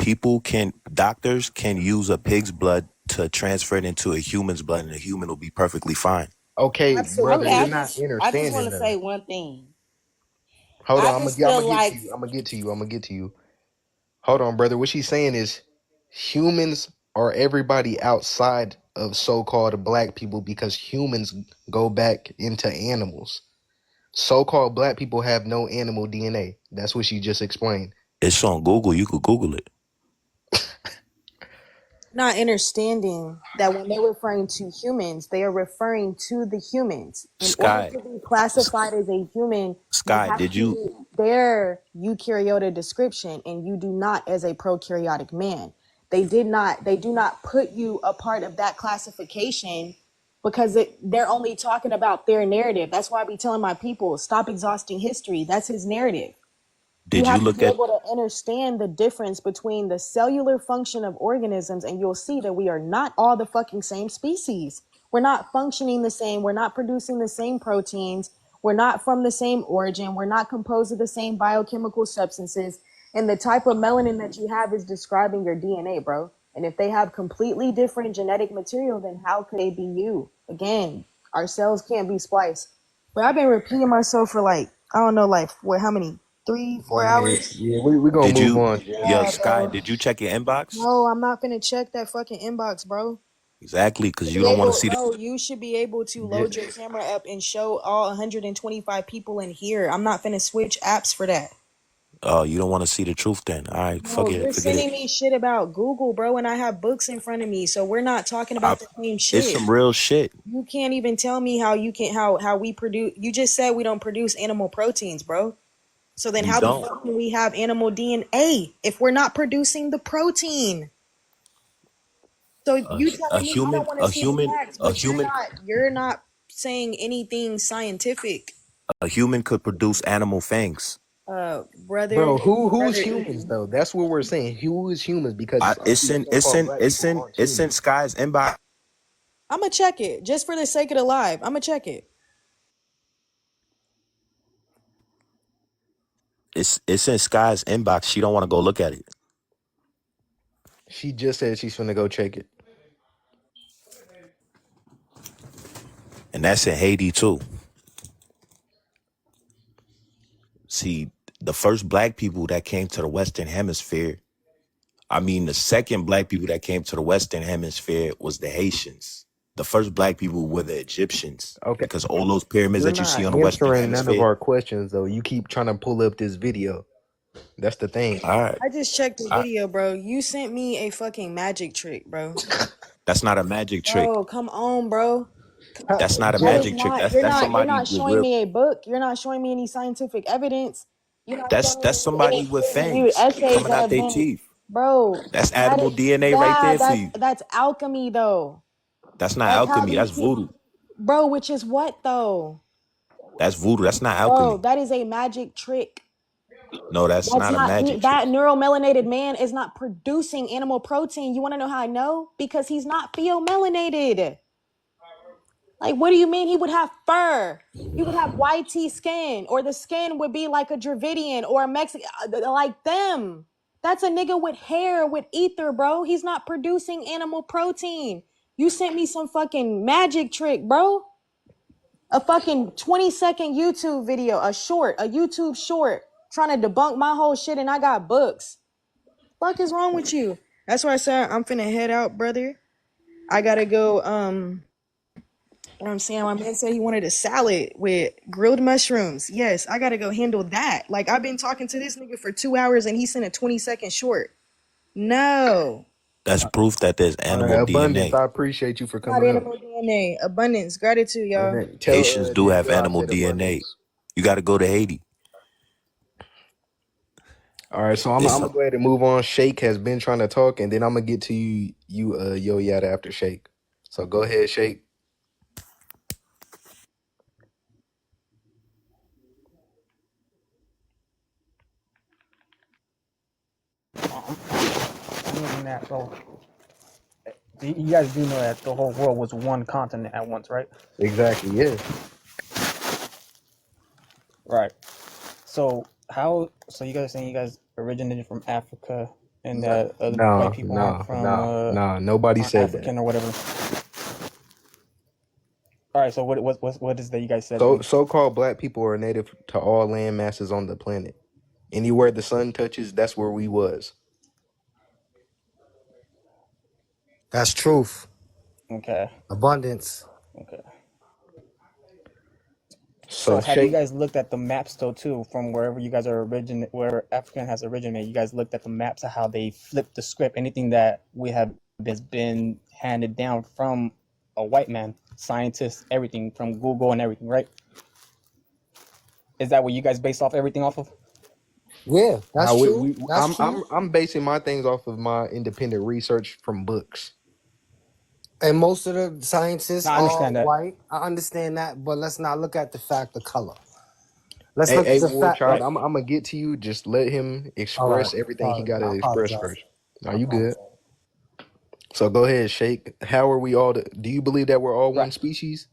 doctors can use a pig's blood to transfer it into a human's blood, and a human will be perfectly fine. Okay, brother, Okay, you're I not just understanding want to though. say one thing. Hold I on, just feel like I'm gonna get to you. Hold on, brother. What she's saying is humans are everybody outside of so-called black people because humans go back into animals. So-called black people have no animal DNA. That's what she just explained. It's on Google. You could Google it. Not understanding that when they're referring to humans, they are referring to the humans. In order to be classified as a human, Sky, did you? meet their eukaryotic description, and you do not as a prokaryotic man. They do not put you a part of that classification because they're only talking about their narrative. That's why I be telling my people, stop exhausting history. That's his narrative. Did You you have to look be at? able to understand the difference between the cellular function of organisms, and you'll see that we are not all the fucking same species. We're not functioning the same. We're not producing the same proteins. We're not from the same origin. We're not composed of the same biochemical substances. And the type of melanin that you have is describing your DNA, bro. And if they have completely different genetic material, then how could they be you? Again, our cells can't be spliced. But I've been repeating myself for how many? 3-4 hours? Yeah, we're gonna move on. Yeah, Sky, did you check your inbox? No, I'm not finna check that fucking inbox, bro. Exactly, because you don't want to see Bro, you should be able to load your camera up and show all 125 people in here. I'm not finna switch apps for that. Oh, you don't want to see the truth then. All right, No, forget you're it. Forget sending it. me shit about Google, bro, and I have books in front of me, so we're not talking about the same shit. It's some real shit. You can't even tell me how we produce. You just said we don't produce animal proteins, bro. So then how the fuck can we have animal DNA if we're not producing the protein? So you telling me I don't want to see the facts, but you're not saying anything scientific. A human could produce animal fangs. Brother. Bro, who's humans though? That's what we're saying. Who is humans? Because It's in Sky's inbox. I'm gonna check it just for the sake of the live. I'm gonna check it. It's in Sky's inbox. She don't want to go look at it. She just said she's gonna go check it. And that's in Haiti too. See, the first black people that came to the Western Hemisphere, the second black people that came to the Western Hemisphere was the Haitians. The first black people were the Egyptians. Okay. Because all those pyramids that you see on the Western Hemisphere. None of our questions though. You keep trying to pull up this video. That's the thing. All right. I just checked the video, bro. You sent me a fucking magic trick, bro. That's not a magic trick. Oh, come on, bro. That's not a magic trick. That's somebody you're not showing me a book. You're not showing me any scientific evidence. That's somebody with fangs coming out their teeth. Bro, That's that animal is, DNA right yeah, there for you. that's alchemy though. That's not That's how alchemy. these That's people, voodoo. bro, which is what though? That's voodoo. That's not Bro, alchemy. that is a magic trick. No, that's That's not a not, magic trick. that neuromelanated man is not producing animal protein. You want to know how I know? Because he's not pheomelanated. Like, what do you mean he would have fur? He would have YT skin, or the skin would be like a Dravidian or a Mexican, like them. That's a nigga with hair, with ether, bro. He's not producing animal protein. You sent me some fucking magic trick, bro. A fucking 20-second YouTube video, a YouTube short, trying to debunk my whole shit, and I got books. Fuck is wrong with you? That's why I said I'm finna head out, brother. I gotta go, you know what I'm saying? My man said he wanted a salad with grilled mushrooms. Yes, I gotta go handle that. Like, I've been talking to this nigga for 2 hours and he sent a 20-second short. No. That's proof that there's All right, animal Abundance, DNA. I appreciate you for Not coming up. animal DNA. Abundance. Gratitude, And y'all. then tell Haitians do Nigga have I animal said DNA. Abundance. You got to go to Haiti. All right, so I'm It's gonna go ahead and move on. Shake has been trying to talk, and then I'm gonna get to Yo Yada after Shake. So go ahead, Shake. Meaning that, so you guys do know that the whole world was one continent at once, right? Exactly. Yeah. Right. So how? So you guys are saying you guys originated from Africa, and that other white people aren't from Nobody said that. African or whatever. All right. So what is that you guys said? So-called black people are native to all land masses on the planet. Anywhere the sun touches, that's where we was. That's truth. Okay. Abundance. Okay. So So have you Shake, guys looked at the maps though too, from wherever you guys are where African has originated? You guys looked at the maps of how they flipped the script. Anything that we have has been handed down from a white man, scientists, everything from Google and everything, right? Is that what you guys base off everything off of? Yeah, that's true. That's true. I'm basing my things off of my independent research from books. And most of the scientists No, I are understand that. white. I understand that, but let's not look at the fact of color. Let's look Hey, at the War fact. Child, I'm gonna get to you. Just let him All right. express everything he I gotta express apologize. first. Are I you good? apologize. So go ahead, Shake. How are we all? Do you believe that we're all one Right. species?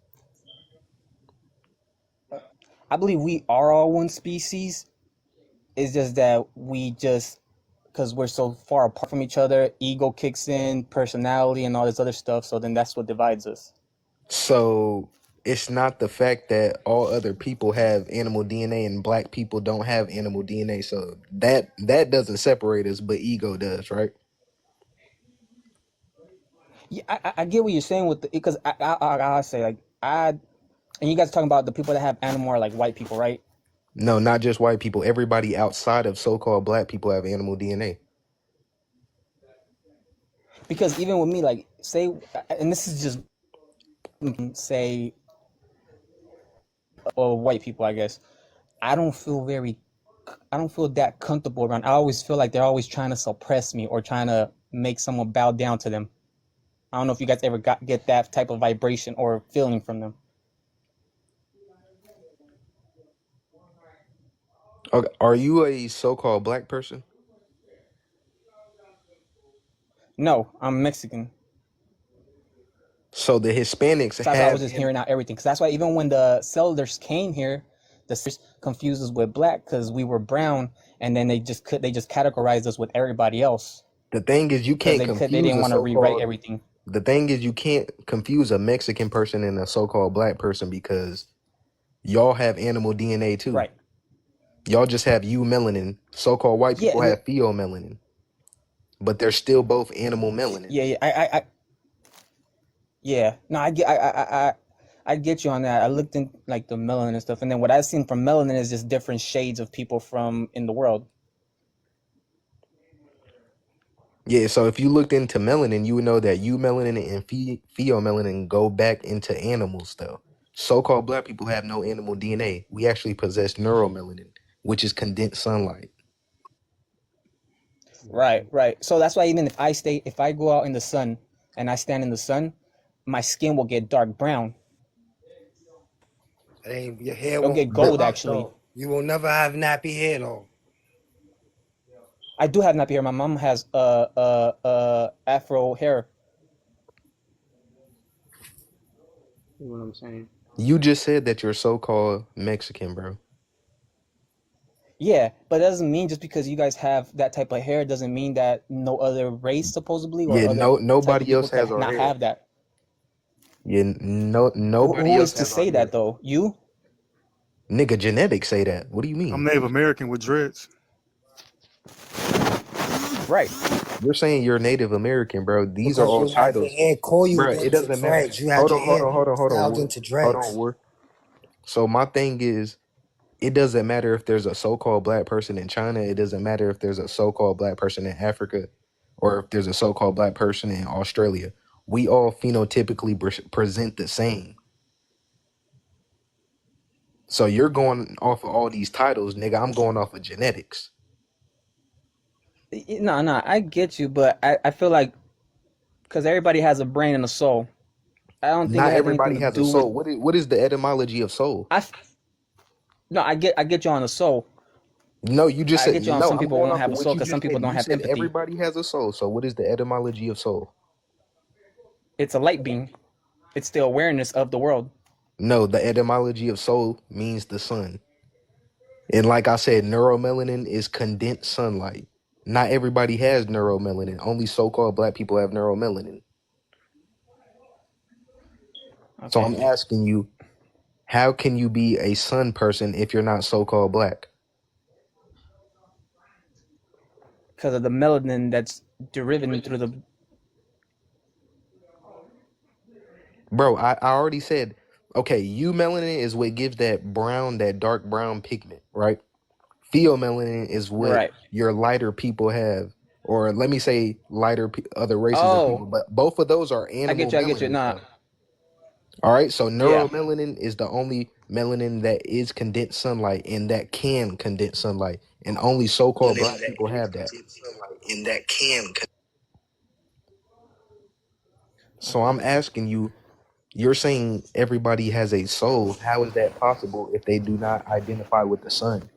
I believe we are all one species. It's just that because we're so far apart from each other, ego kicks in, personality, and all this other stuff. So then that's what divides us. So it's not the fact that all other people have animal DNA and black people don't have animal DNA. So that doesn't separate us, but ego does, right? Yeah, I get what you're saying with because I say like and you guys are talking about the people that have animal are like white people, right? No, not just white people. Everybody outside of so-called black people have animal DNA. Because even with me, like say, and this is just say, white people, I guess. I don't feel that comfortable around. I always feel like they're always trying to suppress me or trying to make someone bow down to them. I don't know if you guys ever get that type of vibration or feeling from them. Okay, are you a so-called black person? No, I'm Mexican. So the Hispanics So that's why I was have just hearing out everything. Because that's why even when the settlers came here, the settlers confused us with black because we were brown, and then they just categorized us with everybody else. The thing is, you can't They confuse didn't a want to rewrite so-called. everything. The thing is, you can't confuse a Mexican person and a so-called black person because y'all have animal DNA too. Right. Y'all just have melanin. So-called white people Yeah. have pheomelanin, but they're still both animal melanin. Yeah. Yeah. No, I get you on that. I looked in like the melanin and stuff, and then what I've seen from melanin is just different shades of people from in the world. Yeah, so if you looked into melanin, you would know that melanin and pheomelanin go back into animals, though. So-called black people have no animal DNA. We actually possess neuromelanin, which is condensed sunlight. Right. So that's why even if I go out in the sun and I stand in the sun, my skin will get dark brown. Hey, your hair It'll won't get grow gold up actually. though. You will never have nappy hair though. I do have nappy hair. My mom has afro hair. You know what I'm saying? You just said that you're so-called Mexican, bro. Yeah, but it doesn't mean just because you guys have that type of hair doesn't mean that no other race supposedly or Yeah, other type of nobody people else has can our not hair. have that. Yeah, nobody Who else is to has our say that hair. though? You? Nigga, genetics say that. What do you I'm mean? Native American with dreads. Right. You're saying you're Native American, bro. These are Because all you have your titles. hair Bro, coiled it into doesn't matter. dreads. You had Hold your on, hold hair on, hold on, hold on, styled War. into Hold on, dreads. War. So my thing is, it doesn't matter if there's a so-called black person in China. It doesn't matter if there's a so-called black person in Africa, or if there's a so-called black person in Australia. We all phenotypically present the same. So you're going off of all these titles, nigga. I'm going off of genetics. No, I get you, but I feel like because everybody has a brain and a soul, I don't think it Not has anything everybody to has a do with. soul. What is the etymology of soul? No, I get you on the soul. No, you just I said get you on no. some I'm people going won't off have of a what soul you because some just people said. don't You have said empathy. everybody has a soul. So what is the etymology of soul? It's a light beam. It's the awareness of the world. No, the etymology of soul means the sun. And like I said, neuromelanin is condensed sunlight. Not everybody has neuromelanin. Only so-called black people have neuromelanin. So I'm Okay. asking you, how can you be a sun person if you're not so-called black? Because of the melanin that's deriving through the. Bro, I already said, okay, melanin is what gives that brown, that dark brown pigment, right? Pheomelanin is what Right. your lighter people have, or let me say lighter other races of people. Oh, But both of those are I animal get you. I get you. melanins, Nah. though. All right, so Yeah. neuromelanin is the only melanin that is condensed sunlight and that can condense sunlight, and only so-called Melanin black that people is have that. condensed sunlight and that can. So I'm asking you, you're saying everybody has a soul. How is that possible if they do not identify with the sun?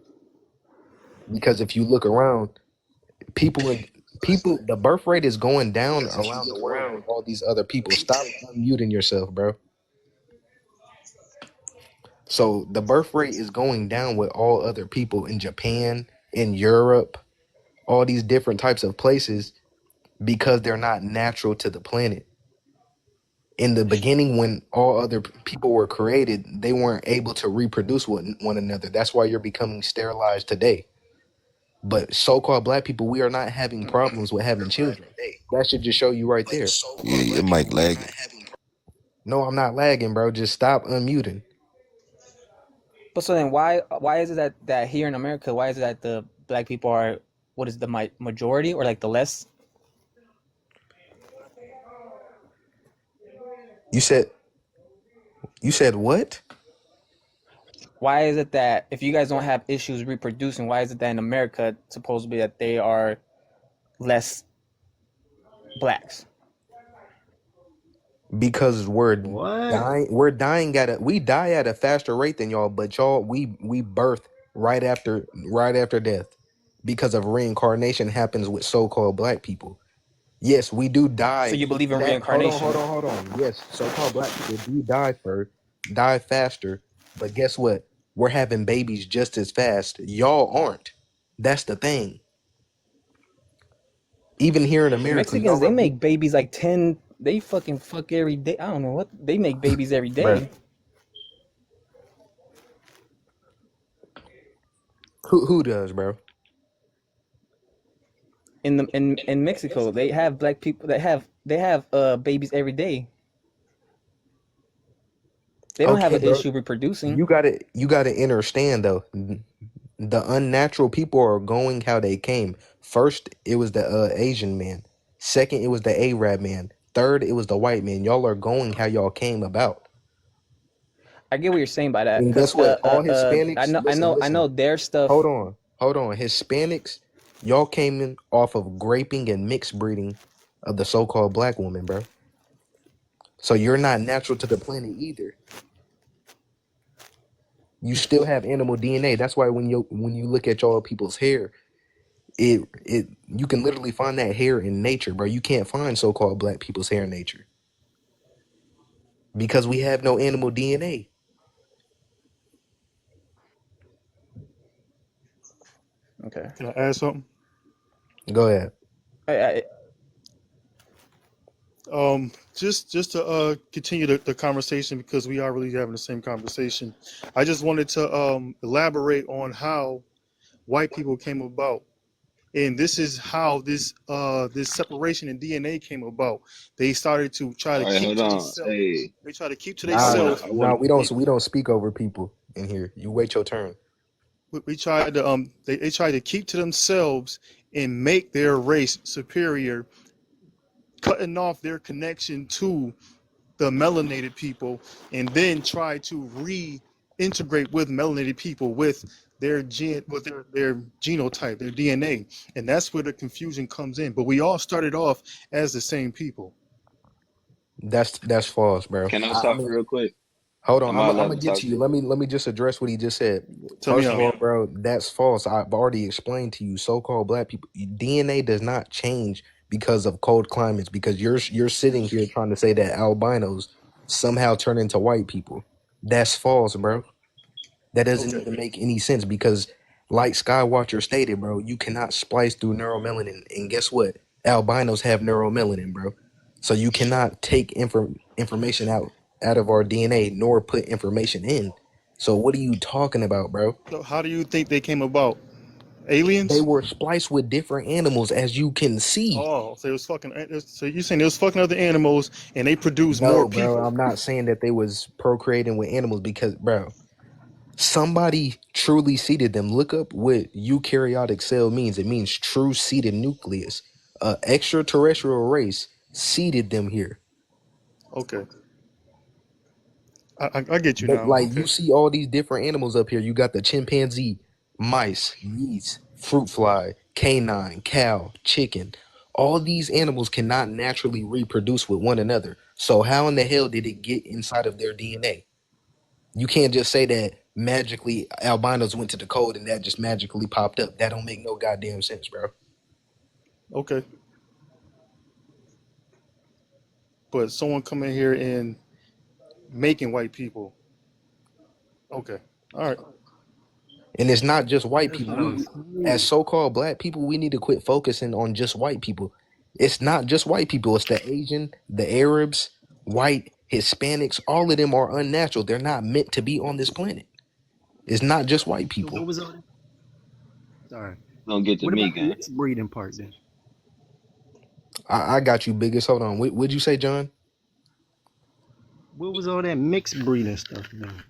Because if you look around, people in people, the birth rate is going down Because if you around the look world with around, all these other people. people. Stop unmuting yourself, bro. So the birth rate is going down with all other people in Japan, in Europe, all these different types of places because they're not natural to the planet. In the beginning, when all other people were created, they weren't able to reproduce with one another. That's why you're becoming sterilized today. But so-called black people, we are not having problems with having children. That should just show you right But there. so yeah, your mic lagging. No, I'm not lagging, bro. Just stop unmuting. But so then, why is it that here in America, why is it that the black people are what is the majority or like the less? You said what? Why is it that if you guys don't have issues reproducing, why is it that in America it's supposed to be that they are less blacks? Because we're What? dying. We die at a faster rate than y'all, but y'all we birth right after death because of reincarnation happens with so-called black people. Yes, we do So die. you believe in Hold on, reincarnation? hold on. Yes, so-called black people do die first, die faster. But guess what? We're having babies just as fast. Y'all aren't. That's the thing. Even here in America, Mexicans, y'all they are. make babies like 10. They fucking fuck every day. I don't know what they make babies every Bruh. day. Who does, bro? In Mexico, they have black people that have babies every day. They don't have Okay, an bro. issue reproducing. You gotta understand though. The unnatural people are going how they came. First, it was the Asian man. Second, it was the Arab man. Third, it was the white man. Y'all are going how y'all came about. I get what you're saying by that, And because guess what? All I Hispanics. know Listen. their stuff. Hold on. Hispanics. Y'all came in off of graping and mixed breeding of the so-called black woman, bro. So you're not natural to the planet either. You still have animal DNA. That's why when you look at y'all people's hair, it you can literally find that hair in nature, bro. You can't find so-called black people's hair in nature because we have no animal DNA. Okay. Can I add something? Go ahead. I, Just to continue the conversation because we are really having the same conversation. I just wanted to elaborate on how white people came about, and this is how this separation in DNA came about. They started to try All to right, keep hold to on. themselves. Hey, They try to keep to I Nah, wanna, themselves. I wanna. we don't speak over people in here. You wait your turn. We tried to they tried to keep to themselves and make their race superior, cutting off their connection to the melanated people, and then try to reintegrate with melanated people with their their genotype, their DNA, and that's where the confusion comes in. But we all started off as the same people. That's false, bro. Can I I talk mean, real quick? hold on, Am I I'm allowed gonna to get talk to you. real quick? Let me just address what he just said. Tell me First of out. all, bro, that's false. I've already explained to you. So-called black people DNA does not change because of cold climates. Because you're sitting here trying to say that albinos somehow turn into white people. That's false, bro. That doesn't Okay. even make any sense because, like Skywatcher stated, bro, you cannot splice through neuromelanin. And guess what? Albinos have neuromelanin, bro. So you cannot take information out of our DNA nor put information in. So what are you talking about, bro? So how do you think they came about? They Aliens? were spliced with different animals, as you can see. Oh, so it was fucking. So you're saying it was fucking other animals, and they produced more No, bro, people? I'm not saying that they was procreating with animals because, bro, somebody truly seeded them. Look up what eukaryotic cell means. It means true seeded nucleus. A extraterrestrial race seeded them here. Okay, I get you But now. like you Okay. see all these different animals up here. You got the chimpanzee, mice, geese, fruit fly, canine, cow, chicken. All these animals cannot naturally reproduce with one another. So how in the hell did it get inside of their DNA? You can't just say that magically albinos went to the code and that just magically popped up. That don't make no goddamn sense, bro. Okay. But someone coming here and making white people. Okay. All right. And it's not just white That's people. what I'm As saying. so-called black people, we need to quit focusing on just white people. It's not just white people. It's the Asian, the Arabs, white, Hispanics. All of them are unnatural. They're not meant to be on this planet. It's not just white So what people. was all that? Sorry. Don't get to What me, about the gang. mixed breeding part then? I got you, biggest. Hold on. What'd you say, John? What was all that mixed breeding stuff then?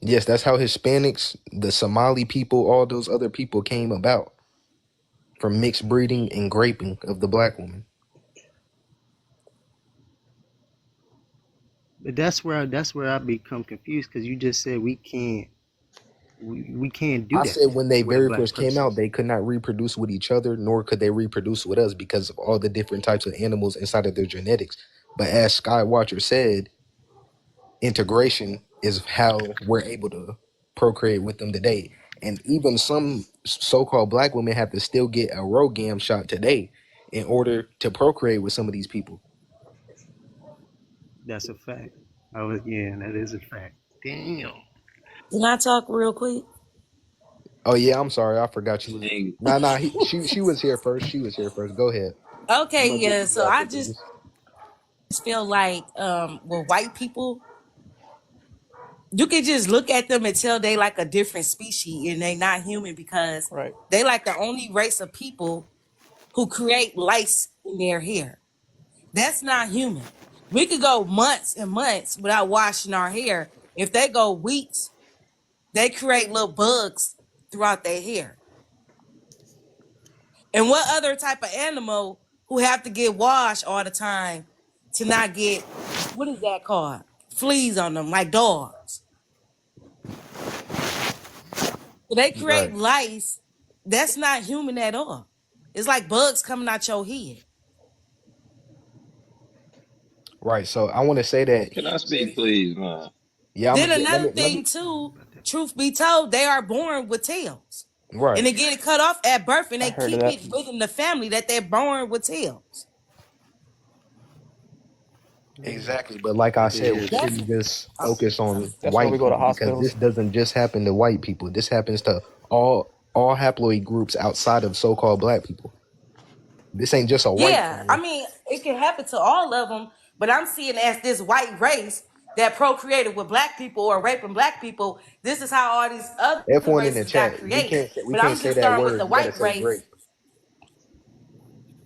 Yes, that's how Hispanics, the Somali people, all those other people came about from mixed breeding and graping of the black woman. But that's where I become confused because you just said we can't do I that said when they with a very black first came person. out, they could not reproduce with each other, nor could they reproduce with us because of all the different types of animals inside of their genetics. But as Skywatcher said, integration is how we're able to procreate with them today. And even some so-called black women have to still get a ROGAM shot today in order to procreate with some of these people. That's a fact. Yeah, that is a fact. Damn. Can I talk real quick? Oh yeah, I'm sorry, I forgot you. Hey, Nah, she was here first. She was here first. Go ahead. I'm Okay, gonna get yeah. to you So I after just this. feel like with white people, you can just look at them and tell they like a different species and they not human because Right. they like the only race of people who create lice in their hair. That's not human. We could go months and months without washing our hair. If they go weeks, they create little bugs throughout their hair. And what other type of animal who have to get washed all the time to not get, what is that called? Fleas on them, like dogs. So they create Right. lice That's not human at all. It's like bugs coming out your head. Right. So I want to say that. Can I speak, please, man? Yeah, I'm Then gonna get. another Let thing me. too, truth be told, they are born with tails. And Right. they get it cut off at birth and I they heard of keep that. it within the family that they're born with tails. Exactly. But like I It said, we is. That's shouldn't just focus on That's why we white go to people because hospitals. this doesn't just happen to white people. This happens to all haploid groups outside of so-called black people. This ain't just a white yeah. I thing. mean, it can happen to all of them, but I'm seeing it as this white race that procreated with black people or raping black people. This is how all these other F1 in the races got chat. created. We But can't I'm say just that starting with word. the You gotta white say race. grape.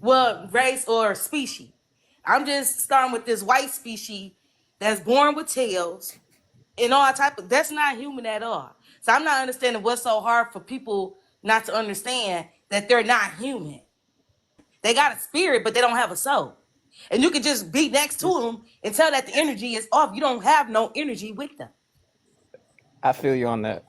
Well, race or species. I'm just starting with this white species that's born with tails and all type of. That's not human at all. So I'm not understanding what's so hard for people not to understand that they're not human. They got a spirit, but they don't have a soul. And you can just be next to them and tell that the energy is off. You don't have no energy with them. I feel you on that.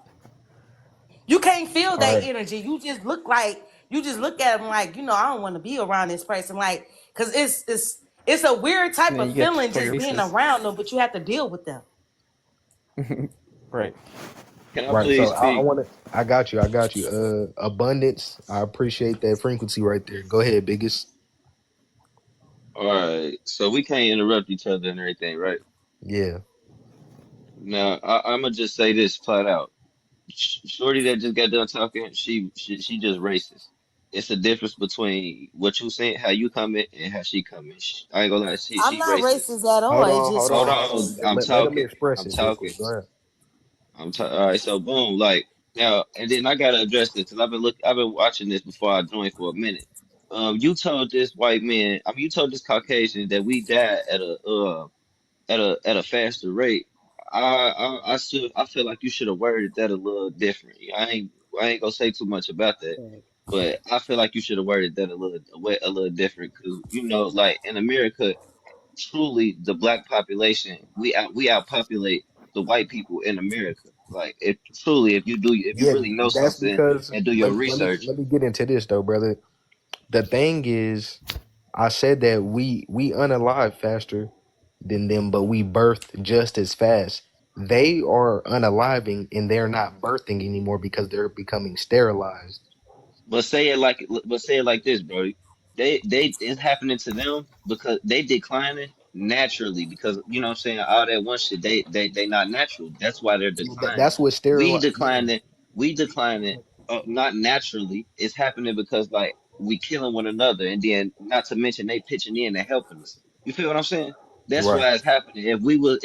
You can't feel All that right. energy. You just look at them like, I don't want to be around this person. Like, cause it's a weird type And then of you get feeling just being telekinesis. around them, but you have to deal with them. Right. Can I Right. So please I speak? want to. I got you. I got you. Abundance. I appreciate that frequency right there. Go ahead, biggest. All right. So we can't interrupt each other and everything, right? Yeah. Now, I'm gonna just say this flat out. Shorty that just got done talking, she just racist. It's a difference between what you saying, how you come in, and how she come in. I ain't gonna lie, I'm she not racist. racist at all. Hold It's on. just Hold Hold on. how Hold on. on, I'm Let him talking. express I'm it real quick. talking. Go ahead. All right, so boom, like now, and then I gotta address this because I've been watching this before I joined for a minute. You told this white man, you told this Caucasian that we died at a faster rate. I feel like you should have worded that a little different. I ain't gonna say too much about that, but I feel like you should have worded that a little different because like in America, truly the black population we outpopulate the white people in America. Like if truly if you Yeah, really know that's something because and do your research. let me get into this though, brother. The thing is, I said that we unalive faster than them, but we birth just as fast. They are unaliving and they're not birthing anymore because they're becoming sterilized. But say it like this, bro. They it's happening to them because they declining naturally because what I'm saying, all that one shit, they not natural. That's why they're declining. That's what We steril. Yeah, declining, we declining not naturally. It's happening because like we killing one another and then not to mention they pitching in and helping us. You feel what I'm saying? That's right. why it's happening. If we wouldn't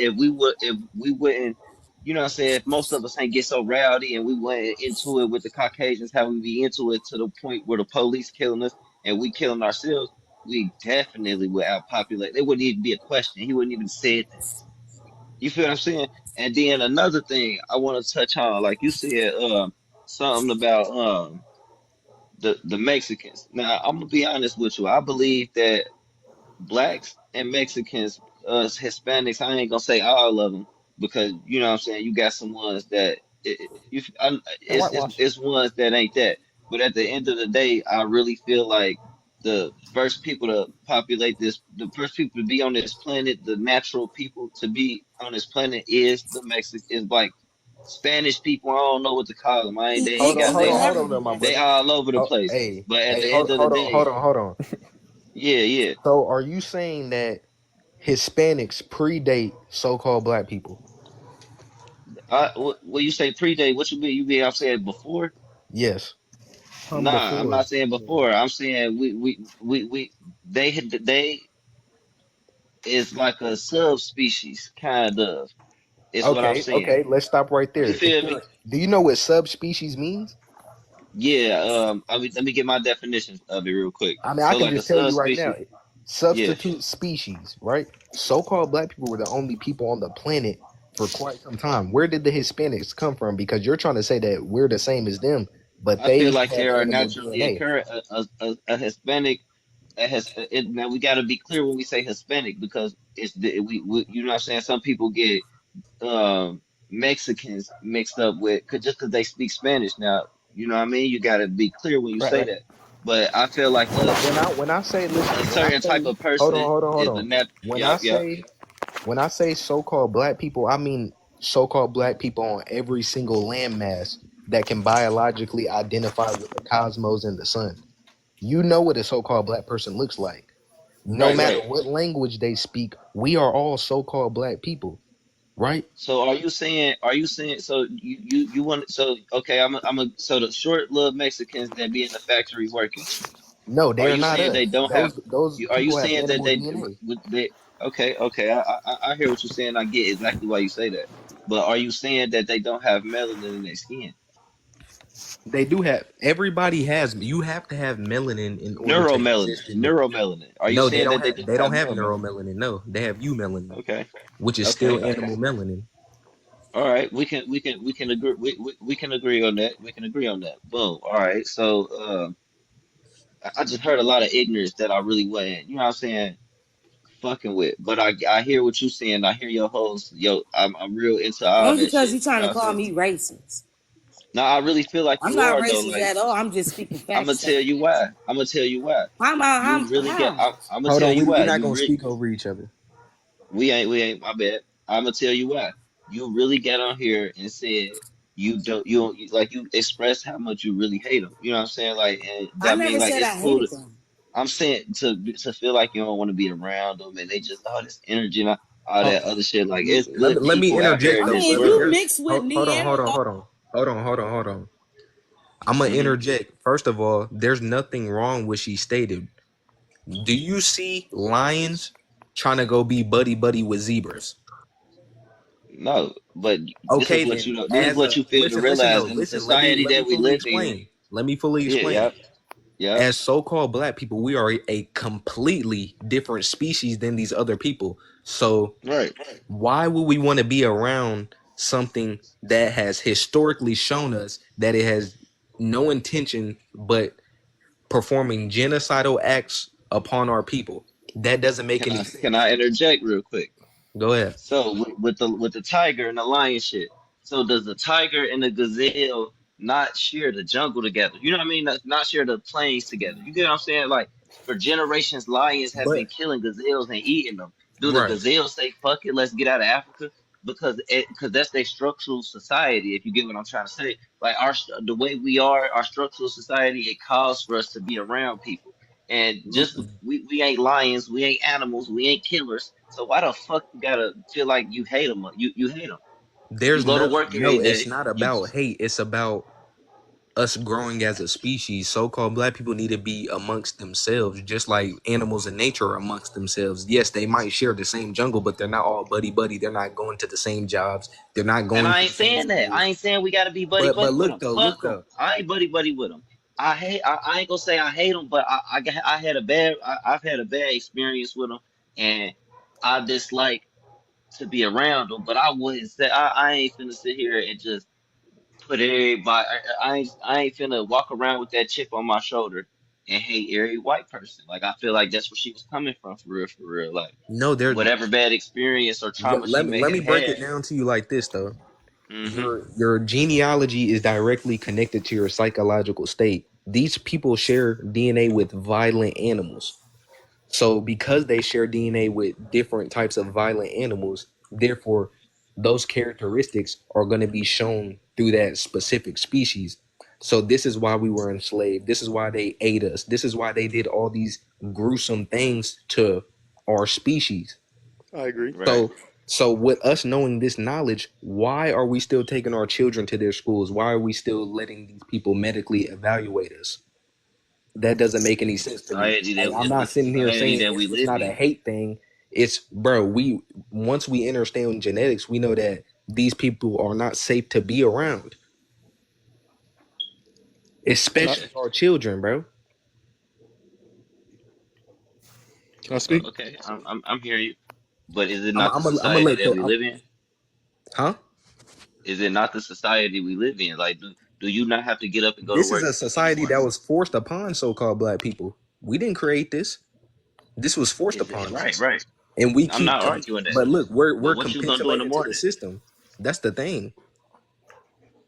what I'm saying? If most of us ain't get so rowdy and we went into it with the Caucasians, how we be into it to the point where the police killing us and we killing ourselves, we definitely would outpopulate. There wouldn't even be a question. He wouldn't even say that. You feel what I'm saying? And then another thing I want to touch on, like you said, something about the Mexicans. Now I'm gonna be honest with you. I believe that blacks and Mexicans, us Hispanics, I ain't gonna say all of them because what I'm saying, you got some ones that And whitewash. it's ones that ain't that. But at the end of the day, I really feel like the first people to populate the first people to be on this planet, the natural people to be on this planet is the Mexican, is like Spanish people. I don't know what to call them. I ain't they It ain't got could they never On, be there, my that. they brother. all over the Oh, place. hey, But at hey, the end of the day, hold on. yeah. So, are you saying that Hispanics predate so-called black people? When you say predate, what you mean? You mean I'm saying before? Yes. Nah, I'm Before. not saying before. I'm saying they is like a subspecies, kind of. Is what I'm Okay, saying. okay. Let's stop right You there. feel me? Do you know what subspecies means? Yeah. Let me get my definition of it real quick. I mean, I So can like a just tell you right now. subspecies. Yeah. Substitute species, right? So-called black people were the only people on the planet for quite some time. Where did the Hispanics come from? Because you're trying to say that we're the same as them, but I feel they like have they are animal naturally DNA. occur a Hispanic. Now we got to be clear when we say Hispanic because we you know what I'm saying. Some people get Mexicans mixed up with just because they speak Spanish. Now, You know what I mean? You got to be clear when you Right, say right. that. But I feel like When I say a listen, when I certain type say of person hold is the on. net. When I Yep, yep. say when I say so-called black people, I mean so-called black people on every single landmass that can biologically identify with the cosmos and the sun. You know what a so-called black person looks like. No Right, matter right. what language they speak, we are all so-called black people, right? So are you saying? Are you saying? So you want? So okay, so the short little Mexicans that be in the factory working. No, they Are are you not saying they us. don't have? Those Are you people have saying that animal they DNA. would they? Okay, okay. I hear what you're saying. I get exactly why you say that. But are you saying that they don't have melanin in their skin? They do have. Everybody has. You have to have melanin in order to Neuromelanin, exist in the. neuromelanin. Are you No, they saying don't that they have. don't They have don't have neuromelanin? neuromelanin. No, they have eumelanin, Okay, which is still okay. animal melanin. All right, we can agree we can agree on that. We can agree on that. Boom. All right. So I just heard a lot of ignorance that I really wasn't, you know what I'm saying, fucking with. But I hear what you saying. I hear your host. Yo, I'm real into all Only that because shit. he's You trying know to what I'm call saying? me racist. No, I really feel like I'm you not are though. racist Like at all. I'm just speaking I'm gonna facts. tell you why. I'm gonna tell you why. How am I? You really get. How? I'm gonna Hold tell on, you we're why. not gonna speak over each other. We ain't my bad. I'm gonna tell you why. You really got on here and said like you expressed how much you really hate them. You know what I'm saying? Like, and I I mean, never like said it's I cool hated to. them. I'm saying to feel like you don't want to be around them and they just all this energy and all Ho- that other shit. Like it's good let me people out here interject in I though, this mean, if brother. you world. mix with Hold me, on, hold on. I'm gonna Hmm. interject. First of all, there's nothing wrong with she stated. Do you see lions trying to go be buddy buddy with zebras? No, but this is Okay, what then you know. This is as what a you fail to listen though, realize in the listen. society Let me that we fully live in. explain. Let me fully Yeah, explain. yep, yep. As so-called black people, we are a completely different species than these other people. So Right. why would we want to be around something that has historically shown us that it has no intention but performing genocidal acts upon our people? That doesn't make any Can sense. I interject real quick? Go ahead. So with the tiger and the lion shit. So does the tiger and the gazelle not share the jungle together? You know what I mean? Not share the plains together. You get what I'm saying? Like for generations, lions have But been killing gazelles and eating them. Do the right. gazelles say fuck it, let's get out of Africa? Because that's their structural society. If you get what I'm trying to say, like the way we are, our structural society, it calls for us to be around people. And just we ain't lions, we ain't animals, we ain't killers. So why the fuck you gotta feel like you hate them? You hate them. You There's go to no work every it's day. not You about hate. It's about us growing as a species. So-called black people need to be amongst themselves, just like animals in nature are amongst themselves. Yes, they might share the same jungle, but they're not all buddy buddy. They're not going to the same jobs. They're not and going I to ain't the same saying that. schools. I ain't saying we gotta be buddy But buddy with look them. though, Fuck them. I ain't buddy buddy with them. I ain't gonna say I hate them, but I had a bad. I've had a bad experience with them, and I dislike to be around them. But I wouldn't say I ain't finna sit here and just put everybody. I ain't finna walk around with that chip on my shoulder and hate every white person. Like I feel like that's where she was coming from for real, for real. Like no, they're whatever bad experience or trauma she may let me have break it had. down to you like this though. Hmm. Your genealogy is directly connected to your psychological state. These people share DNA with violent animals. So because they share DNA with different types of violent animals, therefore those characteristics are going to be shown through that specific species. So this is why we were enslaved. This is why they ate us. This is why they did all these gruesome things to our species. I agree. Right. So with us knowing this knowledge, why are we still taking our children to their schools? Why are we still letting these people medically evaluate us? That doesn't make any sense to me. Like, I'm It's the not sitting here society saying that we it's live not a in. hate thing. It's bro, we once we understand genetics, we know that these people are not safe to be around, Can I especially our children, bro. can I speak? Okay, I'm hearing you. But is it I'm not the I'm I'm gonna society let that the we live in? huh? Is it not the society we live in? Like, do you not have to get up and go to This is work a society anymore? that was forced upon so-called black people. We didn't create this. This was forced Is it upon right? us, Right. and we I'm keep. not arguing that. But look, But we're what you gonna do in the capitulating to the morning? system. That's the thing.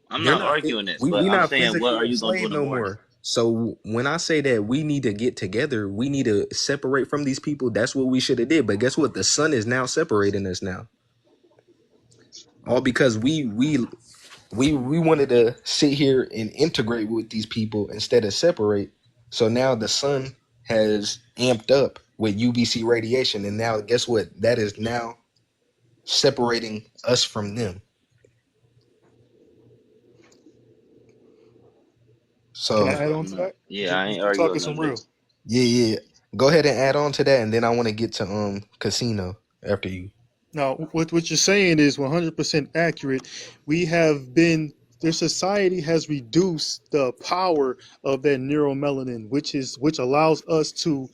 I'm They're not not. arguing that, but We I'm not saying, what physically are you gonna do in enslaved the no morning? more. So when I say that we need to get together, we need to separate from these people. That's what we should have did. But guess what? The sun is now separating us now. All because we wanted to sit here and integrate with these people instead of separate. So now the sun has amped up with UVC radiation, and now guess what? That is now separating us from them. Can I So add on to that? Yeah, I ain't You arguing talking with none some of real. this. yeah. Go ahead and add on to that, and then I want to get to casino after you. Now, what you're saying is 100% accurate. We have been, their society has reduced the power of that neuromelanin, which allows us to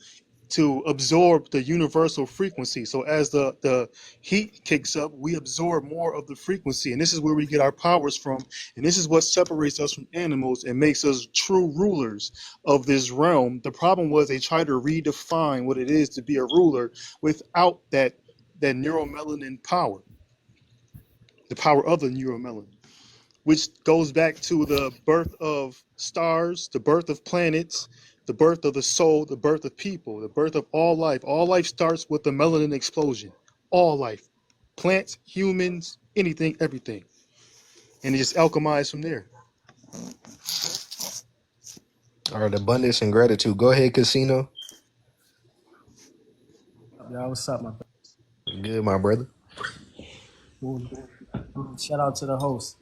absorb the universal frequency. So as the heat kicks up, we absorb more of the frequency, and this is where we get our powers from. And this is what separates us from animals and makes us true rulers of this realm. The problem was they tried to redefine what it is to be a ruler without that neuromelanin power, the power of the neuromelanin, which goes back to the birth of stars, the birth of planets, the birth of the soul, the birth of people, the birth of all life. All life starts with the melanin explosion. All life, plants, humans, anything, everything. And it just alchemized from there. All right, abundance and gratitude. Go ahead, casino. Yo, what's up, my brother? Good, my brother. Cool. Shout out to the host.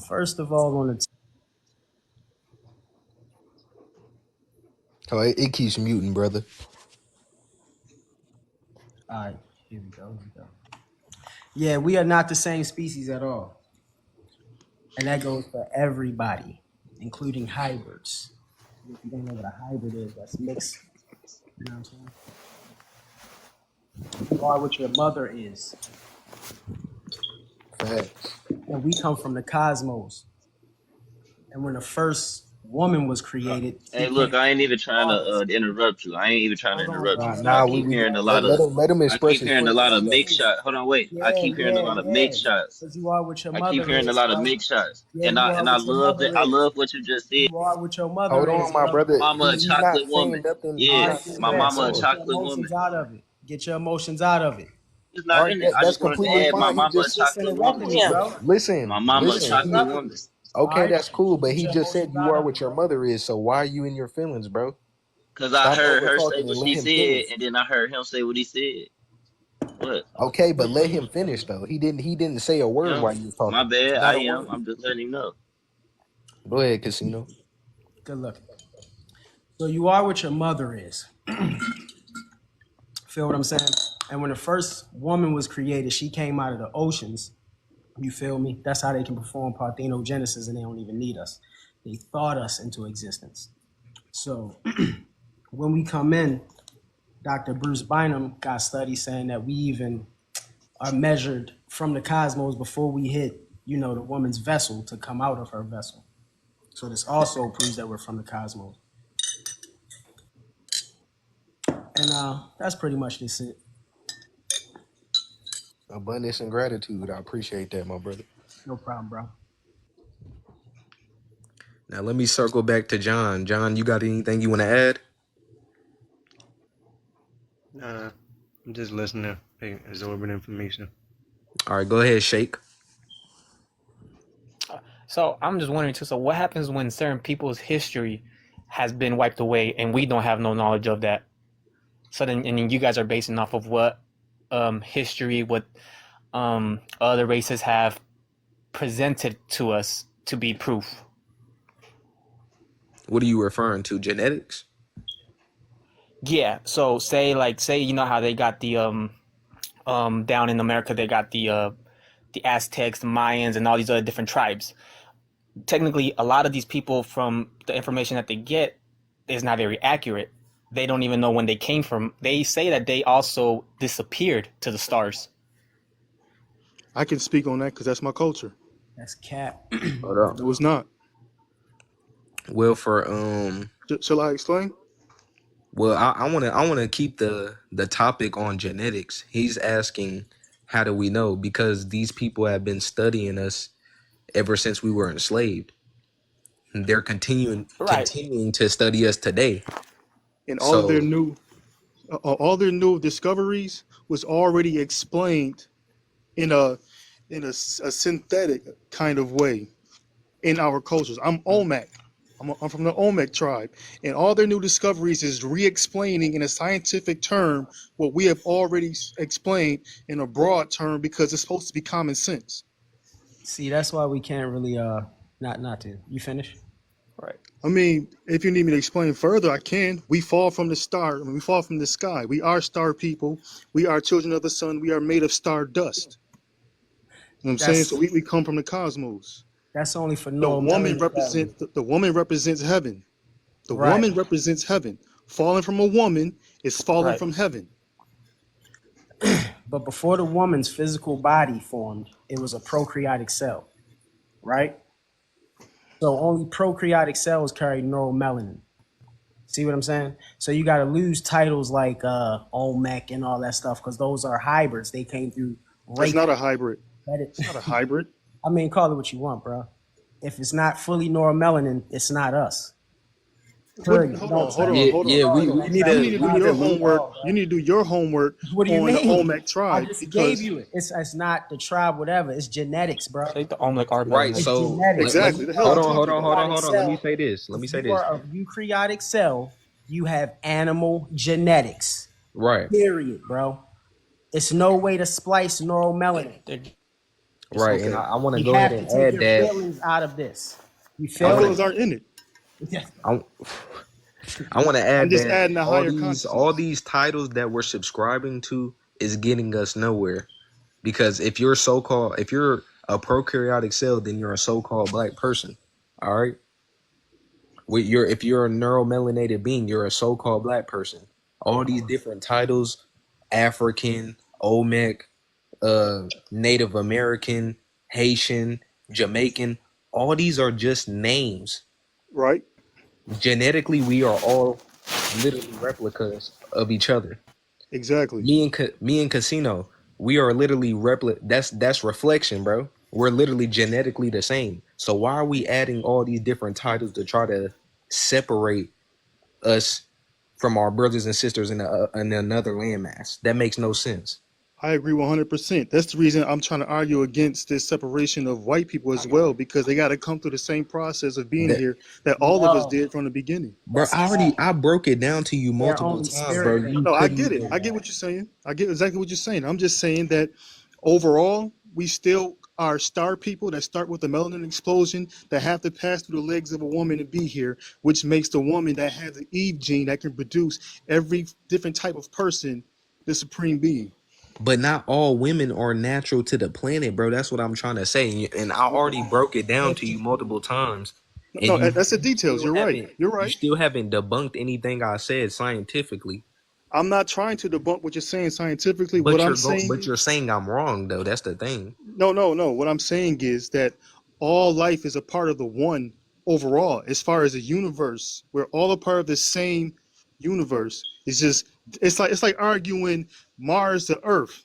First of all, on the Oh, it keeps muting, brother. all right, here we go. Yeah, we are not the same species at all, and that goes for everybody, including hybrids. If you don't know what a hybrid is, that's mixed. You know what I'm saying? You are what your mother is, Facts. and we come from the cosmos. And when the first woman was created, Hey, she look, came I ain't even trying from us. to interrupt you. I ain't even trying to Hold on, interrupt you, bro. but I Nah, keep we hearing a let, lot of, let him I express keep his hearing a lot of frequency. mix shots. Hold on, wait. I keep hearing a lot of mix shots. Because you are what your I keep mother hearing a is, lot of bro. mix shots, Yeah, and you are I what your love that. mother I is. love what you just said. You are what your mother Hold is, on, my bro. brother. Mama a He's not chocolate saying woman. nothing. He's All Yeah, right, not then saying my that. bet. mama So a So, get your chocolate woman. emotions out of it. Get your emotions out of it. It's all not right, in it. I that's just wanted to completely add my fine. He mama You a just just chocolate woman. interrupted me, bro. My listen. mama You a just Listen. chocolate interrupted me. woman. All Okay, right, that's cool. But get he your just said emotions you out are of what it. your mother is. So why are you in your feelings, bro? Cause I Stop heard over her say talking what and let she him finish. said, and then I heard him say what he said. What? Okay, but let him finish though. He didn't say a word Him? while you was My talking. bad. I Not a am. word. I'm just letting him know. Go ahead, casino. Good looking. So you are what your mother is. Feel what I'm saying? And when the first woman was created, she came out of the oceans. You feel me? That's how they can perform parthenogenesis, and they don't even need us. They thought us into existence. So when we come in, Dr. Bruce Bynum got studies saying that we even are measured from the cosmos before we hit, the woman's vessel to come out of her vessel. So this also proves that we're from the cosmos. And that's pretty much this it. Abundance and gratitude. I appreciate that, my brother. No problem, bro. Now let me circle back to John. John, you got anything you want to add? I'm just listening, absorbing information. All right, go ahead, Shake. So I'm just wondering too. So what happens when certain people's history has been wiped away and we don't have no knowledge of that? So then, and then you guys are basing off of what history, what other races have presented to us to be proof. What are you referring to? Genetics? Yeah. So say you know how they got the down in America they got the Aztecs, the Mayans, and all these other different tribes. Technically, a lot of these people, from the information that they get, is not very accurate. They don't even know when they came from. They say that they also disappeared to the stars. I can speak on that because that's my culture. That's cap. Hold on. It was not. Well, for Shall I explain? well, I wanna keep the topic on genetics. He's asking, how do we know? Because these people have been studying us ever since we were enslaved. They're continuing Right. to study us today. And So all their new discoveries was already explained in a synthetic kind of way in our cultures. I'm Olmec. I'm from the Olmec tribe, and all their new discoveries is re-explaining in a scientific term what we have already explained in a broad term because it's supposed to be common sense. See, that's why we can't really not to. You finish? Right. I mean, if you need me to explain further, I can. We fall from the star. I mean, we fall from the sky. We are star people. We are children of the sun. We are made of star dust. You know what I'm saying? So we come from the cosmos. That's only for The no woman melanated. the woman represents heaven. The Right. woman represents heaven. Falling from a woman is falling Right. from heaven. But before the woman's physical body formed, it was a prokaryotic cell, right? So only prokaryotic cells carry neuromelanin. See what I'm saying? So you got to lose titles like Olmec and all that stuff because those are hybrids. They came through That's rape. not a hybrid. It's not a hybrid. I mean, call it what you want, bro. If it's not fully neuromelanin, it's not us. Period. Hold Don't on. try- You need to do your homework. You need to do your homework What do you on mean? the Olmec I tribe just because gave you it. It's not the tribe, whatever. It's genetics, bro. Take the Olmec are right. It's So genetics. Exactly. The hell hold I'm on. talking about. Let me say this. If you are a eukaryotic cell, you have animal genetics. Right. Period, bro. It's no way to splice neuromelanin. Right. And I want to You go have ahead and to take add your that. feelings out of this. You I feel wanna- Feelings aren't in it. Yeah. I want to add I'm just that adding a higher consciousness. all these titles that we're subscribing to is getting us nowhere. Because if you're a prokaryotic cell, then you're a so-called black person. All right. If you're a neuromelanated being, you're a so-called black person. All these different titles, African, Olmec, Native American, Haitian, Jamaican, all these are just names. Right. Genetically, we are all literally replicas of each other. Exactly. Me and Casino, we are literally that's reflection, bro. We're literally genetically the same. So why are we adding all these different titles to try to separate us from our brothers and sisters in another landmass? That makes no sense. I agree 100%. That's the reason I'm trying to argue against this separation of white people as well, because they got to come through the same process of being here that all of us did from the beginning. Bro, I broke it down to you multiple times, bro. No, I get it. I get what you're saying. I get exactly what you're saying. I'm just saying that overall, we still are star people that start with the melanin explosion that have to pass through the legs of a woman to be here, which makes the woman that has the Eve gene that can produce every different type of person the supreme being. But not all women are natural to the planet, bro. That's what I'm trying to say. And I already broke it down to you multiple times. No, that's the details. You're right. You're right. You still haven't debunked anything I said scientifically. I'm not trying to debunk what you're saying scientifically. But You're saying I'm wrong, though. That's the thing. No. What I'm saying is that all life is a part of the one overall. As far as the universe, we're all a part of the same universe. It's like arguing Mars to Earth.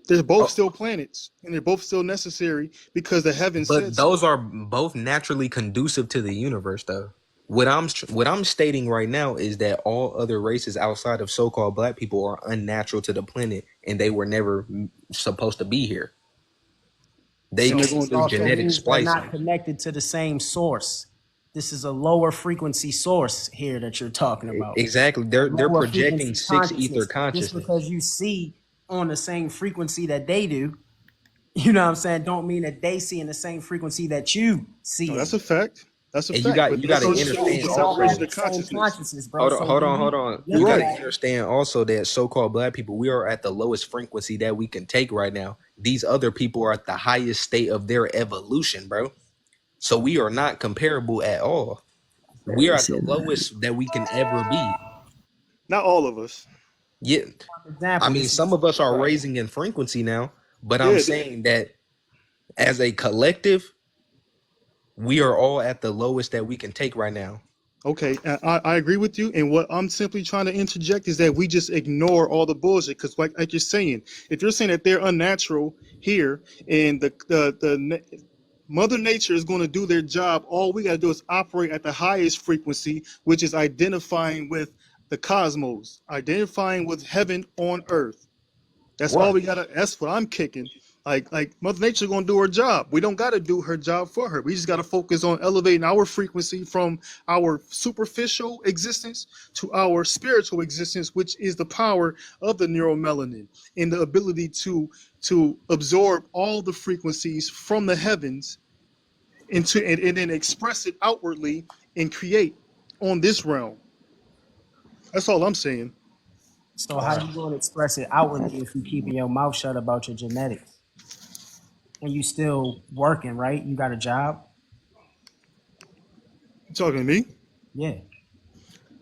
They're both still planets, and they're both still necessary because the heavens. But those are both naturally conducive to the universe, though. What I'm stating right now is that all other races outside of so-called black people are unnatural to the planet, and they were never supposed to be here. They just do genetic splicing. They're not connected to the same source. This is a lower frequency source here that you're talking about. Exactly. They're Lower projecting frequency 6 ether consciousness. Just because you see on the same frequency that they do, you know what I'm saying, don't mean that they see in the same frequency that you see. No, that's a fact. That's a And fact. you got to understand. Hold on. You got to understand also that so-called black people, we are at the lowest frequency that we can take right now. These other people are at the highest state of their evolution, bro. So we are not comparable at all. We are at the lowest that we can ever be. Not all of us. Yeah. I mean, some of us are raising in frequency now, but I'm saying that as a collective, we are all at the lowest that we can take right now. Okay, I agree with you. And what I'm simply trying to interject is that we just ignore all the bullshit. Because like you're saying, if you're saying that they're unnatural here and Mother Nature is going to do their job, all we got to do is operate at the highest frequency, which is identifying with the cosmos, identifying with heaven on earth. That's all we gotta. That's what I'm kicking. Like Mother Nature gonna do her job. We don't gotta do her job for her. We just gotta focus on elevating our frequency from our superficial existence to our spiritual existence, which is the power of the neuromelanin and the ability to absorb all the frequencies from the heavens and then express it outwardly and create on this realm. That's all I'm saying. So how you going to express it outwardly if you keeping your mouth shut about your genetics? And you still working, right? You got a job? You talking to me? Yeah.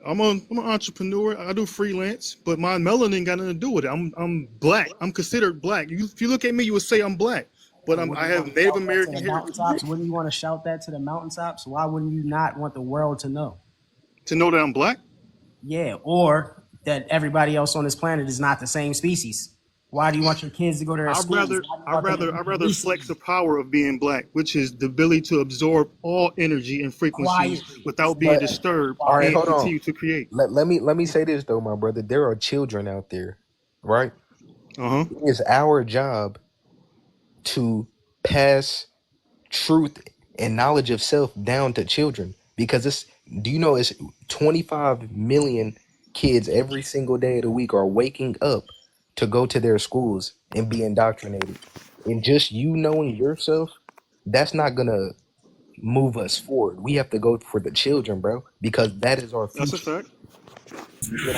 I'm an entrepreneur. I do freelance, but my melanin got nothing to do with it. I'm black. I'm considered black. If you look at me, you would say I'm black, but I have Native American heritage. Wouldn't you want to shout that to the mountaintops? Why wouldn't you not want the world to know? To know that I'm black? Yeah, or that everybody else on this planet is not the same species. Why do you want your kids to go to their schools? I'd rather flex the power of being black, which is the ability to absorb all energy and frequencies without being disturbed and continue to create. Let me say this though, my brother. There are children out there, right? It's our job to pass truth and knowledge of self down to children, because it's 25 million kids every single day of the week are waking up to go to their schools and be indoctrinated. And just you knowing yourself, that's not gonna move us forward. We have to go for the children, bro, because that is our future. That's a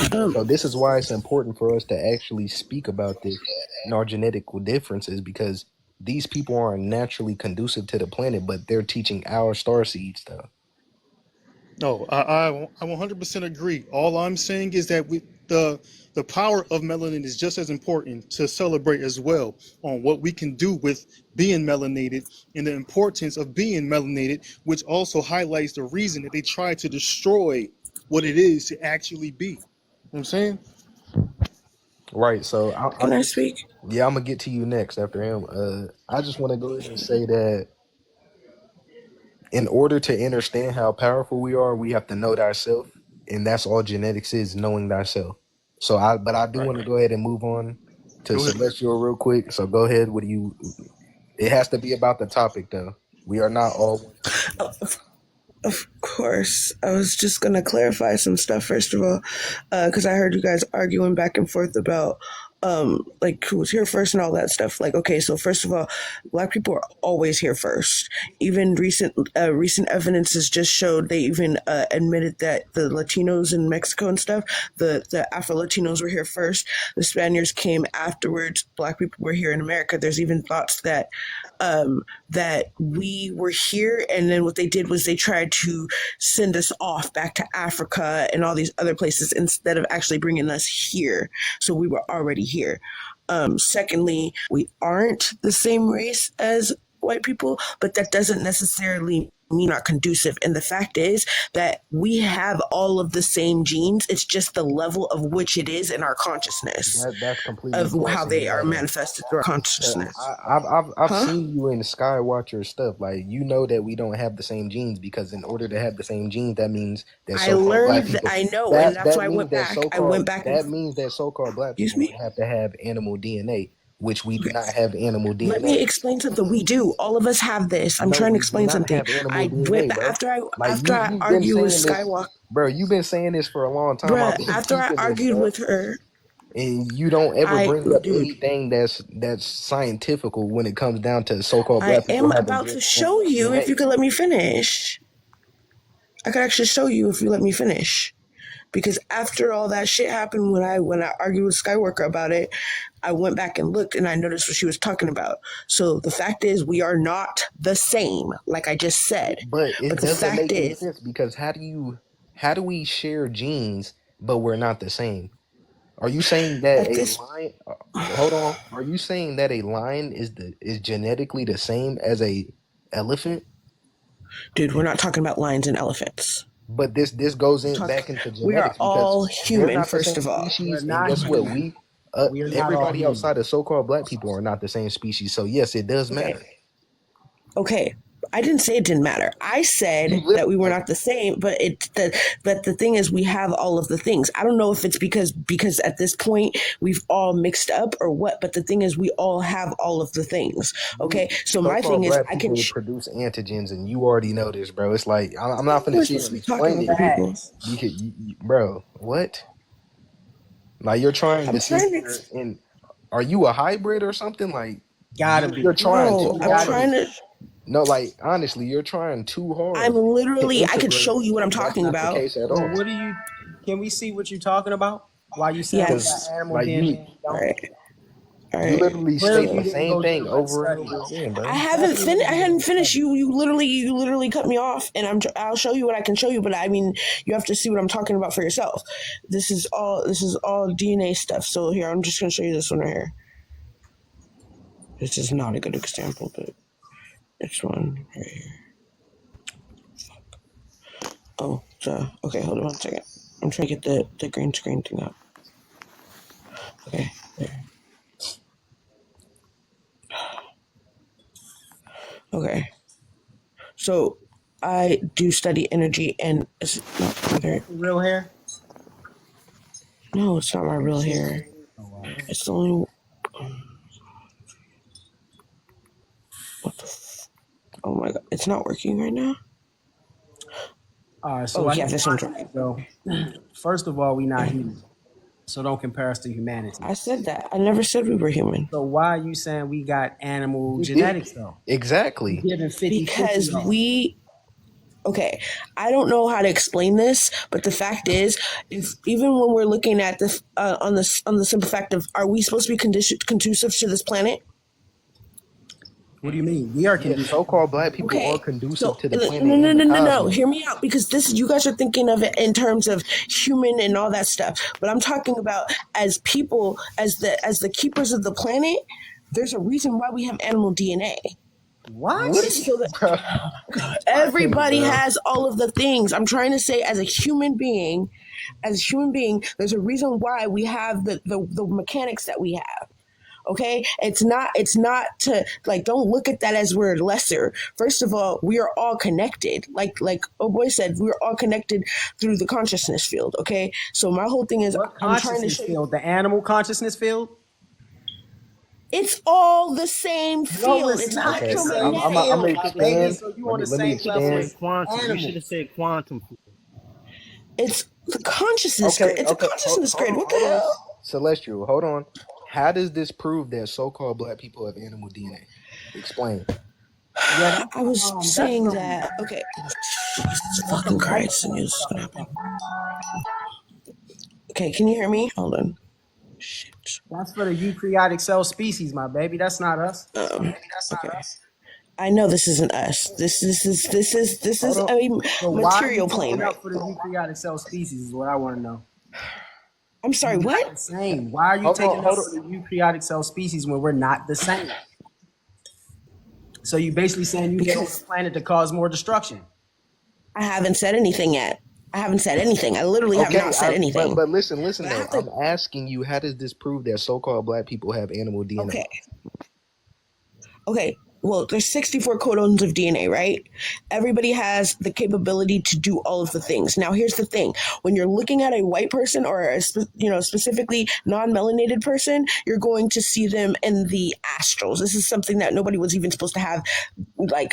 fact. So this is why it's important for us to actually speak about this and our genetical differences, because these people aren't naturally conducive to the planet, but they're teaching our starseed stuff. No, I 100% agree. All I'm saying is that the power of melanin is just as important to celebrate as well on what we can do with being melanated and the importance of being melanated, which also highlights the reason that they try to destroy what it is to actually be. You know what I'm saying? Right. So Can I speak? Yeah, I'm gonna get to you next after him. I just want to go ahead and say that in order to understand how powerful we are, we have to know thyself, and that's all genetics is, knowing thyself. So I do want to go ahead and move on to Celestial real quick. So go ahead. What do you? It has to be about the topic, though. We are not all. Of course. I was just going to clarify some stuff, first of all, because I heard you guys arguing back and forth about like who was here first and all that stuff. Like, okay, so first of all, Black people are always here first. Even recent evidence has just showed, they even admitted that the Latinos in Mexico and stuff, the Afro-Latinos were here first. The Spaniards came afterwards. Black people were here in America. There's even thoughts that that we were here, and then what they did was they tried to send us off back to Africa and all these other places instead of actually bringing us here. So we were already here. Secondly, we aren't the same race as white people, but that doesn't necessarily mean not conducive. And the fact is that we have all of the same genes. It's just the level of which it is in our consciousness. That's completely of how they are manifested through our consciousness. I've seen you in Skywatcher stuff. Like, you know that we don't have the same genes, because in order to have the same genes, that means that I learned that, I know, and that's why I went back. I went back. That means that so-called black people have to have animal DNA, which we do not have animal DNA. Let me explain something. We do. All of us have this. I'm trying to explain something. I went back after I argued with Skywalker. Bro, you've been saying this for a long time. Bro, after I argued with her, and you don't ever bring up anything that's scientific when it comes down to so-called black people. I am about to show you if you could let me finish. I could actually show you if you let me finish. Because after all that shit happened, when I argued with Skywalker about it, I went back and looked and I noticed what she was talking about. So the fact is, we are not the same, like I just said. But it doesn't make any sense, because how do we share genes but we're not the same? Are you saying that lion? Hold on. Are you saying that a lion is genetically the same as a elephant? Dude, we're not talking about lions and elephants. But this goes in Talk, back into we are genetics because all they're human, not the first same of all. We're species, and not guess what? human. We are not all Everybody human. outside of so-called black people are not the same species. So yes, it does matter. Okay, I didn't say it didn't matter. I said that we were not the same, but the thing is, we have all of the things. I don't know if it's because at this point we've all mixed up or what, but the thing is, we all have all of the things. Okay, so my thing So-called is, black I can. people produce antigens, and you already know this, bro. It's like I'm not We're gonna sit here supposed and to be talking explain over it people. because, bro, what? Like you're trying I'm to sit trying here to. and are you a hybrid or something? Like Gotta be. you're trying No, too I'm hard. trying to. No, like honestly, you're trying too I'm hard to literally. I could integrate, show you what I'm and that's talking not the about. case at Well, all. what do you? Can we see what you're talking about? Why you saying we got Yes. animal Like DNA? you, And All don't? right. All you right. literally Clearly, state you the didn't same go do thing the right over and study. over again, bro. I haven't Definitely finished. I didn't do the hadn't right finished. study. You literally cut me off, and I'll show you what I can show you. But I mean, you have to see what I'm talking about for yourself. This is all DNA stuff. So here, I'm just gonna show you this one right here. This is not a good example, but it's one right here. Oh, so okay, hold on 1 second. I'm trying to get the green screen thing up. Okay, there. Okay. So I do study energy, and it's not whether. Real hair? No, it's not my real hair. It's the only. What the? Oh my god, it's not working right now. All right. So Oh I yeah, guess this one's working. so. First of all, we not human, so don't compare us to humanity. I said that. I never said we were human. So why are you saying we got animal You genetics did. though? Exactly. You giving 50 Because 50 we. Okay, I don't know how to explain this, but the fact is, if even when we're looking at this on the simple fact of, are we supposed to be conducive to this planet? What do you mean? We are Yeah, conducive. so-called black people are Okay, conducive so to the planet no, and the no. cosmos. Hear me out, because you guys are thinking of it in terms of human and all that stuff, but I'm talking about as people, as the keepers of the planet. There's a reason why we have animal DNA. What? It's so that everybody has all of the things. I'm trying to say, as a human being, there's a reason why we have the mechanics that we have. Okay, it's not to, like, don't look at that as we're lesser. First of all, we are all connected. Like oh boy said, we're all connected through the consciousness field. Okay, so my whole thing is, What I'm trying to consciousness show you, field? The animal consciousness field? it's all the same No, field. it's It's not the Okay, same I'm electromagnetic. field, gonna my baby. expand. So you on the Let me same level expand. as Quantum. You should have animals. said quantum. It's the consciousness grid. Okay, It's a okay. consciousness grid. What the Hold on. hell? Celestial, hold on. How does this prove that so-called black people have animal DNA? Explain. Yeah, I was that's saying that. Okay. Jesus fucking Christ! I knew this was gonna happen. Okay, can you hear me? Hold on. Shit. that's for the eukaryotic cell species, my baby. That's not us. Okay. I know this isn't us. This is Hold on. a So why are you material plane, taking right? up for the eukaryotic cell species is what I want to know. I'm sorry. We're What? not the same. Why are you taking up for the eukaryotic cell species when we're not the same? So you basically saying you get on the planet to cause more destruction. I haven't said anything yet. I haven't said anything. I literally have not said anything. But listen But I though. have to- I'm asking you, how does this prove that so-called black people have animal DNA? Okay. Well, there's 64 codons of DNA, right? Everybody has the capability to do all of the things. Now, here's the thing: when you're looking at a white person or specifically non-melanated person, you're going to see them in the astrals. This is something that nobody was even supposed to have. Like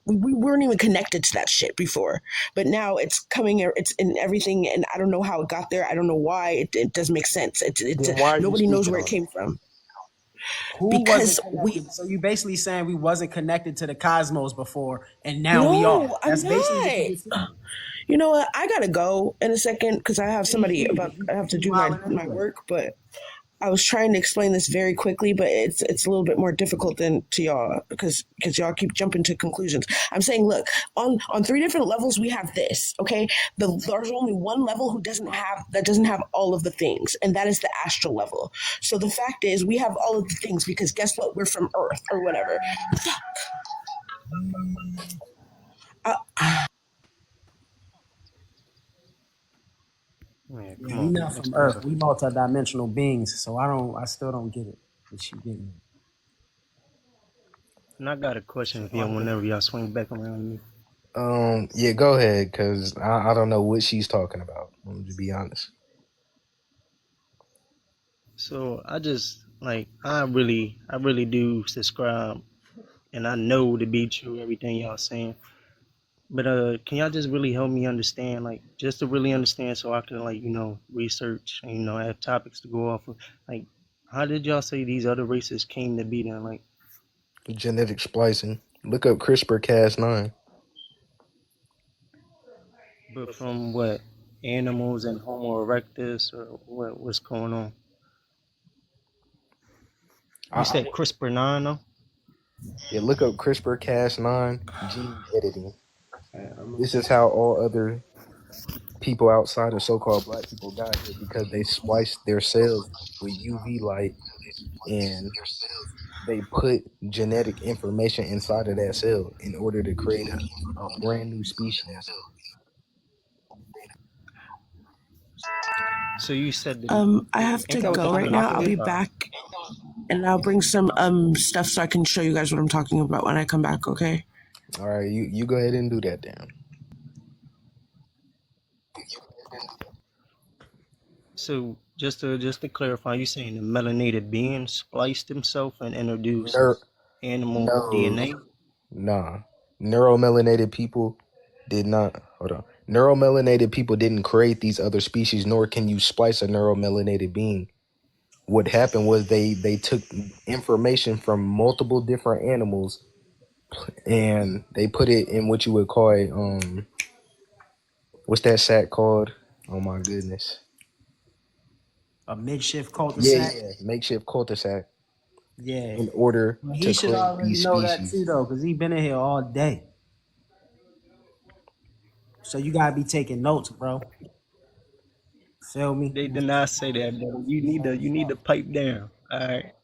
we weren't even connected to that shit before, but now it's coming. It's in everything, and I don't know how it got there. I don't know why. It doesn't make sense. Nobody knows where it came from. Because so you basically saying we wasn't connected to the cosmos before, and now we are. That's basically what you're You know what? I gotta go in a second because I have somebody I have to do my work. But I was trying to explain this very quickly, but it's a little bit more difficult than to y'all because y'all keep jumping to conclusions. I'm saying, look, on 3 different levels we have this. Okay, there's only one level doesn't have all of the things, and that is the astral level. So the fact is, we have all of the things because guess what? We're from Earth or whatever. Fuck. Man, Yeah, come we on. not from Explain Earth. something. We multidimensional beings. So I still don't get it. What you getting And I got a question if y'all, whenever y'all swing back around me. Yeah, go ahead, cause I don't know what she's talking about. To be honest. So I just like I really do subscribe, and I know to be true everything y'all saying. But can y'all just really help me understand, like, just to really understand, so I can, like, research and have topics to go off of. Like, how did y'all say these other races came to be then? Like, Genetic splicing. Look up CRISPR-Cas9. but from what, animals and Homo erectus, or what's going on? You I, said CRISPR-9 though? yeah, look up CRISPR-Cas9 gene editing. This is how all other people outside of so-called black people got here, because they spliced their cells with UV light, and they put genetic information inside of that cell in order to create a brand new species. So you said I have to ain't that what the go right now. I'll Anunnaki be is? back and I'll bring some stuff so I can show you guys what I'm talking about when I come back, okay? All right, you go ahead and do that then. So just to clarify, you saying the melanated being spliced himself and introduced Ner- animal no, DNA? nah. Neuromelanated people did not. Hold on. Neuromelanated people didn't create these other species, nor can you splice a neuromelanated being. What happened was they took information from multiple different animals and they put it in what you would call a what's that sack called? Oh my goodness. A makeshift Yeah, cul-de-sac? yeah, makeshift cul-de-sac Yeah. in order Well, he to should create already these know that too, species. though, because he been in here all day. So you gotta be taking notes, bro. Feel me? They did not say that, brother. You need to pipe down. All right, you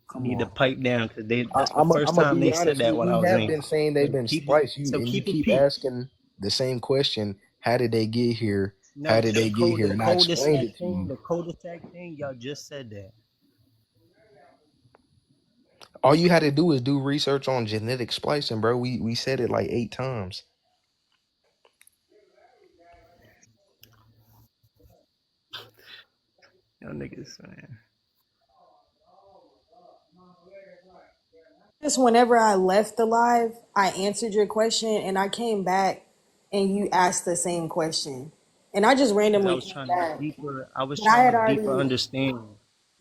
Come need to on. pipe down because that's the I'm first gonna time be they said honest. that while I We was have in. been saying they've But been spliced. And you keep it keep peep. asking the same question. How did they get here? No, How did they get here? the And I explained cul-de-sac it to thing, you. the cul-de-sac thing, y'all just said that. All you had to do is do research on genetic splicing, bro. We said it like 8 times. Y'all niggas, man. Just whenever I left the live, I answered your question and I came back and you asked the same question. And I just 'Cause I randomly was came trying to get back. deeper. I was But I trying to had deeper already, understanding.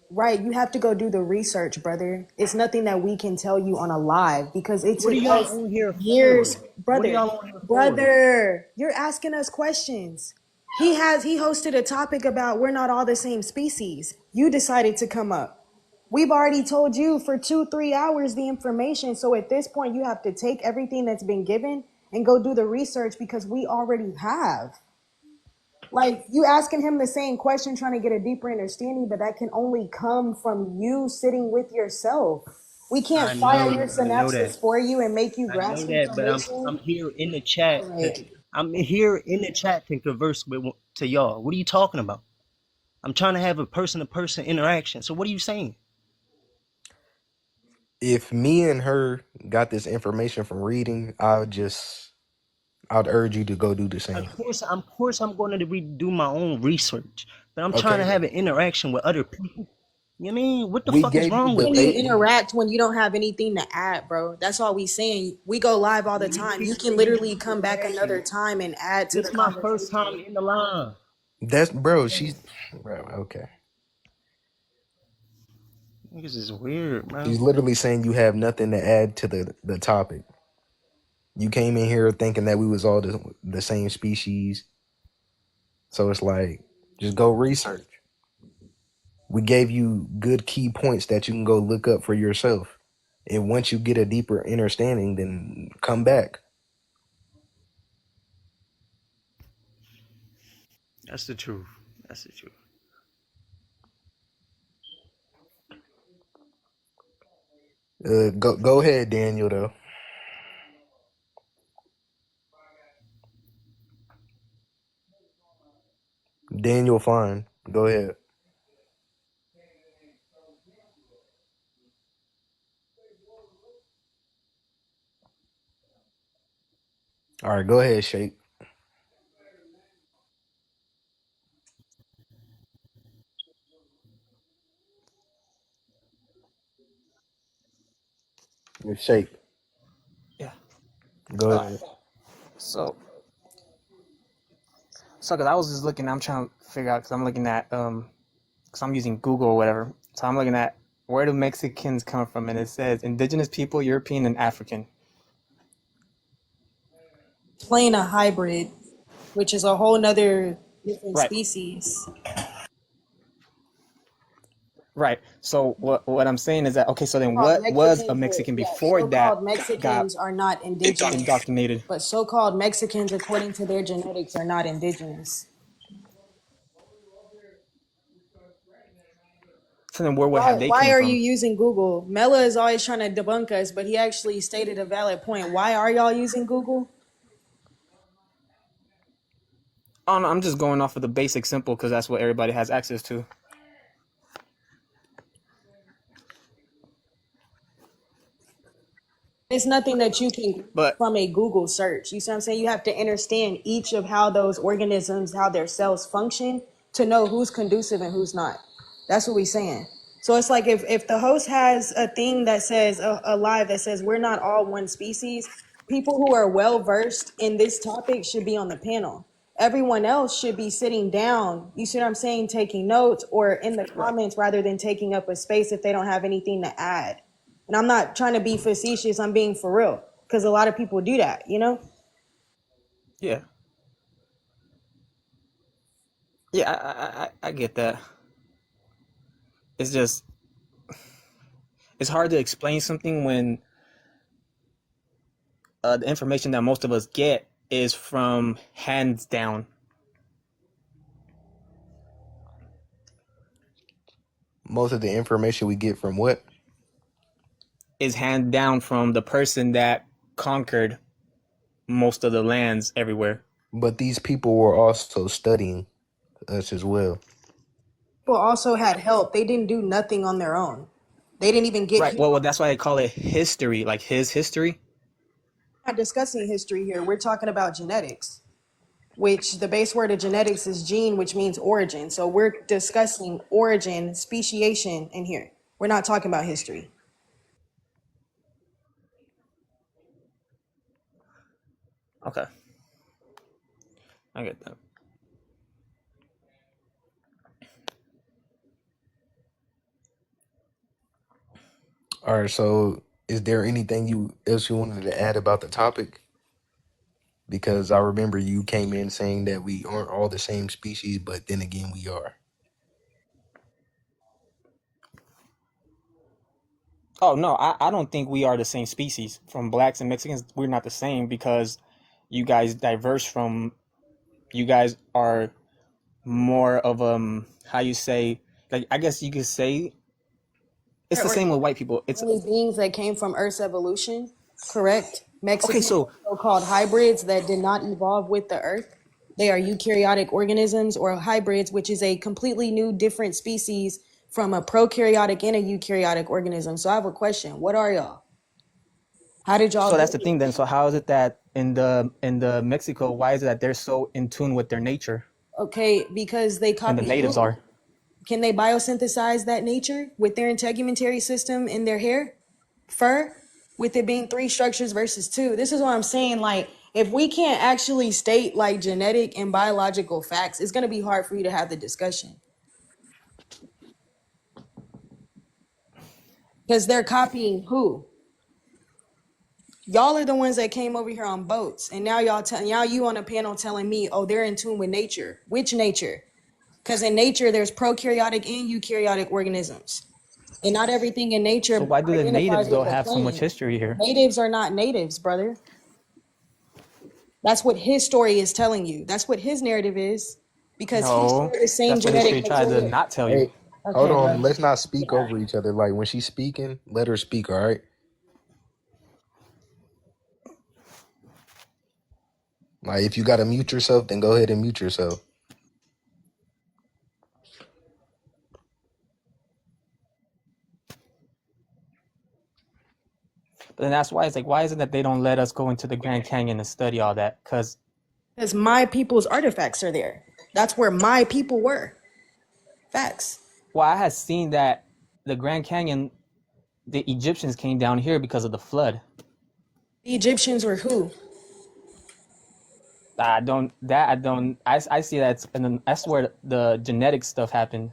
right, you have to go do the research, brother. It's nothing that we can tell you on a live because it What are took y'all us on here years. for? What are Brother, y'all on here for? brother, you're asking us questions. He hosted a topic about we're not all the same species. You decided to come up. We've already told you for 2-3 hours the information. So at this point, you have to take everything that's been given and go do the research because we already have. Like you asking him the same question, trying to get a deeper understanding, but that can only come from you sitting with yourself. We can't fire your I know that. synapses for you and make you I know grasp that, but information. I'm here in the chat to Like, I'm here in the chat to converse with to y'all. What are you talking about? I'm trying to have a person to person interaction. So what are you saying? If me and her got this information from reading, I'd urge you to go do the same. Of course, I'm going to do my own research, but I'm trying to Okay. have an interaction with other people. You know what I mean? What the We fuck is gave you wrong the with can you that? interact when you don't have anything to add, bro? That's all we saying. We go live all the time. You can literally come back another time and add to the This is my first time conversation. in the line. That's bro, bro, okay. Niggas is weird, She's man. literally saying you have nothing to add to the topic. You came in here thinking that we was all the same species. So it's like, just go research. We gave you good key points that you can go look up for yourself. And once you get a deeper understanding, then come back. That's the truth. That's the truth. Go ahead, Daniel, though. Daniel Fine. Go ahead. All right, go ahead, Shake. Shake. Yeah. Go All right. ahead. So, because I was just looking, I'm trying to figure out, because I'm looking at, because I'm using Google or whatever. So I'm looking at where do Mexicans come from, and it says indigenous people, European, and African. Playing a hybrid, which is a whole nother different Right. species. Right. So what I'm saying is that, okay, so then Called what was a Mexicans, but Mexican yeah, before that so-called got Mexicans are not indigenous, indoctrinated? but so-called Mexicans, according to their genetics, are not indigenous. So then where Why, have they why came are you from? using Google? Mela is always trying to debunk us, but he actually stated a valid point. Why are y'all using Google? Oh no, I'm just going off of the basic simple because that's what everybody has access to. It's nothing that you can get But from a Google search. You see what I'm saying? You have to understand each of how those organisms, how their cells function to know who's conducive and who's not. That's what we're saying. So it's like if the host has a thing that says, a live that says, we're not all one species, people who are well versed in this topic should be on the panel. Everyone else should be sitting down, you see what I'm saying, taking notes or in the right. comments rather than taking up a space if they don't have anything to add. And I'm not trying to be facetious, I'm being for real. Because a lot of people do that, you know? Yeah. Yeah, I get that. It's just it's hard to explain something when the information that most of us get is from hands down. Most of the information we get from what? Is hand down from the person that conquered most of the lands everywhere. But these people were also studying us as well. People also had help. They didn't do nothing on their own. They didn't even get Right. here. Well, that's why they call it history, like his history. We're not discussing history here. We're talking about genetics, which the base word of genetics is gene, which means origin. So we're discussing origin, speciation in here. We're not talking about history. Okay. I get that. All right, so is there anything else you wanted to add about the topic? Because I remember you came in saying that we aren't all the same species, but then again, we are. Oh no, I don't think we are the same species. From blacks and Mexicans, we're not the same because you guys diverse from. You guys are more of how you say, like, I guess you could say it's the Or same with white people. It's only beings that came from Earth's evolution, correct? okay. Mexicans So are so-called hybrids that did not evolve with the Earth. They are eukaryotic organisms or hybrids, which is a completely new, different species from a prokaryotic and a eukaryotic organism. So I have a question. What are y'all? How did y'all so that's get the here? thing then. So how is it that in the Mexico, why is it that they're so in tune with their nature Okay, because they and the copied natives who? are? Can they biosynthesize that nature with their integumentary system in their hair, fur, with it being 3 structures versus 2? This is what I'm saying. Like, if we can't actually state like genetic and biological facts, it's gonna be hard for you to have the discussion because they're copying who? Y'all are the ones that came over here on boats, and now y'all you on a panel telling me, oh, they're in tune with nature. Which nature? Because in nature, there's prokaryotic and eukaryotic organisms. And not everything in So nature why do the identifies natives though with a have so much plane. history here? Natives are not natives, brother. That's what his story is telling you. That's what his narrative is, because he No, shared the same that's what genetic history tried to material. not tell you. Hey, hold Okay, on. bro. Let's not speak over each other. Like when she's speaking, let her speak. All right. Like if you gotta mute yourself, then go ahead and mute yourself. But then that's why it's like, why is it that they don't let us go into the Grand Canyon and study all that? Because my people's artifacts are there. That's where my people were. Facts. well, I had seen that the Grand Canyon, the Egyptians came down here because of the flood. The Egyptians were who? I see that's where the genetic stuff happened.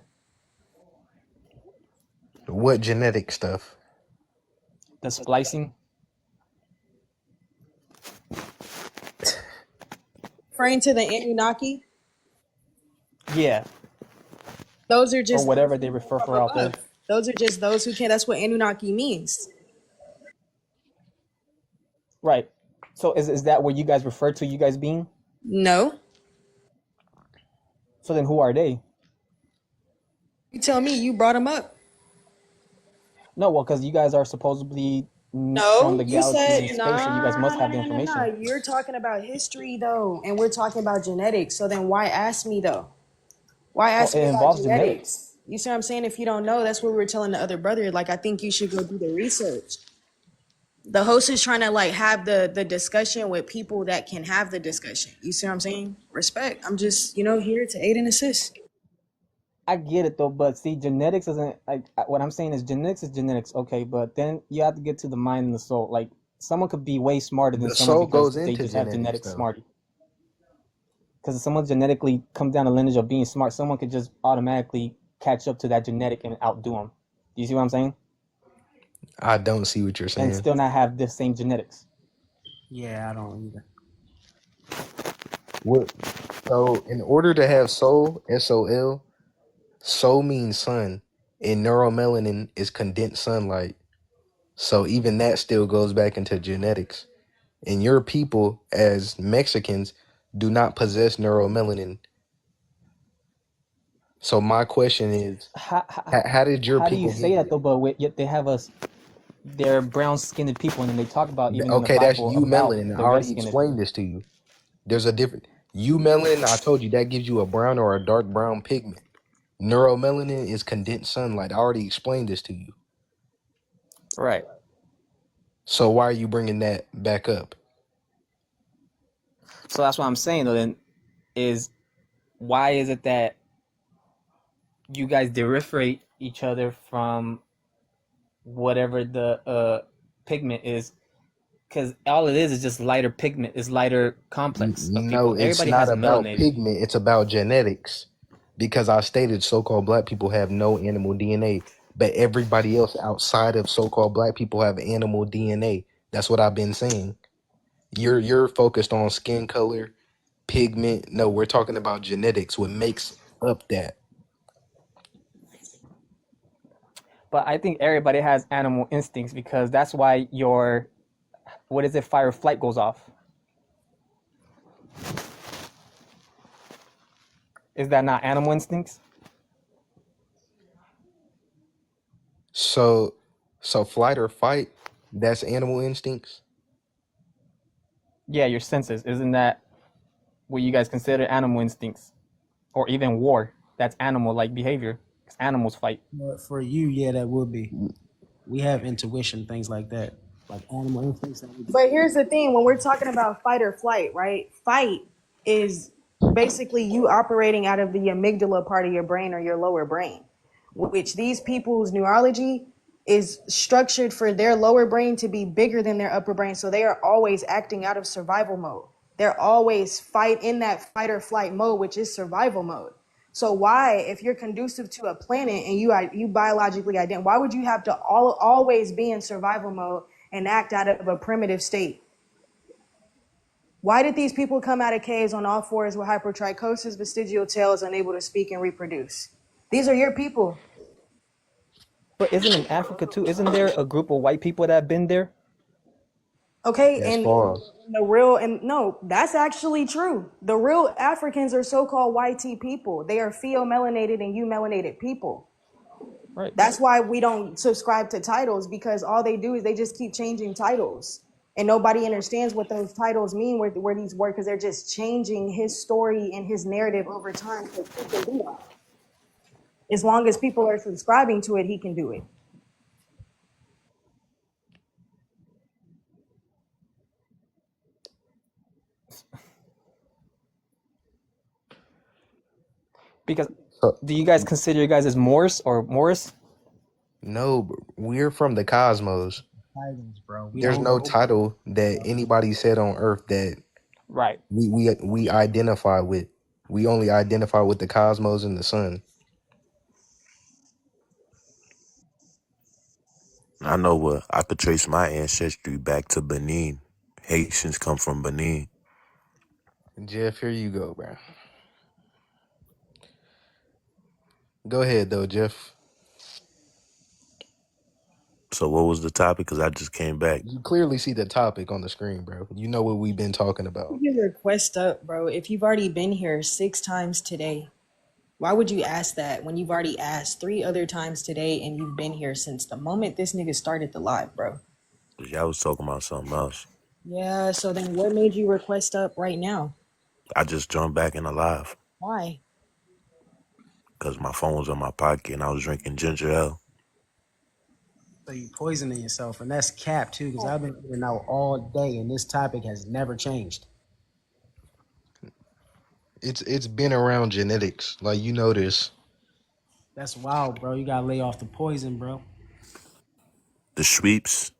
What genetic stuff? The splicing. Referring to the Anunnaki? Yeah. Those are just or whatever they refer for out there. Those are just those who can. That's what Anunnaki means. Right. So is that what you guys refer to you guys being? No. So then who are they? You tell me. You brought them up. No, well, because you guys are supposedly from No, the you galaxy said and space, so you guys must have the information. nah. You're talking about history though, and we're talking about genetics. So then why ask me though? Why ask Well, me it about involves genetics? genetics. You see what I'm saying? If you don't know, that's what we were telling the other brother. Like, I think you should go do the research. The host is trying to like have the discussion with people that can have the discussion. You see what I'm saying? Respect. I'm just, here to aid and assist. I get it though, but see, genetics isn't like what I'm saying is genetics, okay, but then you have to get to the mind and the soul. Like someone could be way smarter than The someone soul because goes they into just have genetics, genetic though. smarty. Because if someone genetically comes down the lineage of being smart, someone could just automatically catch up to that genetic and outdo them. Do you see what I'm saying? I don't see what you're And saying. still not have the same genetics. Yeah, I don't either. What? So, in order to have soul, SOL, soul means sun, and neuromelanin is condensed sunlight. So even that still goes back into genetics. And your people, as Mexicans, do not possess neuromelanin. So my question is, how did your How do you people say get that it? though? But yet they have us. They're brown-skinned people, and then they talk about even in the Okay, that's Bible you about melanin. I the already red-skinned. explained this to you. There's a different you melanin. I told you that gives you a brown or a dark brown pigment. Neuromelanin is condensed sunlight. I already explained this to you. Right. So why are you bringing that back up? So that's what I'm saying though. Then is why is it that you guys differentiate each other from whatever the pigment is? Because all it is just lighter pigment, is lighter complex of No, people. it's Everybody not has about melanated. pigment. It's about genetics. Because I stated so-called black people have no animal DNA, but everybody else outside of so-called black people have animal DNA. That's what I've been saying. You're focused on skin color, pigment. No, we're talking about genetics. What makes up that? But I think everybody has animal instincts because that's why your fight or flight goes off. Is that not animal instincts? So flight or fight, that's animal instincts. Yeah, your senses. Isn't that what you guys consider animal instincts? Or even war. That's animal-like behavior. 'Cause animals fight. But for you, yeah, that would be. We have intuition, things like that, like animal instincts. But here's the thing: when we're talking about fight or flight, right? Fight is basically you operating out of the amygdala part of your brain or your lower brain, which these people's neurology is structured for their lower brain to be bigger than their upper brain. So they are always acting out of survival mode. They're always in that fight or flight mode, which is survival mode. So why, if you're conducive to a planet and you biologically identify, why would you have to always be in survival mode and act out of a primitive state? Why did these people come out of caves on all fours with hypertrichosis, vestigial tails, unable to speak and reproduce? These are your people. But isn't in Africa too? Isn't there a group of white people that have been there? Okay, That's and false. no, that's actually true. The real Africans are so-called YT people. They are pheomelanated and eumelanated people. Right. That's why we don't subscribe to titles, because all they do is they just keep changing titles. And nobody understands what those titles mean, where these work, because they're just changing his story and his narrative over time. So people do that. As long as people are subscribing to it, he can do it. Because So, do you guys consider you guys as Morse or Morris? no, we're from the cosmos. Titles, bro. We There's don't no go. title that anybody said on Earth that Right. we identify with. We only identify with the cosmos and the sun. I know what I could trace my ancestry back to Benin. Haitians come from Benin. Jeff, here you go, bro. Go ahead though, Jeff. So what was the topic? Because I just came back. You clearly see the topic on the screen, bro. You know what we've been talking about. Your request up, bro. If you've already been here 6 times today, why would you ask that when you've already asked 3 other times today and you've been here since the moment this nigga started the live, bro? Y'all was talking about something else. Yeah, so then what made you request up right now? I just jumped back in the live Why? because my phone was in my pocket and I was drinking ginger ale. So you poisoning yourself, and that's cap too, because I've been eating out all day, and this topic has never changed. It's been around genetics. Like, you know this. That's wild, bro. You gotta lay off the poison, bro. The sweeps.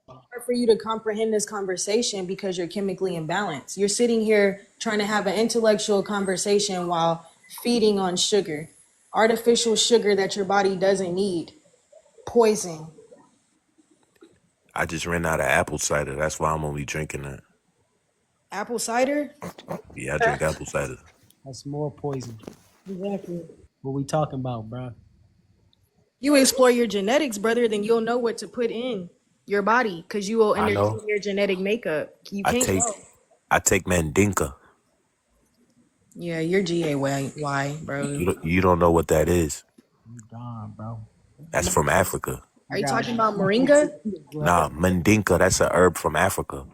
Hard for you to comprehend this conversation because you're chemically imbalanced. You're sitting here trying to have an intellectual conversation while feeding on sugar, artificial sugar that your body doesn't need, poison. I just ran out of apple cider. That's why I'm only drinking that. Apple cider? Yeah, I drink apple cider. That's more poison. Exactly. What we talking about, bro? You explore your genetics, brother, then you'll know what to put in your body because you will I know. understand your genetic makeup. You I can't take go. Mandinka. Yeah, you're GAY, bro. You don't know what that is. You gone, bro. That's from Africa. Are you talking about moringa? Nah, Mandinka, that's a herb from Africa.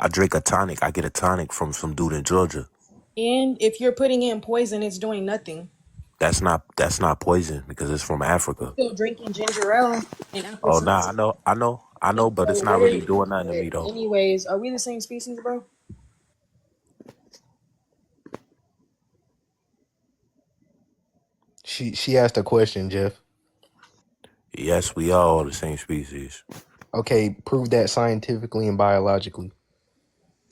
I drink a tonic. I get a tonic from some dude in Georgia. And if you're putting in poison, it's doing nothing. That's not poison because it's from Africa. Still drinking ginger ale and apple Oh cider. nah, I know, but it's not really doing nothing to me though. Anyways, are we the same species, bro? She asked a question, Jeff. Yes, we are all the same species. Okay, prove that scientifically and biologically.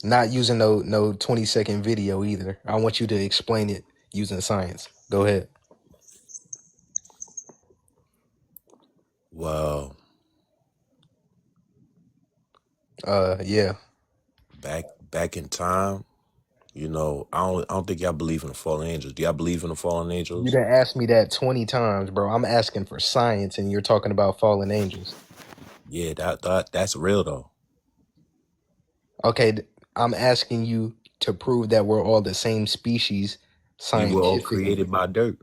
Not using no 20-second video either. I want you to explain it using science. Go ahead. Well, yeah. Back in time, you know, I don't think y'all believe in the fallen angels. Do y'all believe in the fallen angels? You done asked me that 20 times, bro. I'm asking for science and you're talking about fallen angels. Yeah, that's real though. Okay, I'm asking you to prove that we're all the same species We were all scientifically. created by dirt.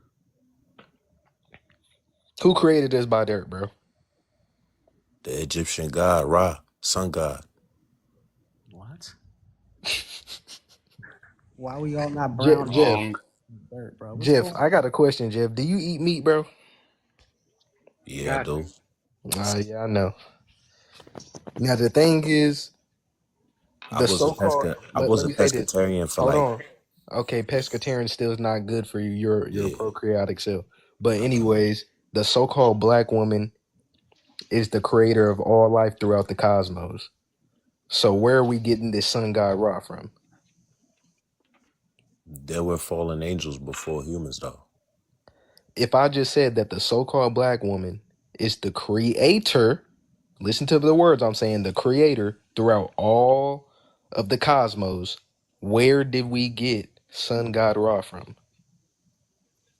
Who created us by dirt, bro? The Egyptian god Ra, sun god. What? Why we all not brown? Jeff, Dirt, bro. What's Jeff, going I got a question, Jeff. Do you eat meat, bro? Yeah, I do. Yeah, I know. Now the thing is, I was a pescatarian for Hold like. on. Okay, pescatarian still is not good for you. You're a procreatic self. But anyways, the so-called black woman is the creator of all life throughout the cosmos. So where are we getting this sun god Ra from? There were fallen angels before humans, though. If I just said that the so-called black woman is the creator, listen to the words I'm saying, the creator throughout all of the cosmos, where did we get sun god Ra from?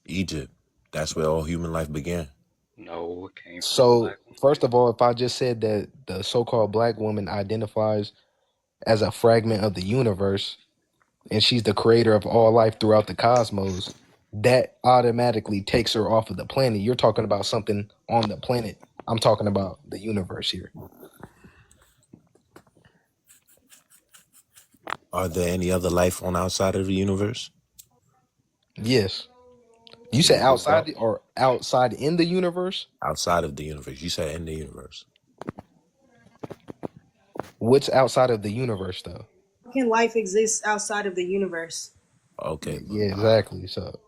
Egypt. That's where all human life began. No, it came from So, first of all, if I just said that the so-called black woman identifies as a fragment of the universe and she's the creator of all life throughout the cosmos, that automatically takes her off of the planet. You're talking about something on the planet. I'm talking about the universe here. Are there any other life on outside of the universe? Yes. You said outside or outside in the universe? Outside of the universe. You said in the universe. What's outside of the universe, though? How can life exist outside of the universe? Okay, Yeah, exactly. So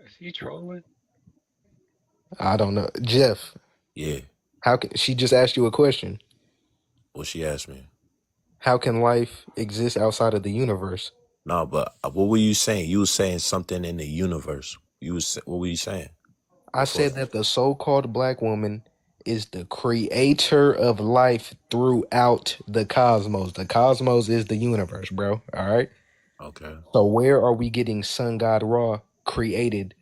Is he trolling? I don't know, Jeff. yeah. How can she just asked you a question? What she asked me. How can life exist outside of the universe? No, but what were you saying? You were saying something in the universe. What were you saying I before? said that the so-called black woman is the creator of life throughout the cosmos. The cosmos is the universe, bro. All right. Okay. So where are we getting Sun God Ra created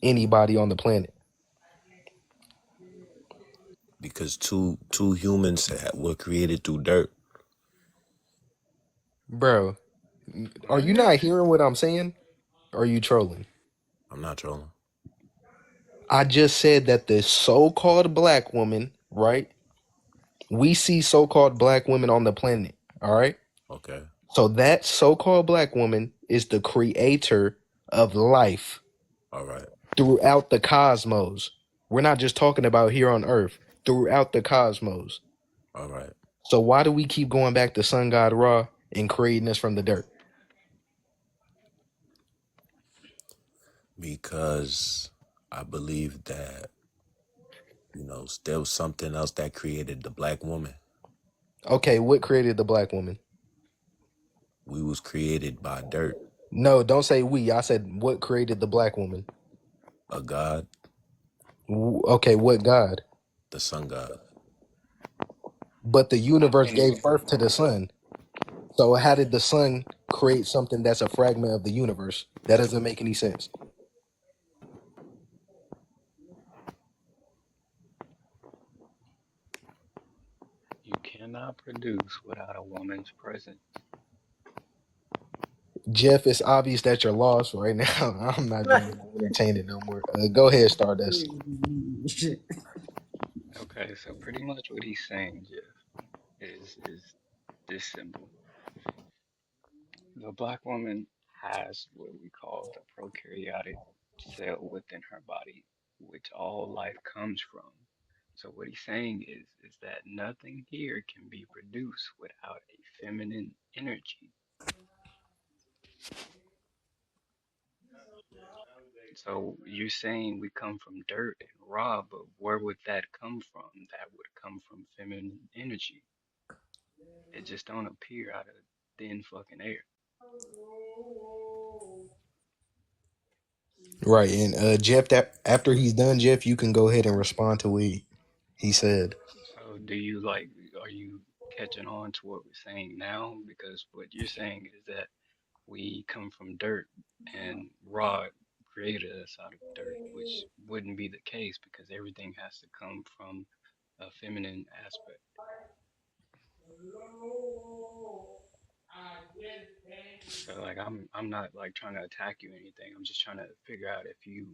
anybody on the planet? Because two humans were created through dirt. Bro, are you What? not hearing what I'm saying? Or are you trolling? I'm not trolling. I just said that the so-called black woman, right? We see so-called black women on the planet, all right? Okay. So that so-called black woman is the creator of life All right. throughout the cosmos. We're not just talking about here on Earth, throughout the cosmos. All right. So why do we keep going back to Sun God Ra and creating us from the dirt? Because I believe that, there was something else that created the black woman. Okay, what created the black woman? We was created by dirt. No, don't say we. I said what created the black woman? A God, Okay, what God? the sun god. But the I universe think gave birth to the sun. So how did the sun create something that's a fragment of the universe? That doesn't make any sense. you cannot produce without a woman's presence. Jeff, it's obvious that you're lost right now. I'm not gonna entertain it no more. Go ahead, Stardust. Okay, so pretty much what he's saying, Jeff, is this simple. The black woman has what we call the prokaryotic cell within her body, which all life comes from. So what he's saying is that nothing here can be produced without a feminine energy. So you're saying we come from dirt and raw, but where would that come from? That would come from feminine energy. It just don't appear out of thin fucking air. Right, and Jeff, that after he's done, Jeff, you can go ahead and respond to what he said. So are you catching on to what we're saying now? Because what you're saying is that we come from dirt and Ra created us out of dirt, which wouldn't be the case because everything has to come from a feminine aspect. So like I'm not like trying to attack you or anything. I'm just trying to figure out if you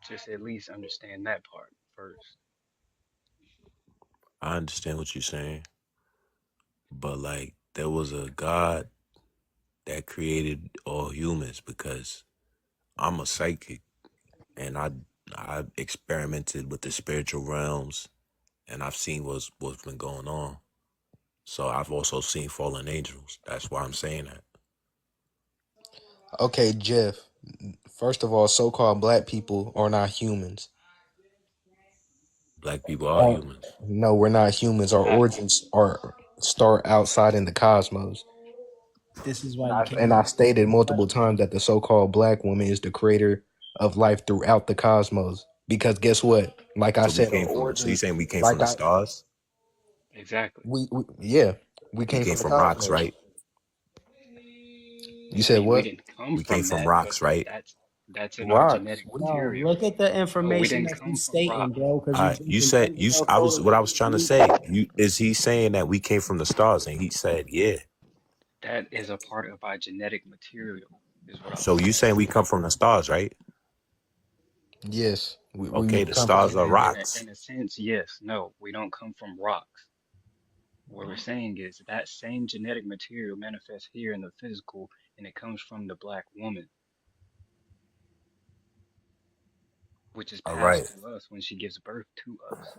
just at least understand that part first. I understand what you're saying, but there was a God that created all humans because I'm a psychic and I experimented with the spiritual realms and I've seen what's been going on. So I've also seen fallen angels. That's why I'm saying that. Okay, Jeff. First of all, so-called black people are not humans. Black people are humans. No, we're not humans. Our origins are start outside in the cosmos. This is why And you I can't and I ask stated multiple questions. times that the so-called black woman is the creator of life throughout the cosmos. Because guess what? Like I So said, our you origins, saying we came from like the stars? Exactly. we yeah, we We came came from the from rocks, cosmos. right? You I said mean, we what? didn't come We came from from that, but rocks, right? that's in our Rocks. genetic What do you No, material. look at the No, we information didn't that come he's from stating, rock. bro, because All you right. You jumping said too far I was forward what with I the was trying to truth. say. Is he saying that we came from the stars? And he said, yeah. That is a part of our genetic material, is what I So was you saying. saying we come from the stars, right? Yes, we Okay, the come from stars are rocks. In a sense, yes. No, we don't come from rocks. What we're saying is that same genetic material manifests here in the physical, and it comes from the black woman, which is All passed right. to us when she gives birth to us.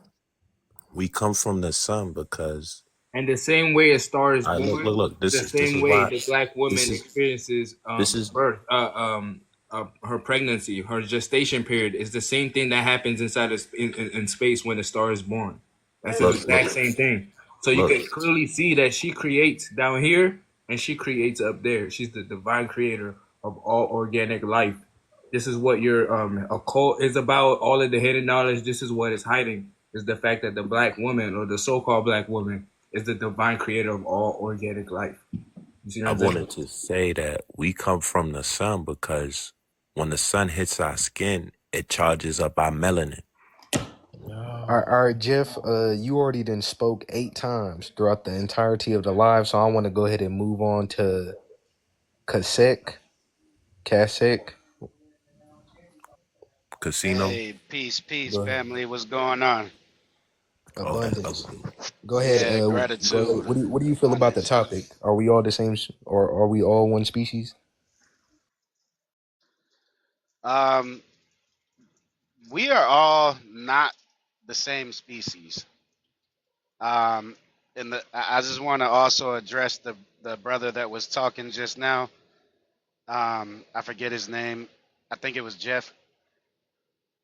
We come from the sun because And the same way a star is All right, look, born, look, look. the This same is way why. the black woman This is experiences this is birth, her pregnancy, her gestation period is the same thing that happens inside of in space when a star is born. That's the look, look, exact same thing. So you look. can clearly see that she creates down here and she creates up there. She's the divine creator of all organic life. This is what your occult is about. All of the hidden knowledge. This is what is hiding. Is the fact that the black woman or the so-called black woman is the divine creator of all organic life. You see what I I'm saying? wanted to say that we come from the sun because when the sun hits our skin, it charges up our melanin. All right, Jeff. You already done spoke 8 times throughout the entirety of the live, so I want to go ahead and move on to Kasek. Casino. Hey, peace, Go ahead. family. What's going on? Okay, Abundance. okay. Go ahead. Yeah, Go ahead. gratitude, What do you feel about the abundance. topic? Are we all the same, or are we all one species? Um, we are all not the same species. Um, and I just want to also address the brother that was talking just now. I forget his name. I think it was Jeff.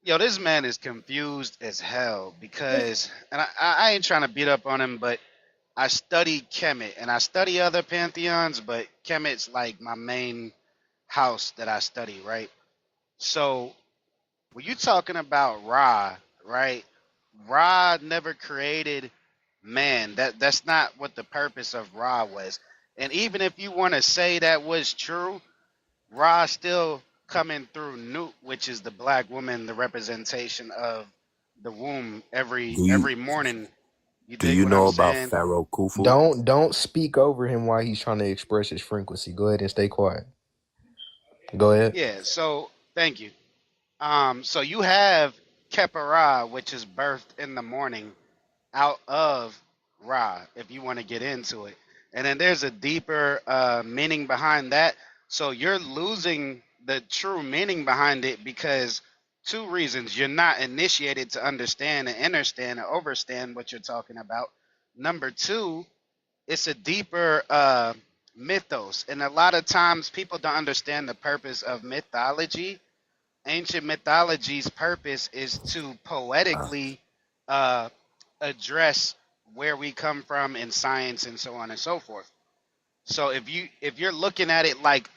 Yo, this man is confused as hell because, and I ain't trying to beat up on him, but I study Kemet and I study other pantheons, but Kemet's like my main house that I study, right? So when you talking about Ra, right? Ra never created man. That's not what the purpose of Ra was. And even if you want to say that was true, Ra still coming through Nut, which is the black woman, the representation of the womb Do you every morning. You do dig you what I'm know about saying? Pharaoh Khufu? Don't speak over him while he's trying to express his frequency. Go ahead and stay quiet. Go ahead. Yeah, so thank you. So you have Kepara, which is birthed in the morning out of Ra, if you want to get into it. And then there's a deeper meaning behind that. So you're losing the true meaning behind it because 2 reasons. You're not initiated to understand and understand and overstand what you're talking about. Number 2, it's a deeper mythos. And a lot of times people don't understand the purpose of mythology. Ancient mythology's purpose is to poetically uh, address where we come from in science and so on and so forth. So if you're looking at it like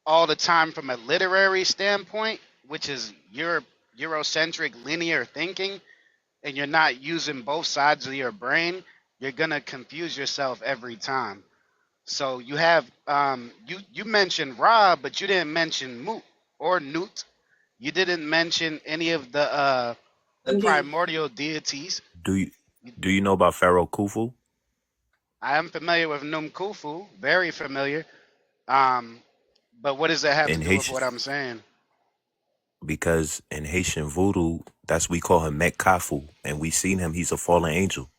all the time from a literary standpoint, which is Eurocentric linear thinking, and you're not using both sides of your brain, you're gonna confuse yourself every time. So you have you mentioned Ra, but you didn't mention Mut or Nut. You didn't mention any of the primordial deities. Do you know about Pharaoh Khufu? I am familiar with Num Kufu, very familiar. Um, but what does that have to In do with Haitian, what I'm saying? because in Haitian voodoo, that's we call him Metkafu, and we seen him. He's a fallen angel.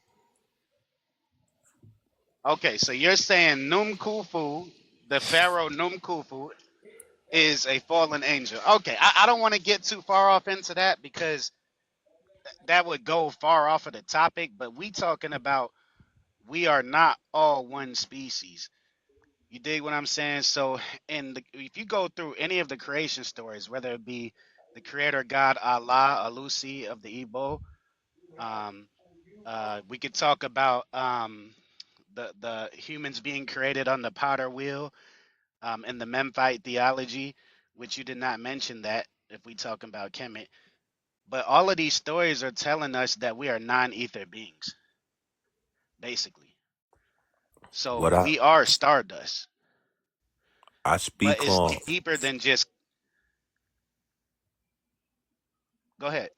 Okay, so you're saying Num Kufu, the pharaoh Num Kufu, is a fallen angel. Okay, I don't want to get too far off into that because that would go far off of the topic. But we talking about we are not all one species. You dig what I'm saying? So, if you go through any of the creation stories, whether it be the creator god Allah, Alusi of the Igbo, um, we could talk about the humans being created on the potter wheel, and the Memphite theology, which you did not mention that if we talking about Kemet. But all of these stories are telling us that we are non-ether beings, basically. So What we are stardust, I but speak it's on, deeper than just. Go ahead.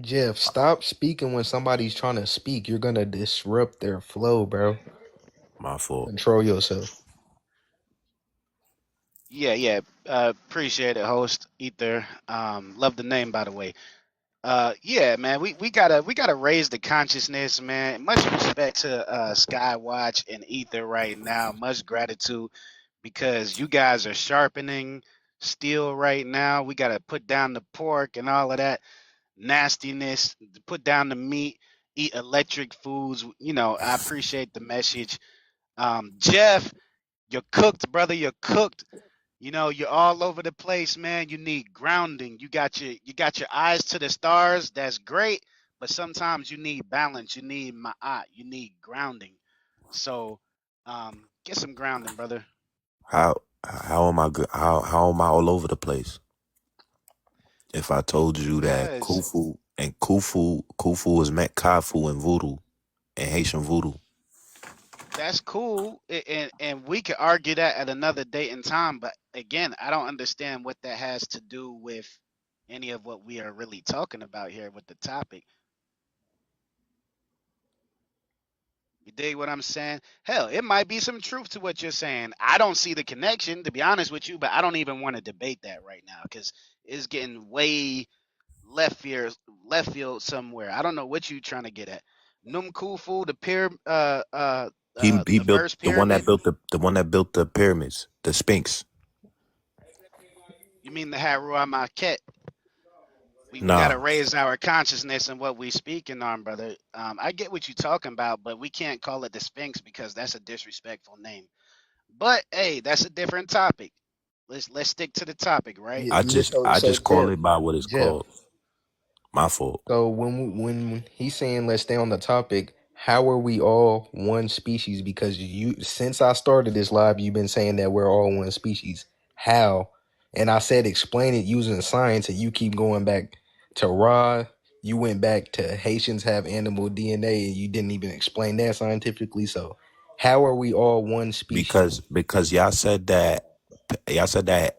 Jeff, stop speaking when somebody's trying to speak. You're gonna disrupt their flow, bro. my fault. Control yourself. Yeah. Appreciate it, host Ether. Love the name, by the way. Yeah, man. We gotta raise the consciousness, man. Much respect to Skywatch and Ether right now. Much gratitude because you guys are sharpening steel right now. We gotta put down the pork and all of that nastiness, put down the meat, eat electric foods. You know, I appreciate the message. Jeff, you're cooked, brother. You're cooked. You know, you're all over the place, man. You need grounding. You got your eyes to the stars. That's great, but sometimes you need balance. You need ma'at. You need grounding. So, get some grounding, brother. How am I good? How am I all over the place? If I told you that Because Khufu is meant Kafu in voodoo and Haitian voodoo. that's cool, and we could argue that at another date and time. But again, I don't understand what that has to do with any of what we are really talking about here with the topic. You dig what I'm saying? Hell, it might be some truth to what you're saying. I don't see the connection, to be honest with you, but I don't even want to debate that right now because it's getting way left field somewhere. I don't know what you trying to get at. Num Khufu, He the built first the one that pyramid. built the one that built the pyramids, the Sphinx. You mean the Haruah Maket? We got to Nah, raise our consciousness and what we speaking on, brother. I get what you're talking about, but we can't call it the Sphinx because that's a disrespectful name. But hey, that's a different topic. Let's stick to the topic, right? I Yeah, just I so just call Jeff, it by what it's Jeff. called. My fault. So when he's saying let's stay on the topic, how are we all one species? Because you, since I started this live, you've been saying that we're all one species. How? And I said explain it using science, and you keep going back to Ra. You went back to Haitians have animal DNA, and you didn't even explain that scientifically. So how are we all one species? Because y'all said that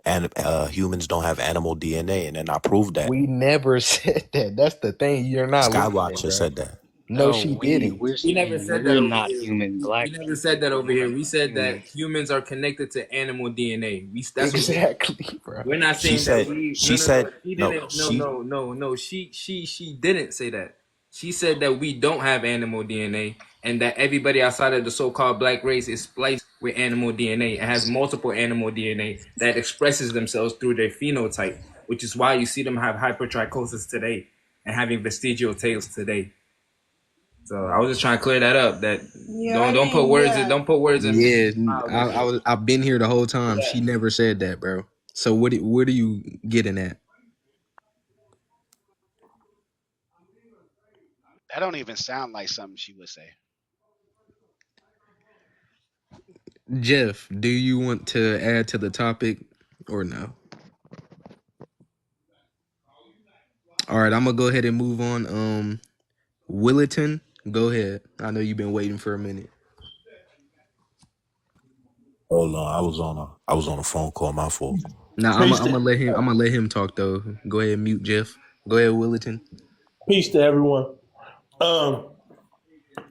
and humans don't have animal DNA, and then I proved that. We never said that. That's the thing. You're not listening, Skywatcher bro. said that. No, No, she didn't. we're We never saying said that we're over not here. human. We Black never said people that over here. are We said that humans. humans are connected to animal DNA. That's what we. Exactly, bro. We're not She saying that said we. she No, no, no. said She no. didn't. No, She no, no, no. She didn't say that. She said that we don't have animal DNA, and that everybody outside of the so-called black race is spliced with animal DNA. It has multiple animal DNA that expresses themselves through their phenotype, which is why you see them have hypertrichosis today and having vestigial tails today. So I was just trying to clear that up. That Yeah, I don't put didn't. words in Yeah, don't put words in Yeah, people's mouths over here. I've been here the whole time. She never said that, bro. So what are you getting at? That don't even sound like something she would say. Jeff, do you want to add to the topic or no? All right, I'm gonna go ahead and move on. Willerton, go ahead. I know you've been waiting for a minute. hold on. I was on a phone call. My fault. Now Peace I'm to, gonna let him talk though. Go ahead, mute Jeff. Go ahead, Willerton. peace to everyone.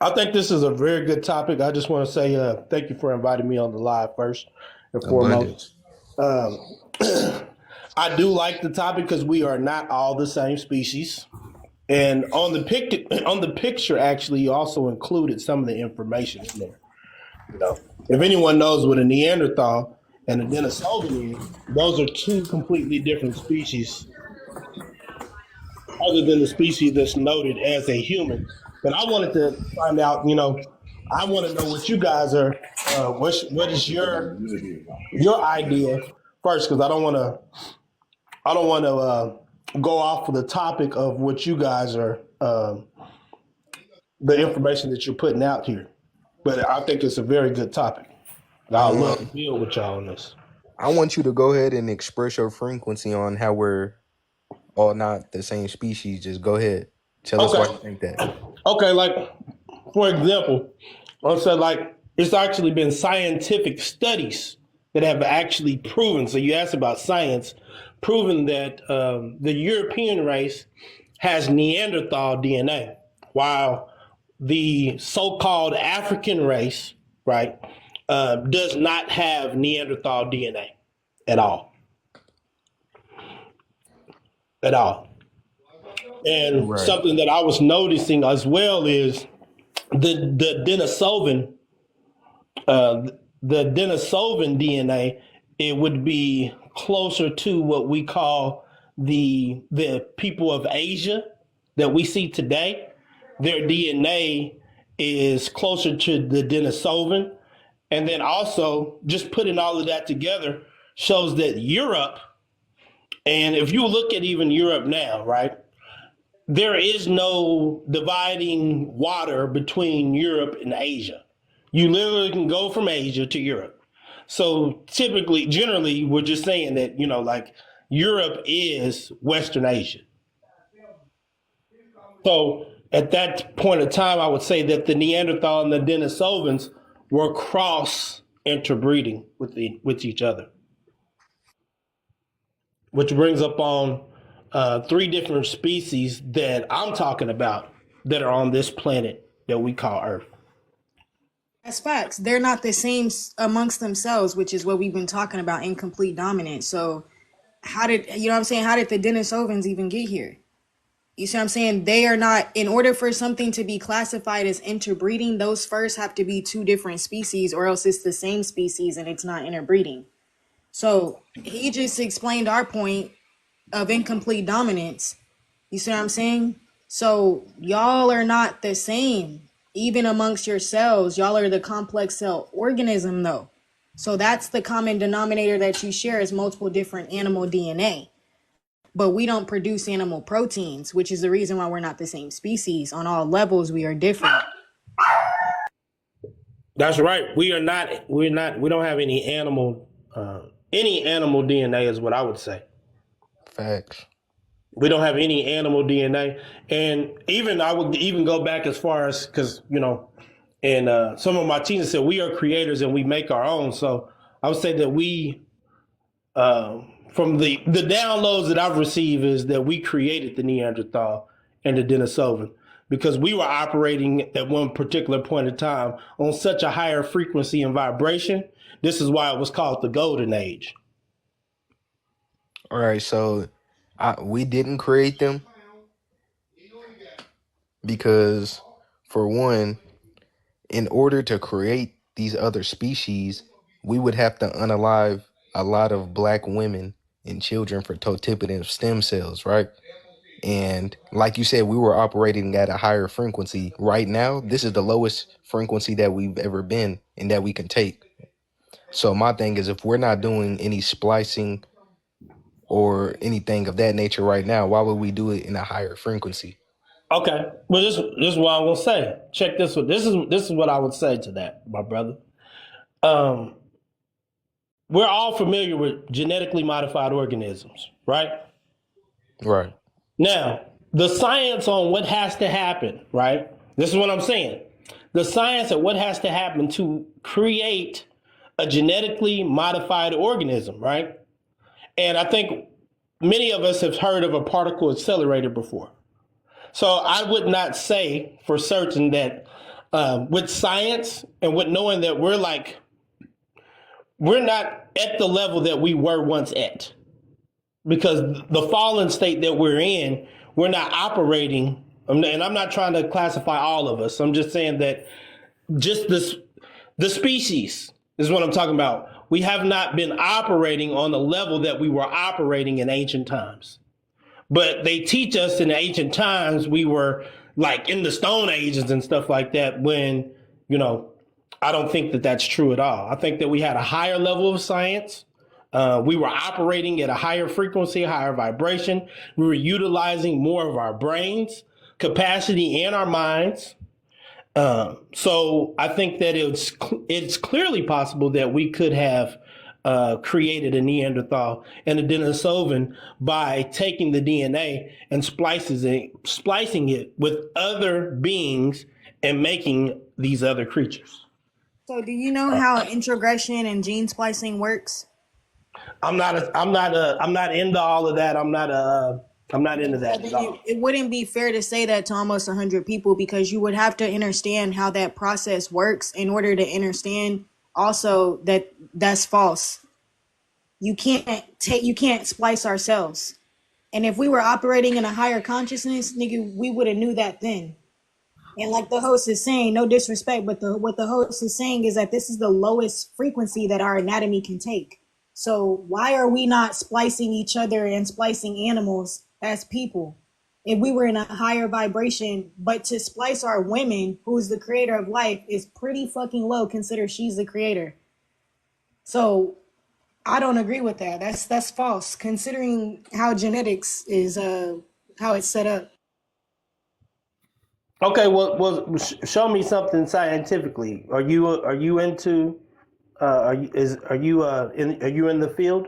I think this is a very good topic. I just want to say thank you for inviting me on the live first and foremost. Abundance. Um, I do like the topic because we are not all the same species. And on the picture, actually, you also included some of the information in there. You know, if anyone knows what a Neanderthal and a Denisovan is, those are two completely different species, other than the species that's noted as a human. But I wanted to find out. I want to know what you guys are. What is your idea first? Because I don't want to go off of the topic of what you guys are. The information that you're putting out here. But I think it's a very good topic. I'd love to deal with y'all on this. I want you to go ahead and express your frequency on how we're all not the same species. Just go ahead. Tell us why you think that. Okay, like for example, I said like it's actually been scientific studies that have actually proven. So you asked about science, proven that the European race has Neanderthal DNA, while the so-called African race, right, does not have Neanderthal DNA at all. At all. And Right. something that I was noticing as well is the Denisovan, DNA, it would be closer to what we call the people of Asia that we see today. their DNA is closer to the Denisovan. And then also, just putting all of that together shows that Europe, and if you look at even Europe now, right, there is no dividing water between Europe and Asia. You literally can go from Asia to Europe. So typically, generally, we're just saying that, you know, like Europe is Western Asia. So at that point of time, I would say that the Neanderthal and the Denisovans were cross interbreeding with each other, which brings up on 3 different species that I'm talking about that are on this planet that we call Earth. That's facts. They're not the same amongst themselves, which is what we've been talking about, incomplete dominance. So how did, you know what I'm saying, how did the Denisovans even get here? You see what I'm saying? They are not, in order for something to be classified as interbreeding, those first have to be 2 different species, or else it's the same species and it's not interbreeding. So he just explained our point of incomplete dominance. You see what I'm saying? So y'all are not the same. Even amongst yourselves, y'all are the complex cell organism though. So that's the common denominator that you share is multiple different animal DNA. But we don't produce animal proteins, which is the reason why we're not the same species. On all levels, we are different. That's right. We don't have any animal DNA is what I would say. Facts. We don't have any animal DNA. And even I would even go back as far as, because, you know, and some of my teachers said we are creators and we make our own. So I would say that we, from the downloads that I've received is that we created the Neanderthal and the Denisovan because we were operating at one particular point in time on such a higher frequency and vibration. This is why it was called the Golden Age. All right, so we didn't create them because, for one, in order to create these other species, we would have to unalive a lot of black women and children for totipotent stem cells, right? And like you said, we were operating at a higher frequency. Right now, this is the lowest frequency that we've ever been and that we can take. So my thing is, if we're not doing any splicing or anything of that nature right now, why would we do it in a higher frequency? Okay, well, this is what I'm gonna say. Check this one. This is what I would say to that, my brother. We're all familiar with genetically modified organisms, right? Right. Now, the science on what has to happen, right? This is what I'm saying. The science of what has to happen to create a genetically modified organism, right? And I think many of us have heard of a particle accelerator before. So I would not say for certain that with science and with knowing that we're not at the level that we were once at, because the fallen state that we're in, we're not operating. And I'm not trying to classify all of us. I'm just saying that just the species is what I'm talking about. We have not been operating on the level that we were operating in ancient times. But they teach us in the ancient times we were like in the Stone Ages and stuff like that when, you know, I don't think that that's true at all. I think that we had a higher level of science. We were operating at a higher frequency, higher vibration. We were utilizing more of our brains, capacity, and our minds. So I think that it's clearly possible that we could have created a Neanderthal and a Denisovan by taking the DNA and splicing it with other beings and making these other creatures. So do you know how introgression and gene splicing works? I'm not into all of that. I'm not into that at all. It wouldn't be fair to say that to almost 100 people because you would have to understand how that process works in order to understand also that that's false. You can't splice ourselves. And if we were operating in a higher consciousness, nigga, we would have knew that then. And like the host is saying, no disrespect, but what the host is saying is that this is the lowest frequency that our anatomy can take. So why are we not splicing each other and splicing animals as people? if we were in a higher vibration. But to splice our women, who's the creator of life, is pretty fucking low. Consider she's the creator. So I don't agree with that. That's false, considering how genetics is how it's set up. Okay, well, show me something scientifically. Are you into? Are you in the field?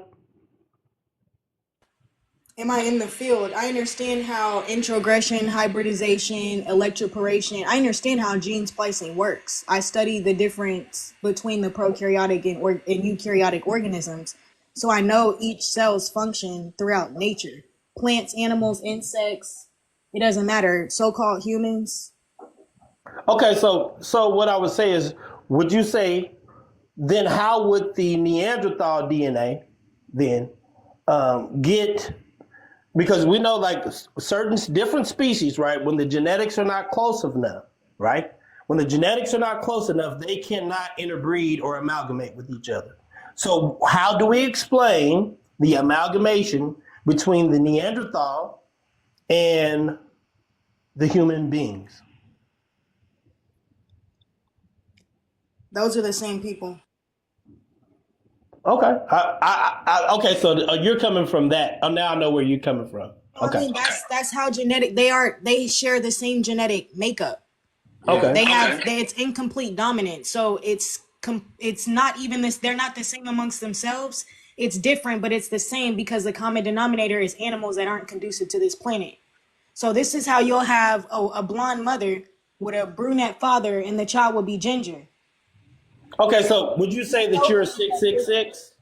Am I in the field? I understand how introgression, hybridization, electroporation. I understand how gene splicing works. I study the difference between the prokaryotic and eukaryotic organisms, so I know each cell's function throughout nature. Plants, animals, insects. It doesn't matter. So-called humans. Okay, so what I would say is, would you say then how would the Neanderthal DNA then get? Because we know like certain different species, right? When the genetics are not close enough, right? When the genetics are not close enough, they cannot interbreed or amalgamate with each other. So how do we explain the amalgamation between the Neanderthal and the human beings? Those are the same people. Okay. Okay. So you're coming from that. Now I know where you're coming from. Okay. I mean, that's how genetic they are. They share the same genetic makeup. Okay. They have it's incomplete dominant. So it's not even this. They're not the same amongst themselves. It's different, but it's the same because the common denominator is animals that aren't conducive to this planet. So this is how you'll have a blonde mother with a brunette father, and the child will be ginger. Okay, so would you say that you're a 666?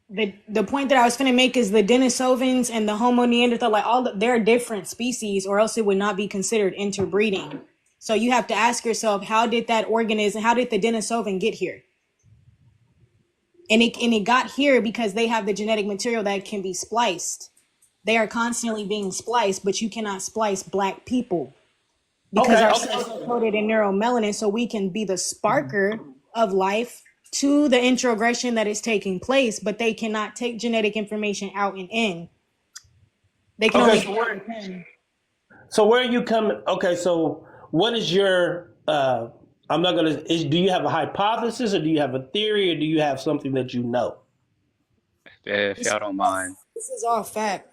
The point that I was going to make is the Denisovans and the Homo neanderthal, they're different species, or else it would not be considered interbreeding. So you have to ask yourself, how did the Denisovan get here? And it got here because they have the genetic material that can be spliced. They are constantly being spliced, but you cannot splice black people. Because our cells are coated in neuromelanin, so we can be the sparker of life to the introgression that is taking place, but they cannot take genetic information out and in. They can only forward in. So where are you coming? Okay, so what is your? Do you have a hypothesis, or do you have a theory, or do you have something that you know? If y'all don't mind. This is all fact.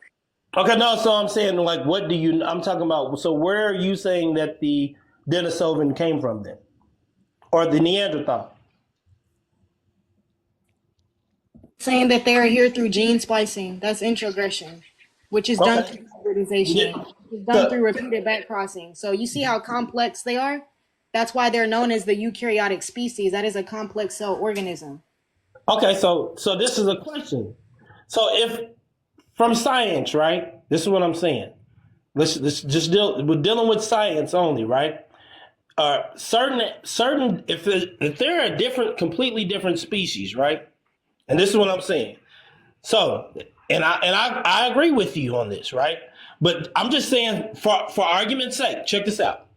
Okay, no, so I'm saying, like, I'm talking about, so where are you saying that the Denisovan came from then? Or the Neanderthal? Saying that they are here through gene splicing. That's introgression, which is done through hybridization. It's done through repeated back crossing. So you see how complex they are? That's why they're known as the eukaryotic species. That is a complex cell organism. Okay, so this is a question. So if, from science, right? This is what I'm saying. We're dealing with science only, right? If there are completely different species, right? And this is what I'm saying. So, and I agree with you on this, right? But I'm just saying, for argument's sake, check this out.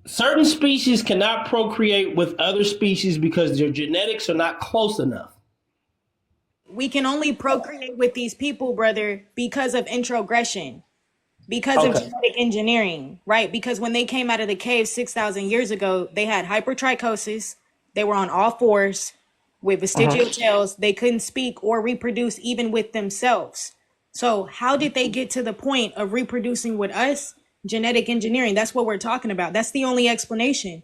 Certain species cannot procreate with other species because their genetics are not close enough. We can only procreate with these people, brother, because of introgression, because of genetic engineering, right? Because when they came out of the cave 6,000 years ago, they had hypertrichosis. They were on all fours with vestigial tails. They couldn't speak or reproduce even with themselves. So how did they get to the point of reproducing with us? Genetic engineering. That's what we're talking about. That's the only explanation.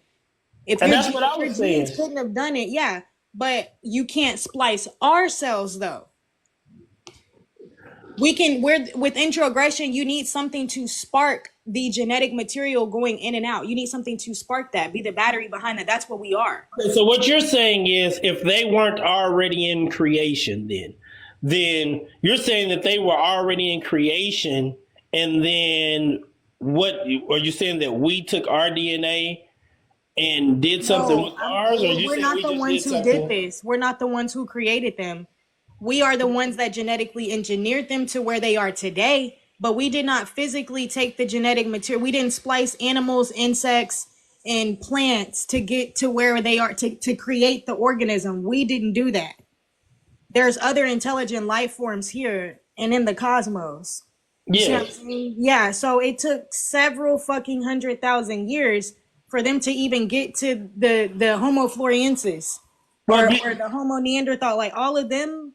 If that's what I was saying. Couldn't have done it, yeah. But you can't splice our cells, though. With introgression, you need something to spark the genetic material going in and out. You need something to spark that, be the battery behind that. That's what we are. Okay, so what you're saying is, if they weren't already in creation, then you're saying that they were already in creation, and then what are you saying, that we took our DNA and did something with ours? Or we're not the ones who did this. We're not the ones who created them. We are the ones that genetically engineered them to where they are today, but we did not physically take the genetic material. We didn't splice animals, insects, and plants to get to where they are, to create the organism. We didn't do that. There's other intelligent life forms here and in the cosmos. You see what I'm Yes. saying? Yeah, so it took several fucking 100,000 years for them to even get to the Homo floresiensis Well, or the Homo neanderthal. Like all of them,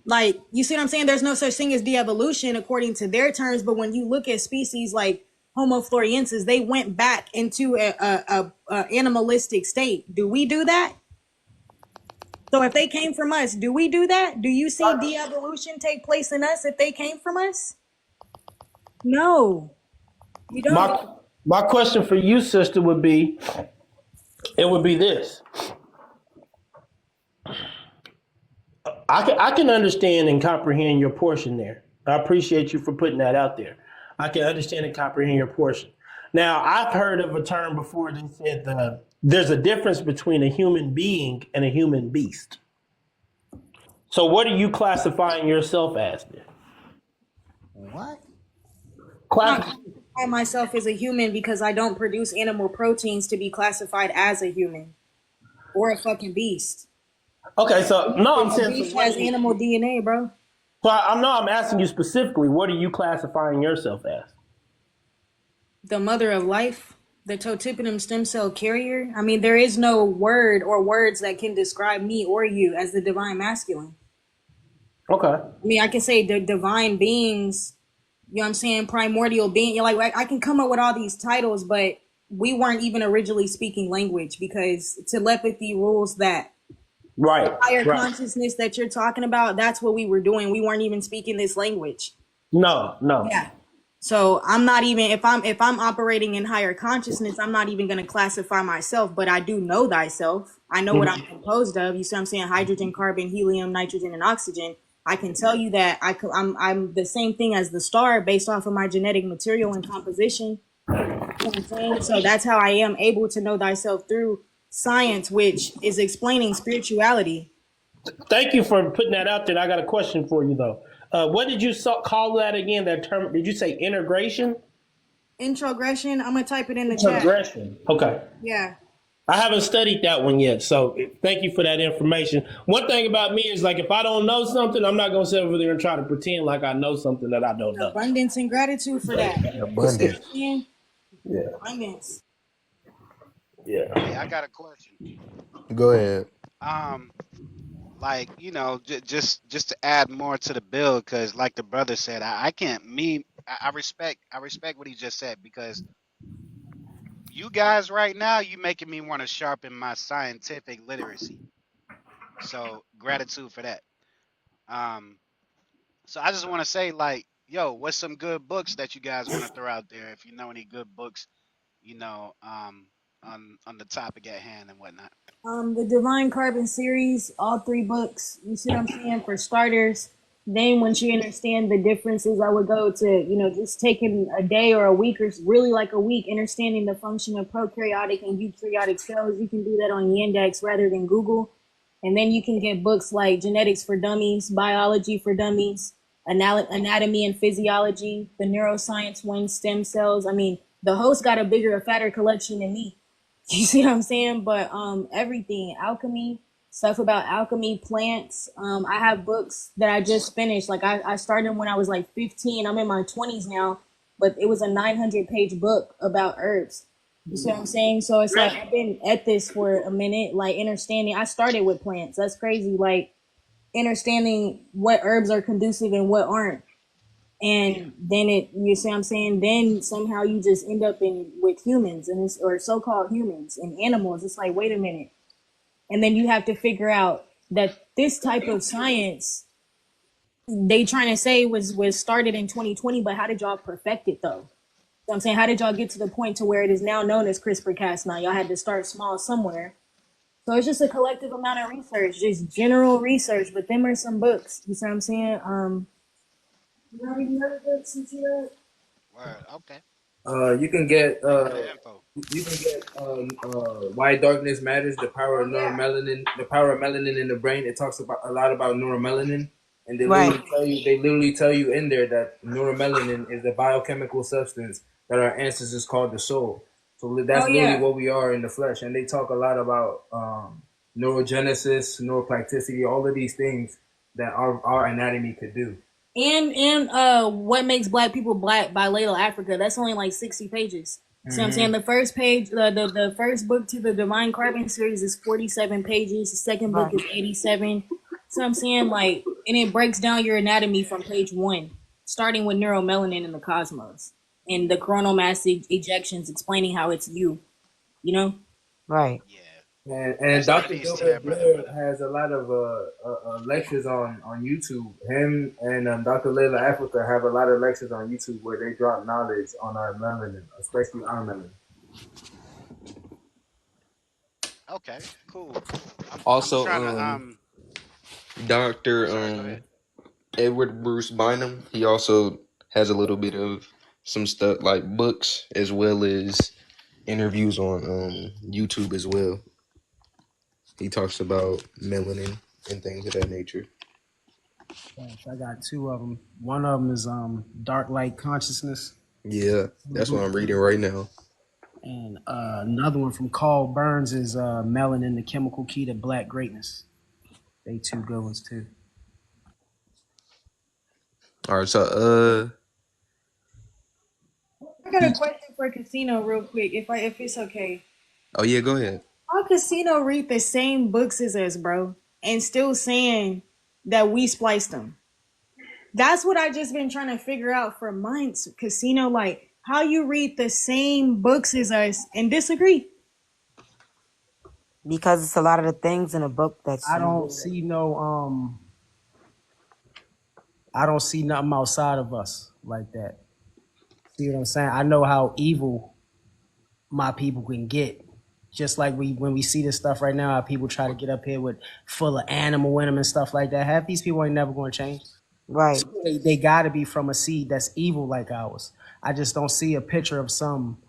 like you see what I'm saying? There's no such thing as de-evolution according to their terms, but when you look at species like Homo floresiensis, they went back into a animalistic state. Do we do that? So if they came from us, do we do that? Do you see de-evolution take place in us if they came from us? No, you don't. my question for you, sister, would be this. I can understand and comprehend your portion there. I appreciate you for putting that out there. I can understand and comprehend your portion. Now, I've heard of a term before that said there's a difference between a human being and a human beast. So what are you classifying yourself as then? What? I classify myself as a human because I don't produce animal proteins to be classified as a human or a fucking beast. Okay, so no, I'm A saying beast has animal DNA, bro. So I'm asking you specifically, what are you classifying yourself as? The mother of life, the totiponym stem cell carrier. I mean, there is no word or words that can describe me or you as the divine masculine. Okay. I mean, I can say the divine beings, you know what I'm saying, primordial being. You're like, I can come up with all these titles, but we weren't even originally speaking language because telepathy rules that. Right. Higher consciousness that you're talking about, that's what we were doing. We weren't even speaking this language. No. Yeah. So I'm not even, if I'm operating in higher consciousness, I'm not even going to classify myself, but I do know thyself. I know what I'm composed of. You see what I'm saying? Hydrogen, carbon, helium, nitrogen, and oxygen. I can tell you that I'm the same thing as the star based off of my genetic material and composition. You know what I'm saying? So that's how I am able to know thyself through science, which is explaining spirituality. Thank you for putting that out there. I got a question for you though. What did you call that again? That term? Did you say integration? Introgression. I'm gonna type it in the chat. Introgression. Okay. Yeah. I haven't studied that one yet, so thank you for that information. One thing about me is, like, if I don't know something, I'm not gonna sit over there and try to pretend like I know something that I don't know. Abundance and gratitude for that. Abundance. Yeah. Abundance. Yeah. Hey, I got a question. Go ahead. Like, you know, just to add more to the bill, because like the brother said, I can't. I respect what he just said, because you guys right now, you making me want to sharpen my scientific literacy. So gratitude for that. So I just want to say, like, yo, what's some good books that you guys want to throw out there? If you know any good books, you know, on the topic at hand and whatnot. The Divine Carbon series, all 3 books. You see what I'm saying? For starters, then once you understand the differences, I would go to, you know, just taking a day or a week, or really like a week, understanding the function of prokaryotic and eukaryotic cells. You can do that on Yandex rather than Google. And then you can get books like Genetics for Dummies, Biology for Dummies, Anatomy and Physiology, the Neuroscience one, Stem Cells. I mean, the host got a bigger, a fatter collection than me. You see what I'm saying? But everything, alchemy, stuff about alchemy, plants. I have books that I just finished. Like I started when I was like 15. I'm in my 20s now, but it was a 900-page book about herbs. You see what I'm saying? So it's like I've been at this for a minute, like understanding. I started with plants. That's crazy. Like understanding what herbs are conducive and what aren't. And then you see what I'm saying? Then somehow you just end up with humans or so-called humans and animals. It's like, wait a minute. And then you have to figure out that this type of science they trying to say was started in 2020, but how did y'all perfect it though? So I'm saying, how did y'all get to the point to where it is now known as CRISPR-Cas9? Y'all had to start small somewhere. So it's just a collective amount of research, just general research, but them are some books. You see what I'm saying? You know any other books since you read? Word. Okay. You can get Why Darkness Matters, the power of neuromelanin, the power of melanin in the brain. It talks about a lot about neuromelanin, and they literally tell you in there that neuromelanin is the biochemical substance that our ancestors called the soul. So that's literally what we are in the flesh. And they talk a lot about neurogenesis, neuroplasticity, all of these things that our anatomy could do. And What Makes Black People Black by Layla Africa. That's only like 60 pages. So I'm saying the first page, the first book to the Divine Carbon series is 47 pages. The second book is 87. So I'm saying like, and it breaks down your anatomy from page 1, starting with neuromelanin in the cosmos and the coronal mass ejections, explaining how it's you. You know? Right. And Dr. Gilbert Blair has a lot of lectures on YouTube. Him and Dr. Layla Africa have a lot of lectures on YouTube where they drop knowledge on our melanin, especially our melanin. Okay, cool. Also, I'm trying to, Dr. Edward Bruce Bynum, he also has a little bit of some stuff like books as well as interviews on YouTube as well. He talks about melanin and things of that nature. Yes, I got 2 of them. One of them is Dark Light Consciousness. Yeah, that's what I'm reading right now. And another one from Carl Burns is Melanin, the Chemical Key to Black Greatness. They 2 good ones too. All right, so I got a question for Casino real quick, if it's okay. oh yeah, go ahead. How Casino read the same books as us, bro, and still saying that we spliced them? That's what I just been trying to figure out for months, Casino. Like, how you read the same books as us and disagree? Because it's a lot of the things in a book that's I don't see nothing outside of us like that. See what I'm saying? I know how evil my people can get. Just like when we see this stuff right now, how people try to get up here with full of animal in them and stuff like that. Half these people ain't never going to change. Right. So they got to be from a seed that's evil like ours. I just don't see a picture of some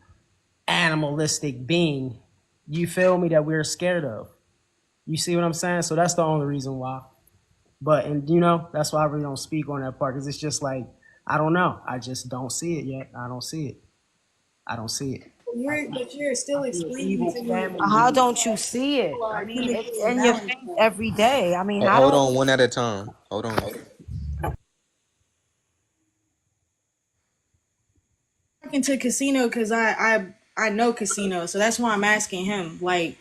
animalistic being, you feel me, that we're scared of. You see what I'm saying? So that's the only reason why. But, and that's why I really don't speak on that part, because it's just like, I don't know. I just don't see it yet. I don't see it. But you're still explaining to me. How don't you see it? I mean, it's in your face every day. I mean, Hold on, one at a time. Hold on. Talking to Casino because I know Casino, so that's why I'm asking him. Like,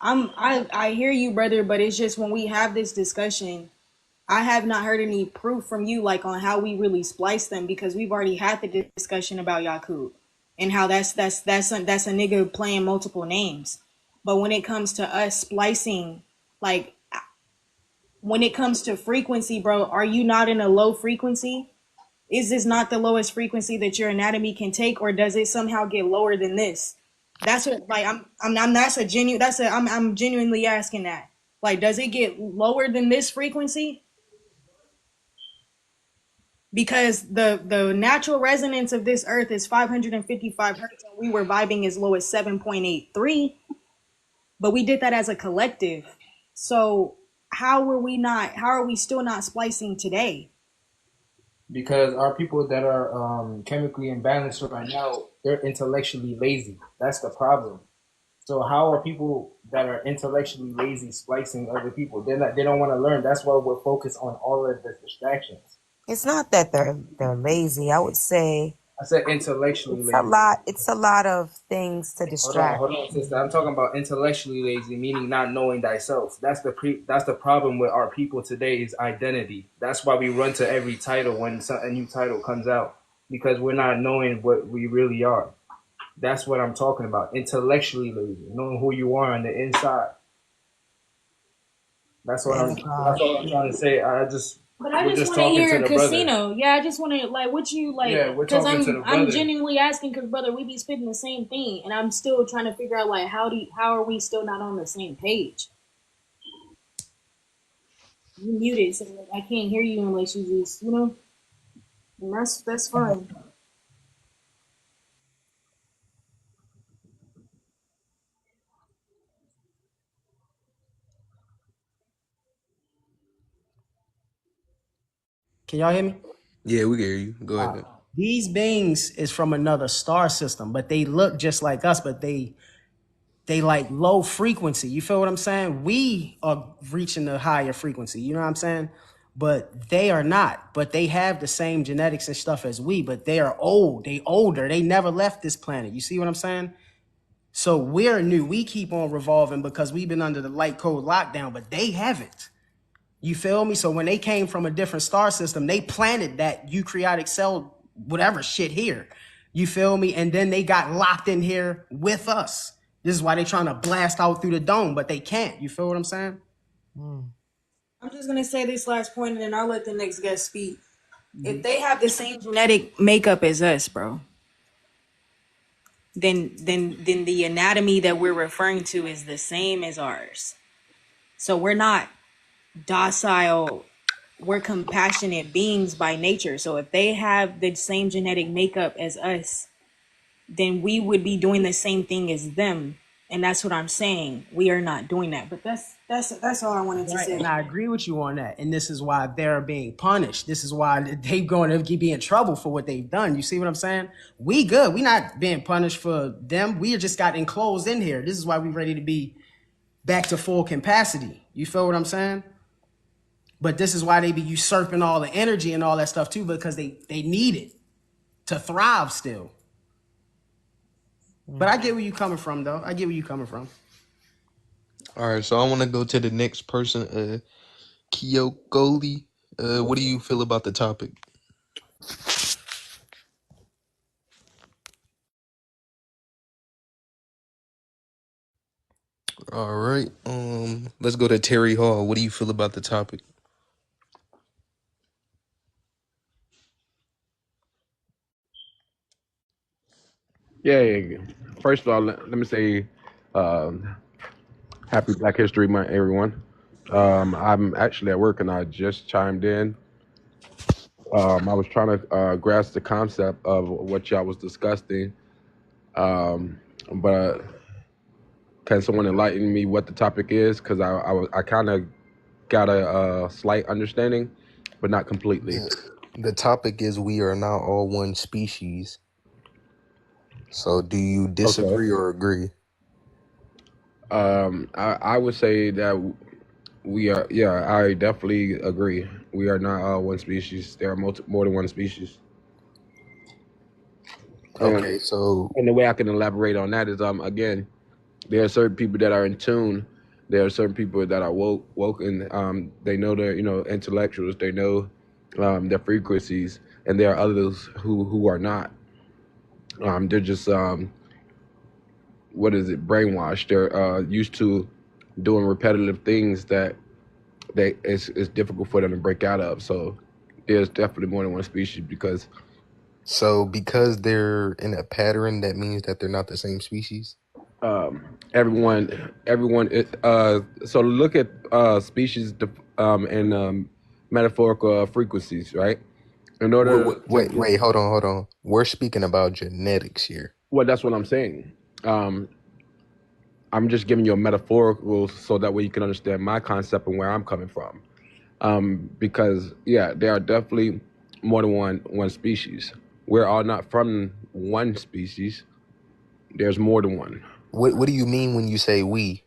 I hear you, brother, but it's just when we have this discussion, I have not heard any proof from you, like, on how we really splice them, because we've already had the discussion about Yakub and how that's a nigga playing multiple names. But when it comes to us splicing, like, when it comes to frequency, bro, are you not in a low frequency? Is this not the lowest frequency that your anatomy can take, or does it somehow get lower than this? That's what, like, I'm genuinely asking that. Like, does it get lower than this frequency? Because the natural resonance of this earth is 555 hertz, and we were vibing as low as 7.83, but we did that as a collective. So how are we still not splicing today? Because our people that are chemically imbalanced right now, they're intellectually lazy. That's the problem. So how are people that are intellectually lazy splicing other people? They don't want to learn. That's why we're focused on all of the distractions. It's not that they're lazy. I would say I said intellectually lazy. It's a lot of things to distract. Hold on, sister. I'm talking about intellectually lazy, meaning not knowing thyself. That's the problem with our people today, is identity. That's why we run to every title when a new title comes out, because we're not knowing what we really are. That's what I'm talking about. Intellectually lazy, knowing who you are on the inside. That's what I'm trying to say. But I just want to hear Casino. Yeah, I just want to, like, what you, like, because I'm genuinely asking, because, brother, we be spitting the same thing, and I'm still trying to figure out, like, how are we still not on the same page? You muted, so, like, I can't hear you unless you just, and that's fine. Can y'all hear me? Yeah, we can hear you. Go ahead. These beings is from another star system, but they look just like us, but they like low frequency. You feel what I'm saying? We are reaching the higher frequency. You know what I'm saying? but they are not. But they have the same genetics and stuff as we, but they are old. They older. They never left this planet. You see what I'm saying? So we're new. We keep on revolving because we've been under the light code lockdown, but they haven't. You feel me? So when they came from a different star system, they planted that eukaryotic cell, whatever shit here. You feel me? And then they got locked in here with us. This is why they're trying to blast out through the dome, but they can't. You feel what I'm saying? I'm just gonna say this last point, and then I'll let the next guest speak. If they have the same genetic makeup as us, bro, then the anatomy that we're referring to is the same as ours. So we're not docile, we're compassionate beings by nature. So if they have the same genetic makeup as us, then we would be doing the same thing as them. And that's what I'm saying. We are not doing that. But that's all I wanted to Right, say. and I agree with you on that. And this is why they're being punished. This is why they're going to be in trouble for what they've done. You see what I'm saying? We good. We not being punished for them. We just got enclosed in here. This is why we ready to be back to full capacity. You feel what I'm saying? But this is why they be usurping all the energy and all that stuff too, because they need it to thrive still. But I get where you coming from, though. I get where you coming from. All right, so I want to go to the next person, Kyokoli. What do you feel about the topic? All right, let's go to Terry Hall. What do you feel about the topic? Yeah. First of all, let me say happy Black History Month, everyone. I'm actually at work and I just chimed in. I was trying to grasp the concept of what y'all was discussing, but can someone enlighten me what the topic is? Because I kind of got a slight understanding, but not completely. The topic is we are not all one species. So do you disagree or agree? I would say that we are, yeah, I definitely agree. We are not all one species. There are more than one species. Okay, so and the way I can elaborate on that is, again, there are certain people that are in tune. There are certain people that are woke, and they know their, intellectuals. They know their frequencies, and there are others who are not. They're just brainwashed. They're used to doing repetitive things that it's difficult for them to break out of. So there's definitely more than one species because they're in a pattern, that means that they're not the same species. Everyone. So look at species and metaphorical frequencies, right? In order. Wait, hold on. We're speaking about genetics here. Well, that's what I'm saying. I'm just giving you a metaphorical so that way you can understand my concept and where I'm coming from. Because there are definitely more than one species. We're all not from one species. There's more than one. What do you mean when you say we?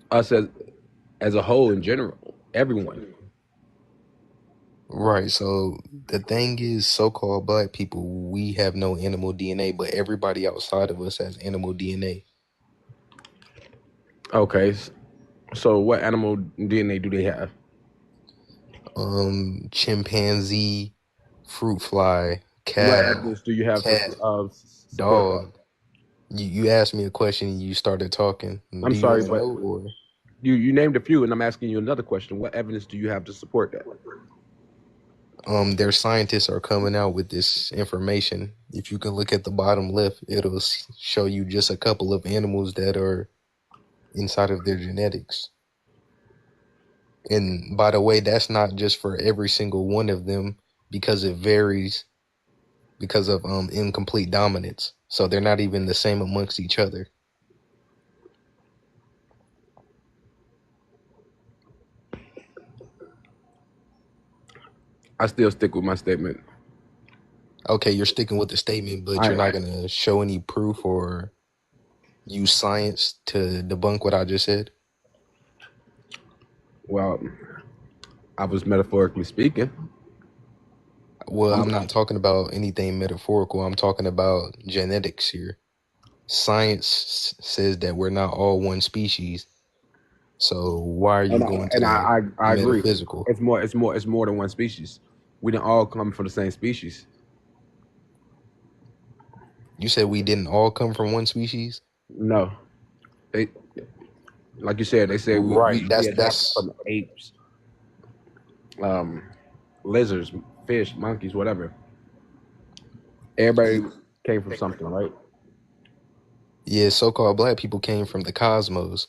Us as a whole in general, everyone. Right. So the thing is, so-called Black people, we have no animal DNA, but everybody outside of us has animal DNA. Okay. So what animal DNA do they have? Chimpanzee, fruit fly, cow. What evidence do you have cat, dog? You asked me a question and you started talking. I'm sorry, but you named a few, and I'm asking you another question. What evidence do you have to support that? Their scientists are coming out with this information. If you can look at the bottom left, it'll show you just a couple of animals that are inside of their genetics. And by the way, that's not just for every single one of them, because it varies because of incomplete dominance. So they're not even the same amongst each other. I still stick with my statement. Okay, you're sticking with the statement, but you're not going to show any proof or use science to debunk what I just said? Well, I was metaphorically speaking. Well, I'm I'm not talking about anything metaphorical. I'm talking about genetics here. Science says that we're not all one species. So why are you going to the I agree. metaphysical? It's more than one species. We didn't all come from the same species. You said we didn't all come from one species? No. They, like you said, they say Right. we That's adapted from apes, lizards, fish, monkeys, whatever. Everybody came from something, right? yeah, so-called black people came from the cosmos.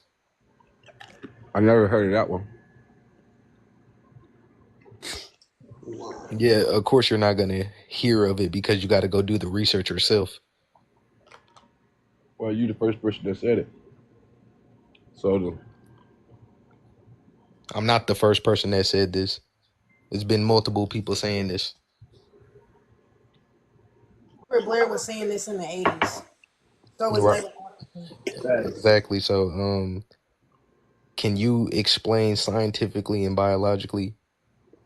I never heard of that one. Yeah, of course you're not gonna hear of it because you got to go do the research yourself. Well, you the first person that said it. So I'm not the first person that said this. There's been multiple people saying this. Robert Blair was saying this in the 80s. So was Right. Layla. Exactly. So, can you explain scientifically and biologically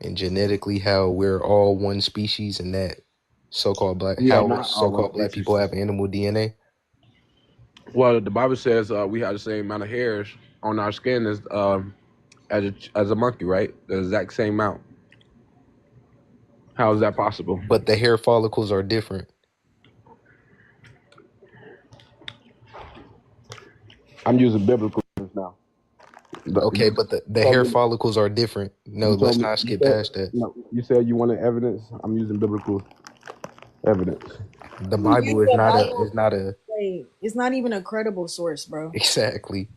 and genetically how we're all one species and that so-called black we are how not all one so-called black people species. have animal DNA? Well, the Bible says we have the same amount of hairs on our skin as a monkey, right? The exact same amount. How is that possible? But the hair follicles are different. I'm using biblical terms now. Okay, but the hair follicles are different. No, let's not skip past that. No, you said you wanted evidence. I'm using biblical evidence. The Bible is not a Wait, it's not even a credible source, bro. exactly.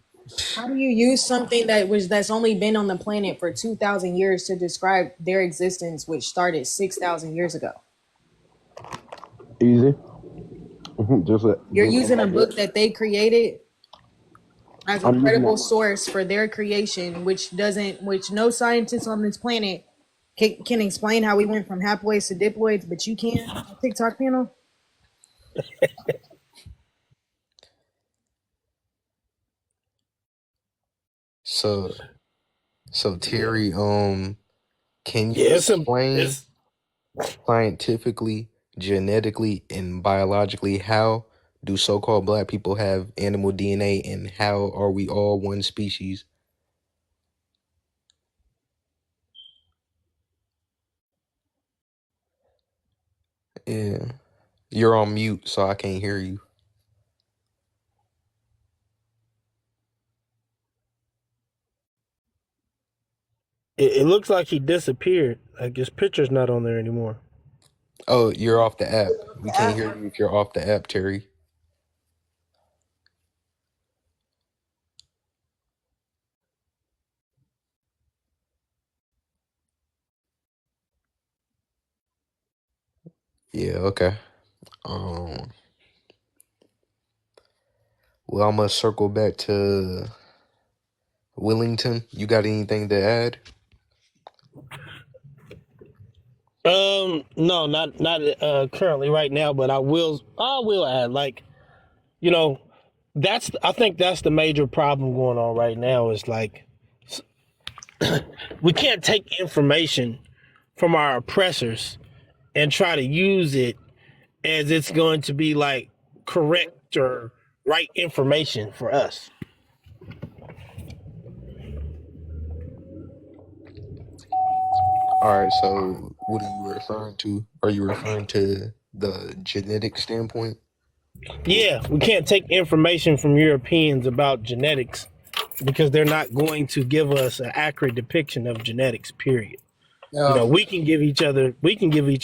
How do you use something that's only been on the planet for 2,000 years to describe their existence, which started 6,000 years ago? Easy. You're using a book that they created as a I'm using credible that- source for their creation, which no scientist on this planet can explain how we went from haploids to diploids, but you can on TikTok panel. So Terry, can you explain scientifically, genetically, and biologically how do so-called black people have animal DNA and how are we all one species? Yeah. You're on mute, so I can't hear you. It looks like he disappeared. Like his picture's not on there anymore. Oh, you're off the app. We can't hear you if you're off the app, Terry. Yeah, okay. Well, I'm gonna circle back to Wellington. You got anything to add? No, not currently right now, but I will add, like, you know, I think that's the major problem going on right now is like we can't take information from our oppressors and try to use it as it's going to be like correct or right information for us. All right, so what are you referring to? Are you referring to the genetic standpoint? Yeah, we can't take information from Europeans about genetics because they're not going to give us an accurate depiction of genetics, period. We can give each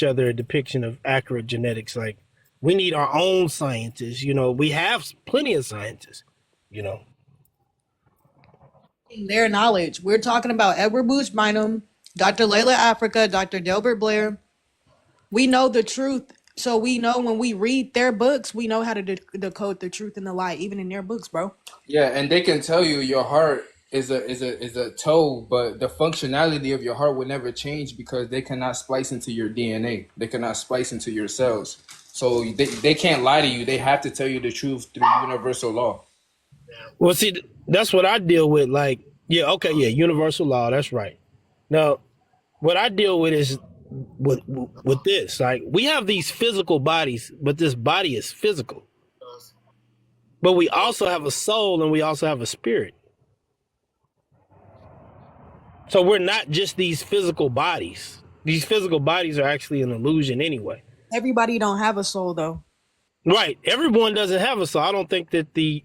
other a depiction of accurate genetics. Like, we need our own scientists. We have plenty of scientists. Their knowledge. We're talking about Edward Bush Bynum, Dr. Layla Africa, Dr. Delbert Blair. We know the truth. So we know when we read their books, we know how to decode the truth and the lie, even in their books, bro. Yeah, and they can tell you your heart is a toe, but the functionality of your heart will never change because they cannot splice into your DNA. They cannot splice into your cells. So they can't lie to you. They have to tell you the truth through universal law. Well, see, that's what I deal with. Like, universal law. That's right. Now, what I deal with is with this. Like, we have these physical bodies, but this body is physical. But we also have a soul and we also have a spirit. So we're not just these physical bodies. These physical bodies are actually an illusion anyway. Everybody don't have a soul though. Right. Everyone doesn't have a soul. I don't think that the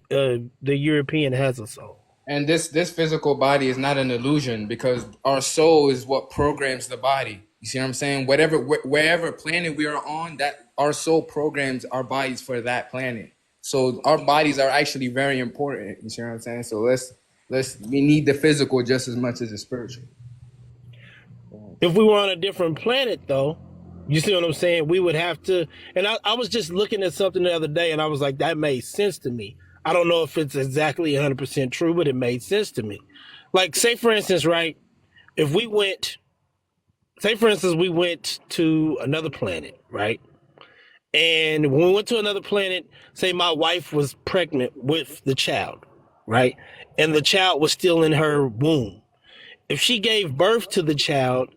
European has a soul. And this physical body is not an illusion, because our soul is what programs the body. You see what I'm saying? Wherever planet we are on, that our soul programs our bodies for that planet. So our bodies are actually very important. You see what I'm saying? So we need the physical just as much as the spiritual. If we were on a different planet, though, you see what I'm saying? We would have to. And I was just looking at something the other day, and I was like, that made sense to me. I don't know if it's exactly 100% true, but it made sense to me. Like, say, for instance, right, if we went to another planet, right? And when we went to another planet, say my wife was pregnant with the child, right? And the child was still in her womb. If she gave birth to the child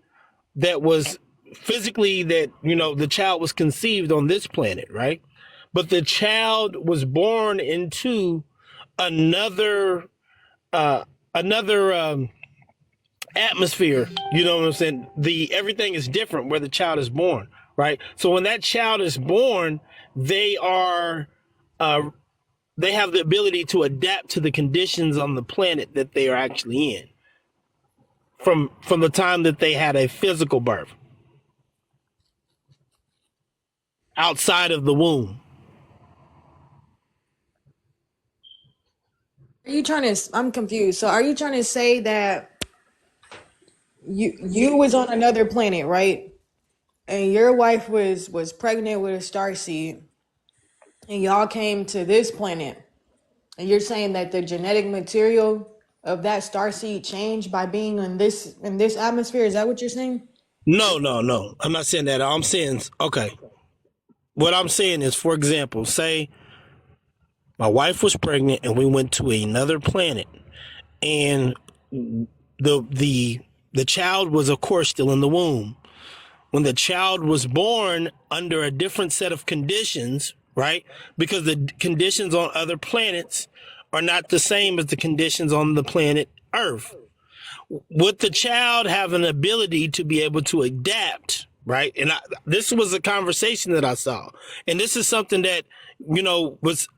that was physically the child was conceived on this planet, right? But the child was born into another atmosphere. You know what I'm saying? Everything is different where the child is born, right? So when that child is born, they have the ability to adapt to the conditions on the planet that they are actually in from the time that they had a physical birth outside of the womb. I'm confused. So are you trying to say that you was on another planet, right? And your wife was pregnant with a starseed, and y'all came to this planet, and you're saying that the genetic material of that starseed changed by being in this atmosphere? Is that what you're saying? No. I'm not saying that. I'm saying, okay. What I'm saying is, for example, say my wife was pregnant and we went to another planet, and the child was, of course, still in the womb. When the child was born under a different set of conditions, right? Because the conditions on other planets are not the same as the conditions on the planet Earth. Would the child have an ability to be able to adapt, right? And this was a conversation that I saw. And this is something that,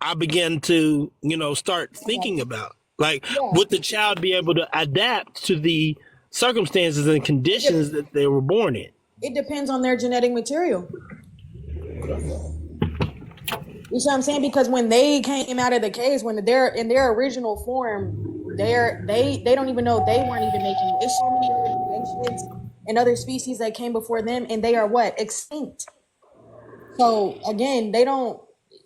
I began to, start thinking about. Like, would the child be able to adapt to the circumstances and conditions that they were born in? It depends on their genetic material. You see what I'm saying? Because when they came out of the caves, when they're in their original form, they don't even know they weren't even making. There's so many other creations and other species that came before them, and they are what? Extinct. So again, they don't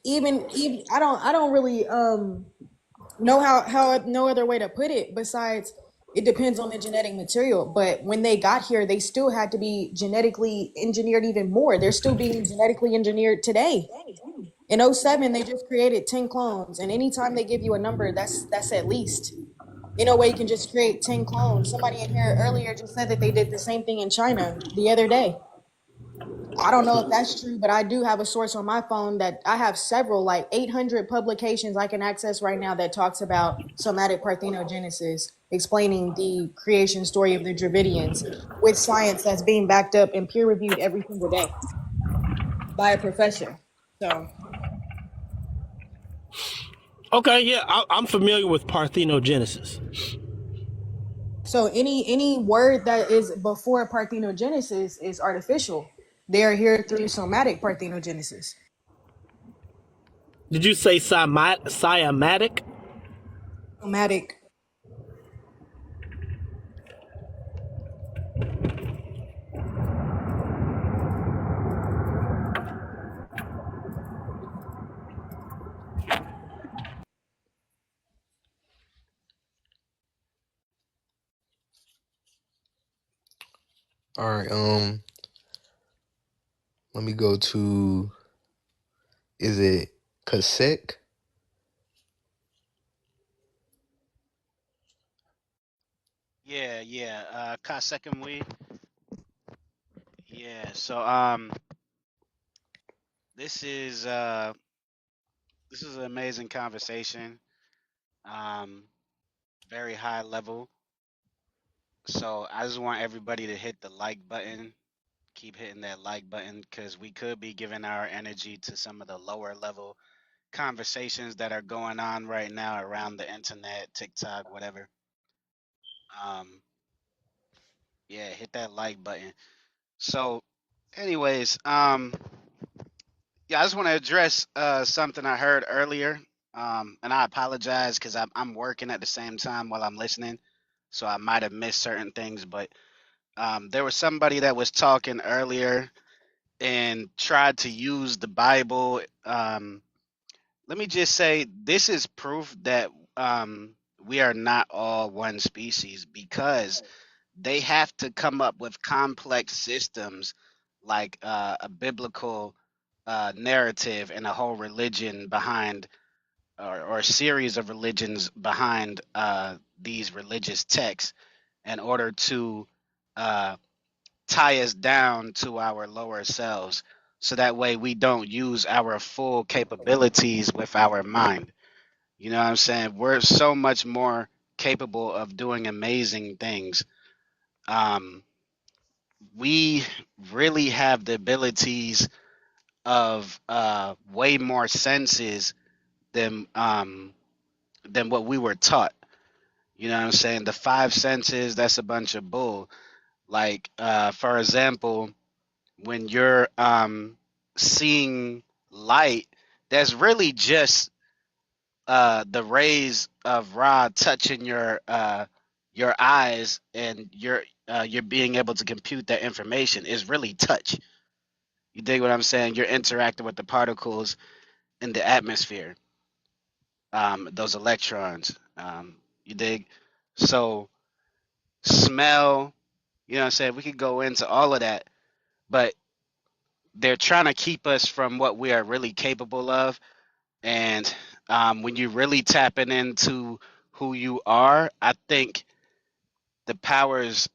even I don't really know how no other way to put it besides it depends on the genetic material. But when they got here, they still had to be genetically engineered even more. They're still being genetically engineered today. In 07, they just created 10 clones. And anytime they give you a number, that's at least. In a way, you can just create 10 clones. Somebody in here earlier just said that they did the same thing in China the other day. I don't know if that's true, but I do have a source on my phone that I have several, like 800 publications I can access right now that talks about somatic parthenogenesis, explaining the creation story of the Dravidians with science that's being backed up and peer reviewed every single day by a professor. So. Okay, yeah, I'm familiar with parthenogenesis. So any word that is before parthenogenesis is artificial. They are here through somatic parthenogenesis. Did you say cymatic? Somatic. All right, let me go to, is it Kasek? Yeah. Second we. Yeah. So this is this is an amazing conversation. Um, very high level. So I just want everybody to hit the like button. Keep hitting that like button because we could be giving our energy to some of the lower level conversations that are going on right now around the internet, TikTok, whatever. Um, yeah, hit that like button. So, anyways, yeah, I just want to address something I heard earlier. And I apologize because I'm working at the same time while I'm listening, so I might have missed certain things. But there was somebody that was talking earlier and tried to use the Bible. Let me just say this is proof that we are not all one species because they have to come up with complex systems like a biblical narrative and a whole religion behind or a series of religions behind these religious texts in order to uh, tie us down to our lower selves so that way we don't use our full capabilities with our mind. You know what I'm saying? We're so much more capable of doing amazing things. Um, we really have the abilities of way more senses than what we were taught. You know what I'm saying? The five senses, that's a bunch of bull. Like for example, when you're seeing light, that's really just the rays of Ra touching your eyes, and you're being able to compute that information is really touch. You dig what I'm saying? You're interacting with the particles in the atmosphere, those electrons. You dig? So smell, you know what I'm saying? We could go into all of that, but they're trying to keep us from what we are really capable of. And when you really tapping into who you are, I think the powers,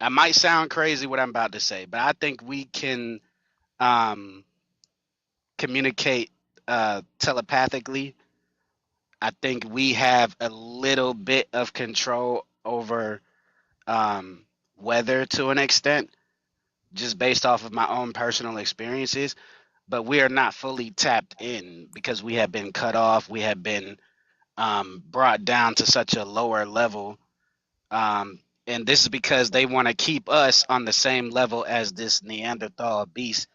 I might sound crazy what I'm about to say, but I think we can um, communicate telepathically. I think we have a little bit of control over um, weather to an extent, just based off of my own personal experiences. But we are not fully tapped in because we have been cut off. We have been brought down to such a lower level. And this is because they want to keep us on the same level as this Neanderthal beast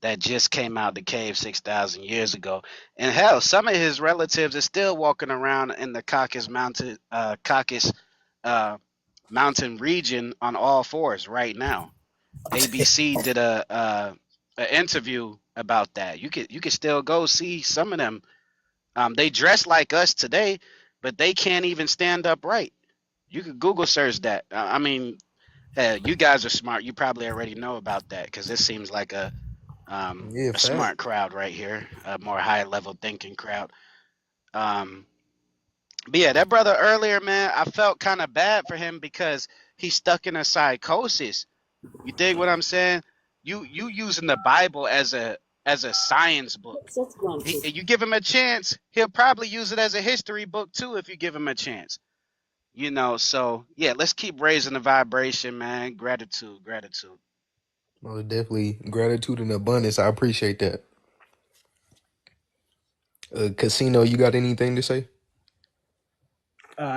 that just came out the cave 6,000 years ago. And hell, some of his relatives are still walking around in the Caucasus mountain region on all fours right now. ABC did a interview about that. You could still go see some of them. They dress like us today, but they can't even stand upright. You could Google search that. I mean, you guys are smart. You probably already know about that because this seems like Yeah, a fact. smart crowd right here, a more high level thinking crowd. Um, but yeah, that brother earlier, man, I felt kind of bad for him because he's stuck in a psychosis. You dig what I'm saying? You using the Bible as a science book. You give him a chance, he'll probably use it as a history book too if you give him a chance. You know, so yeah, let's keep raising the vibration, man. Gratitude, gratitude. Well, definitely gratitude and abundance. I appreciate that. Casino, you got anything to say?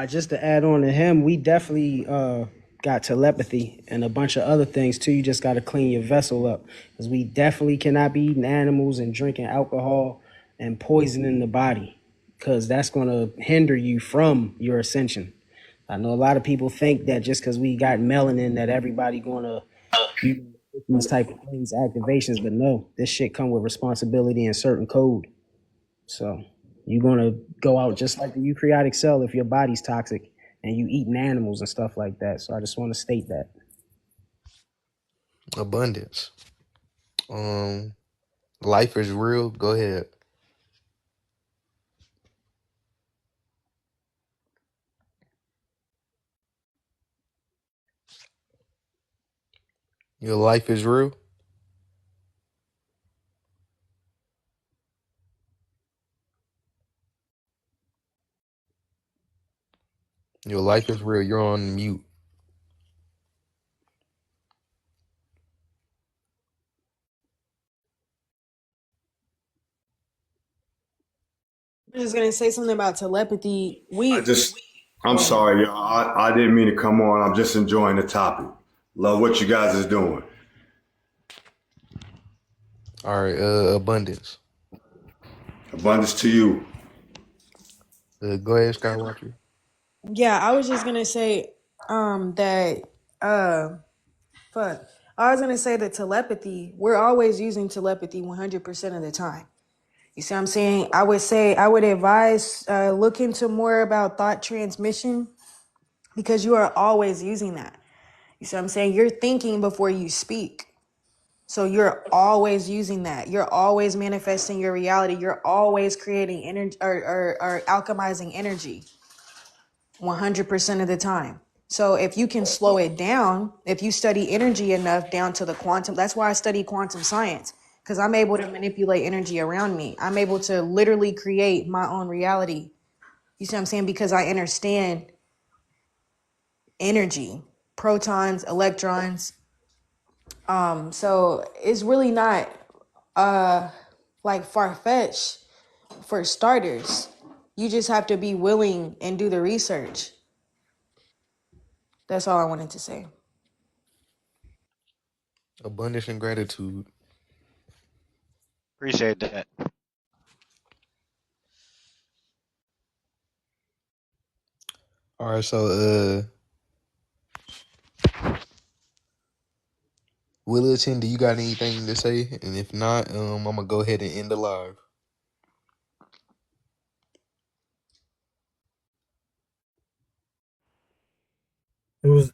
Just to add on to him, we definitely got telepathy and a bunch of other things too. You just got to clean your vessel up because we definitely cannot be eating animals and drinking alcohol and poisoning the body because that's going to hinder you from your ascension. I know a lot of people think that just because we got melanin that everybody going to do these type of things, activations, but no, this shit come with responsibility and certain code. So you're gonna go out just like the eukaryotic cell if your body's toxic and you eating animals and stuff like that. So I just want to state that. Abundance. Um, life is real. Go ahead. Your life is real? Your life is real. You're on mute. I'm just gonna say something about telepathy. I'm sorry, y'all. I didn't mean to come on. I'm just enjoying the topic. Love what you guys is doing. All right, abundance. Abundance to you. Go ahead, Skywatcher. Yeah, I was just gonna say that fuck. I was gonna say that telepathy, we're always using telepathy 100% of the time. You see what I'm saying? I would advise look into more about thought transmission because you are always using that. You see what I'm saying? You're thinking before you speak. So you're always using that. You're always manifesting your reality. You're always creating energy or alchemizing energy 100% of the time. So if you can slow it down, if you study energy enough down to the quantum, that's why I study quantum science, because I'm able to manipulate energy around me. I'm able to literally create my own reality. You see what I'm saying? Because I understand energy, protons, electrons. So it's really not like far-fetched for starters. You just have to be willing and do the research. That's all I wanted to say. Abundance and gratitude. Appreciate that. All right, so Willerton, do you got anything to say? And if not, I'm gonna go ahead and end the live.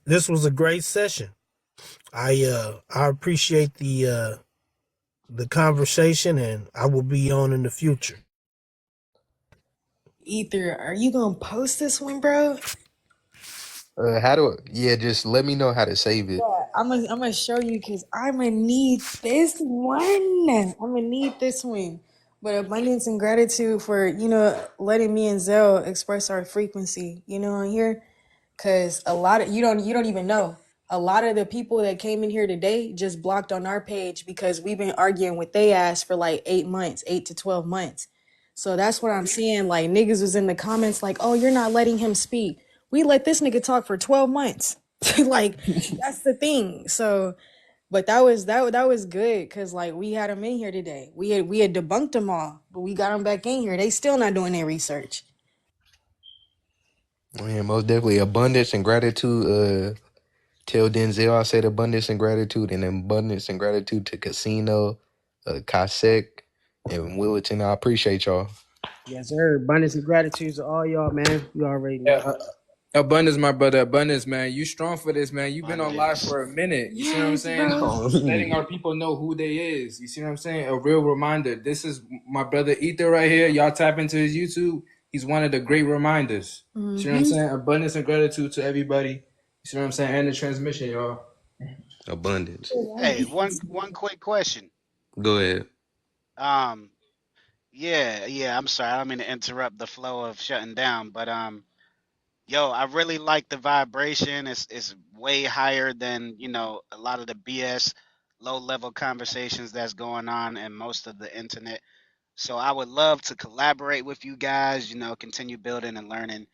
This was a great session. I appreciate the conversation, and I will be on in the future. Ether, are you gonna post this one, bro? Just let me know how to save it. Yeah, I'm gonna show you because I'm gonna need this one. I'm gonna need this one. But abundance and gratitude for letting me and Zell express our frequency. On here, because a lot of you don't even know. A lot of the people that came in here today just blocked on our page because we've been arguing with they ass for like 8 months, 8 to 12 months. So that's what I'm saying. Like niggas was in the comments like, "Oh, you're not letting him speak." We let this nigga talk for 12 months. Like that's the thing. So, but that was good because like we had him in here today. We had debunked them all, but we got them back in here. They still not doing their research. Yeah, most definitely abundance and gratitude. Tell Denzel I said abundance and gratitude, and abundance and gratitude to Casino, Kasek, and Willerton. I appreciate y'all. Yes, sir. Abundance and gratitude to all y'all, man. You already know. Yeah, abundance, my brother. Abundance, man. You strong for this, man. You've been on live for a minute. You see what I'm saying? Letting our people know who they is. You see what I'm saying? A real reminder. This is my brother Ether right here. Y'all tap into his YouTube. He's one of the great reminders. You see what I'm saying? Abundance and gratitude to everybody. You see what I'm saying? And the transmission, y'all. Abundance. Hey, one quick question. Go ahead. Yeah, I'm sorry. I don't mean to interrupt the flow of shutting down, but yo, I really like the vibration. It's way higher than, a lot of the BS low level conversations that's going on in most of the internet. So I would love to collaborate with you guys, continue building and learning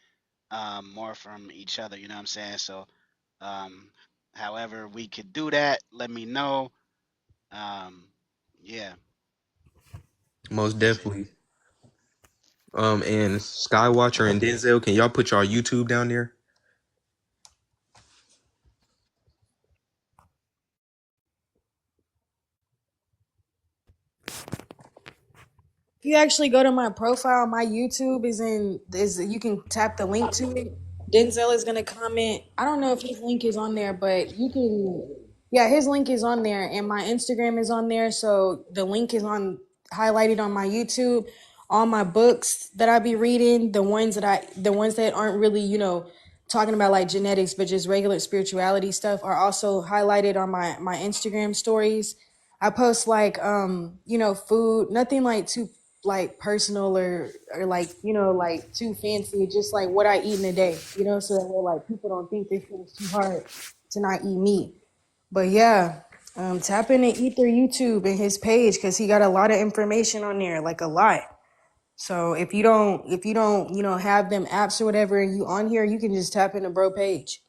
more from each other, you know what I'm saying? So however we could do that, let me know. Yeah. Most definitely. And Skywatcher and Denzel, can y'all put y'all YouTube down there? If you actually go to my profile, my YouTube is you can tap the link to it. Denzel is gonna comment. I don't know if his link is on there, but you can. Yeah, his link is on there, and my Instagram is on there. So the link is highlighted on my YouTube. All my books that I be reading, the ones that aren't really talking about like genetics, but just regular spirituality stuff are also highlighted on my Instagram stories. I post like food, nothing like too like personal or like like too fancy, just like what I eat in a day, so that way, like people don't think this thing's too hard to not eat meat. But yeah, tap into Ether YouTube and his page because he got a lot of information on there, like a lot. So if you don't, have them apps or whatever, and you on here, you can just tap into bro page.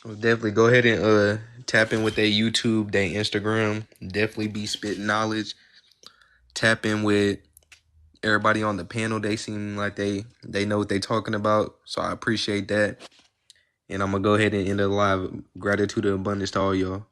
Well, definitely go ahead and tap in with their YouTube, their Instagram. Definitely be spitting knowledge. Tap in with everybody on the panel. They seem like they know what they're talking about. So I appreciate that. And I'm gonna go ahead and end the live. Gratitude and abundance to all y'all.